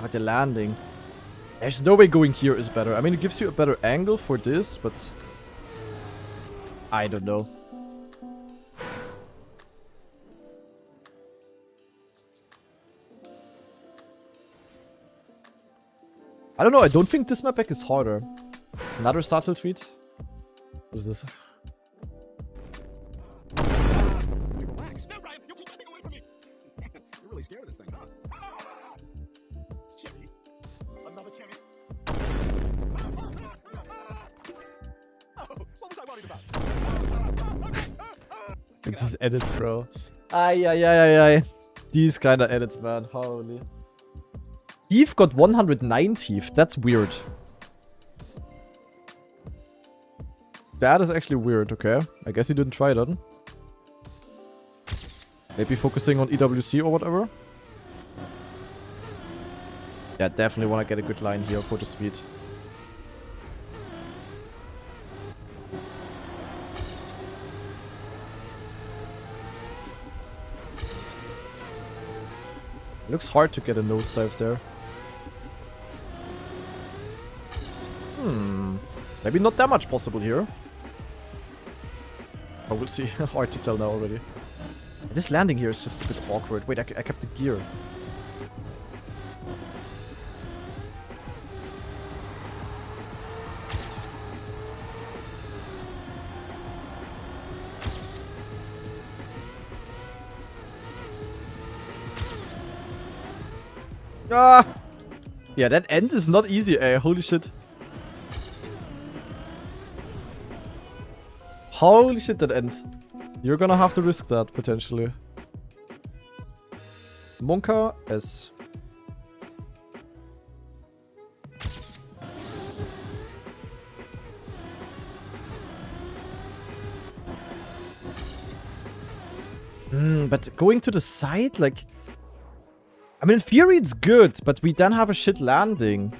But the landing. There's no way going here is better. I mean, it gives you a better angle for this, but... I don't know. I don't know, I don't think this map pack is harder. Another startle tweet? What is this? Relax. No, Ryan, you keep getting away from me. You're really scared of this thing, huh? Cherry. Another cherry. Oh, what was I worried about? These edits, bro. Ay. These kind of edits, man. Holy. Eve got 190th. That's weird. That is actually weird, okay. I guess he didn't try that. Maybe focusing on EWC or whatever. Yeah, definitely want to get a good line here for the speed. It looks hard to get a nosedive there. Maybe not that much possible here. But we'll see. Hard to tell now already. This landing here is just a bit awkward. Wait, I kept the gear. Ah! Yeah, that end is not easy, eh? Holy shit. Holy shit, that end. You're gonna have to risk that, potentially. Monka S. But going to the side, like... I mean, in theory it's good, but we then have a shit landing.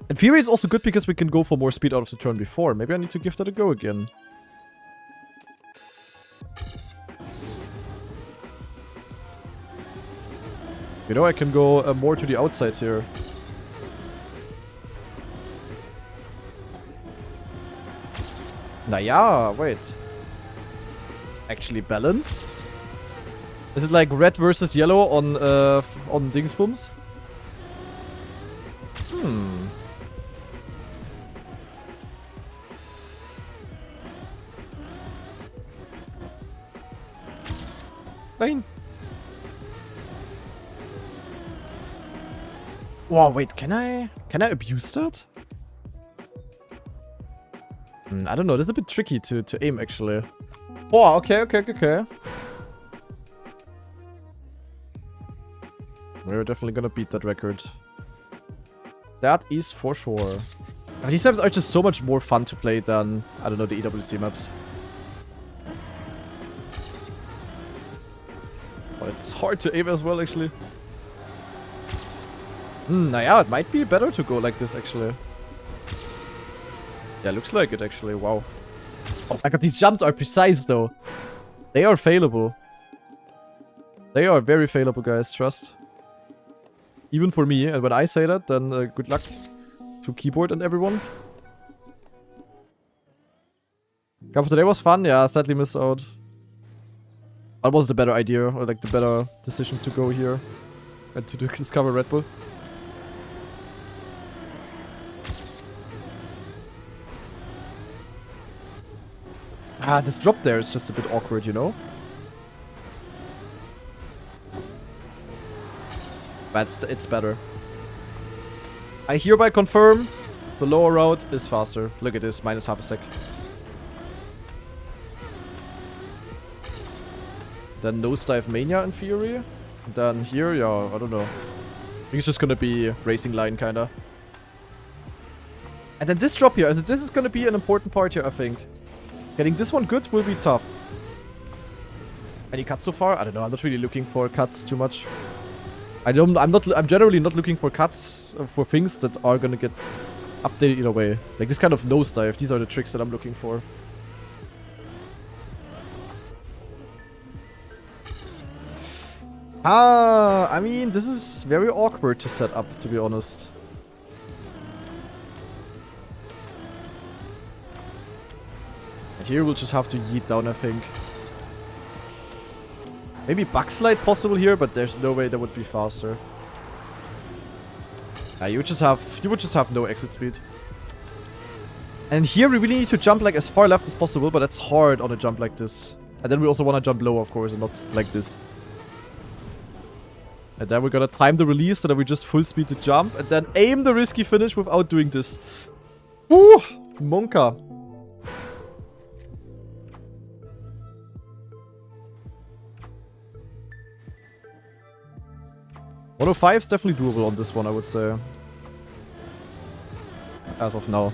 In theory it's also good because we can go for more speed out of the turn before. Maybe I need to give that a go again. You know, I can go more to the outside here. Naja, wait. Actually balanced? Is it like red versus yellow on Dingsbums? Fine. Wow, wait, can I abuse that? I don't know, this is a bit tricky to aim actually. Oh, okay. We're definitely gonna beat that record. That is for sure. I mean, these maps are just so much more fun to play than, I don't know, the EWC maps. But it's hard to aim as well, actually. Naja, it might be better to go like this, actually. Yeah, looks like it, actually. Wow. Oh my god, these jumps are precise, though. They are failable. They are very failable, guys. Trust. Even for me. And when I say that, then good luck to keyboard and everyone. Cup of the day was fun. Yeah, sadly missed out. What was the better idea, or like the better decision to go here and to discover Red Bull? Ah, this drop there is just a bit awkward, you know? But it's better. I hereby confirm the lower route is faster. Look at this, minus half a sec. Then nosedive mania in theory. Then here, yeah, I don't know. I think it's just gonna be racing line kinda. And then this drop here, this is gonna be an important part here, I think. Getting this one good will be tough. Any cuts so far? I don't know, I'm not really looking for cuts too much. I'm generally not looking for cuts for things that are gonna get updated either way. Like this kind of nosedive, these are the tricks that I'm looking for. I mean, this is very awkward to set up, to be honest. And here we'll just have to yeet down, I think. Maybe backslide possible here, but there's no way that would be faster. You would just have no exit speed. And here we really need to jump like as far left as possible, but that's hard on a jump like this. And then we also want to jump low, of course, and not like this. And then we're gonna time the release so that we just full speed the jump, and then aim the risky finish without doing this. Woo! Monka. .105 is definitely doable on this one, I would say. As of now.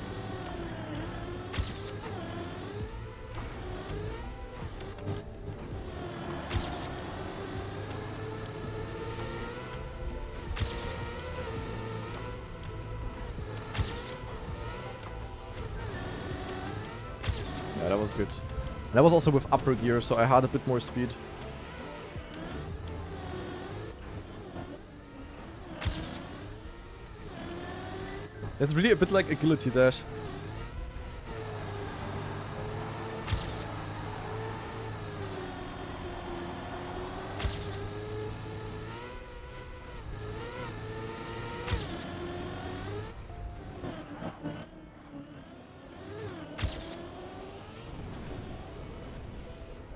Yeah, that was good. And that was also with upper gear, so I had a bit more speed. It's really a bit like agility dash.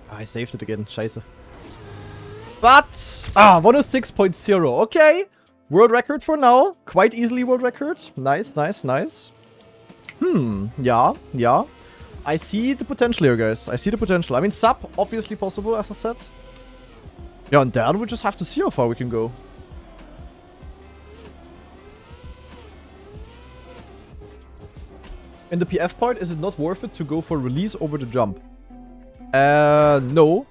I saved it again. Scheiße. But 106.0. Okay. World record for now. Quite easily world record. Nice, nice, nice. Yeah. I see the potential here, guys. I see the potential. I mean, sub, obviously possible, as I said. Yeah, and then we just have to see how far we can go. In the PF part, is it not worth it to go for release over the jump? No.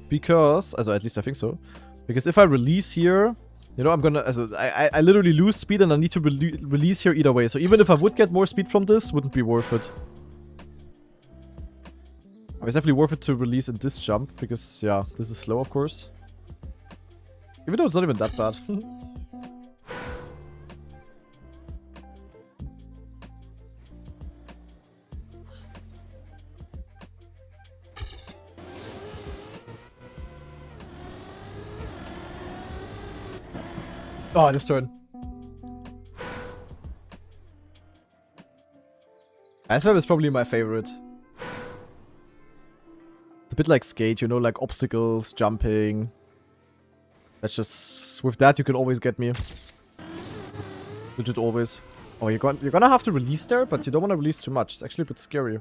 Because, also at least I think so. Because if I release here... You know, I'm gonna... I literally lose speed and I need to release here either way. So even if I would get more speed from this, wouldn't be worth it. It's definitely worth it to release in this jump. Because, yeah, this is slow, of course. Even though it's not even that bad. Oh, this turn. Ice Web is probably my favorite. It's a bit like skate, you know, like obstacles, jumping. That's just... With that, you can always get me. Legit always. Oh, you're gonna have to release there, but you don't want to release too much. It's actually a bit scary.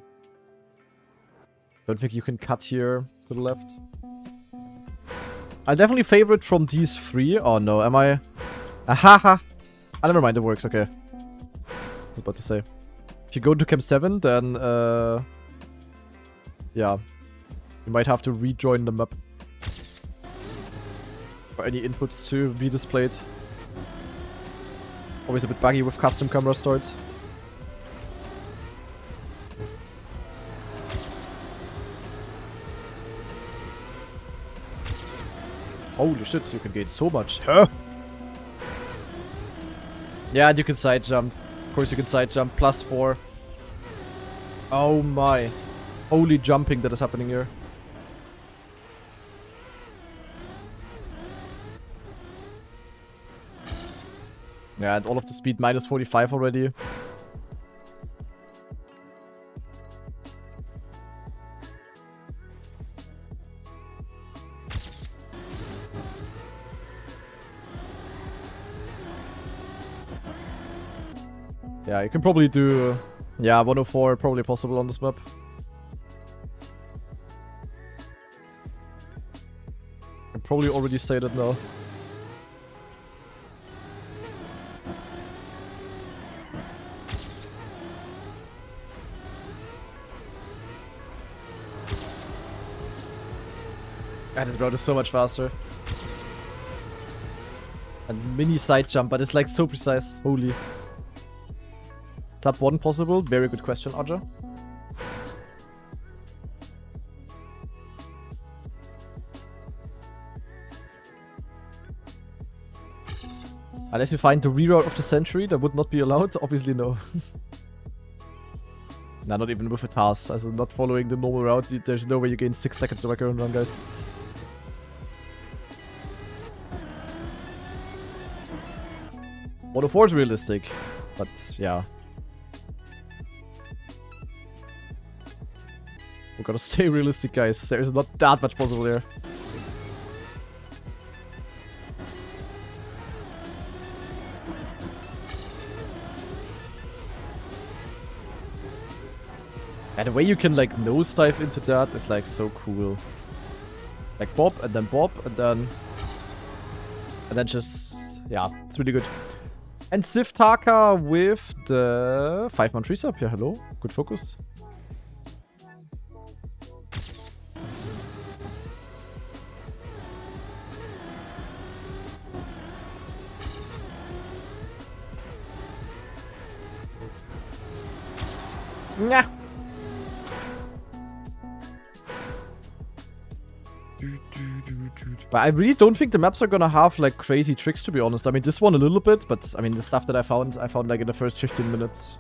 Don't think you can cut here to the left. I definitely favorite from these three. Oh no, am I... Ahaha! Ah, never mind, it works, okay. I was about to say. If you go to Camp 7, then, yeah. You might have to rejoin the map. For any inputs to be displayed. Always a bit buggy with custom camera starts. Holy shit, you can gain so much. Huh? Yeah, and you can side jump. Of course you can side jump. +4. Oh my. Holy jumping that is happening here. Yeah, and all of the speed minus 45 already. Yeah, you can probably do... yeah, 104 probably possible on this map. I probably already say that now. God, this route is so much faster. And mini side jump, but it's like so precise. Holy. Top 1 possible? Very good question, Aja. Unless you find the reroute of the century, that would not be allowed. Obviously, no. Nah, not even with a pass. Also, not following the normal route. There's no way you gain 6 seconds to record run, guys. Moto 4 is realistic, but yeah. We're gonna stay realistic, guys. There's not that much possible there. And the way you can like nosedive into that is like so cool. Like bob and then just, yeah, it's really good. And Siftaka with the 5-man tree sub. Yeah, hello. Good focus. Nah. But I really don't think the maps are gonna have like crazy tricks, to be honest. I mean, this one a little bit, but I mean, the stuff that I found like in the first 15 minutes.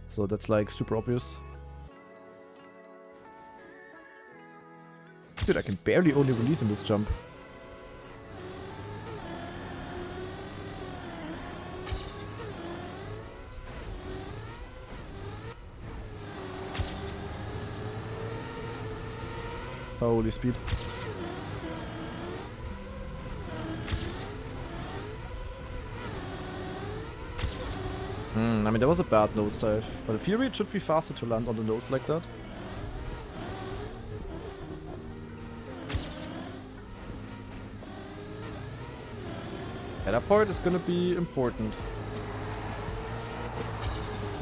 So that's like super obvious. Dude, I can barely only release in this jump. Holy speed. I mean, that was a bad nosedive. But in theory, it should be faster to land on the nose like that. Yeah, that part is gonna be important.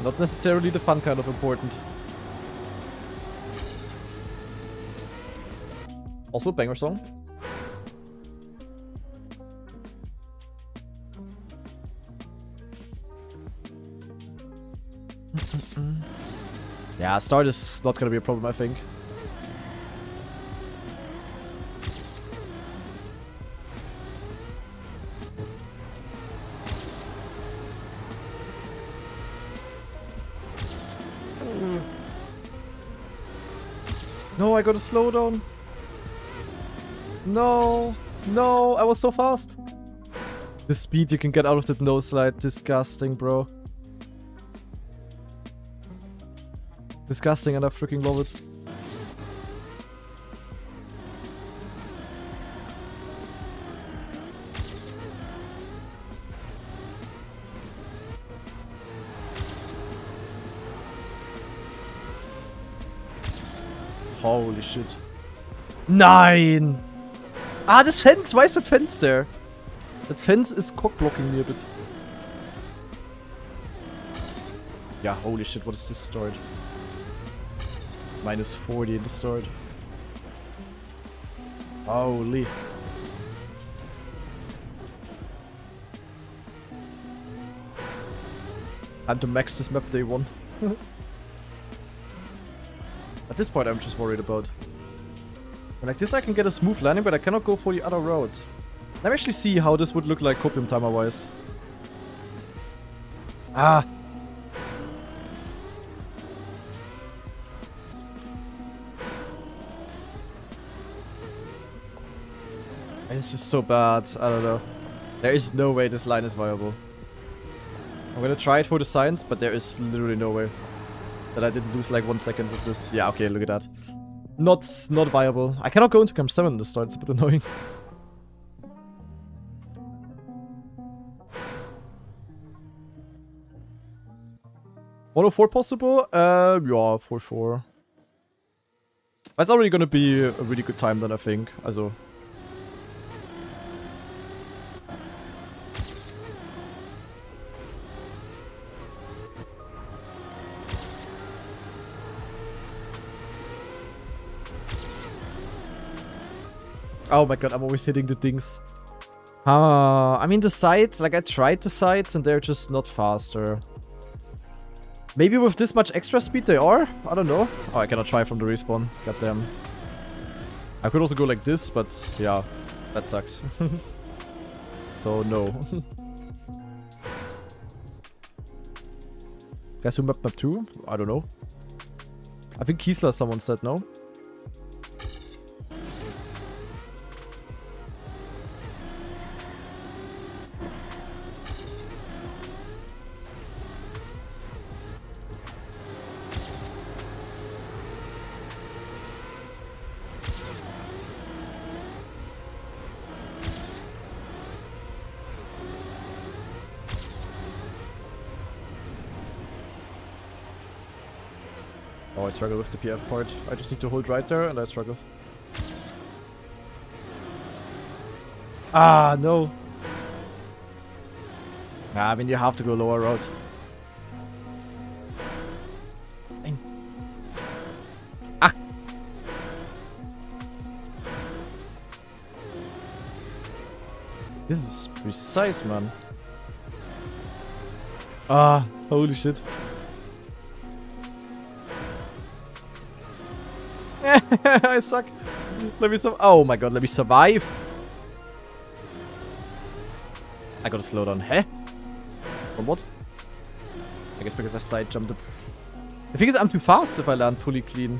Not necessarily the fun kind of important. Also, banger song. Yeah, start is not gonna be a problem, I think. No, I got a slowdown. No, no, I was so fast. The speed you can get out of that nose slide, disgusting, bro. Disgusting, and I freaking love it. Holy shit. Nein! Ah, this fence! Why is that fence there? That fence is cock-blocking me a bit. Yeah, holy shit, what is this start? Minus 40 in the start. Holy. Time to max this map day 1. At this point, I'm just worried about. And like this, I can get a smooth landing, but I cannot go for the other route. Let me actually see how this would look like copium timer-wise. Ah! It's just so bad. I don't know. There is no way this line is viable. I'm gonna try it for the science, but there is literally no way that I didn't lose like 1 second with this. Yeah, okay, look at that. Not viable. I cannot go into Camp 7 this start. It's a bit annoying. Mono 4 possible? Yeah, for sure. That's already gonna be a really good time then, I think. Also. Oh my god, I'm always hitting the things. I mean the sides, like I tried the sides and they're just not faster. Maybe with this much extra speed they are? I don't know. Oh, I cannot try from the respawn. Goddamn. I could also go like this, but yeah, that sucks. So no. Guess who map 2? I don't know. I think Kiesler someone said no. Oh, I struggle with the PF part. I just need to hold right there and I struggle. Ah, no. Nah, I mean, you have to go lower route. Dang. Ah! This is precise, man. Ah, holy shit. I suck. Let me oh my god, let me survive. I gotta slow down. Heh? From what? I guess because I side jumped. The thing is, I'm too fast if I land fully clean.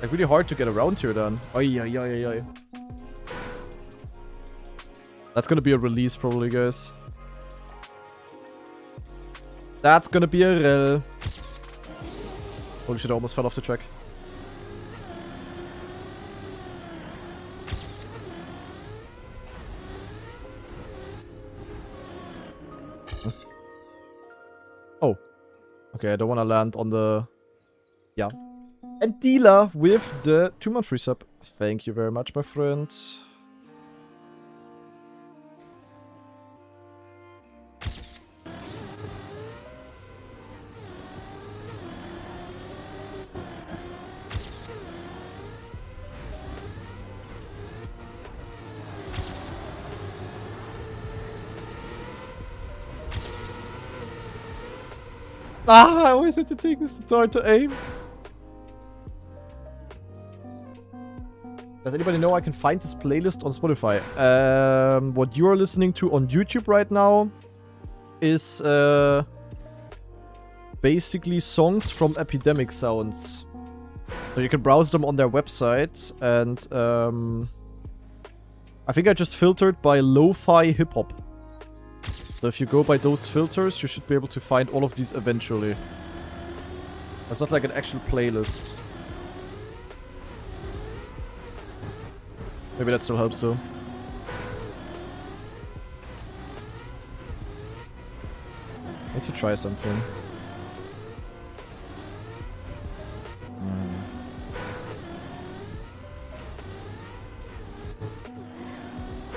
Like, really hard to get around here then. Oi, oi, oi, oi. That's gonna be a release probably, guys. That's gonna be a rel. Holy shit, I almost fell off the track. Oh. Okay, I don't want to land on the... Yeah. And dealer with the 2-month free sub. Thank you very much, my friend. Ah, I always hit the things. It's hard to aim. Does anybody know I can find this playlist on Spotify? What you are listening to on YouTube right now is basically songs from Epidemic Sounds. So you can browse them on their website, and I think I just filtered by lo-fi hip-hop. So if you go by those filters, you should be able to find all of these eventually. That's not like an actual playlist. Maybe that still helps though. I need to try something.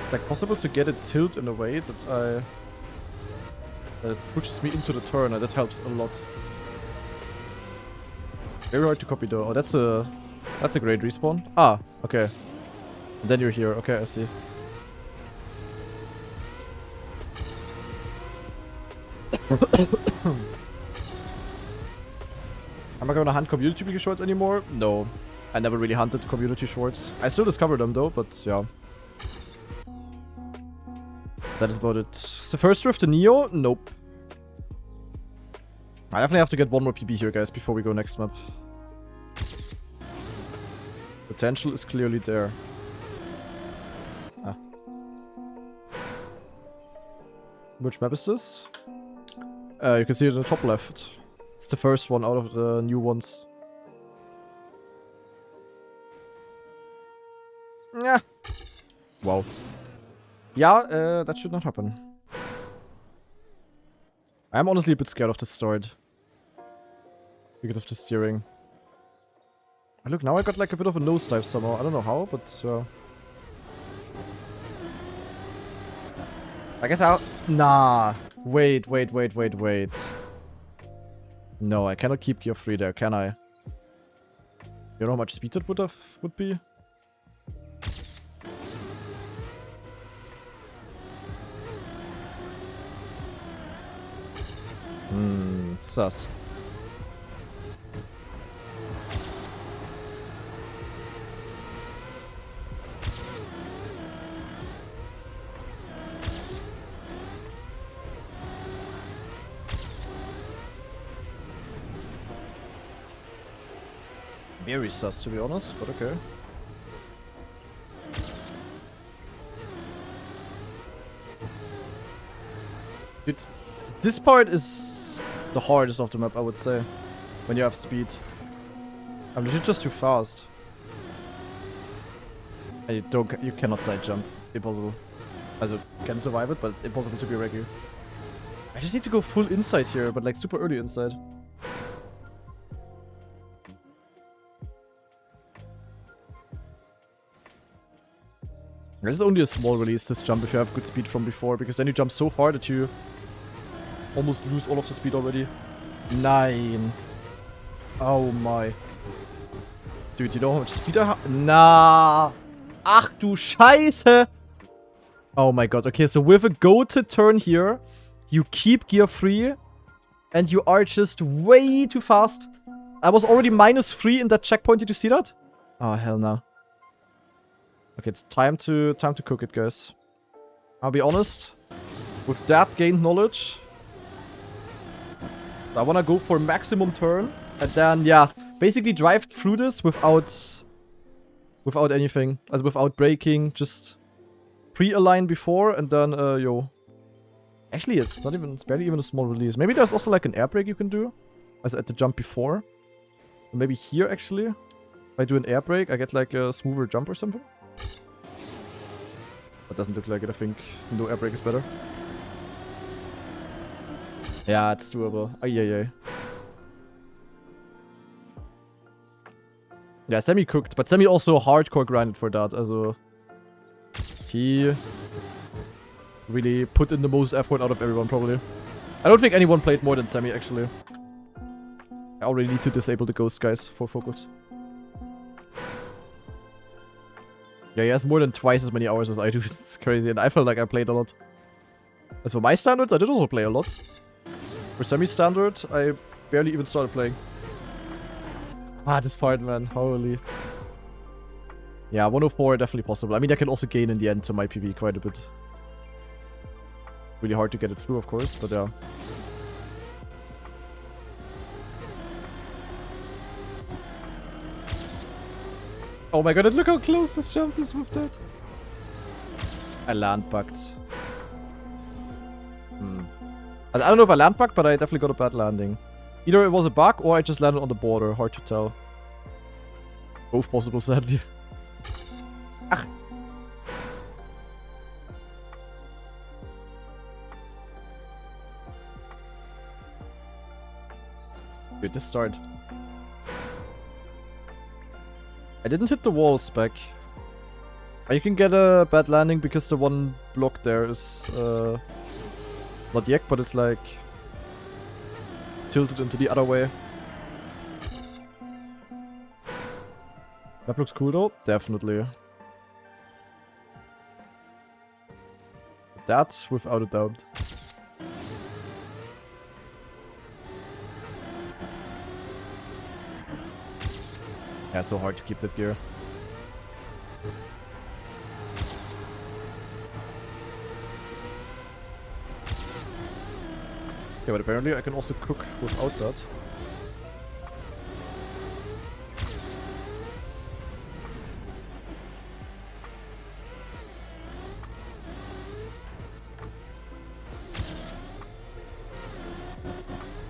It's like possible to get it tilt in a way that that pushes me into the turn, and that helps a lot. Very hard to copy though. Oh, that's a great respawn. Ah, okay. And then you're here. Okay, I see. Am I gonna hunt community shorts anymore? No. I never really hunted community shorts. I still discover them though, but yeah. That is about it. The first drift, the Neo? Nope. I definitely have to get one more PB here, guys, before we go next map. Potential is clearly there. Which map is this? You can see it in the top left. It's the first one out of the new ones. Yeah. Wow. Yeah, that should not happen. I'm honestly a bit scared of the start. Because of the steering. And look, now I got like a bit of a nosedive somehow. I don't know how, but... I guess I'll... Nah. Wait. No, I cannot keep gear 3 there, can I? You know how much speed it would be? Sus. Very sus, to be honest, but okay. Dude, this part is the hardest of the map, I would say. When you have speed. I'm legit just too fast. And you cannot side jump. Impossible. Also, you can survive it, but impossible to be regular. I just need to go full inside here, but like super early inside. This is only a small release, this jump, if you have good speed from before, because then you jump so far that you almost lose all of the speed already. 9. Oh my. Dude, you know how much speed I have? Nah. Ach du Scheiße. Oh my god. Okay, so with a go-to turn here, you keep gear 3, and you are just way too fast. I was already -3 in that checkpoint. Did you see that? Oh, hell no. Okay, it's time to cook it, guys. I'll be honest. With that gained knowledge, I wanna go for maximum turn, and then yeah, basically drive through this without anything, as without braking, just pre-align before, and then yo. Actually, it's barely even a small release. Maybe there's also like an air brake you can do, as at the jump before. And maybe here actually, if I do an air brake, I get like a smoother jump or something. That doesn't look like it. I think no air brake is better. Yeah, it's doable. Ay. Yeah, Semi cooked, but Semi also hardcore grinded for that. Also, he really put in the most effort out of everyone, probably. I don't think anyone played more than Semi, actually. I already need to disable the ghost, guys, for focus. Yeah, he has more than twice as many hours as I do. It's crazy, and I felt like I played a lot. As for my standards, I did also play a lot. For semi-standard, I barely even started playing. Ah, this part, man. Holy. Yeah, 104 definitely possible. I mean, I can also gain in the end to my PB quite a bit. Really hard to get it through, of course, but yeah. Oh my god, and look how close this jump is with that. I land bugged. I don't know if I land bugged, but I definitely got a bad landing. Either it was a bug or I just landed on the border. Hard to tell. Both possible, sadly. Ach. Dude, this start. I didn't hit the wall spec. You can get a bad landing because the one block there is not yak, but it's like tilted into the other way. That looks cool though, definitely. That's without a doubt. Yeah, so hard to keep that gear. Okay, but apparently I can also cook without that.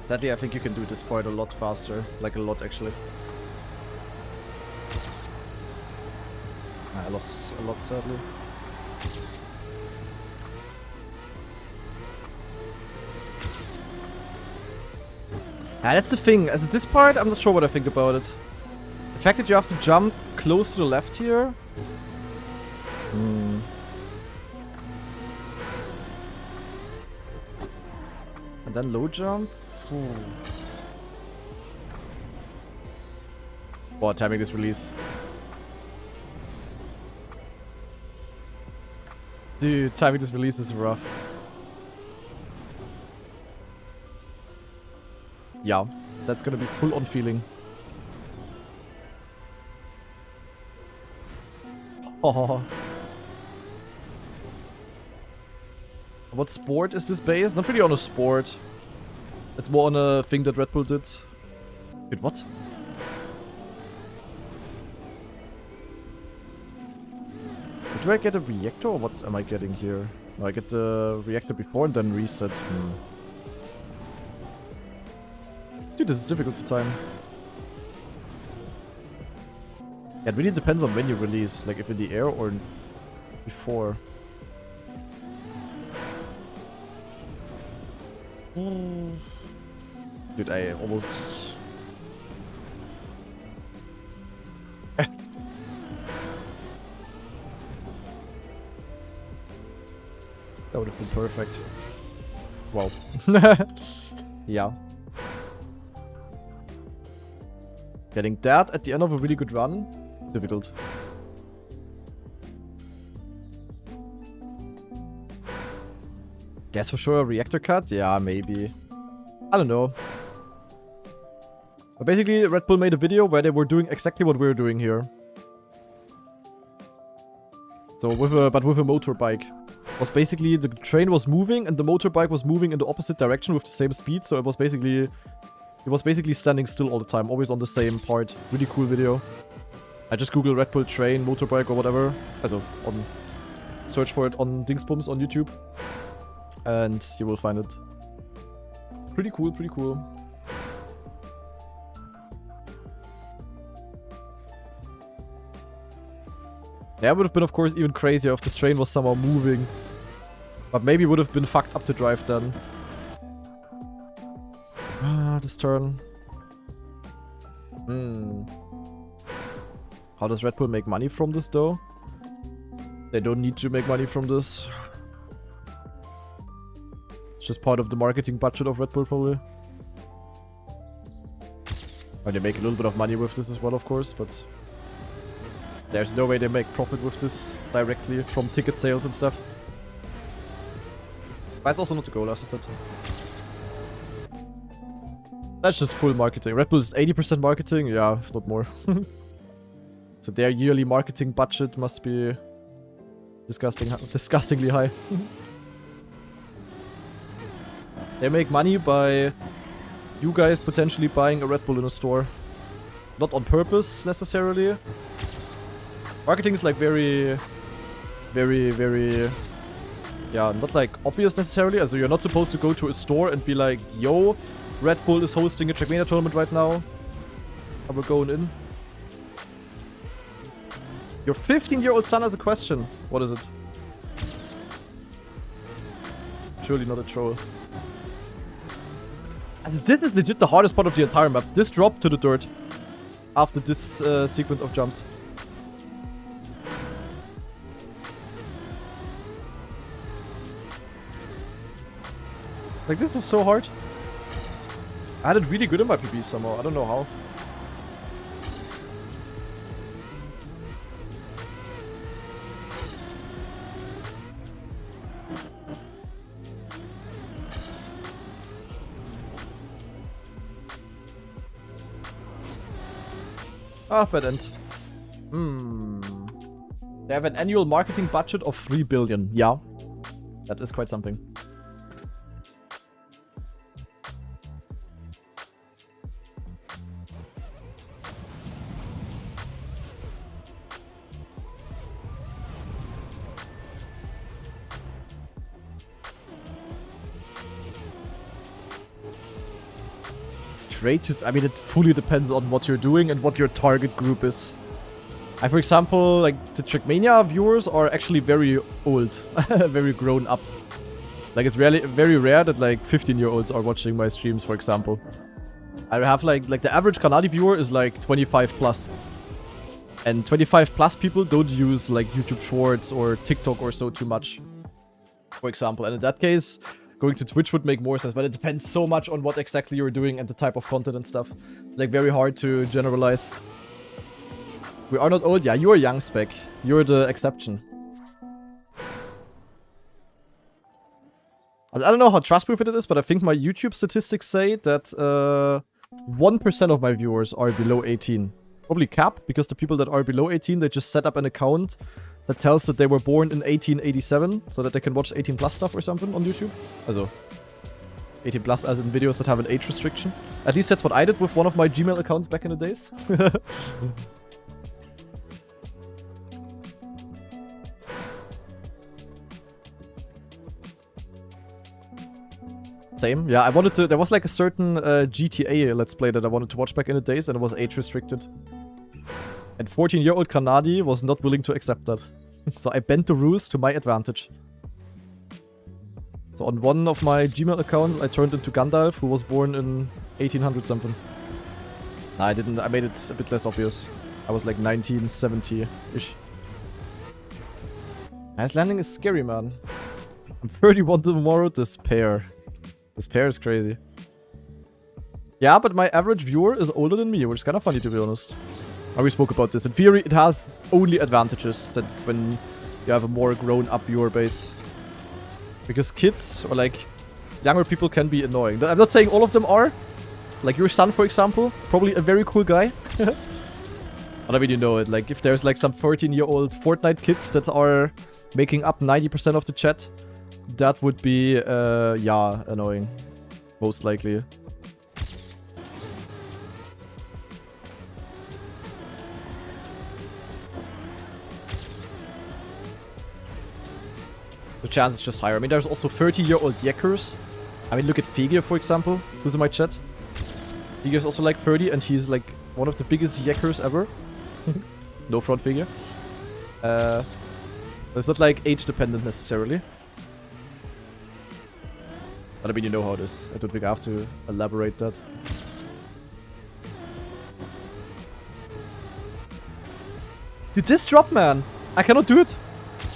Sadly, I think you can do this part a lot faster. Like a lot, actually. I lost a lot, sadly. Yeah, that's the thing. At this part, I'm not sure what I think about it. The fact that you have to jump close to the left here. Hmm. And then low jump. Boah, timing this release. Dude, timing this release is rough. Yeah, that's gonna be full on feeling. Oh. What sport is this based? Not really on a sport. It's more on a thing that Red Bull did. Wait, what? Do I get a reactor or what am I getting here? No, I get the reactor before and then reset. Dude, this is difficult to time. Yeah, it really depends on when you release. Like if in the air or before. Dude, I almost... That would have been perfect. Wow. Yeah. Getting that at the end of a really good run? Difficult. Guess for sure a reactor cut? Yeah, maybe. I don't know. But basically, Red Bull made a video where they were doing exactly what we're doing here. So with a motorbike. Was basically the train was moving and the motorbike was moving in the opposite direction with the same speed, so it was basically standing still all the time, always on the same part. Really cool video. I just Google Red Bull train, motorbike or whatever. Also search for it on Dingsbums on YouTube. And you will find it. Pretty cool, pretty cool. Yeah, it would have been, of course, even crazier if this train was somehow moving. But maybe would have been fucked up to drive then. Ah, this turn. How does Red Bull make money from this, though? They don't need to make money from this. It's just part of the marketing budget of Red Bull, probably. Well, they make a little bit of money with this as well, of course, but... There's no way they make profit with this directly from ticket sales and stuff. But it's also not the goal, as I said. That's just full marketing. Red Bull is 80% marketing, yeah, if not more. So their yearly marketing budget must be disgustingly high. They make money by you guys potentially buying a Red Bull in a store. Not on purpose, necessarily. Marketing is like very, yeah, not like obvious necessarily. Also, you're not supposed to go to a store and be like, yo, Red Bull is hosting a trackmania tournament right now. Are we going in? Your 15-year-old son has a question. What is it? Surely not a troll. Also, this is legit the hardest part of the entire map. This drop to the dirt after this sequence of jumps. Like, this is so hard. I had it really good in my PB somehow. I don't know how. Ah, bad end. They have an annual marketing budget of 3 billion. Yeah. That is quite something. Straight to... I mean, it fully depends on what you're doing and what your target group is. For example, like, the Trackmania viewers are actually very old. Very grown up. Like, it's very rare that, like, 15-year-olds are watching my streams, for example. I have, like the average Kanadi viewer is, like, 25 plus. And 25 plus people don't use, like, YouTube Shorts or TikTok or so too much. For example. And in that case, going to Twitch would make more sense. But it depends so much on what exactly you're doing and the type of content and stuff. Like, very hard to generalize. We are not old. Yeah, you are young, Spec. You're the exception. I don't know how trustproof it is, but I think my YouTube statistics say that 1% of my viewers are below 18. Probably cap, because the people that are below 18, they just set up an account that tells that they were born in 1887, so that they can watch 18 plus stuff or something on YouTube. Also, 18 plus as in videos that have an age restriction. At least that's what I did with one of my Gmail accounts back in the days. Same. Yeah, I wanted to... There was like a certain GTA Let's Play that I wanted to watch back in the days, and it was age restricted. And 14-year-old Kanadi was not willing to accept that. So I bent the rules to my advantage. So on one of my Gmail accounts, I turned into Gandalf, who was born in 1800 something. Nah, I didn't. I made it a bit less obvious. I was like 1970-ish. Nice landing is scary, man. I'm 31 tomorrow. Despair. Despair is crazy. Yeah, but my average viewer is older than me, which is kind of funny, to be honest. We spoke about this. In theory, it has only advantages that when you have a more grown-up viewer base. Because kids, or like, younger people can be annoying. I'm not saying all of them are. Like your son, for example. Probably a very cool guy. But I mean, you know it. Like, if there's like some 13-year-old Fortnite kids that are making up 90% of the chat, that would be, yeah, annoying. Most likely. The chance is just higher. I mean, there's also 30-year-old Yakkers. I mean, look at Figir, for example, who's in my chat. Figir's also like 30, and he's like one of the biggest Yakkers ever. No front figure. It's not like age-dependent necessarily. But I mean, you know how it is. I don't think I have to elaborate that. Dude, this drop, man. I cannot do it.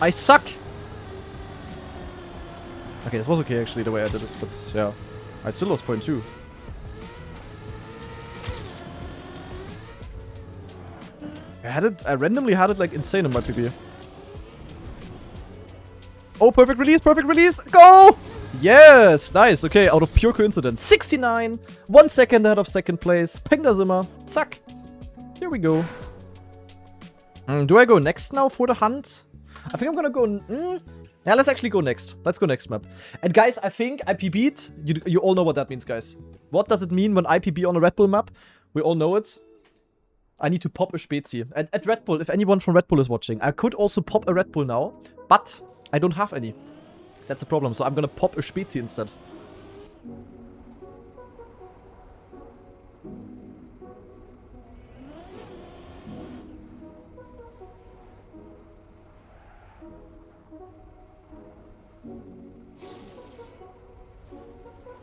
I suck. Okay, this was okay actually the way I did it, but yeah. I still lost 0.2. I randomly had it like insane in my PB. Oh, perfect release, go! Yes, nice, okay, out of pure coincidence. 69, 1 second ahead of second place. Pengda Zimmer, zack. Here we go. Do I go next now for the hunt? I think I'm gonna go... Yeah, let's actually go next. Let's go next map. And guys, I think I PB'd. You all know what that means, guys. What does it mean when I PB on a RedBull map? We all know it. I need to pop a Spezi. At RedBull, if anyone from RedBull is watching, I could also pop a RedBull now, but I don't have any. That's a problem, so I'm gonna pop a Spezi instead.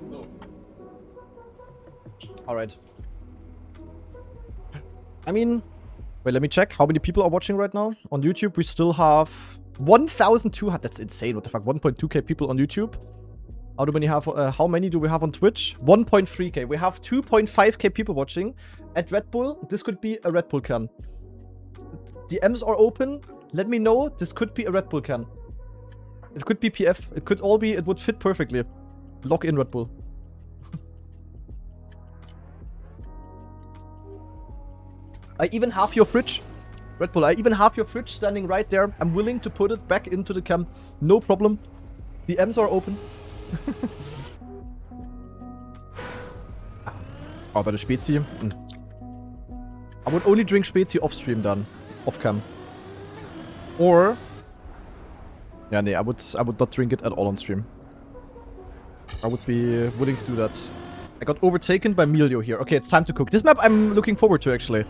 No. Alright. I mean... Wait, let me check how many people are watching right now. On YouTube, we still have 1,200. That's insane. What the fuck? 1.2k people on YouTube. How many do we have on Twitch? 1.3k. We have 2.5k people watching. At RedBull, this could be a RedBull cam. DMs are open. Let me know. This could be a RedBull cam. It could be PF. It could all be... It would fit perfectly. Log in RedBull. I even have your fridge. RedBull, I even have your fridge standing right there. I'm willing to put it back into the cam. No problem. The M's are open. Oh, but a Spezi? I would only drink Spezi off stream then. Off cam. Or... Yeah, nee, I would not drink it at all on stream. I would be willing to do that. I got overtaken by Milio here. Okay, it's time to cook. This map I'm looking forward to, actually.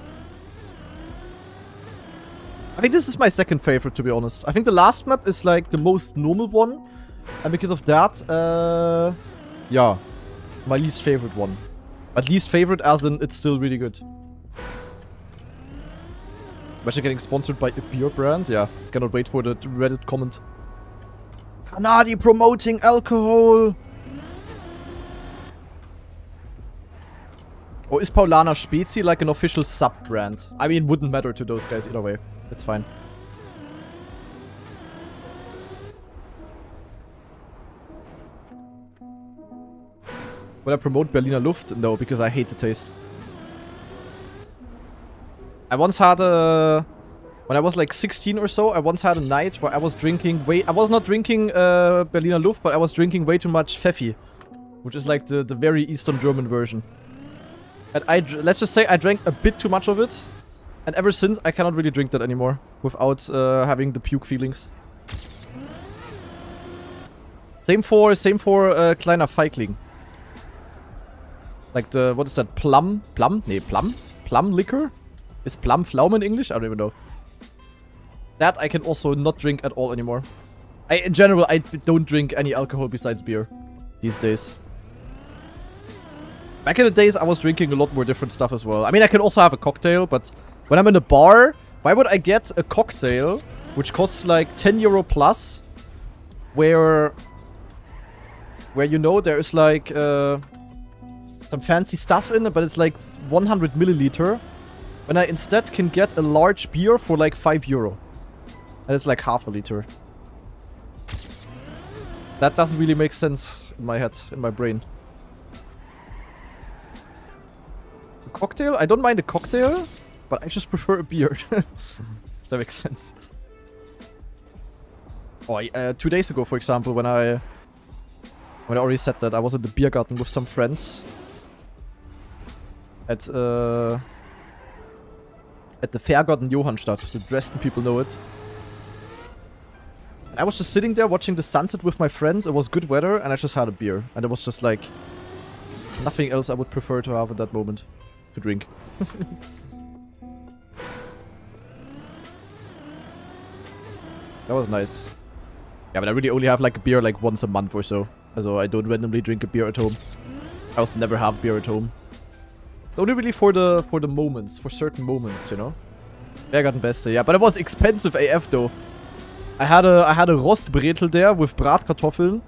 I think this is my second favorite, to be honest. I think the last map is, like, the most normal one. And because of that, yeah, my least favorite one. But least favorite as in it's still really good. Imagine getting sponsored by a beer brand. Yeah, cannot wait for the Reddit comment. Kanadi promoting alcohol. Or is Paulana Spezi like an official sub-brand? I mean, it wouldn't matter to those guys either way. It's fine. Would I promote Berliner Luft? No, because I hate the taste. I once had a... When I was like 16 or so, I once had a night where I was drinking way... I was not drinking Berliner Luft, but I was drinking way too much Pfeffi. Which is like the very Eastern German version. And let's just say I drank a bit too much of it. And ever since, I cannot really drink that anymore. Without having the puke feelings. Same for Kleiner Feigling. Like the, what is that? Plum? Nee, plum? Plum liquor? Is plum Pflaume in English? I don't even know. That I can also not drink at all anymore. In general, I don't drink any alcohol besides beer. These days. Back in the days, I was drinking a lot more different stuff as well. I mean, I can also have a cocktail, but when I'm in a bar, why would I get a cocktail which costs like 10 euro plus, where you know there is like some fancy stuff in it, but it's like 100 milliliter, when I instead can get a large beer for like 5 euro. And it's like half a liter. That doesn't really make sense in my head, in my brain. A cocktail? I don't mind a cocktail, but I just prefer a beer. That makes sense. Oh, 2 days ago, for example, when I already said that, I was at the beer garden with some friends. At the Fairgarten Johannstadt. The Dresden people know it. I was just sitting there watching the sunset with my friends. It was good weather, and I just had a beer. And it was just like nothing else I would prefer to have at that moment to drink. That was nice. Yeah, but I really only have like a beer like once a month or so. So I don't randomly drink a beer at home. I also never have beer at home. It's only really for the moments, for certain moments, you know. Bergarten Beste, yeah, but it was expensive AF though. I had a Rostbretel there with Bratkartoffeln.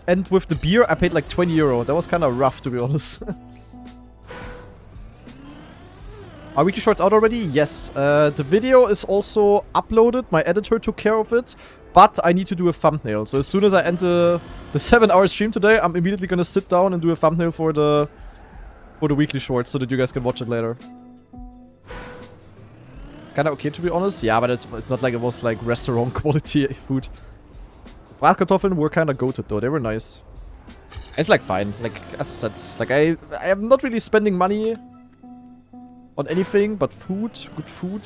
And with the beer, I paid like 20 euro. That was kind of rough, to be honest. Are weekly shorts out already? Yes. The video is also uploaded. My editor took care of it. But I need to do a thumbnail. So as soon as I end the 7-hour stream today, I'm immediately gonna sit down and do a thumbnail for the weekly shorts so that you guys can watch it later. Kinda okay, to be honest. Yeah, but it's not like it was like restaurant quality food. Bratkartoffeln were kinda goated though. They were nice. It's like fine. Like, as I said, like I am not really spending money on anything, but food, good food,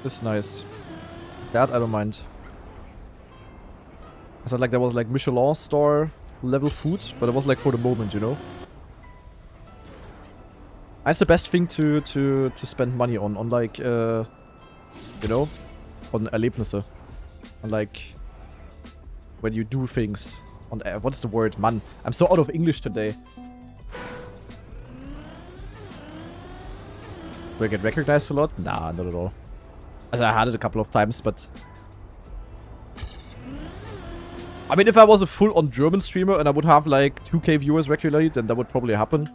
is nice. That I don't mind. I said like there was like Michelin star level food, but it was like for the moment, you know. That's the best thing to spend money on like you know, on Erlebnisse, on like when you do things. On what's the word, man? I'm so out of English today. Do I get recognized a lot? Nah, not at all. As I had it a couple of times, but I mean, if I was a full-on German streamer and I would have like 2k viewers regularly, then that would probably happen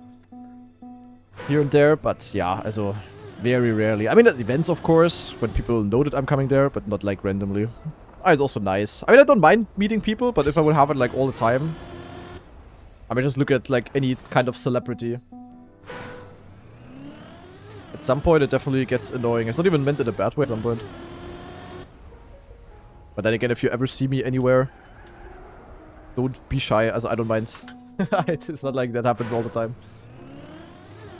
here and there. But yeah, also very rarely. I mean, at events, of course, when people know that I'm coming there, but not like randomly. It's also nice. I mean, I don't mind meeting people, but if I would have it like all the time, I mean, just look at like any kind of celebrity. At some point, it definitely gets annoying. It's not even meant in a bad way at some point. But then again, if you ever see me anywhere, don't be shy, as I don't mind. It's not like that happens all the time.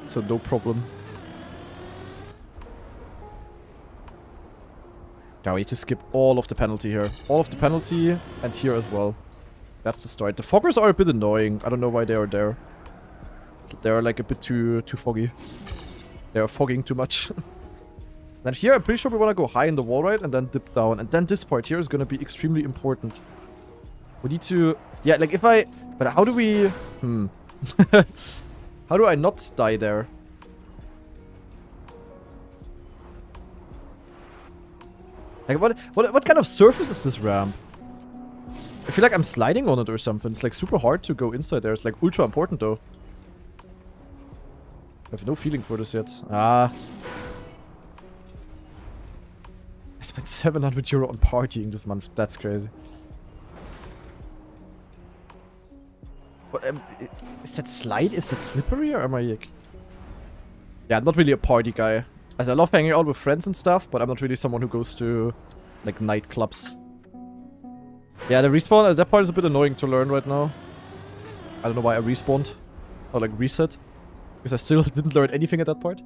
So no problem. Now we need to skip all of the penalty here. All of the penalty, and here as well. That's the start. The foggers are a bit annoying. I don't know why they are there. They're like a bit too foggy. They're fogging too much. Then here, I'm pretty sure we want to go high in the wall ride and then dip down. And then this part here is going to be extremely important. We need to... Yeah, like if I... But how do we... How do I not die there? Like, what kind of surface is this ramp? I feel like I'm sliding on it or something. It's like super hard to go inside there. It's like ultra important though. I have no feeling for this yet. Ah. I spent 700 euro on partying this month. That's crazy. What, is that slide? Is that slippery or am I like... Yeah, I'm not really a party guy. As I love hanging out with friends and stuff, but I'm not really someone who goes to like nightclubs. Yeah, the respawn, that part is a bit annoying to learn right now. I don't know why I respawned. Or like reset. Because I still didn't learn anything at that part.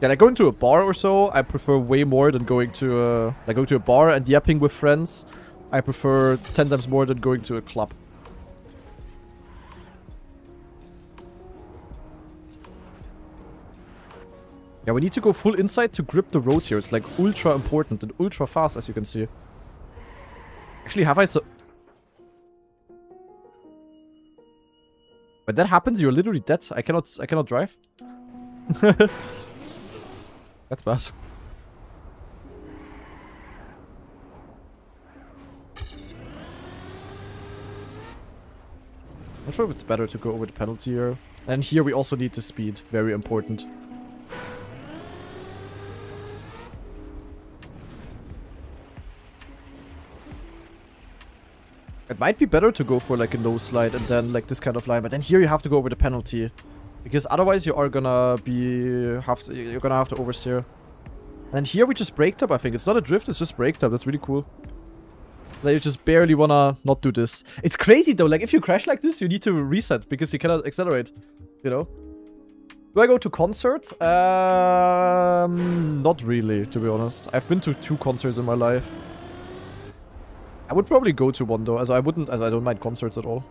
Yeah, like going to a bar or so, I prefer way more than going to like going to a bar and yapping with friends. I prefer 10 times more than going to a club. Yeah, we need to go full inside to grip the road here. It's like ultra important and ultra fast, as you can see. Actually, have I so... When that happens, you're literally dead. I cannot drive. That's bad. Not sure if it's better to go over the penalty here. And here we also need the speed. Very important. It might be better to go for like a nose slide and then like this kind of line. But then here you have to go over the penalty. Because otherwise you are gonna be... you're gonna have to oversteer. And here we just brake up, I think. It's not a drift, it's just brake up. That's really cool. Like you just barely wanna not do this. It's crazy though, like if you crash like this, you need to reset because you cannot accelerate. You know? Do I go to concerts? Not really, to be honest. I've been to 2 concerts in my life. I would probably go to one though, as I don't mind concerts at all.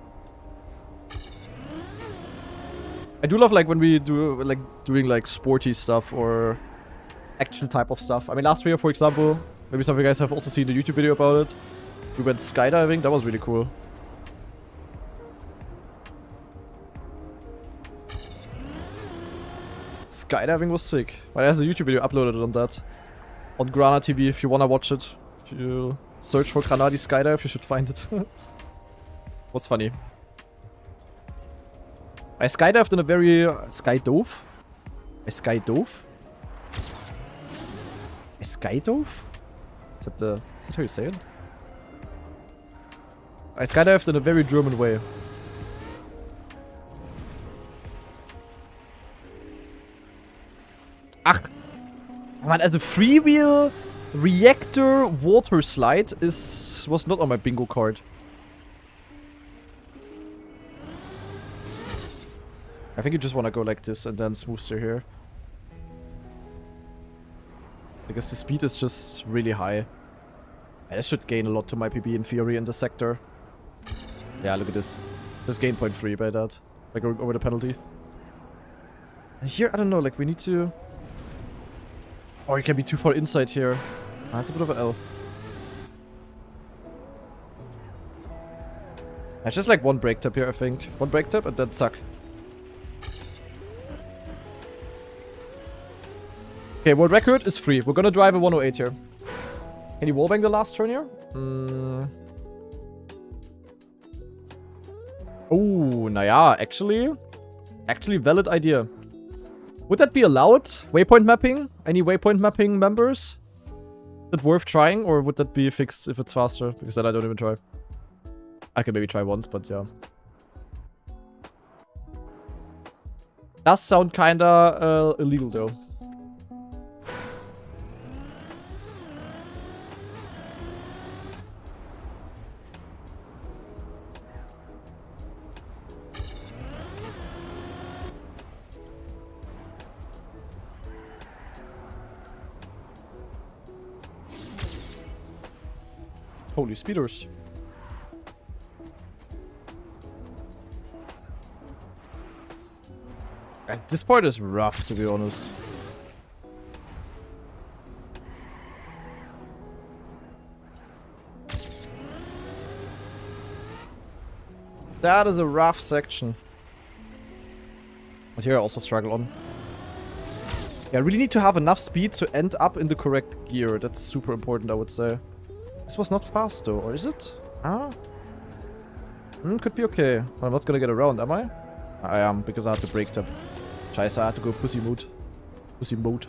I do love like when we do like doing like sporty stuff or action type of stuff. I mean last year for example, maybe some of you guys have also seen the YouTube video about it. We went skydiving, that was really cool. Skydiving was sick. Well, there's a YouTube video uploaded on that. On Grana TV if you wanna watch it. If you search for Granadi Skydive, you should find it. Was funny. I skydived in a very... skydove? I skydove? I skydove? Is that how you say it? I skydived in a very German way. Ach! Man, also Freewheel Reactor Water Slide was not on my bingo card. I think you just want to go like this and then smooth steer here. Because the speed is just really high. I should gain a lot to my PB in theory in the sector. Yeah, look at this. Just gain 0.3 by that. By going over the penalty. And here, I don't know, like we need to... Or you can be too far inside here. That's a bit of an L. It's just like one brake tap here, I think. One brake tap and then suck. Okay, world record is 3. We're gonna drive a 108 here. Can you wallbang the last turn here? Oh, naja, actually valid idea. Would that be allowed? Waypoint mapping? Any waypoint mapping members? Is it worth trying, or would that be fixed if it's faster? Because then I don't even try. I can maybe try once, but yeah. Does sound kinda illegal though. Holy speeders. This part is rough, to be honest. That is a rough section. But here I also struggle on. Yeah, I really need to have enough speed to end up in the correct gear. That's super important, I would say. This was not fast though, or is it? Ah? Could be okay. I'm not gonna get around, am I? I am, because I had to brake tap. Scheiße, I had to go pussy mode. Pussy mode.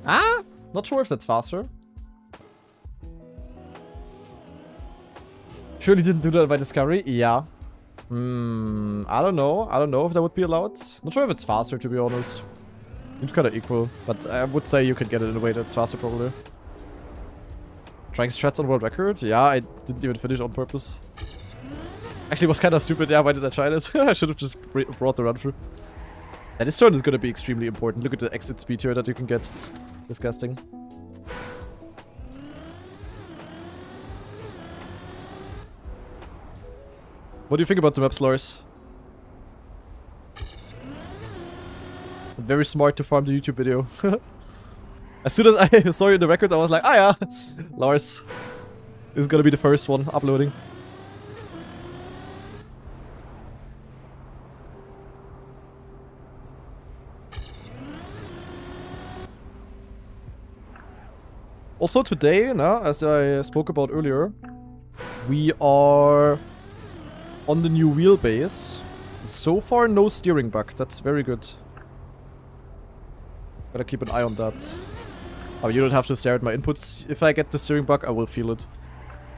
Ah! Not sure if that's faster. Surely didn't do that by discovery? Yeah. I don't know. I don't know if that would be allowed. Not sure if it's faster, to be honest. Seems kind of equal, but I would say you could get it in a way that's faster, probably. Trying strats on world record? Yeah, I didn't even finish on purpose. Actually, it was kind of stupid. Yeah, why did I try that? I should have just brought the run through. Yeah, this turn is going to be extremely important. Look at the exit speed here that you can get. Disgusting. What do you think about the maps, Lars? Very smart to farm the YouTube video. As soon as I saw you in the records, I was like, ah yeah, Lars is gonna be the first one uploading. Also today, as I spoke about earlier, we are on the new wheelbase. So far, no steering bug. That's very good. Gotta keep an eye on that. Oh, you don't have to stare at my inputs. If I get the steering bug, I will feel it.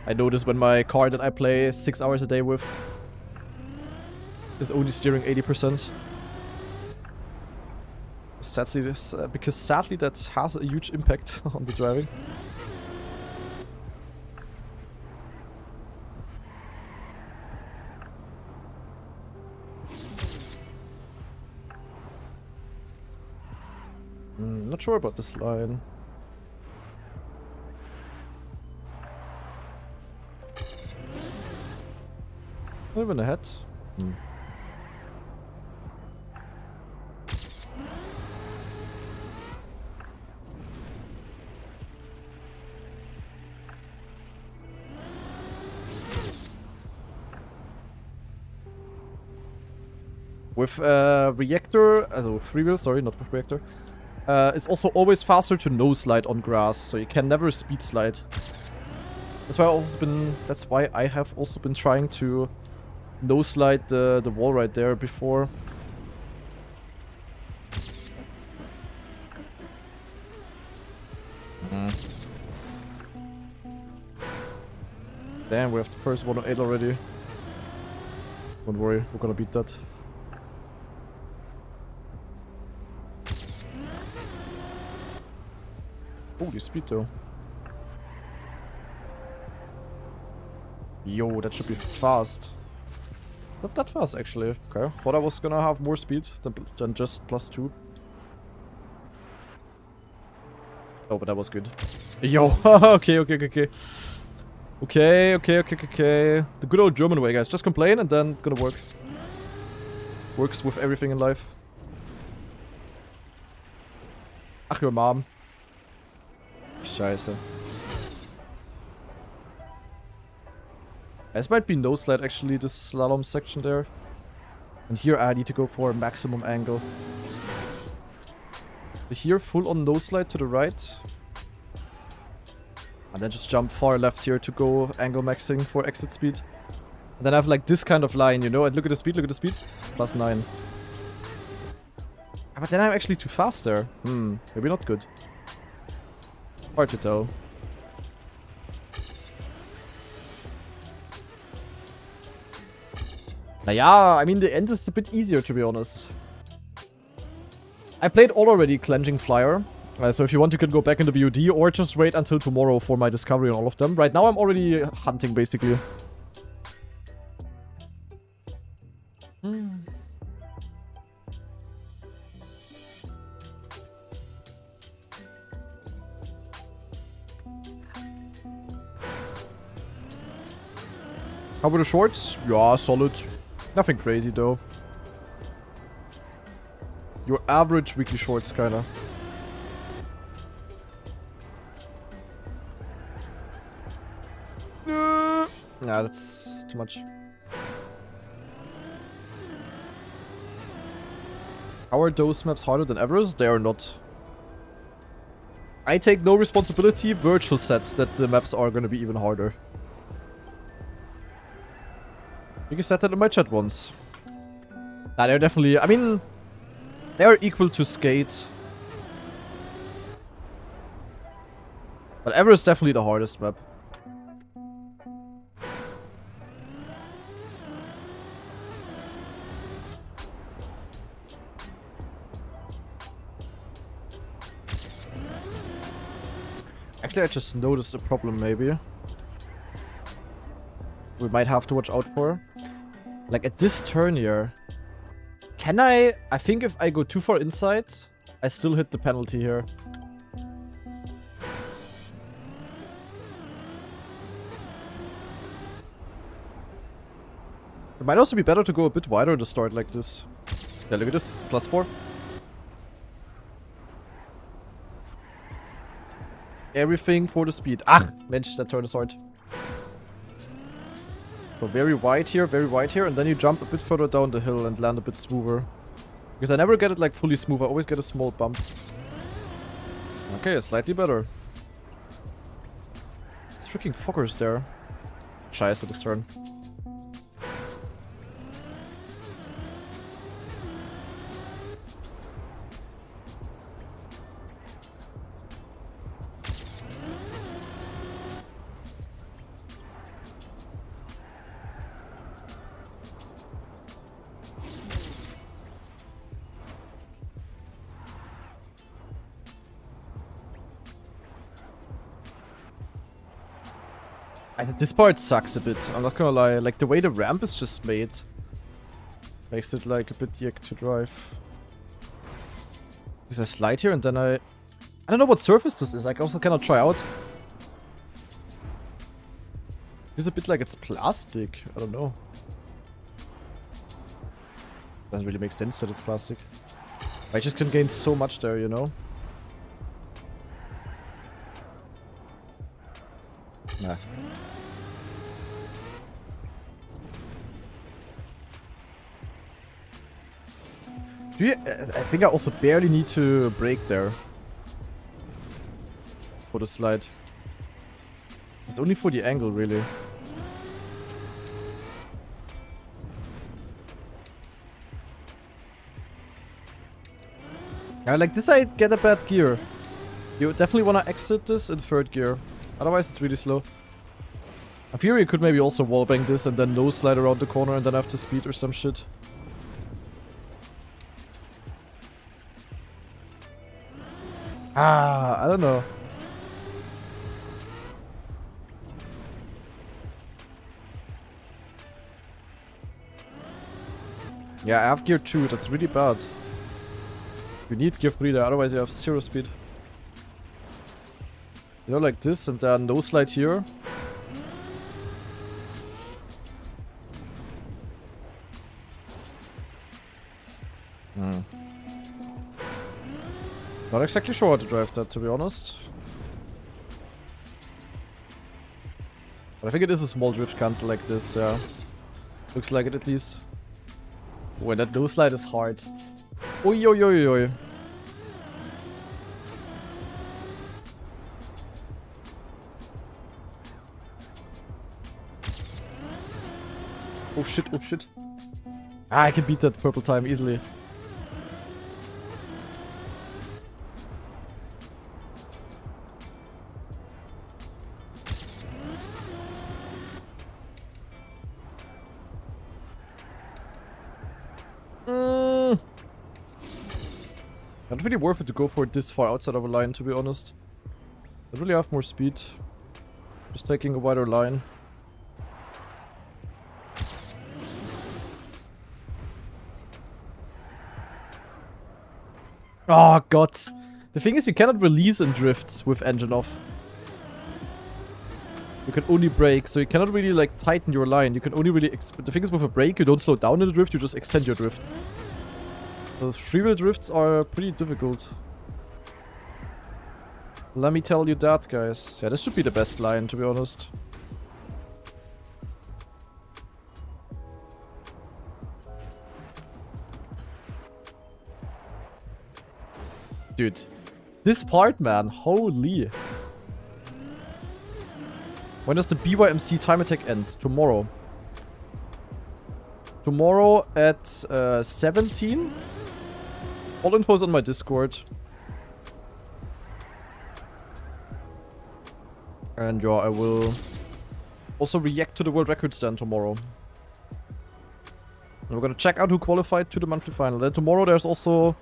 I notice when my car that I play 6 hours a day with is only steering 80%. Sadly, because sadly that has a huge impact on the driving. Not sure about this line. Not even ahead. With reactor, also freewheel, sorry, not with reactor. It's also always faster to no slide on grass, so you can never speed slide. That's why I have also been trying to no slide the wall right there before. Damn, we have the first 108 already. Don't worry, we're gonna beat that. Holy speed though. Yo, that should be fast. Not that fast actually. Okay, thought I was gonna have more speed than just +2. Oh, but that was good. Yo, okay. Okay. The good old German way, guys. Just complain and then it's gonna work. Works with everything in life. Ach, your mom. Scheiße. This might be no slide actually, this slalom section there. And here I need to go for a maximum angle. Here full on no slide to the right. And then just jump far left here to go angle maxing for exit speed. And then I have like this kind of line, you know, and look at the speed, +9. But then I'm actually too fast there. Maybe not good. Hard to tell. Naja, I mean the end is a bit easier to be honest. I played already Cleansing Flyer. So if you want you can go back into BOD or just wait until tomorrow for my discovery on all of them. Right now I'm already hunting basically. How about the shorts? Yeah, solid. Nothing crazy though. Your average weekly shorts, kinda. Nah, that's too much. How are those maps harder than Everest? They are not. I take no responsibility. Virtual said that the maps are gonna be even harder. I think you said that in my chat once. Nah, they're definitely... I mean... They are equal to Skate. But Everest is definitely the hardest map. Actually, I just noticed a problem, maybe. We might have to watch out for. Like, at this turn here... Can I think if I go too far inside, I still hit the penalty here. It might also be better to go a bit wider to start like this. Yeah, look at this. +4. Everything for the speed. Ah! Mensch, that turn is hard. So very wide here, and then you jump a bit further down the hill and land a bit smoother. Because I never get it like fully smooth, I always get a small bump. Okay, slightly better. It's freaking fuckers there. Scheiße, this turn. This part sucks a bit, I'm not gonna lie. Like, the way the ramp is just made makes it, like, a bit yuck to drive. Because I slide here and then I don't know what surface this is, I also cannot try out. It's a bit like it's plastic, I don't know. Doesn't really make sense that it's plastic. I just can gain so much there, you know? Nah. I think I also barely need to brake there. For the slide. It's only for the angle, really. Yeah, like this I get a bad gear. You definitely want to exit this in third gear. Otherwise it's really slow. In theory you could maybe also wallbang this and then no slide around the corner and then have to speed or some shit. I don't know. Yeah, I have gear 2, that's really bad. You need gear 3 there, otherwise you have 0 speed. You know, like this, and then no slide here. Not exactly sure how to drive that, to be honest. But I think it is a small drift cancel like this, yeah. Looks like it at least. When that no slide is hard. Oi, oi, oi, oi. Oh shit, oh shit. Ah, I can beat that purple time easily. Not really worth it to go for it this far outside of a line, to be honest. I really have more speed. Just taking a wider line. Oh god. The thing is, you cannot release in drifts with engine off. You can only brake, so you cannot really like tighten your line. You can only really... The thing is, with a brake, you don't slow down in the drift, you just extend your drift. Those freewheel drifts are pretty difficult. Let me tell you that, guys. Yeah, this should be the best line, to be honest. Dude, this part, man, holy. When does the BYMC time attack end? Tomorrow. Tomorrow at 17? All info is on my Discord. And yeah, I will also react to the world records then tomorrow. And we're gonna check out who qualified to the monthly final. Then tomorrow there's also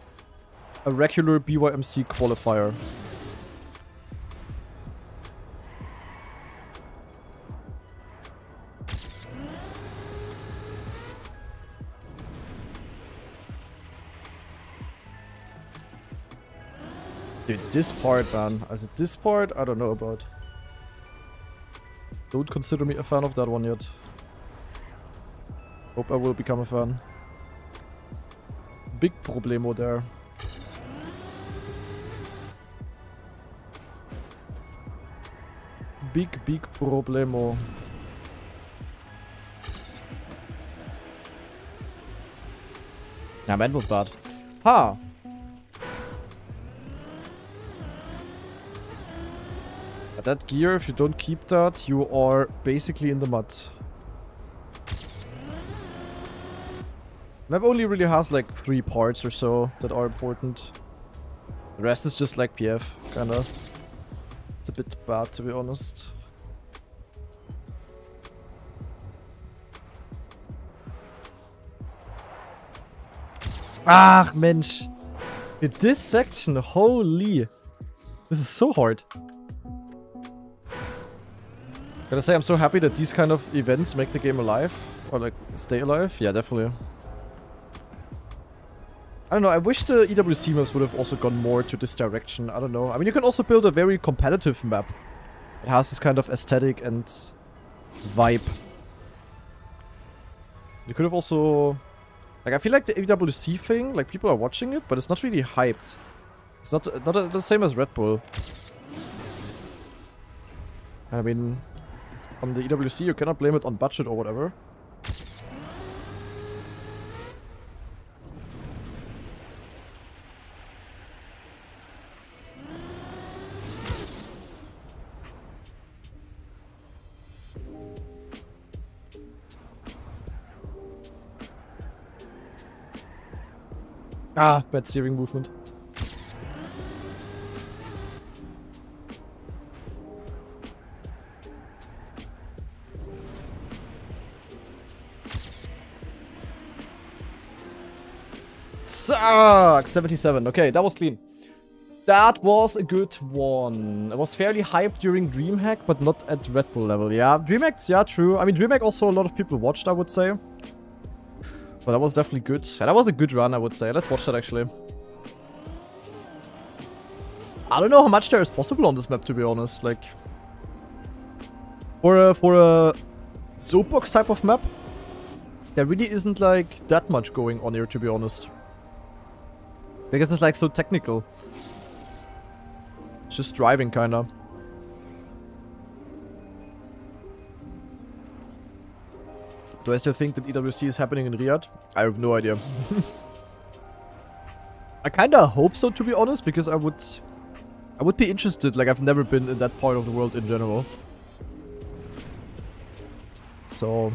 a regular BYMC qualifier. Dude, this part, man. As it this part, I don't know about. Don't consider me a fan of that one yet. Hope I will become a fan. Big problemo there. Big problemo. Yeah, man was bad. Ha! But that gear, if you don't keep that, you are basically in the mud. Map only really has like 3 parts or so that are important. The rest is just like PF, kinda. It's a bit bad, to be honest. Ah, Mensch. Dude, this section, holy. This is so hard. Gotta say, I'm so happy that these kind of events make the game alive. Or like, stay alive. Yeah, definitely. I don't know, I wish the EWC maps would have also gone more to this direction. I don't know. I mean, you can also build a very competitive map. It has this kind of aesthetic and vibe. You could have also... Like, I feel like the EWC thing, like, people are watching it, but it's not really hyped. It's not the same as RedBull. I mean, on the EWC, you cannot blame it on budget or whatever. Ah, bad steering movement. Sucks! 77. Okay, that was clean. That was a good one. It was fairly hyped during DreamHack, but not at RedBull level. Yeah, DreamHack, yeah, true. I mean, DreamHack also a lot of people watched, I would say. But that was definitely good. Yeah, that was a good run, I would say. Let's watch that, actually. I don't know how much there is possible on this map, to be honest. Like, for a soapbox type of map, there really isn't, like, that much going on here, to be honest. Because it's, like, so technical. It's just driving, kinda. Do I still think that EWC is happening in Riyadh? I have no idea. I kinda hope so, to be honest, because I would be interested. Like, I've never been in that part of the world in general. So,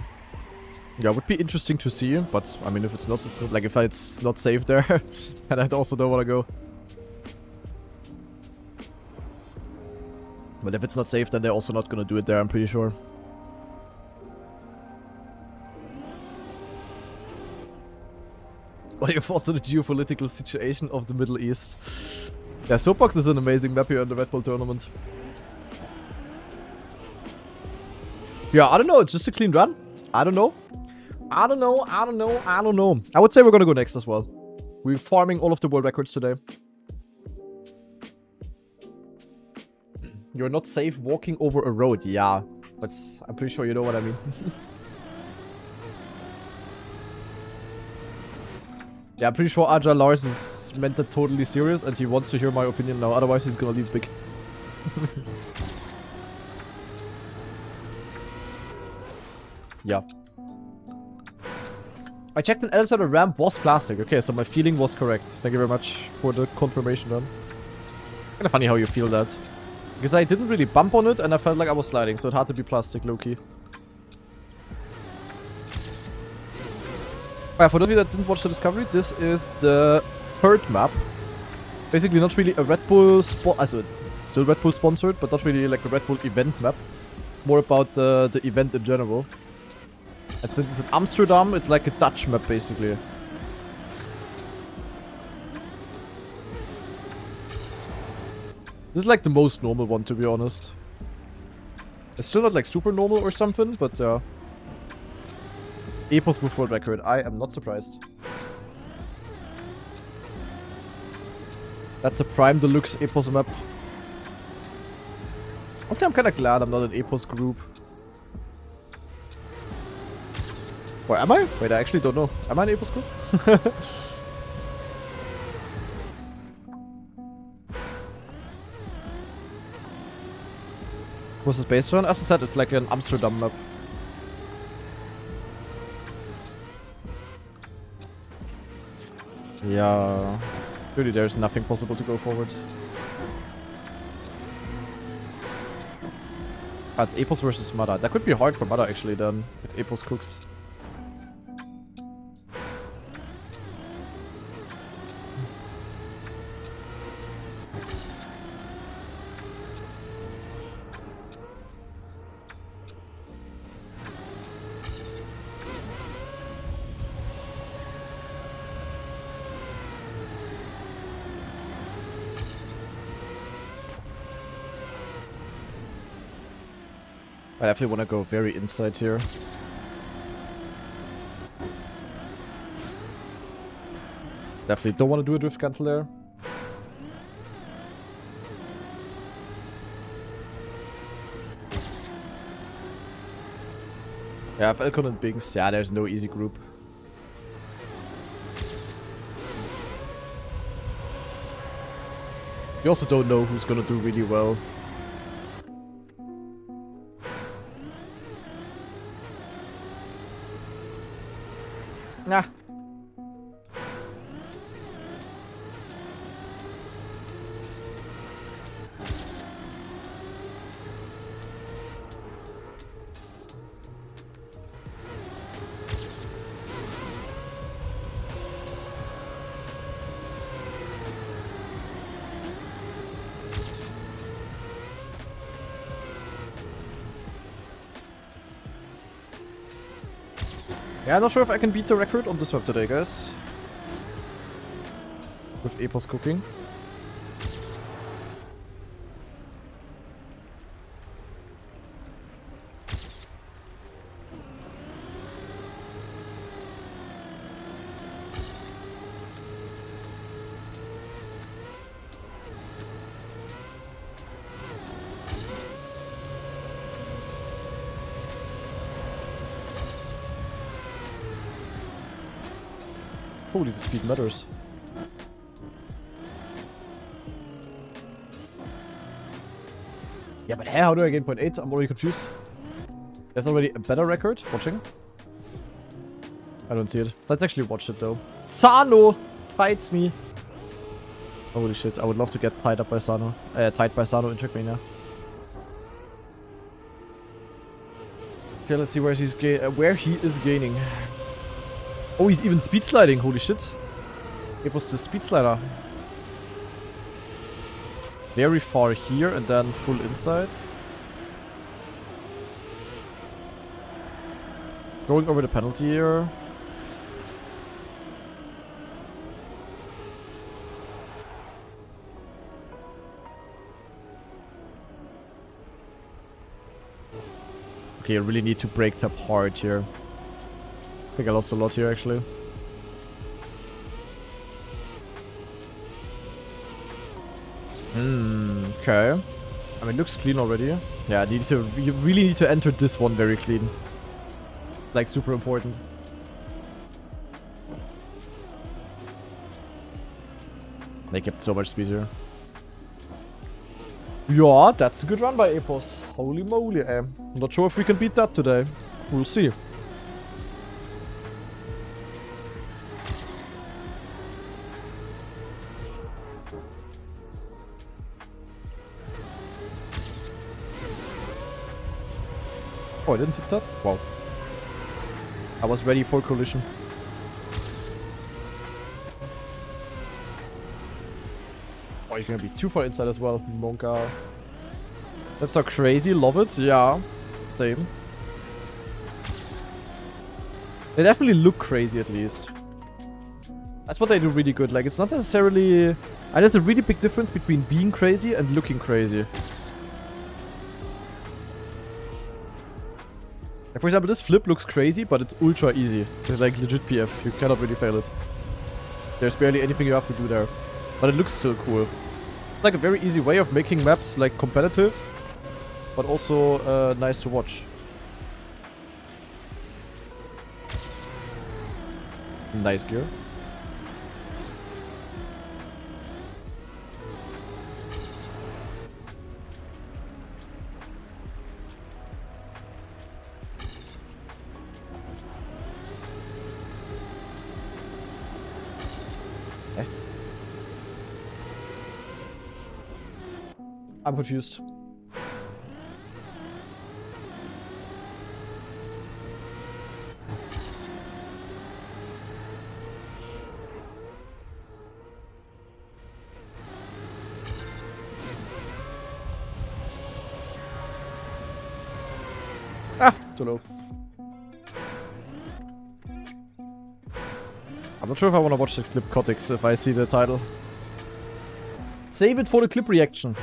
yeah, it would be interesting to see, but, I mean, if it's not, like, if it's not safe there, then I also don't want to go. But if it's not safe, then they're also not gonna do it there, I'm pretty sure. What are your thoughts on the geopolitical situation of the Middle East? Yeah, Soapbox is an amazing map here in the RedBull tournament. Yeah, I don't know, it's just a clean run. I don't know. I don't know. I would say we're gonna go next as well. We're farming all of the world records today. You're not safe walking over a road. Yeah. But I'm pretty sure you know what I mean. Yeah, I'm pretty sure Agile Lars is meant that totally serious and he wants to hear my opinion now, otherwise he's gonna leave big. Yeah. I checked an editor, the ramp was plastic. Okay, so my feeling was correct. Thank you very much for the confirmation then. Kinda funny how you feel that. Because I didn't really bump on it and I felt like I was sliding, so it had to be plastic, low-key. For those of you that didn't watch the Discovery, this is the third map. Basically not really a Red Bull also still Red Bull sponsored, but not really like a Red Bull event map. It's more about the event in general. And since it's in Amsterdam, it's like a Dutch map basically. This is like the most normal one, to be honest. It's still not like super normal or something, but Epos move world record. I am not surprised. That's the Prime Deluxe Epos map. Honestly, I'm kind of glad I'm not in Epos group. Or am I? Wait, I actually don't know. Am I in Epos group? What's this based on? As I said, it's like an Amsterdam map. Yeah. Really, there's nothing possible to go forward. Ah, it's Epos versus Mada. That could be hard for Mada actually then, if Epos cooks. I definitely want to go very inside here. Definitely don't want to do a drift cancel there. Yeah, Falcon and Bings, yeah, there's no easy group. You also don't know who's gonna do really well. Nah. Yeah, I'm not sure if I can beat the record on this map today, guys. With Epos cooking. Holy, the speed matters. Yeah, but hey, how do I gain 0.8? I'm already confused. There's already a better record. Watching. I don't see it. Let's actually watch it though. Sano tides me. Holy shit, I would love to get tied up by Sano. Tied by Sano in trackmania. Okay, let's see where he is gaining. Oh, he's even speed sliding. Holy shit. It was the speed slider. Very far here and then full inside. Going over the penalty here. Okay, I really need to brake tap hard here. I think I lost a lot here, actually. Okay. I mean, it looks clean already. Yeah, you really need to enter this one very clean. Like, super important. They kept so much speed here. Yeah, that's a good run by Epos. Holy moly, I'm not sure if we can beat that today. We'll see. Oh, I didn't hit that? Wow. I was ready for collision. Oh, you're gonna be too far inside as well, Monka. That's so crazy, love it, yeah. Same. They definitely look crazy at least. That's what they do really good. Like, it's not necessarily... And there's a really big difference between being crazy and looking crazy. Like, for example, this flip looks crazy, but it's ultra easy. It's like legit PF. You cannot really fail it. There's barely anything you have to do there. But it looks still cool. It's like a very easy way of making maps like competitive, but also nice to watch. Nice gear. I'm confused. Ah, too low. I'm not sure if I want to watch the clip Cotics if I see the title. Save it for the clip reaction.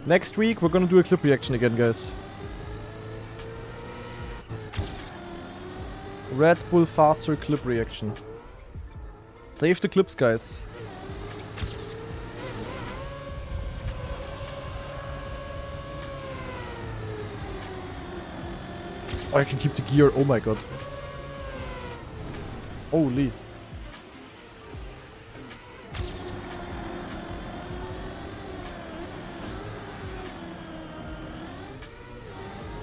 Next week, we're gonna do a clip reaction again, guys. Red Bull faster clip reaction. Save the clips, guys. Oh, I can keep the gear. Oh my god. Holy.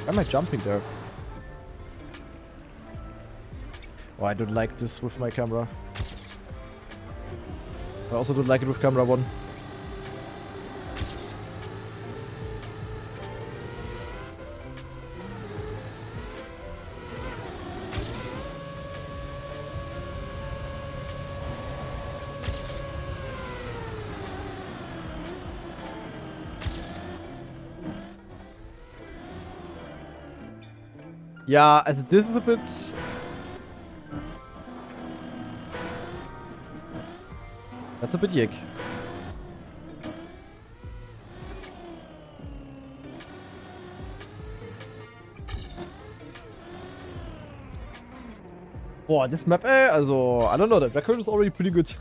Why am I jumping there? Oh, I don't like this with my camera. I also don't like it with camera 1. Yeah, this is a bit... That's a bit yick. Boah, this map, also, I don't know, that record is already pretty good.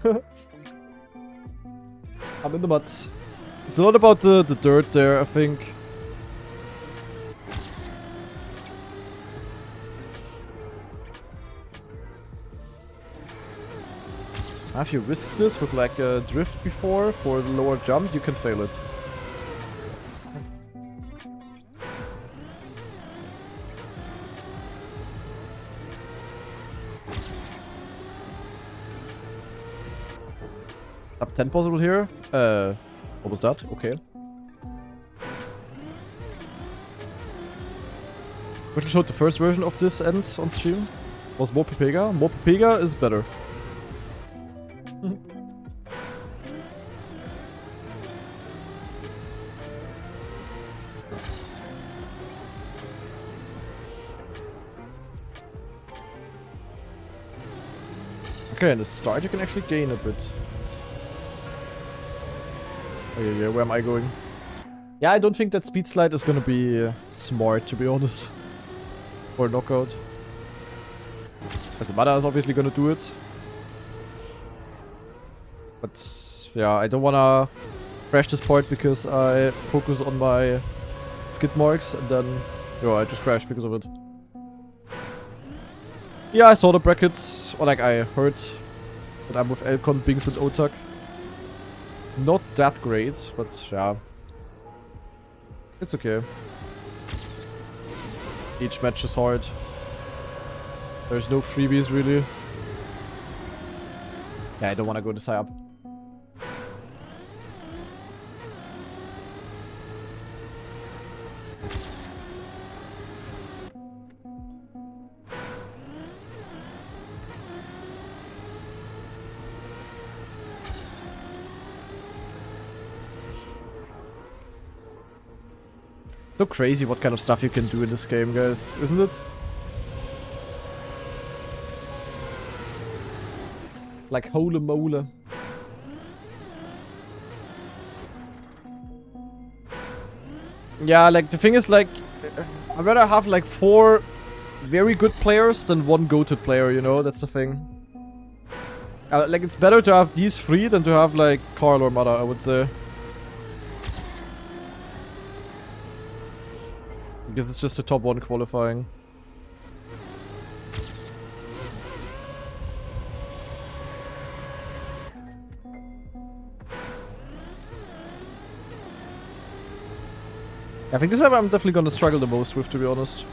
I'm in the mud. It's a lot about the dirt there, I think. If you risked this with like a drift before for the lower jump, you can fail it. Up 10 possible here. What was that? Okay. We showed the first version of this end on stream. Was more Pepega. More Pepega is better. Okay, in the start you can actually gain a bit. Oh yeah, where am I going? Yeah, I don't think that speed slide is gonna be smart, to be honest. Or knockout. Azamada is obviously gonna do it. But yeah, I don't wanna crash this part because I focus on my skid marks, and then... Yo, I just crashed because of it. Yeah, I saw the brackets, or like I heard that I'm with Elcon, Bings, and Otak. Not that great, but yeah. It's okay. Each match is hard. There's no freebies really. Yeah, I don't want to go this high up. So crazy what kind of stuff you can do in this game, guys, isn't it? Like holy moly. Yeah, like the thing is like, I'd rather have like 4 very good players than 1 goated player, you know, that's the thing. Like it's better to have these 3 than to have like Carl or Mada, I would say. Because it's just the top 1 qualifying. I think this map I'm definitely gonna struggle the most with, to be honest.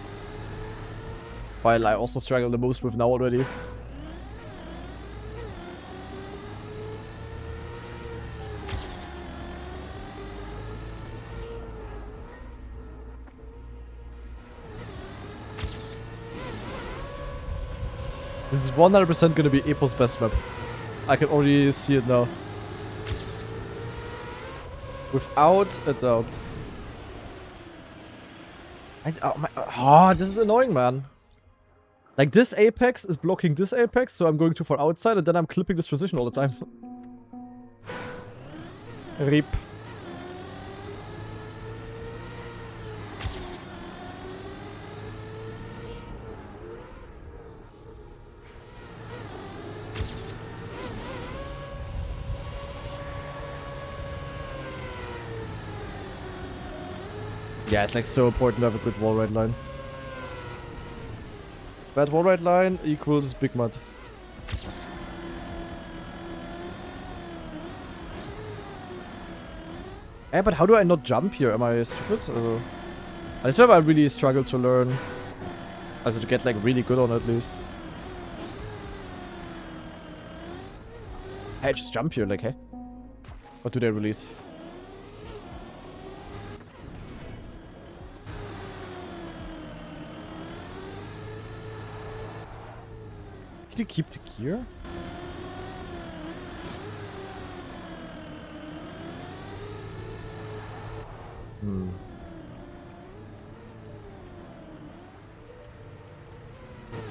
While I also struggle the most with now already. This is 100% gonna be Epo's best map. I can already see it now. Without a doubt. This is annoying, man. Like, this apex is blocking this apex, so I'm going too far outside, and then I'm clipping this transition all the time. RIP. Yeah, it's like so important to have a good wall ride line. Bad wall ride line equals big mud. Eh, but how do I not jump here? Am I stupid? This map I really struggle to learn. Also to get like really good on at least. Hey, just jump here, like, hey? What do they release? Did you keep the gear?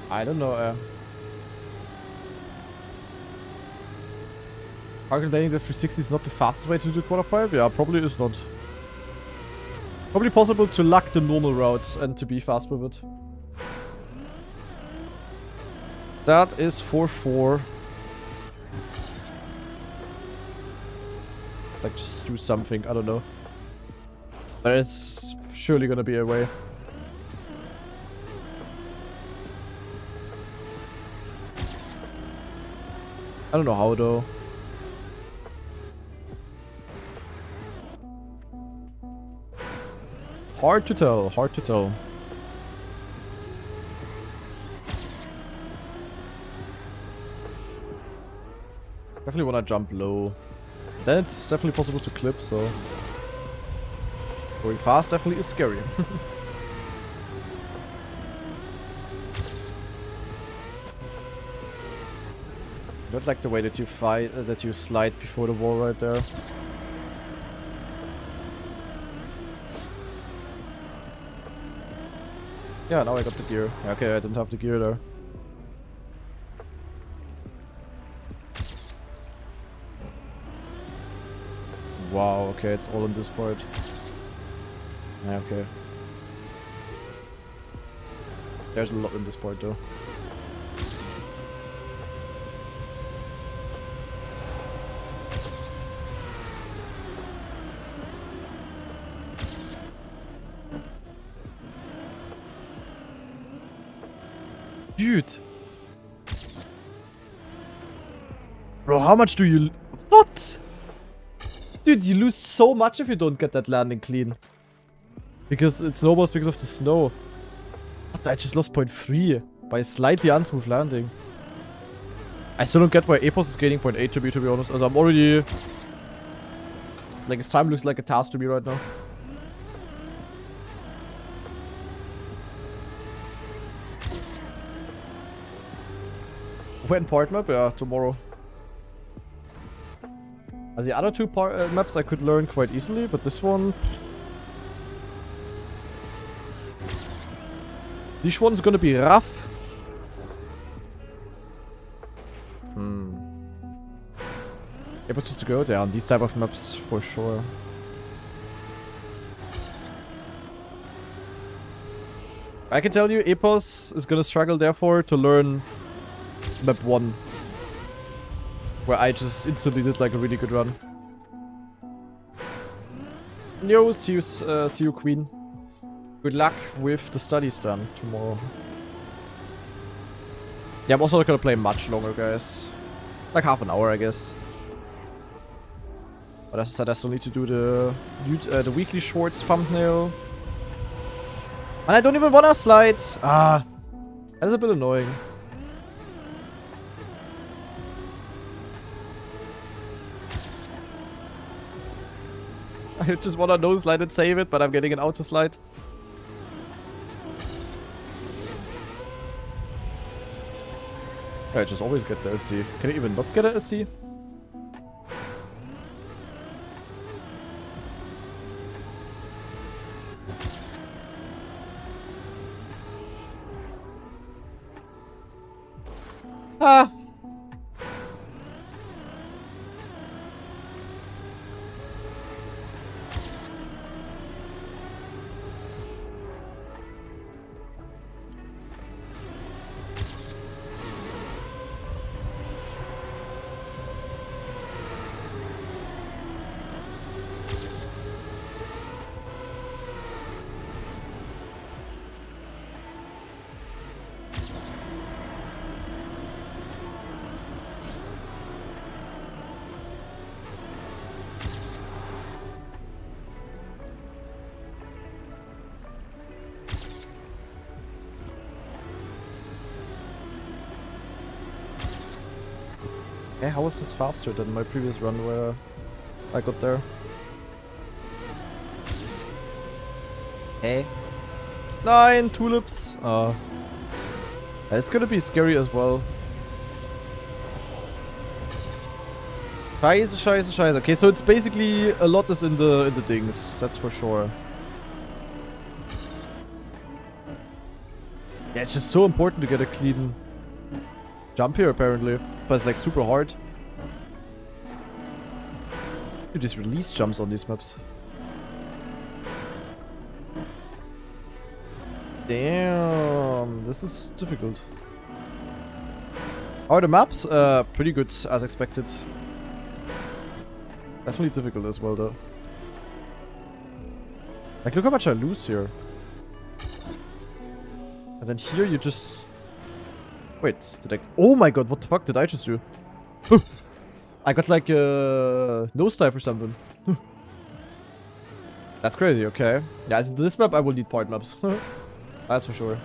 I don't know. Calculating that 360 is not the fastest way to do quarter pipe? Yeah, probably is not. Probably possible to luck the normal route and to be fast with it. That is for sure. Like, just do something, I don't know. There is surely gonna be a way. I don't know how though. Hard to tell, hard to tell. Definitely wanna jump low. Then it's definitely possible to clip, so... Going fast definitely is scary. I don't like the way that you fight, that you slide before the wall right there. Yeah, now I got the gear. Okay, I didn't have the gear there. Wow, okay, it's all in this part. Yeah, okay. There's a lot in this part though. Dude. Bro, how much do you... What? Dude, you lose so much if you don't get that landing clean. Because it snowballs because of the snow. What? I just lost 0.3 by a slightly unsmooth landing. I still don't get why Epos is gaining 0.8 to be honest. Also, I'm already... Like, his time looks like a task to me right now. When part map? Yeah, tomorrow. The other two maps I could learn quite easily, but this one... This one's gonna be rough. Able just to go there on these type of maps for sure. I can tell you, Epos is gonna struggle therefore to learn map 1. Where I just instantly did like a really good run. Yo, see you Queen. Good luck with the studies then tomorrow. Yeah, I'm also not gonna play much longer, guys. Like half an hour, I guess. But as I said, I still need to do the weekly shorts thumbnail. And I don't even wanna slide. Ah, that is a bit annoying. I just wanna no slide and save it, but I'm getting an auto slide. I just always get the SD. Can I even not get an SD? Ah! Hey, how was this faster than my previous run where I got there? Hey. 9 tulips. It's gonna be scary as well. Scheiße, scheiße, scheiße. Okay, so it's basically a lot is in the dings, that's for sure. Yeah, it's just so important to get a clean jump here apparently. But it's like super hard. Dude, these release jumps on these maps. Damn, this is difficult. How are the maps? Pretty good as expected. Definitely difficult as well though. Like, look how much I lose here. And then here you just... Wait, did I... Oh my god, what the fuck did I just do? I got like a nosedive or something. That's crazy, okay. Yeah, so this map I will need part maps. That's for sure.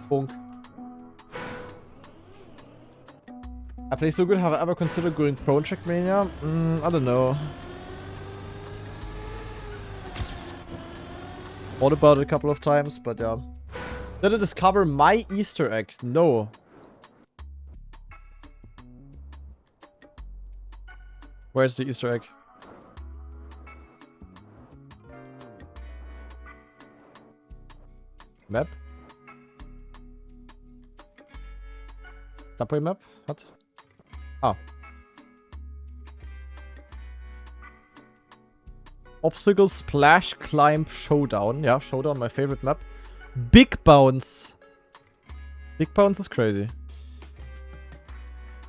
Bonk. I play so good, have I ever considered going pro in trackmania? I don't know. Thought about it a couple of times, but yeah. Did I discover my Easter egg? No. Where's the Easter egg? Map? Subway map? What? Ah. Obstacle Splash Climb Showdown. Yeah, Showdown, my favorite map. Big Bounce. Big Bounce is crazy.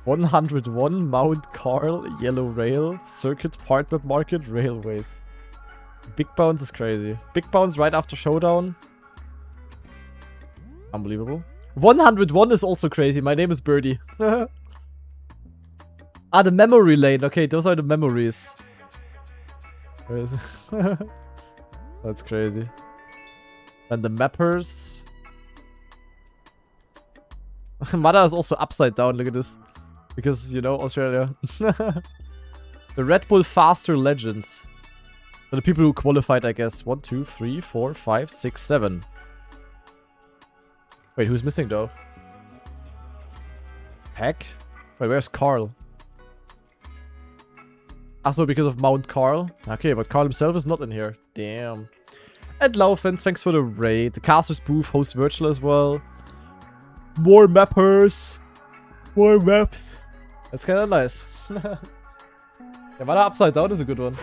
101 Mount Carl, Yellow Rail, Circuit, Part Map Market, Railways. Big Bounce is crazy. Big Bounce right after Showdown. Unbelievable. 101 is also crazy. My name is Birdie. Ah, the memory lane. Okay, those are the memories. Where is it? That's crazy. And the mappers. Mada is also upside down. Look at this. Because, you know, Australia. The RedBull Faster Legends. So the people who qualified, I guess. 1, 2, 3, 4, 5, 6, 7. Wait, who's missing though? Heck? Wait, where's Carl? Also because of Mount Carl? Okay, but Carl himself is not in here. Damn. And Laufens, thanks for the raid. The Casters booth hosts virtual as well. More mappers. More maps. That's kind of nice. Yeah, Mana Upside Down is a good one.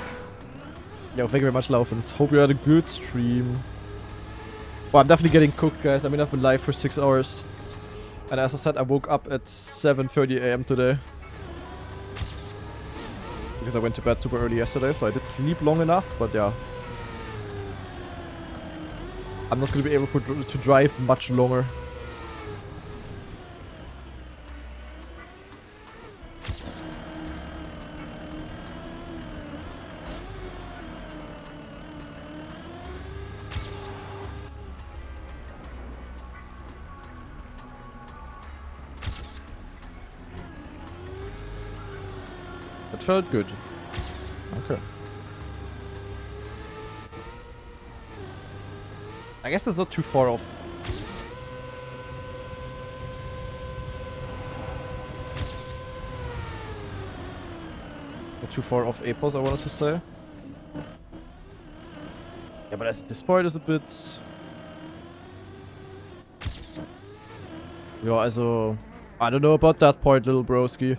Yo, thank you very much, Laufens. Hope you had a good stream. Well, I'm definitely getting cooked, guys. I mean, I've been live for 6 hours. And as I said, I woke up at 7:30 AM today. Because I went to bed super early yesterday, so I did sleep long enough, but yeah. I'm not going to be able to drive much longer. It felt good. Okay. I guess it's not too far off. Not too far off Apos, I wanted to say. Yeah, but this part is a bit... Yeah, also... I don't know about that part, little broski.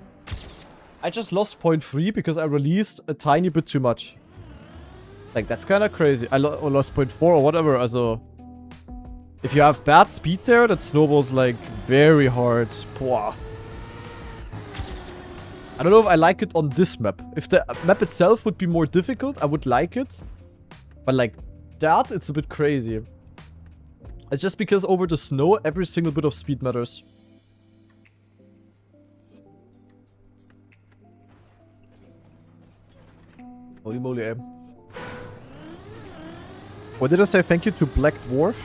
I just lost 0.3 because I released a tiny bit too much. Like, that's kind of crazy. I lost 0.4 or whatever, also... If you have bad speed there, that snowballs, like, very hard. Pwah. I don't know if I like it on this map. If the map itself would be more difficult, I would like it. But, like, that, it's a bit crazy. It's just because over the snow, every single bit of speed matters. Holy moly, aim. What did I say? Thank you to Black Dwarf.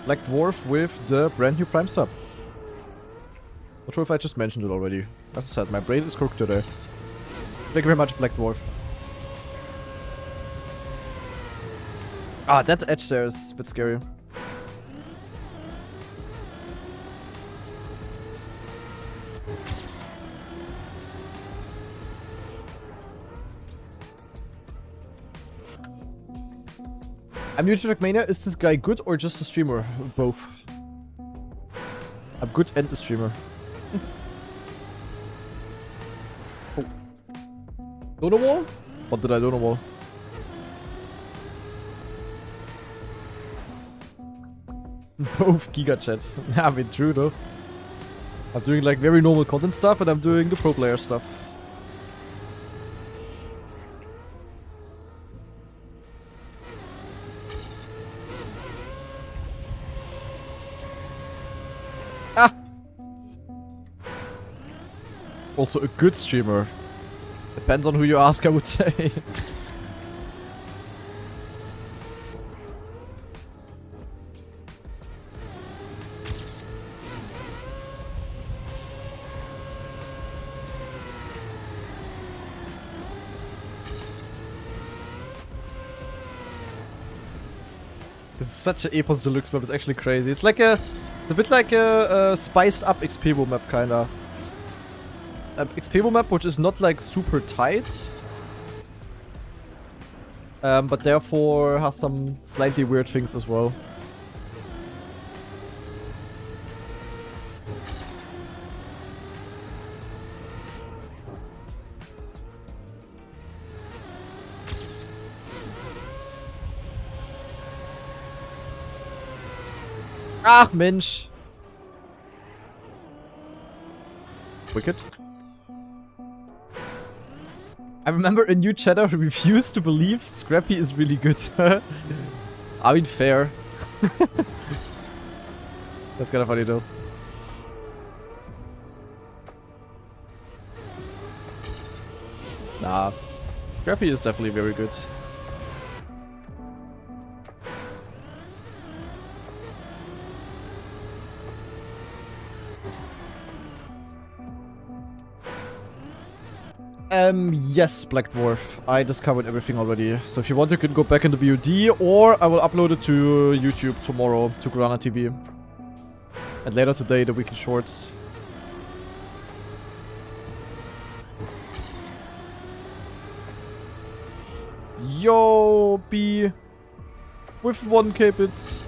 Black Dwarf with the brand new Prime sub. Not sure if I just mentioned it already. As I said, my brain is cooked today. Thank you very much, Black Dwarf. Ah, that edge there is a bit scary. I'm new to Trackmania. Is this guy good or just a streamer? Both. I'm good and a streamer. Oh. Dono wall? What did I dono wall? Both Giga Chat. I mean, true though. I'm doing like very normal content stuff, and I'm doing the pro player stuff. Ah! Also a good streamer. Depends on who you ask, I would say. This is such an Epos Deluxe map, it's actually crazy. It's like a bit like a spiced up XPevo map, kinda. XPevo map which is not like super tight. But therefore has some slightly weird things as well. Ach, Mensch. Wicked. I remember a new chatter who refused to believe Scrappy is really good. I mean, fair. That's kind of funny though. Nah. Scrappy is definitely very good. Yes, Black Dwarf. I discovered everything already. So if you want, you can go back into VOD, or I will upload it to YouTube tomorrow, to Grana TV. And later today, the weekly shorts. Yo, B. With 1k bits.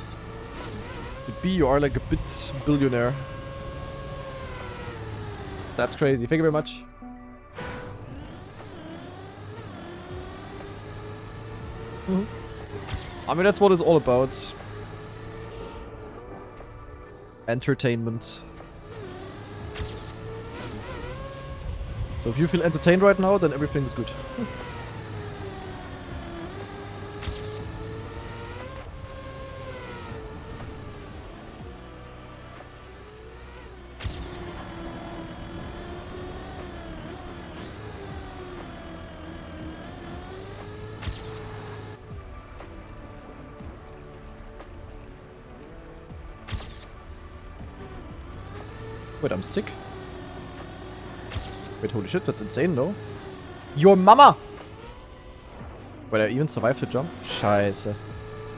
B, you are like a bit billionaire. That's crazy. Thank you very much. I mean, that's what it's all about. Entertainment. So if you feel entertained right now, then everything is good. Wait, I'm sick? Wait, holy shit, that's insane, though. Your mama! Wait, I even survived the jump? Scheiße.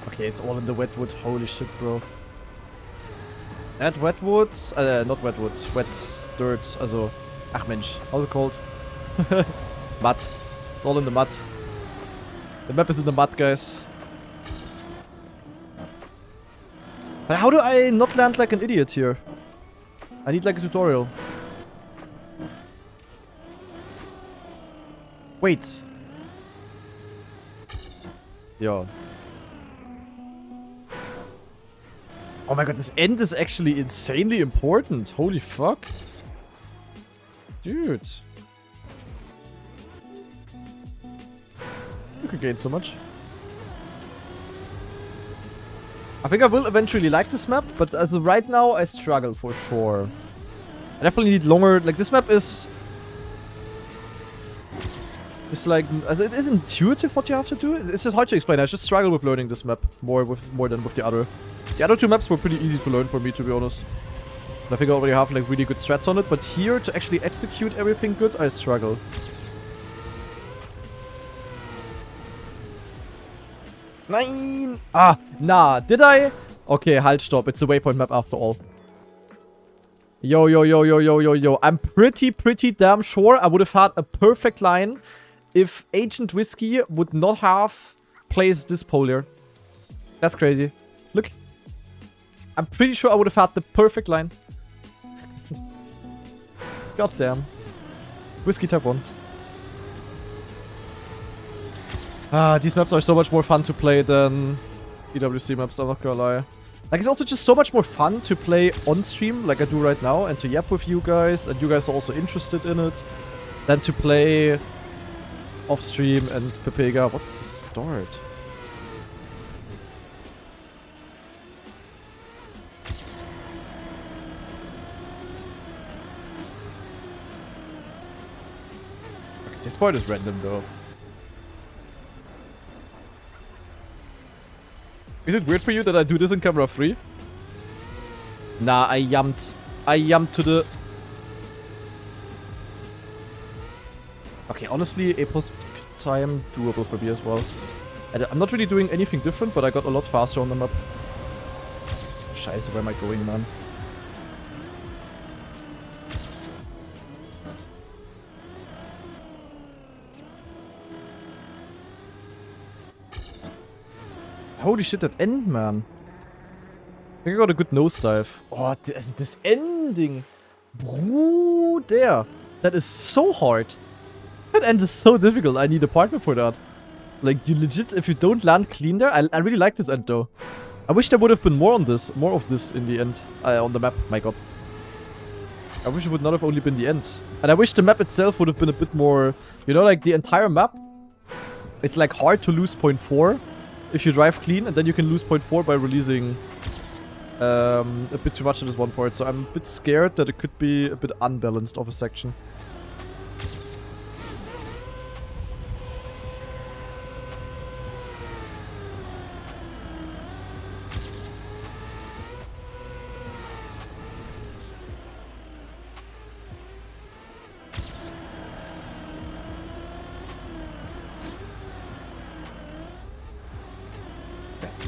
Okay, it's all in the wetwood. Holy shit, bro. Add wetwood? Not wetwood. Wet dirt. Also, ach Mensch. How's it called? Mud. It's all in the mud. The map is in the mud, guys. But how do I not land like an idiot here? I need like a tutorial. Wait. Yo. Oh my god, this end is actually insanely important. Holy fuck. Dude. You can gain so much. I think I will eventually like this map, but as of right now, I struggle for sure. I definitely need longer. Like, this map is... It's like... As it is intuitive what you have to do. It's just hard to explain. I just struggle with learning this map more than with the other. The other two maps were pretty easy to learn for me, to be honest. And I think I already have like really good strats on it, but here, to actually execute everything good, I struggle. Nein! Ah, nah, did I? Okay, halt, stop. It's a waypoint map after all. Yo, yo, yo, yo, yo, yo, yo. I'm pretty damn sure I would have had a perfect line if Agent Whiskey would not have placed this pole here. That's crazy. Look. I'm pretty sure I would have had the perfect line. God damn. Whiskey type 1. Ah, these maps are so much more fun to play than EWC maps, I'm not gonna lie. Like, it's also just so much more fun to play on stream, like I do right now, and to yap with you guys, and you guys are also interested in it, than to play off stream and Pepega. What's the start? Okay, this part is random though. Is it weird for you that I do this in camera 3? Nah, I jumped. I jumped to the... Okay, honestly, A plus time doable for me as well. I'm not really doing anything different, but I got a lot faster on the map. Scheiße, where am I going, man? Holy shit, that end, man. I think I got a good nosedive. Oh, this ending. Bruder. That is so hard. That end is so difficult. I need a partner for that. Like, you legit, if you don't land clean there... I really like this end, though. I wish there would have been more of this in the end, on the map. My god. I wish it would not have only been the end. And I wish the map itself would have been a bit more, you know, like the entire map. It's like hard to lose 0.4 if you drive clean, and then you can lose 0.4 by releasing a bit too much in this one part. So I'm a bit scared that it could be a bit unbalanced of a section.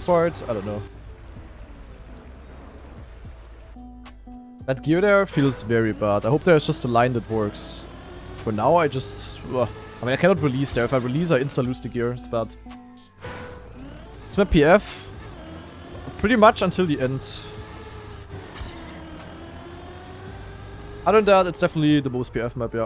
Part, I don't know. That gear there feels very bad. I hope there's just a line that works. For now, I just... I mean, I cannot release there. If I release, I insta lose the gear. It's bad. It's my PF. Pretty much until the end. Other than that, it's definitely the most PF map, yeah.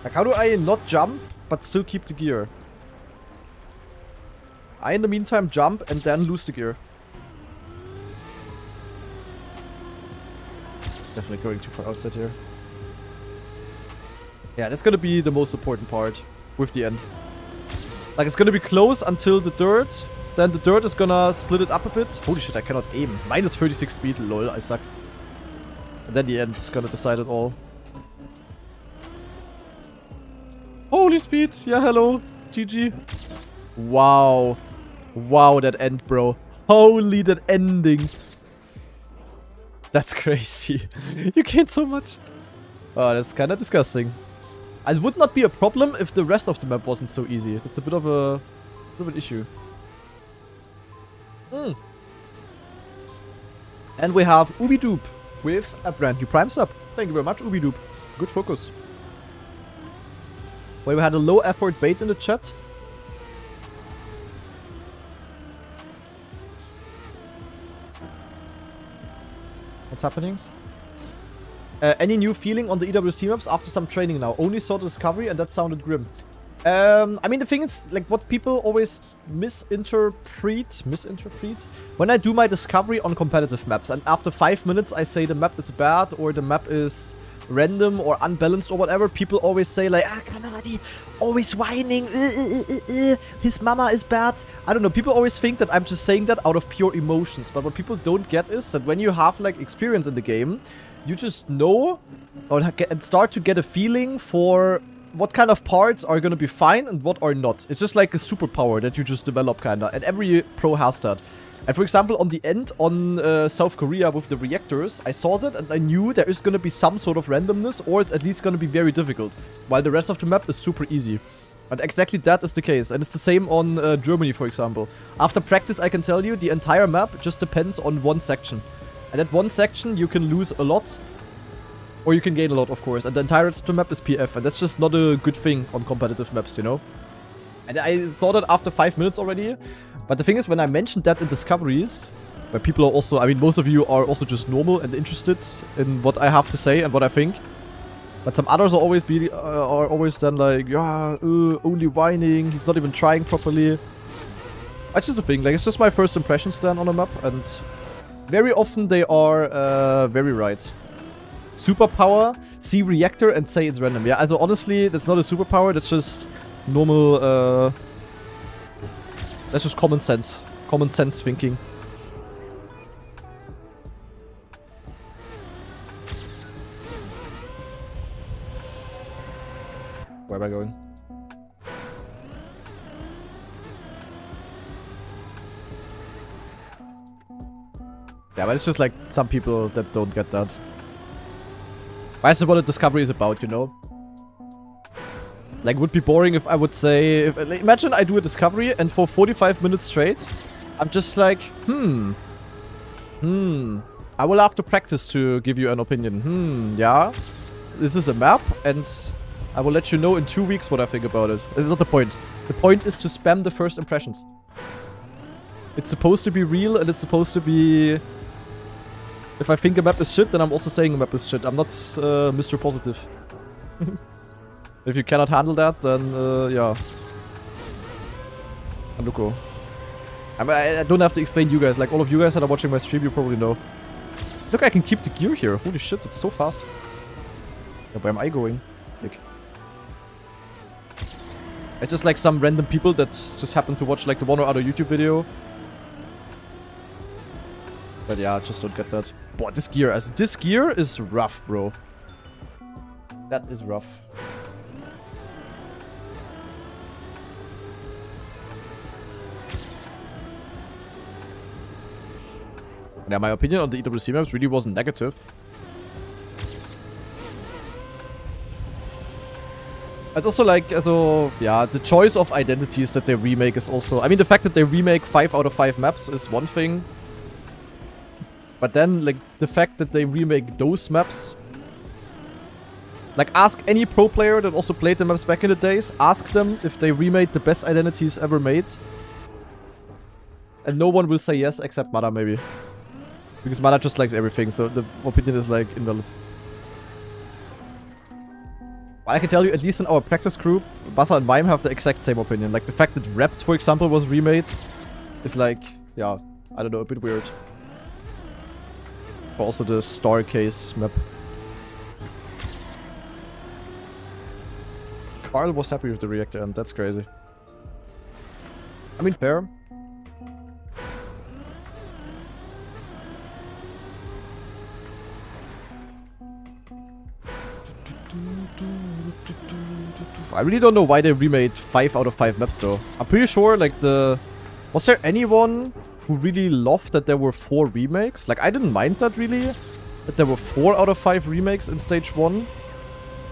Like, how do I not jump, but still keep the gear? I, in the meantime, jump and then lose the gear. Definitely going too far outside here. Yeah, that's gonna be the most important part with the end. Like, it's gonna be close until the dirt. Then the dirt is gonna split it up a bit. Holy shit, I cannot aim. Minus 36 speed, lol, I suck. And then the end is gonna decide it all. Holy speed. Yeah, hello. GG. Wow. Wow, that end, bro. Holy, that ending. That's crazy. You gained so much. Oh, that's kind of disgusting. It would not be a problem if the rest of the map wasn't so easy. That's a bit of an issue. And we have Ubidoop with a brand new Prime sub. Thank you very much, Ubidoop. Good focus. Wait, we had a low effort bait in the chat. What's happening? Any new feeling on the EWC maps after some training now? Only saw the discovery and that sounded grim. I mean, the thing is, like, what people always misinterpret when I do my discovery on competitive maps, and after 5 minutes I say the map is bad or the map is random or unbalanced or whatever, people always say like, Kanadi, always whining, his mama is bad. I don't know, people always think that I'm just saying that out of pure emotions, but what people don't get is that when you have like experience in the game, you just know and start to get a feeling for what kind of parts are gonna be fine and what are not. It's just like a superpower that you just develop kinda, and every pro has that. And for example, on the end on South Korea with the reactors, I saw that and I knew there is gonna be some sort of randomness, or it's at least gonna be very difficult, while the rest of the map is super easy. And exactly that is the case, and it's the same on Germany, for example. After practice, I can tell you, the entire map just depends on one section. And that one section, you can lose a lot, or you can gain a lot, of course. And the entire rest of the map is PF, and that's just not a good thing on competitive maps, you know? And I thought it after 5 minutes already. But the thing is, when I mentioned that in discoveries, where people are also, I mean, most of you are also just normal and interested in what I have to say and what I think. But some others are always then like, yeah, only whining, he's not even trying properly. That's just the thing, like, it's just my first impressions then on a map, and very often they are very right. Superpower, see reactor and say it's random. Yeah, also honestly, that's not a superpower, that's just normal, that's just common sense. Common sense thinking. Where am I going? Yeah, but it's just like some people that don't get that. That's what a discovery is about, you know? Like, it would be boring if I would say... imagine I do a discovery and for 45 minutes straight, I'm just like, I will have to practice to give you an opinion. Yeah? This is a map and I will let you know in 2 weeks what I think about it. That's not the point. The point is to spam the first impressions. It's supposed to be real, and it's supposed to be... If I think a map is shit, then I'm also saying a map is shit. I'm not Mr. Positive. If you cannot handle that, then yeah. Anuko. I don't have to explain you guys. Like, all of you guys that are watching my stream, you probably know. Look, I can keep the gear here. Holy shit, it's so fast. Yeah, where am I going? Like, it's just like some random people that just happen to watch like the one or other YouTube video. But yeah, I just don't get that. Boy, this gear is rough, bro. That is rough. Yeah, my opinion on the EWC maps really wasn't negative. It's also like, so yeah, the choice of identities that they remake is also... I mean, the fact that they remake 5 out of 5 maps is one thing. But then, like, the fact that they remake those maps... Like, ask any pro player that also played the maps back in the days, ask them if they remade the best identities ever made. And no one will say yes, except Mada, maybe. Because Mada just likes everything, so the opinion is, like, invalid. But I can tell you, at least in our practice group, Bassa and Mime have the exact same opinion. Like, the fact that Rept, for example, was remade is like, yeah, I don't know, a bit weird. But also the Star Case map. Carl was happy with the reactor, and that's crazy. I mean, fair. I really don't know why they remade 5 out of 5 maps though. I'm pretty sure like the... Was there anyone who really loved that there were 4 remakes? Like I didn't mind that really. That there were 4 out of 5 remakes in stage 1.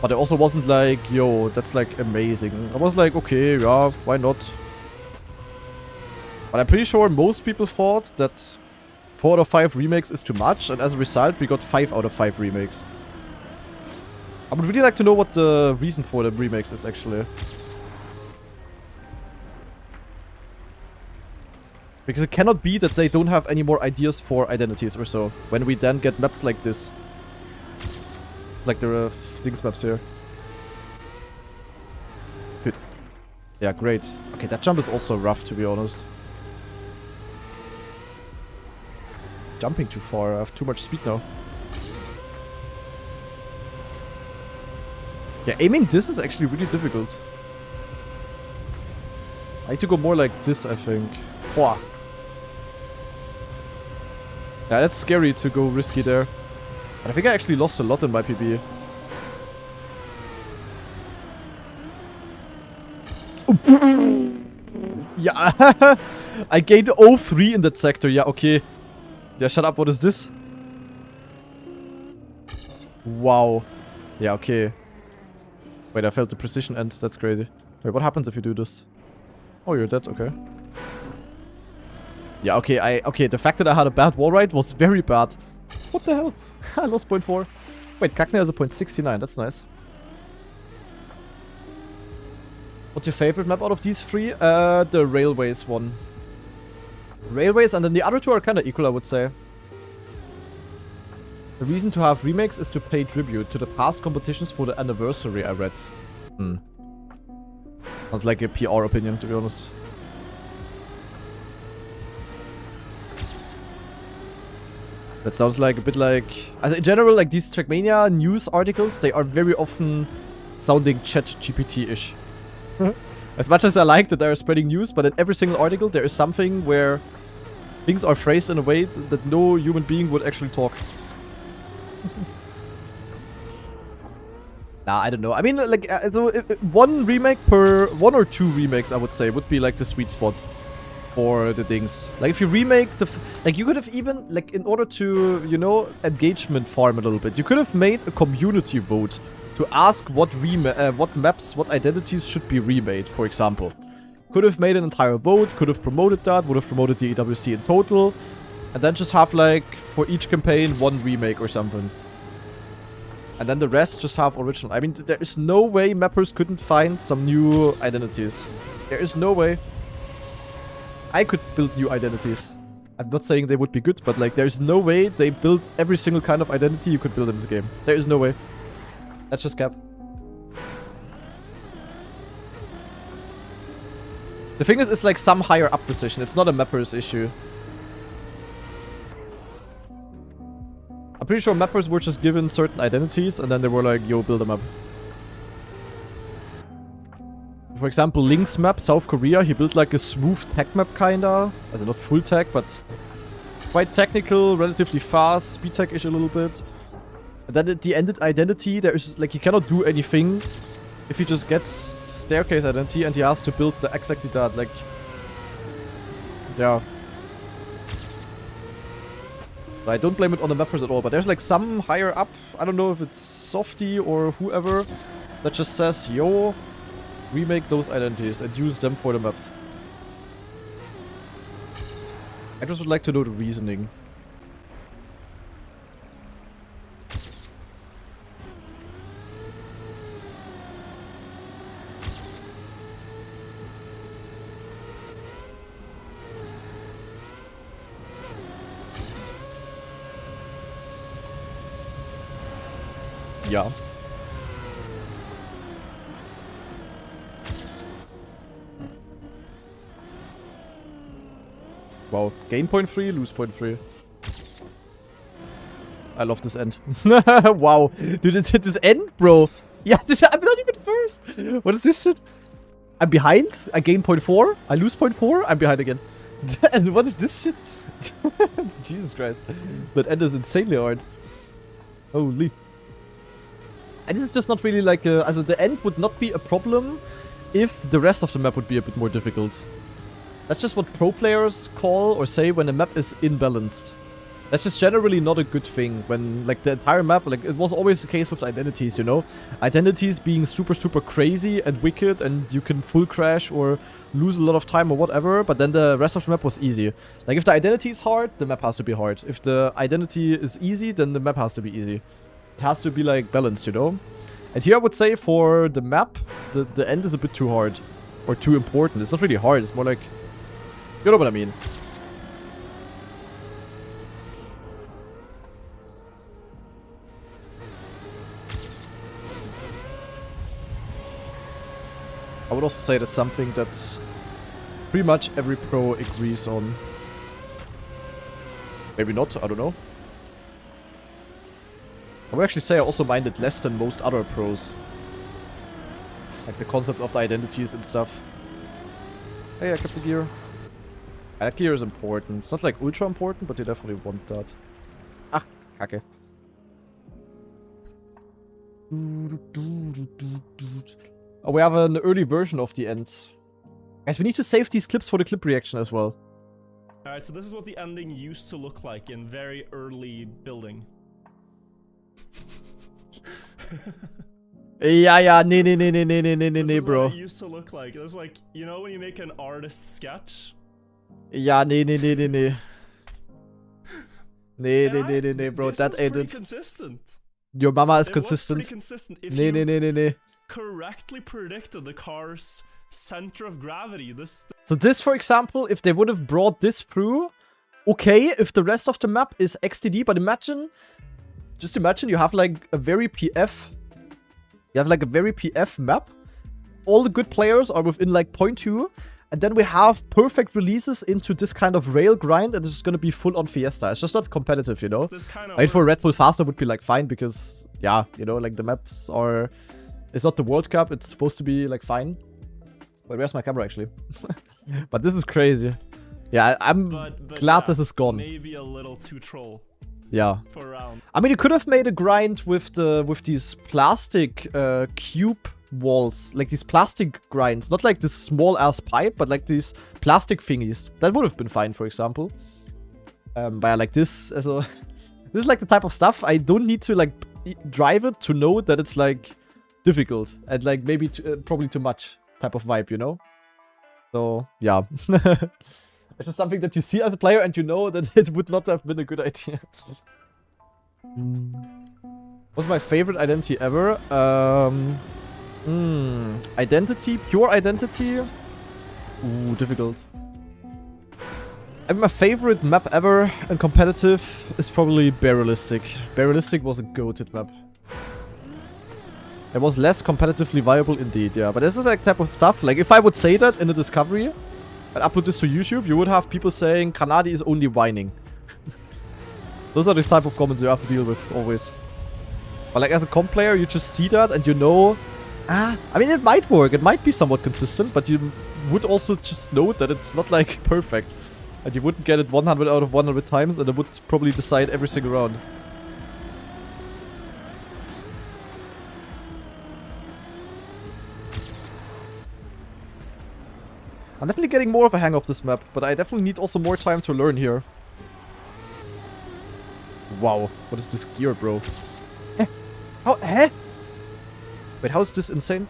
But it also wasn't like, yo, that's like amazing. I was like, okay, yeah, why not? But I'm pretty sure most people thought that 4 out of 5 remakes is too much. And as a result, we got 5 out of 5 remakes. I would really like to know what the reason for the remakes is, actually. Because it cannot be that they don't have any more ideas for identities or so. When we then get maps like this. Like the things maps here. Good. Yeah, great. Okay, that jump is also rough, to be honest. Jumping too far. I have too much speed now. Yeah, aiming this is actually really difficult. I need to go more like this, I think. Whoa. Yeah, that's scary to go risky there. But I think I actually lost a lot in my PB. Yeah, I gained 0-3 in that sector. Yeah, okay. Yeah, shut up. What is this? Wow. Yeah, okay. Wait, I felt the precision end. That's crazy. Wait, what happens if you do this? Oh, you're dead. Okay. Yeah, okay. Okay, the fact that I had a bad wall ride was very bad. What the hell? I lost 0.4. Wait, Kakne has a 0.69. That's nice. What's your favorite map out of these 3? The Railways one. Railways, and then the other 2 are kind of equal, I would say. The reason to have remakes is to pay tribute to the past competitions for the anniversary, I read. Sounds like a PR opinion, to be honest. That sounds like a bit like... in general, like these Trackmania news articles, they are very often sounding ChatGPT-ish. As much as I like that they are spreading news, but in every single article there is something where things are phrased in a way that no human being would actually talk. Nah, I don't know. I mean, like, one remake per... 1 or 2 remakes, I would say, would be, like, the sweet spot for the things. Like, if you remake the... like, you could have even, like, in order to, you know, engagement farm a little bit, you could have made a community vote to ask what maps, what identities should be remade, for example. Could have made an entire vote, could have promoted that, would have promoted the EWC in total, and then just have, like, for each campaign, 1 remake or something. And then the rest just have original. I mean, there is no way mappers couldn't find some new identities. There is no way. I could build new identities. I'm not saying they would be good, but like, there's no way they built every single kind of identity you could build in this game. There is no way. That's just cap. The thing is, it's like some higher up decision. It's not a mapper's issue. I'm pretty sure mappers were just given certain identities and then they were like, yo, build them up. For example, Link's map, South Korea, he built like a smooth tech map kinda. Also not full tech, but quite technical, relatively fast, speed tech-ish a little bit. And then at the ended identity, there is like, he cannot do anything if he just gets the staircase identity and he has to build the exactly that. Like, yeah. I don't blame it on the mappers at all, but there's like some higher up, I don't know if it's Softy or whoever, that just says, yo, remake those identities and use them for the maps. I just would like to know the reasoning. Ja. Wow. Gain point 3, lose point 3. I love this end. Wow. Dude, it's hit this end, bro. Yeah, I'm not even first. What is this shit? I'm behind. I gain point 4. I lose point 4. I'm behind again. What is this shit? Jesus Christ. That end is insanely hard. Holy. And this is just not really like a... Also, the end would not be a problem if the rest of the map would be a bit more difficult. That's just what pro players call or say when a map is imbalanced. That's just generally not a good thing when, like, the entire map... Like, it was always the case with identities, you know? Identities being super, super crazy and wicked and you can full crash or lose a lot of time or whatever, but then the rest of the map was easy. Like, if the identity is hard, the map has to be hard. If the identity is easy, then the map has to be easy. It has to be, like, balanced, you know? And here I would say for the map, the end is a bit too hard. Or too important. It's not really hard, it's more like... You know what I mean. I would also say that's something that's pretty much every pro agrees on. Maybe not, I don't know. I would actually say I also mind it less than most other pros. Like the concept of the identities and stuff. Hey, I kept the gear. That gear is important. It's not like ultra important, but you definitely want that. Ah, kacke. Oh, we have an early version of the end. Guys, we need to save these clips for the clip reaction as well. Alright, so this is what the ending used to look like in very early building. Yeah, nee, bro. This is what it used to look like. It was like, you know when you make an artist sketch? Yeah, nee. Nee, bro, This that was ain't pretty it. consistent. Your mama is It was consistent. pretty consistent. If Nee, you nee. correctly predicted the car's center of gravity, this... So this, for example, if they would have brought this through, okay, if the rest of the map is XTD, but imagine, just imagine you have like a very PF, map, all the good players are within like 0.2, and then we have perfect releases into this kind of rail grind, and it's just gonna be full on Fiesta. It's just not competitive, you know? This kind of I mean, for RedBull Faster would be like fine, because, yeah, you know, like the maps are... It's not the World Cup, it's supposed to be like fine. Wait, where's my camera actually? But this is crazy. Yeah, I'm but glad yeah, this is gone. Maybe a little too troll Yeah. for a round. I mean, you could have made a grind with these plastic cube walls, like these plastic grinds, not like this small ass pipe, but like these plastic thingies. That would have been fine, for example. But yeah, like this, also, this is like the type of stuff I don't need to like drive it to know that it's like difficult and like maybe probably too much type of vibe, you know? So yeah. It's just something that you see as a player and you know that it would not have been a good idea. What's my favorite identity ever? Identity? Pure identity? Ooh, difficult. I mean, my favorite map ever in competitive is probably Barrelistic. Barrelistic was a goated map. It was less competitively viable indeed, yeah. But this is like type of stuff. Like, if I would say that in the discovery and upload this to YouTube, you would have people saying Kanadi is only whining. Those are the type of comments you have to deal with, always. But like, as a comp player, you just see that and you know... I mean, it might work. It might be somewhat consistent, but you would also just know that it's not, like, perfect. And you wouldn't get it 100 out of 100 times, and it would probably decide every single round. I'm definitely getting more of a hang of this map, but I definitely need also more time to learn here. Wow, what is this gear, bro? How? Wait, how is this insane?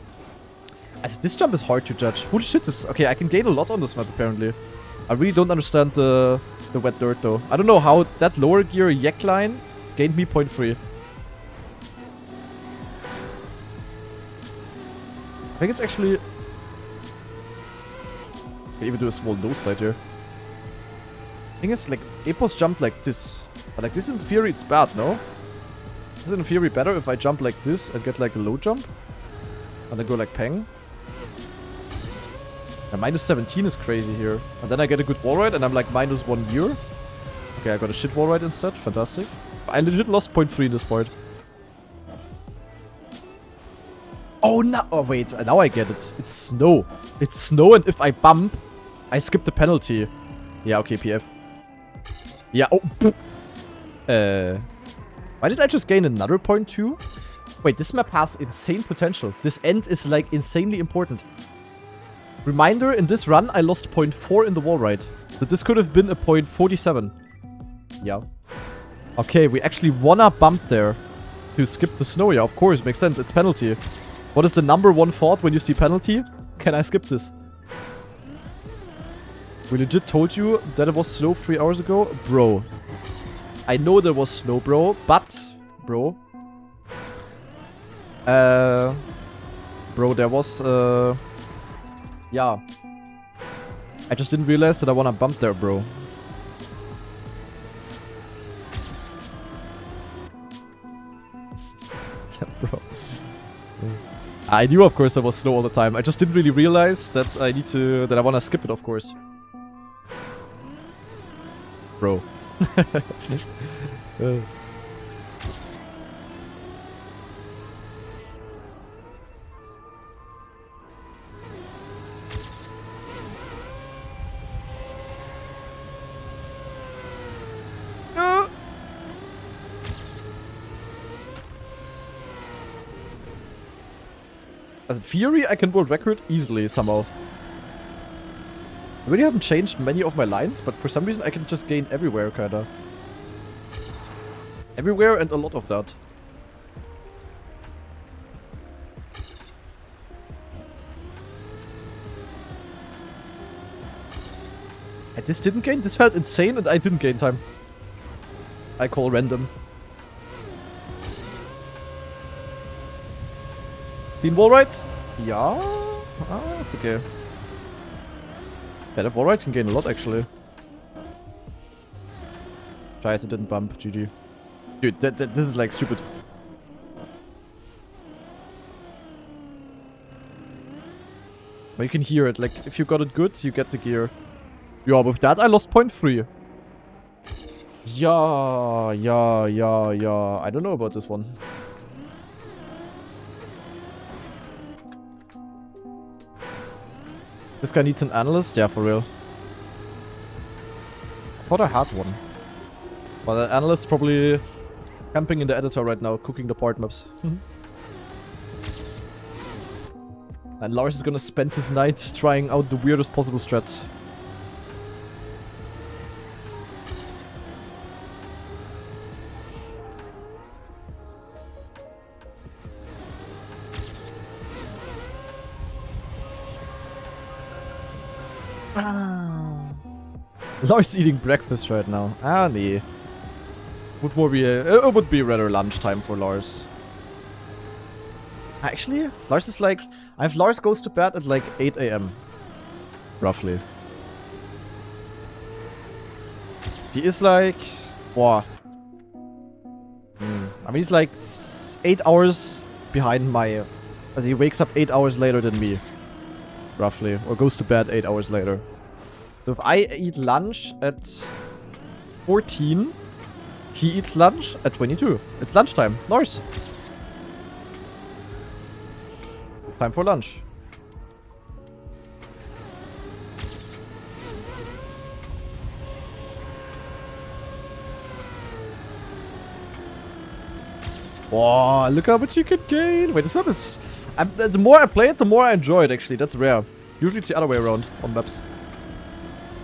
Also, this jump is hard to judge. Holy shit, this... Okay, I can gain a lot on this map, apparently. I really don't understand the wet dirt, though. I don't know how that lower gear yak line gained me 0.3. I think it's actually... I can even do a small nose slide here. Thing is, like, Epos jumped like this. But like this in theory it's bad, no? Is it in theory better if I jump like this and get like a low jump? And then go like peng? And minus 17 is crazy here. And then I get a good wall ride and I'm like minus 1 year. Okay, I got a shit wall ride instead. Fantastic. I legit lost 0.3 in this part. Oh no! Oh wait, now I get it. It's snow. It's snow and if I bump, I skip the penalty. Yeah, okay, PF. Yeah, oh. Why did I just gain another 0.2? Wait, this map has insane potential. This end is like insanely important. Reminder, in this run, I lost 0.4 in the wall ride. So this could have been a 0.47. Yeah. Okay, we actually wanna bump there to skip the snow. Yeah, of course, makes sense. It's penalty. What is the number one thought when you see penalty? Can I skip this? We legit told you that it was snow 3 hours ago? Bro. I know there was snow, bro, but... Bro. Bro, there was, yeah. I just didn't realize that I wanna bump there, bro. Bro. I knew, of course, there was snow all the time. I just didn't really realize that I need to... That I wanna skip it, of course. Bro. As in theory, I can world record easily somehow. I really haven't changed many of my lines, but for some reason I can just gain everywhere, kinda. Everywhere and a lot of that. And this didn't gain? This felt insane and I didn't gain time. I call random. Clean wall ride? Yeah? Ah, it's okay. Yeah, that wall ride can gain a lot, actually. Scheiße, didn't bump. GG. Dude, this is like stupid. But you can hear it. Like, if you got it good, you get the gear. Yeah, with that I lost 0.3. Yeah. I don't know about this one. This guy needs an analyst? Yeah, for real. I thought I had one. But the analyst is probably camping in the editor right now, cooking the part maps. And Lars is gonna spend his night trying out the weirdest possible strats. Lars eating breakfast right now. Ah, nee. It would be rather lunchtime for Lars. Actually, Lars is like... I have Lars goes to bed at like 8 AM. Roughly. He is like... Boah. I mean, he's like 8 hours behind my... As he wakes up 8 hours later than me. Roughly. Or goes to bed 8 hours later. So if I eat lunch at 14, he eats lunch at 22. It's lunchtime. Lars. Time for lunch. Wow, look how much you can gain. Wait, this map is... the more I play it, the more I enjoy it, actually. That's rare. Usually it's the other way around on maps.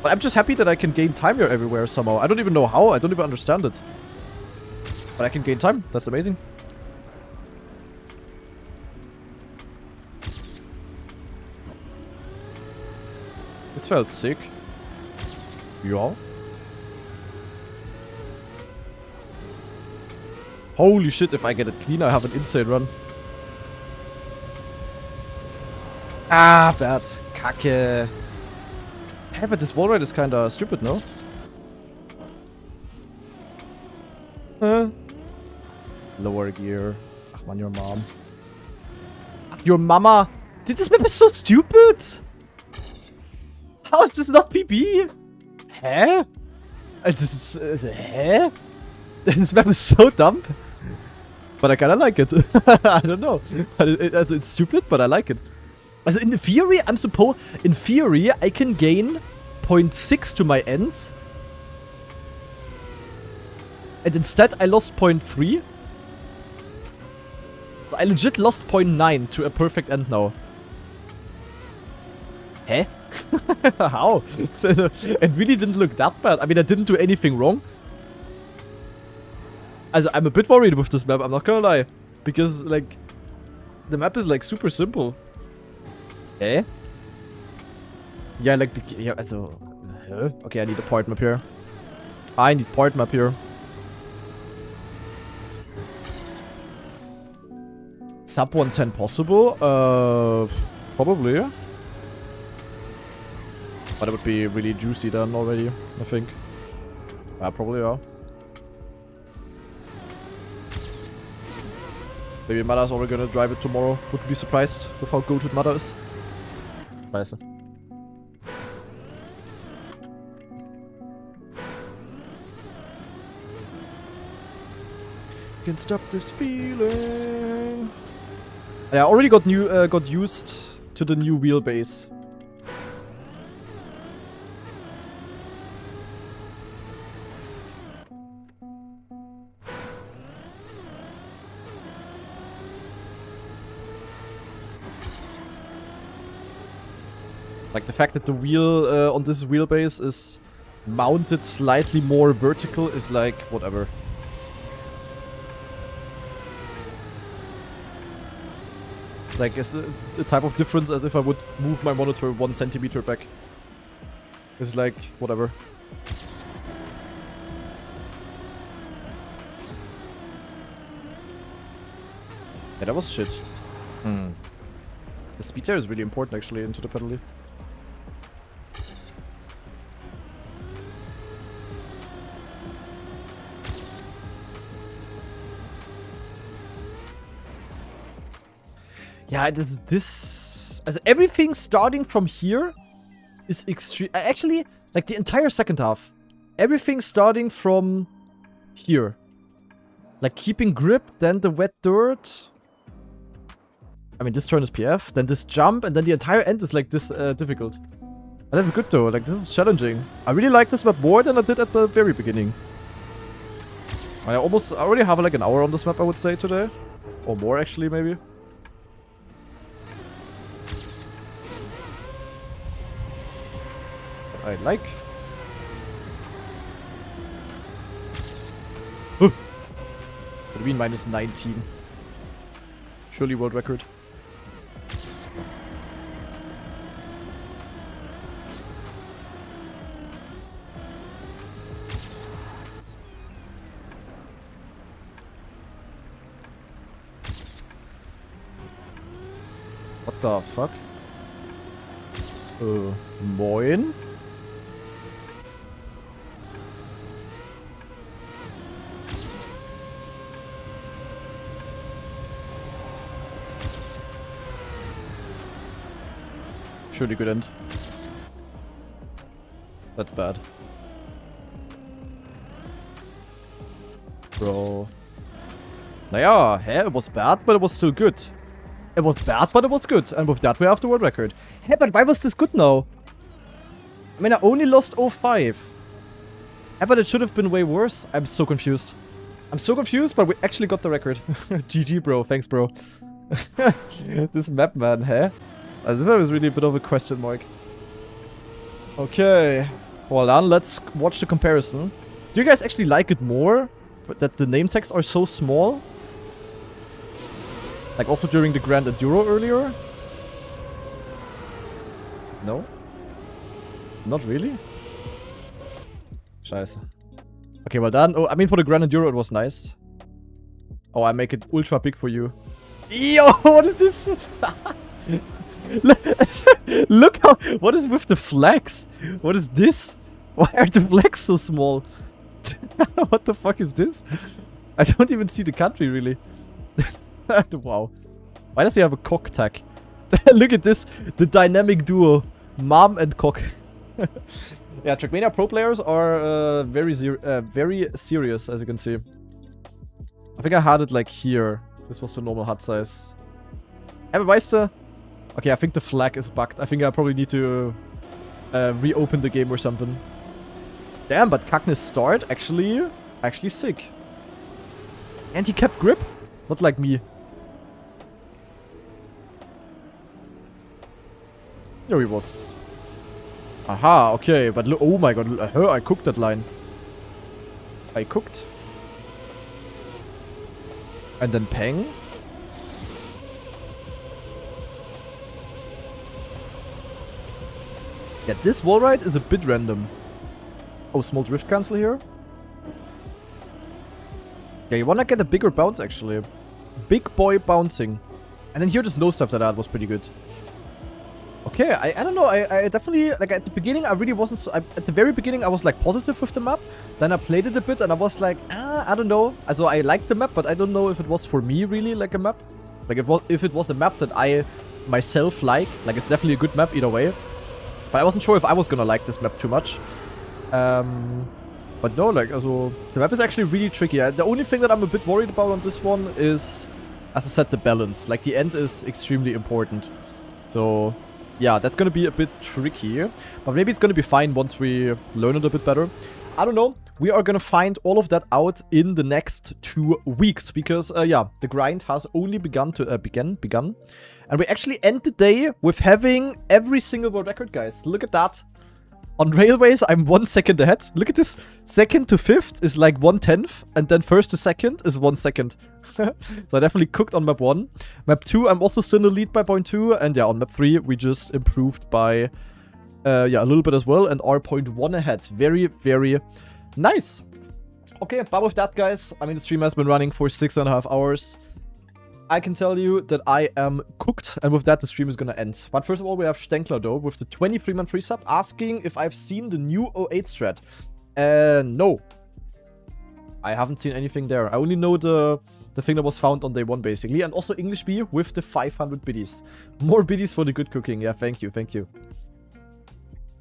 But I'm just happy that I can gain time here everywhere somehow. I don't even know how. I don't even understand it. But I can gain time. That's amazing. This felt sick. Yeah. Holy shit, if I get it clean, I have an insane run. Ah, bad. Kacke. Hey, but this wall ride is kinda stupid, no? Lower gear. Ach man, your mom. Your mama. Dude, this map is so stupid. How is this not PB? Hä? This is... hä? This map is so dumb. But I kinda like it. I don't know. But it's stupid, but I like it. Also in theory, in theory, I can gain 0.6 to my end. And instead, I lost 0.3. I legit lost 0.9 to a perfect end now. Hä? How? It really didn't look that bad. I mean, I didn't do anything wrong. Also, I'm a bit worried with this map, I'm not gonna lie. Because, like, the map is, like, super simple. Eh? Yeah, like, yeah, also... Okay, I need a point map here. I need point map here. Sub 110 possible? Probably. But it would be really juicy then already, I think. Probably, yeah. Maybe Mada's already gonna drive it tomorrow. Wouldn't be surprised with how good Mada is. Scheiße. Can't stop this feeling. I already got used to the new wheelbase. Like the fact that the wheel on this wheelbase is mounted slightly more vertical is like, whatever. Like, it's a type of difference as if I would move my monitor 1 centimeter back. It's like, whatever. Yeah, that was shit. The speed there is really important actually into the penalty. Yeah, this as everything starting from here is extreme. Actually, like the entire second half, everything starting from here, like keeping grip, then the wet dirt. I mean, this turn is PF, then this jump, and then the entire end is like this difficult. But that's good though. Like this is challenging. I really like this map more than I did at the very beginning. I already have like an hour on this map, I would say today, or more actually maybe. I like. What do you mean minus 19? Surely world record. the fuck? Moin? Surely good end. That's bad. Bro. Naja, hä? It was bad, but it was still good. It was bad, but it was good. And with that, we have the world record. Hey, but why was this good now? I mean, I only lost 05. Hey, but it should have been way worse. I'm so confused. I'm so confused, but we actually got the record. GG, bro. Thanks, bro. This map, man, hä? This was really a bit of a question mark. Okay. Well done. Let's watch the comparison. Do you guys actually like it more? That the name tags are so small? Like also during the Grand Enduro earlier? No? Not really? Scheiße. Okay, well done. Oh, I mean for the Grand Enduro it was nice. Oh, I make it ultra big for you. Yo, what is this shit? Look how... What is with the flags? What is this? Why are the flags so small? What the fuck is this? I don't even see the country, really. Wow. Why does he have a cock tag? Look at this. The dynamic duo. Mom and cock. Yeah, Trackmania pro players are very serious, as you can see. I think I had it like here. This was the normal HUD size. Aber weißt du? Okay, I think the flag is bugged. I think I probably need to reopen the game or something. Damn, but Kacknes start actually sick. And he kept grip? Not like me. Here he was. Aha, okay, but look, oh my god, I cooked that line. I cooked. And then Peng. Yeah, this wall ride is a bit random. Oh, small drift cancel here. Yeah, you wanna get a bigger bounce actually. Big boy bouncing. And then here the snow stuff that I had was pretty good. Okay, I don't know, I definitely, like at the beginning I really wasn't so, at the very beginning I was like positive with the map. Then I played it a bit and I was like, I don't know. Also I liked the map, but I don't know if it was for me really like a map. Like if it was a map that I myself like it's definitely a good map either way. But I wasn't sure if I was gonna like this map too much. But no, like, also, the map is actually really tricky. The only thing that I'm a bit worried about on this one is, as I said, the balance. Like, the end is extremely important. So, yeah, that's gonna be a bit tricky. But maybe it's gonna be fine once we learn it a bit better. I don't know. We are gonna find all of that out in the next 2 weeks. Because, yeah, the grind has only begun. And we actually end the day with having every single world record, guys. Look at that. On railways, I'm 1 second ahead. Look at this. 2nd to 5th is like 1/10. And then 1st to 2nd is 1 second. So I definitely cooked on map 1. Map 2, I'm also still in the lead by 0.2. And yeah, on map 3, we just improved by yeah, a little bit as well. And are 0.1 ahead. Very, very nice. Okay, but with that, guys, I mean, the stream has been running for 6.5 hours. I can tell you that I am cooked, and with that, the stream is gonna end. But first of all, we have Stenkler, though, with the 23-man free sub, asking if I've seen the new 08 strat. No. I haven't seen anything there. I only know the thing that was found on day 1, basically. And also English B with the 500 biddies. More biddies for the good cooking. Yeah, thank you, thank you.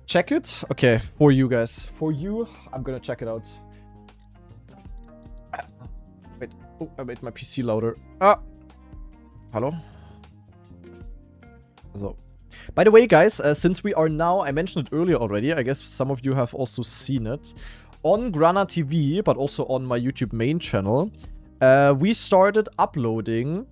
Check it? Okay, for you guys. For you, I'm gonna check it out. Wait, oh, I made my PC louder. Hello? So, by the way, guys, since we are now, I mentioned it earlier already, I guess some of you have also seen it, on Grana TV, but also on my YouTube main channel, we started uploading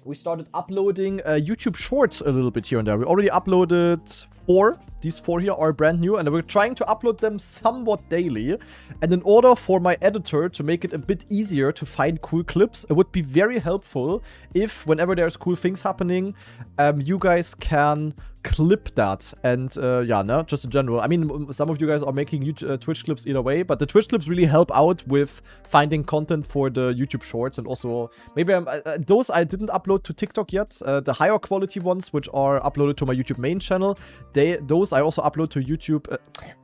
YouTube Shorts a little bit here and there. We already uploaded 4. These 4 here are brand new, and we're trying to upload them somewhat daily. And in order for my editor to make it a bit easier to find cool clips, it would be very helpful if, whenever there's cool things happening, you guys can clip that. And yeah, no, just in general. I mean, some of you guys are making Twitch clips either way, but the Twitch clips really help out with finding content for the YouTube shorts. And also, maybe those I didn't upload to TikTok yet. The higher quality ones, which are uploaded to my YouTube main channel, those I also upload to YouTube.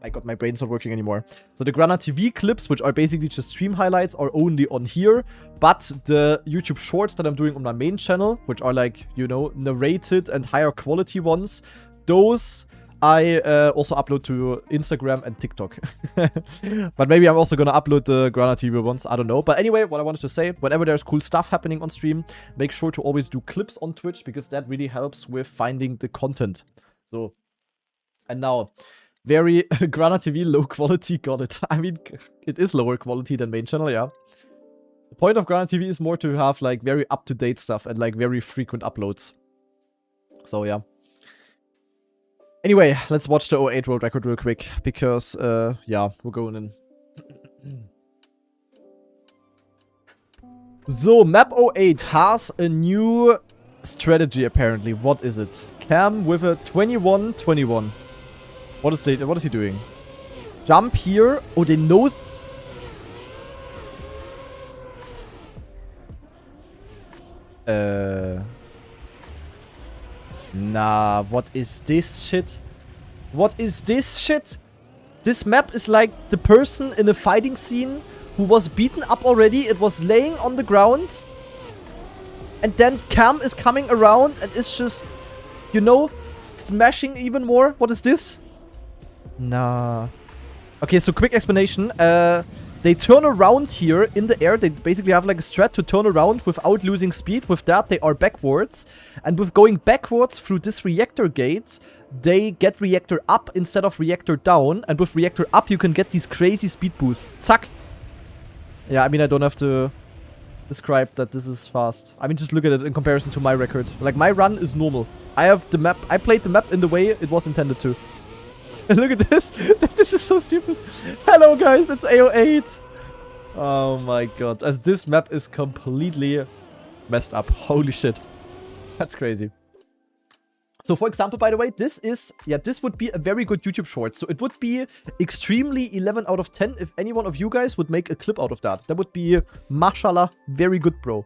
My god, my brain's not working anymore. So the Grana TV clips, which are basically just stream highlights, are only on here. But the YouTube shorts that I'm doing on my main channel, which are like, you know, narrated and higher quality ones, those I also upload to Instagram and TikTok. But maybe I'm also gonna upload the Grana TV ones, I don't know. But anyway, what I wanted to say, whenever there's cool stuff happening on stream, make sure to always do clips on Twitch, because that really helps with finding the content. So, and now, very Grana TV low quality, got it. I mean, it is lower quality than main channel, yeah. The point of Grana TV is more to have like very up-to-date stuff and like very frequent uploads. So yeah. Anyway, let's watch the 08 world record real quick, because yeah, we're going in. So, map 08 has a new strategy apparently. What is it? Cam with a 21-21. What is he doing? Jump here. Oh, they know. Nah, what is this shit? What is this shit? This map is like the person in a fighting scene who was beaten up already. It was laying on the ground. And then Cam is coming around and is just, you know, smashing even more. What is this? Nah. Okay, so quick explanation. They turn around here in the air. They basically have like a strat to turn around without losing speed. With that, they are backwards. And with going backwards through this reactor gate, they get reactor up instead of reactor down. And with reactor up, you can get these crazy speed boosts. Zack. Yeah, I mean, I don't have to describe that this is fast. I mean, just look at it in comparison to my record. Like, my run is normal. I have the map. I played the map in the way it was intended to. Look at this. This is so stupid. Hello, guys. It's AO8. Oh, my God. As this map is completely messed up. Holy shit. That's crazy. So, for example, by the way, this is... Yeah, this would be a very good YouTube short. So, it would be extremely 11 out of 10 if any one of you guys would make a clip out of that. That would be, mashallah, very good, bro.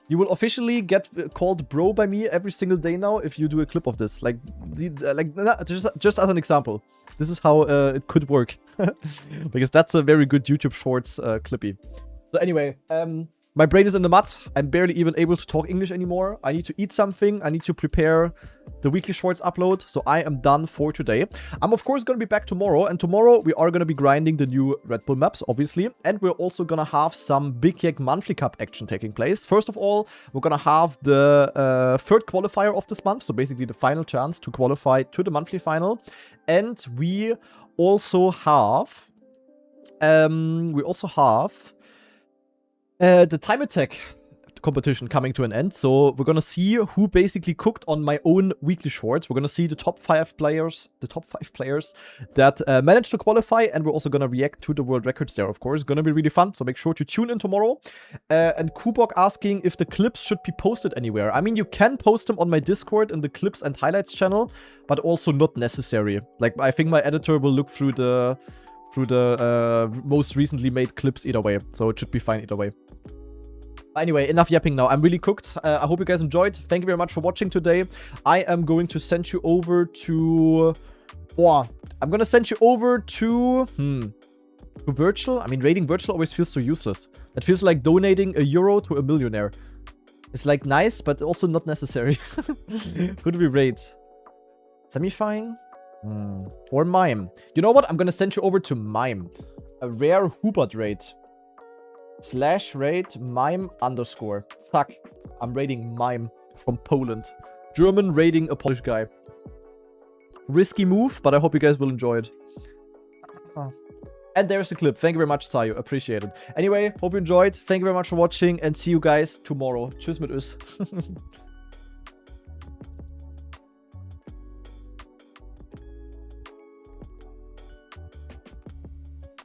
You will officially get called bro by me every single day now if you do a clip of this. Like just as an example. This is how it could work. Because that's a very good YouTube Shorts clippy. So anyway, my brain is in the mud. I'm barely even able to talk English anymore. I need to eat something. I need to prepare the weekly shorts upload. So I am done for today. I'm of course going to be back tomorrow. And tomorrow we are going to be grinding the new RedBull maps, obviously. And we're also going to have some Big Yak Monthly Cup action taking place. First of all, we're going to have the third qualifier of this month. So basically the final chance to qualify to the monthly final. And we also have... the time attack competition coming to an end. So we're gonna see who basically cooked on my own weekly shorts. We're gonna see the top 5 players, that managed to qualify, and we're also gonna react to the world records there, of course. Gonna be really fun, so make sure to tune in tomorrow. And Kubok asking if the clips should be posted anywhere. I mean, you can post them on my Discord in the clips and highlights channel, but also not necessary. Like, I think my editor will look through the most recently made clips either way, so it should be fine either way. Anyway, enough yapping now. I'm really cooked. I hope you guys enjoyed. Thank you very much for watching today. I am going to send you over to... I'm gonna send you over to... to Virtual? I mean, raiding Virtual always feels so useless. It feels like donating €1 to a millionaire. It's like nice, but also not necessary. Could we raid? Semifying? Or Mime. You know what? I'm gonna send you over to Mime. A rare Hubert raid. /raid Mime _. Zack. I'm raiding Mime from Poland. German raiding a Polish guy. Risky move, but I hope you guys will enjoy it. And there's the clip. Thank you very much, Sayo. Appreciate it. Anyway, hope you enjoyed. Thank you very much for watching and see you guys tomorrow. Tschüss mit Ös.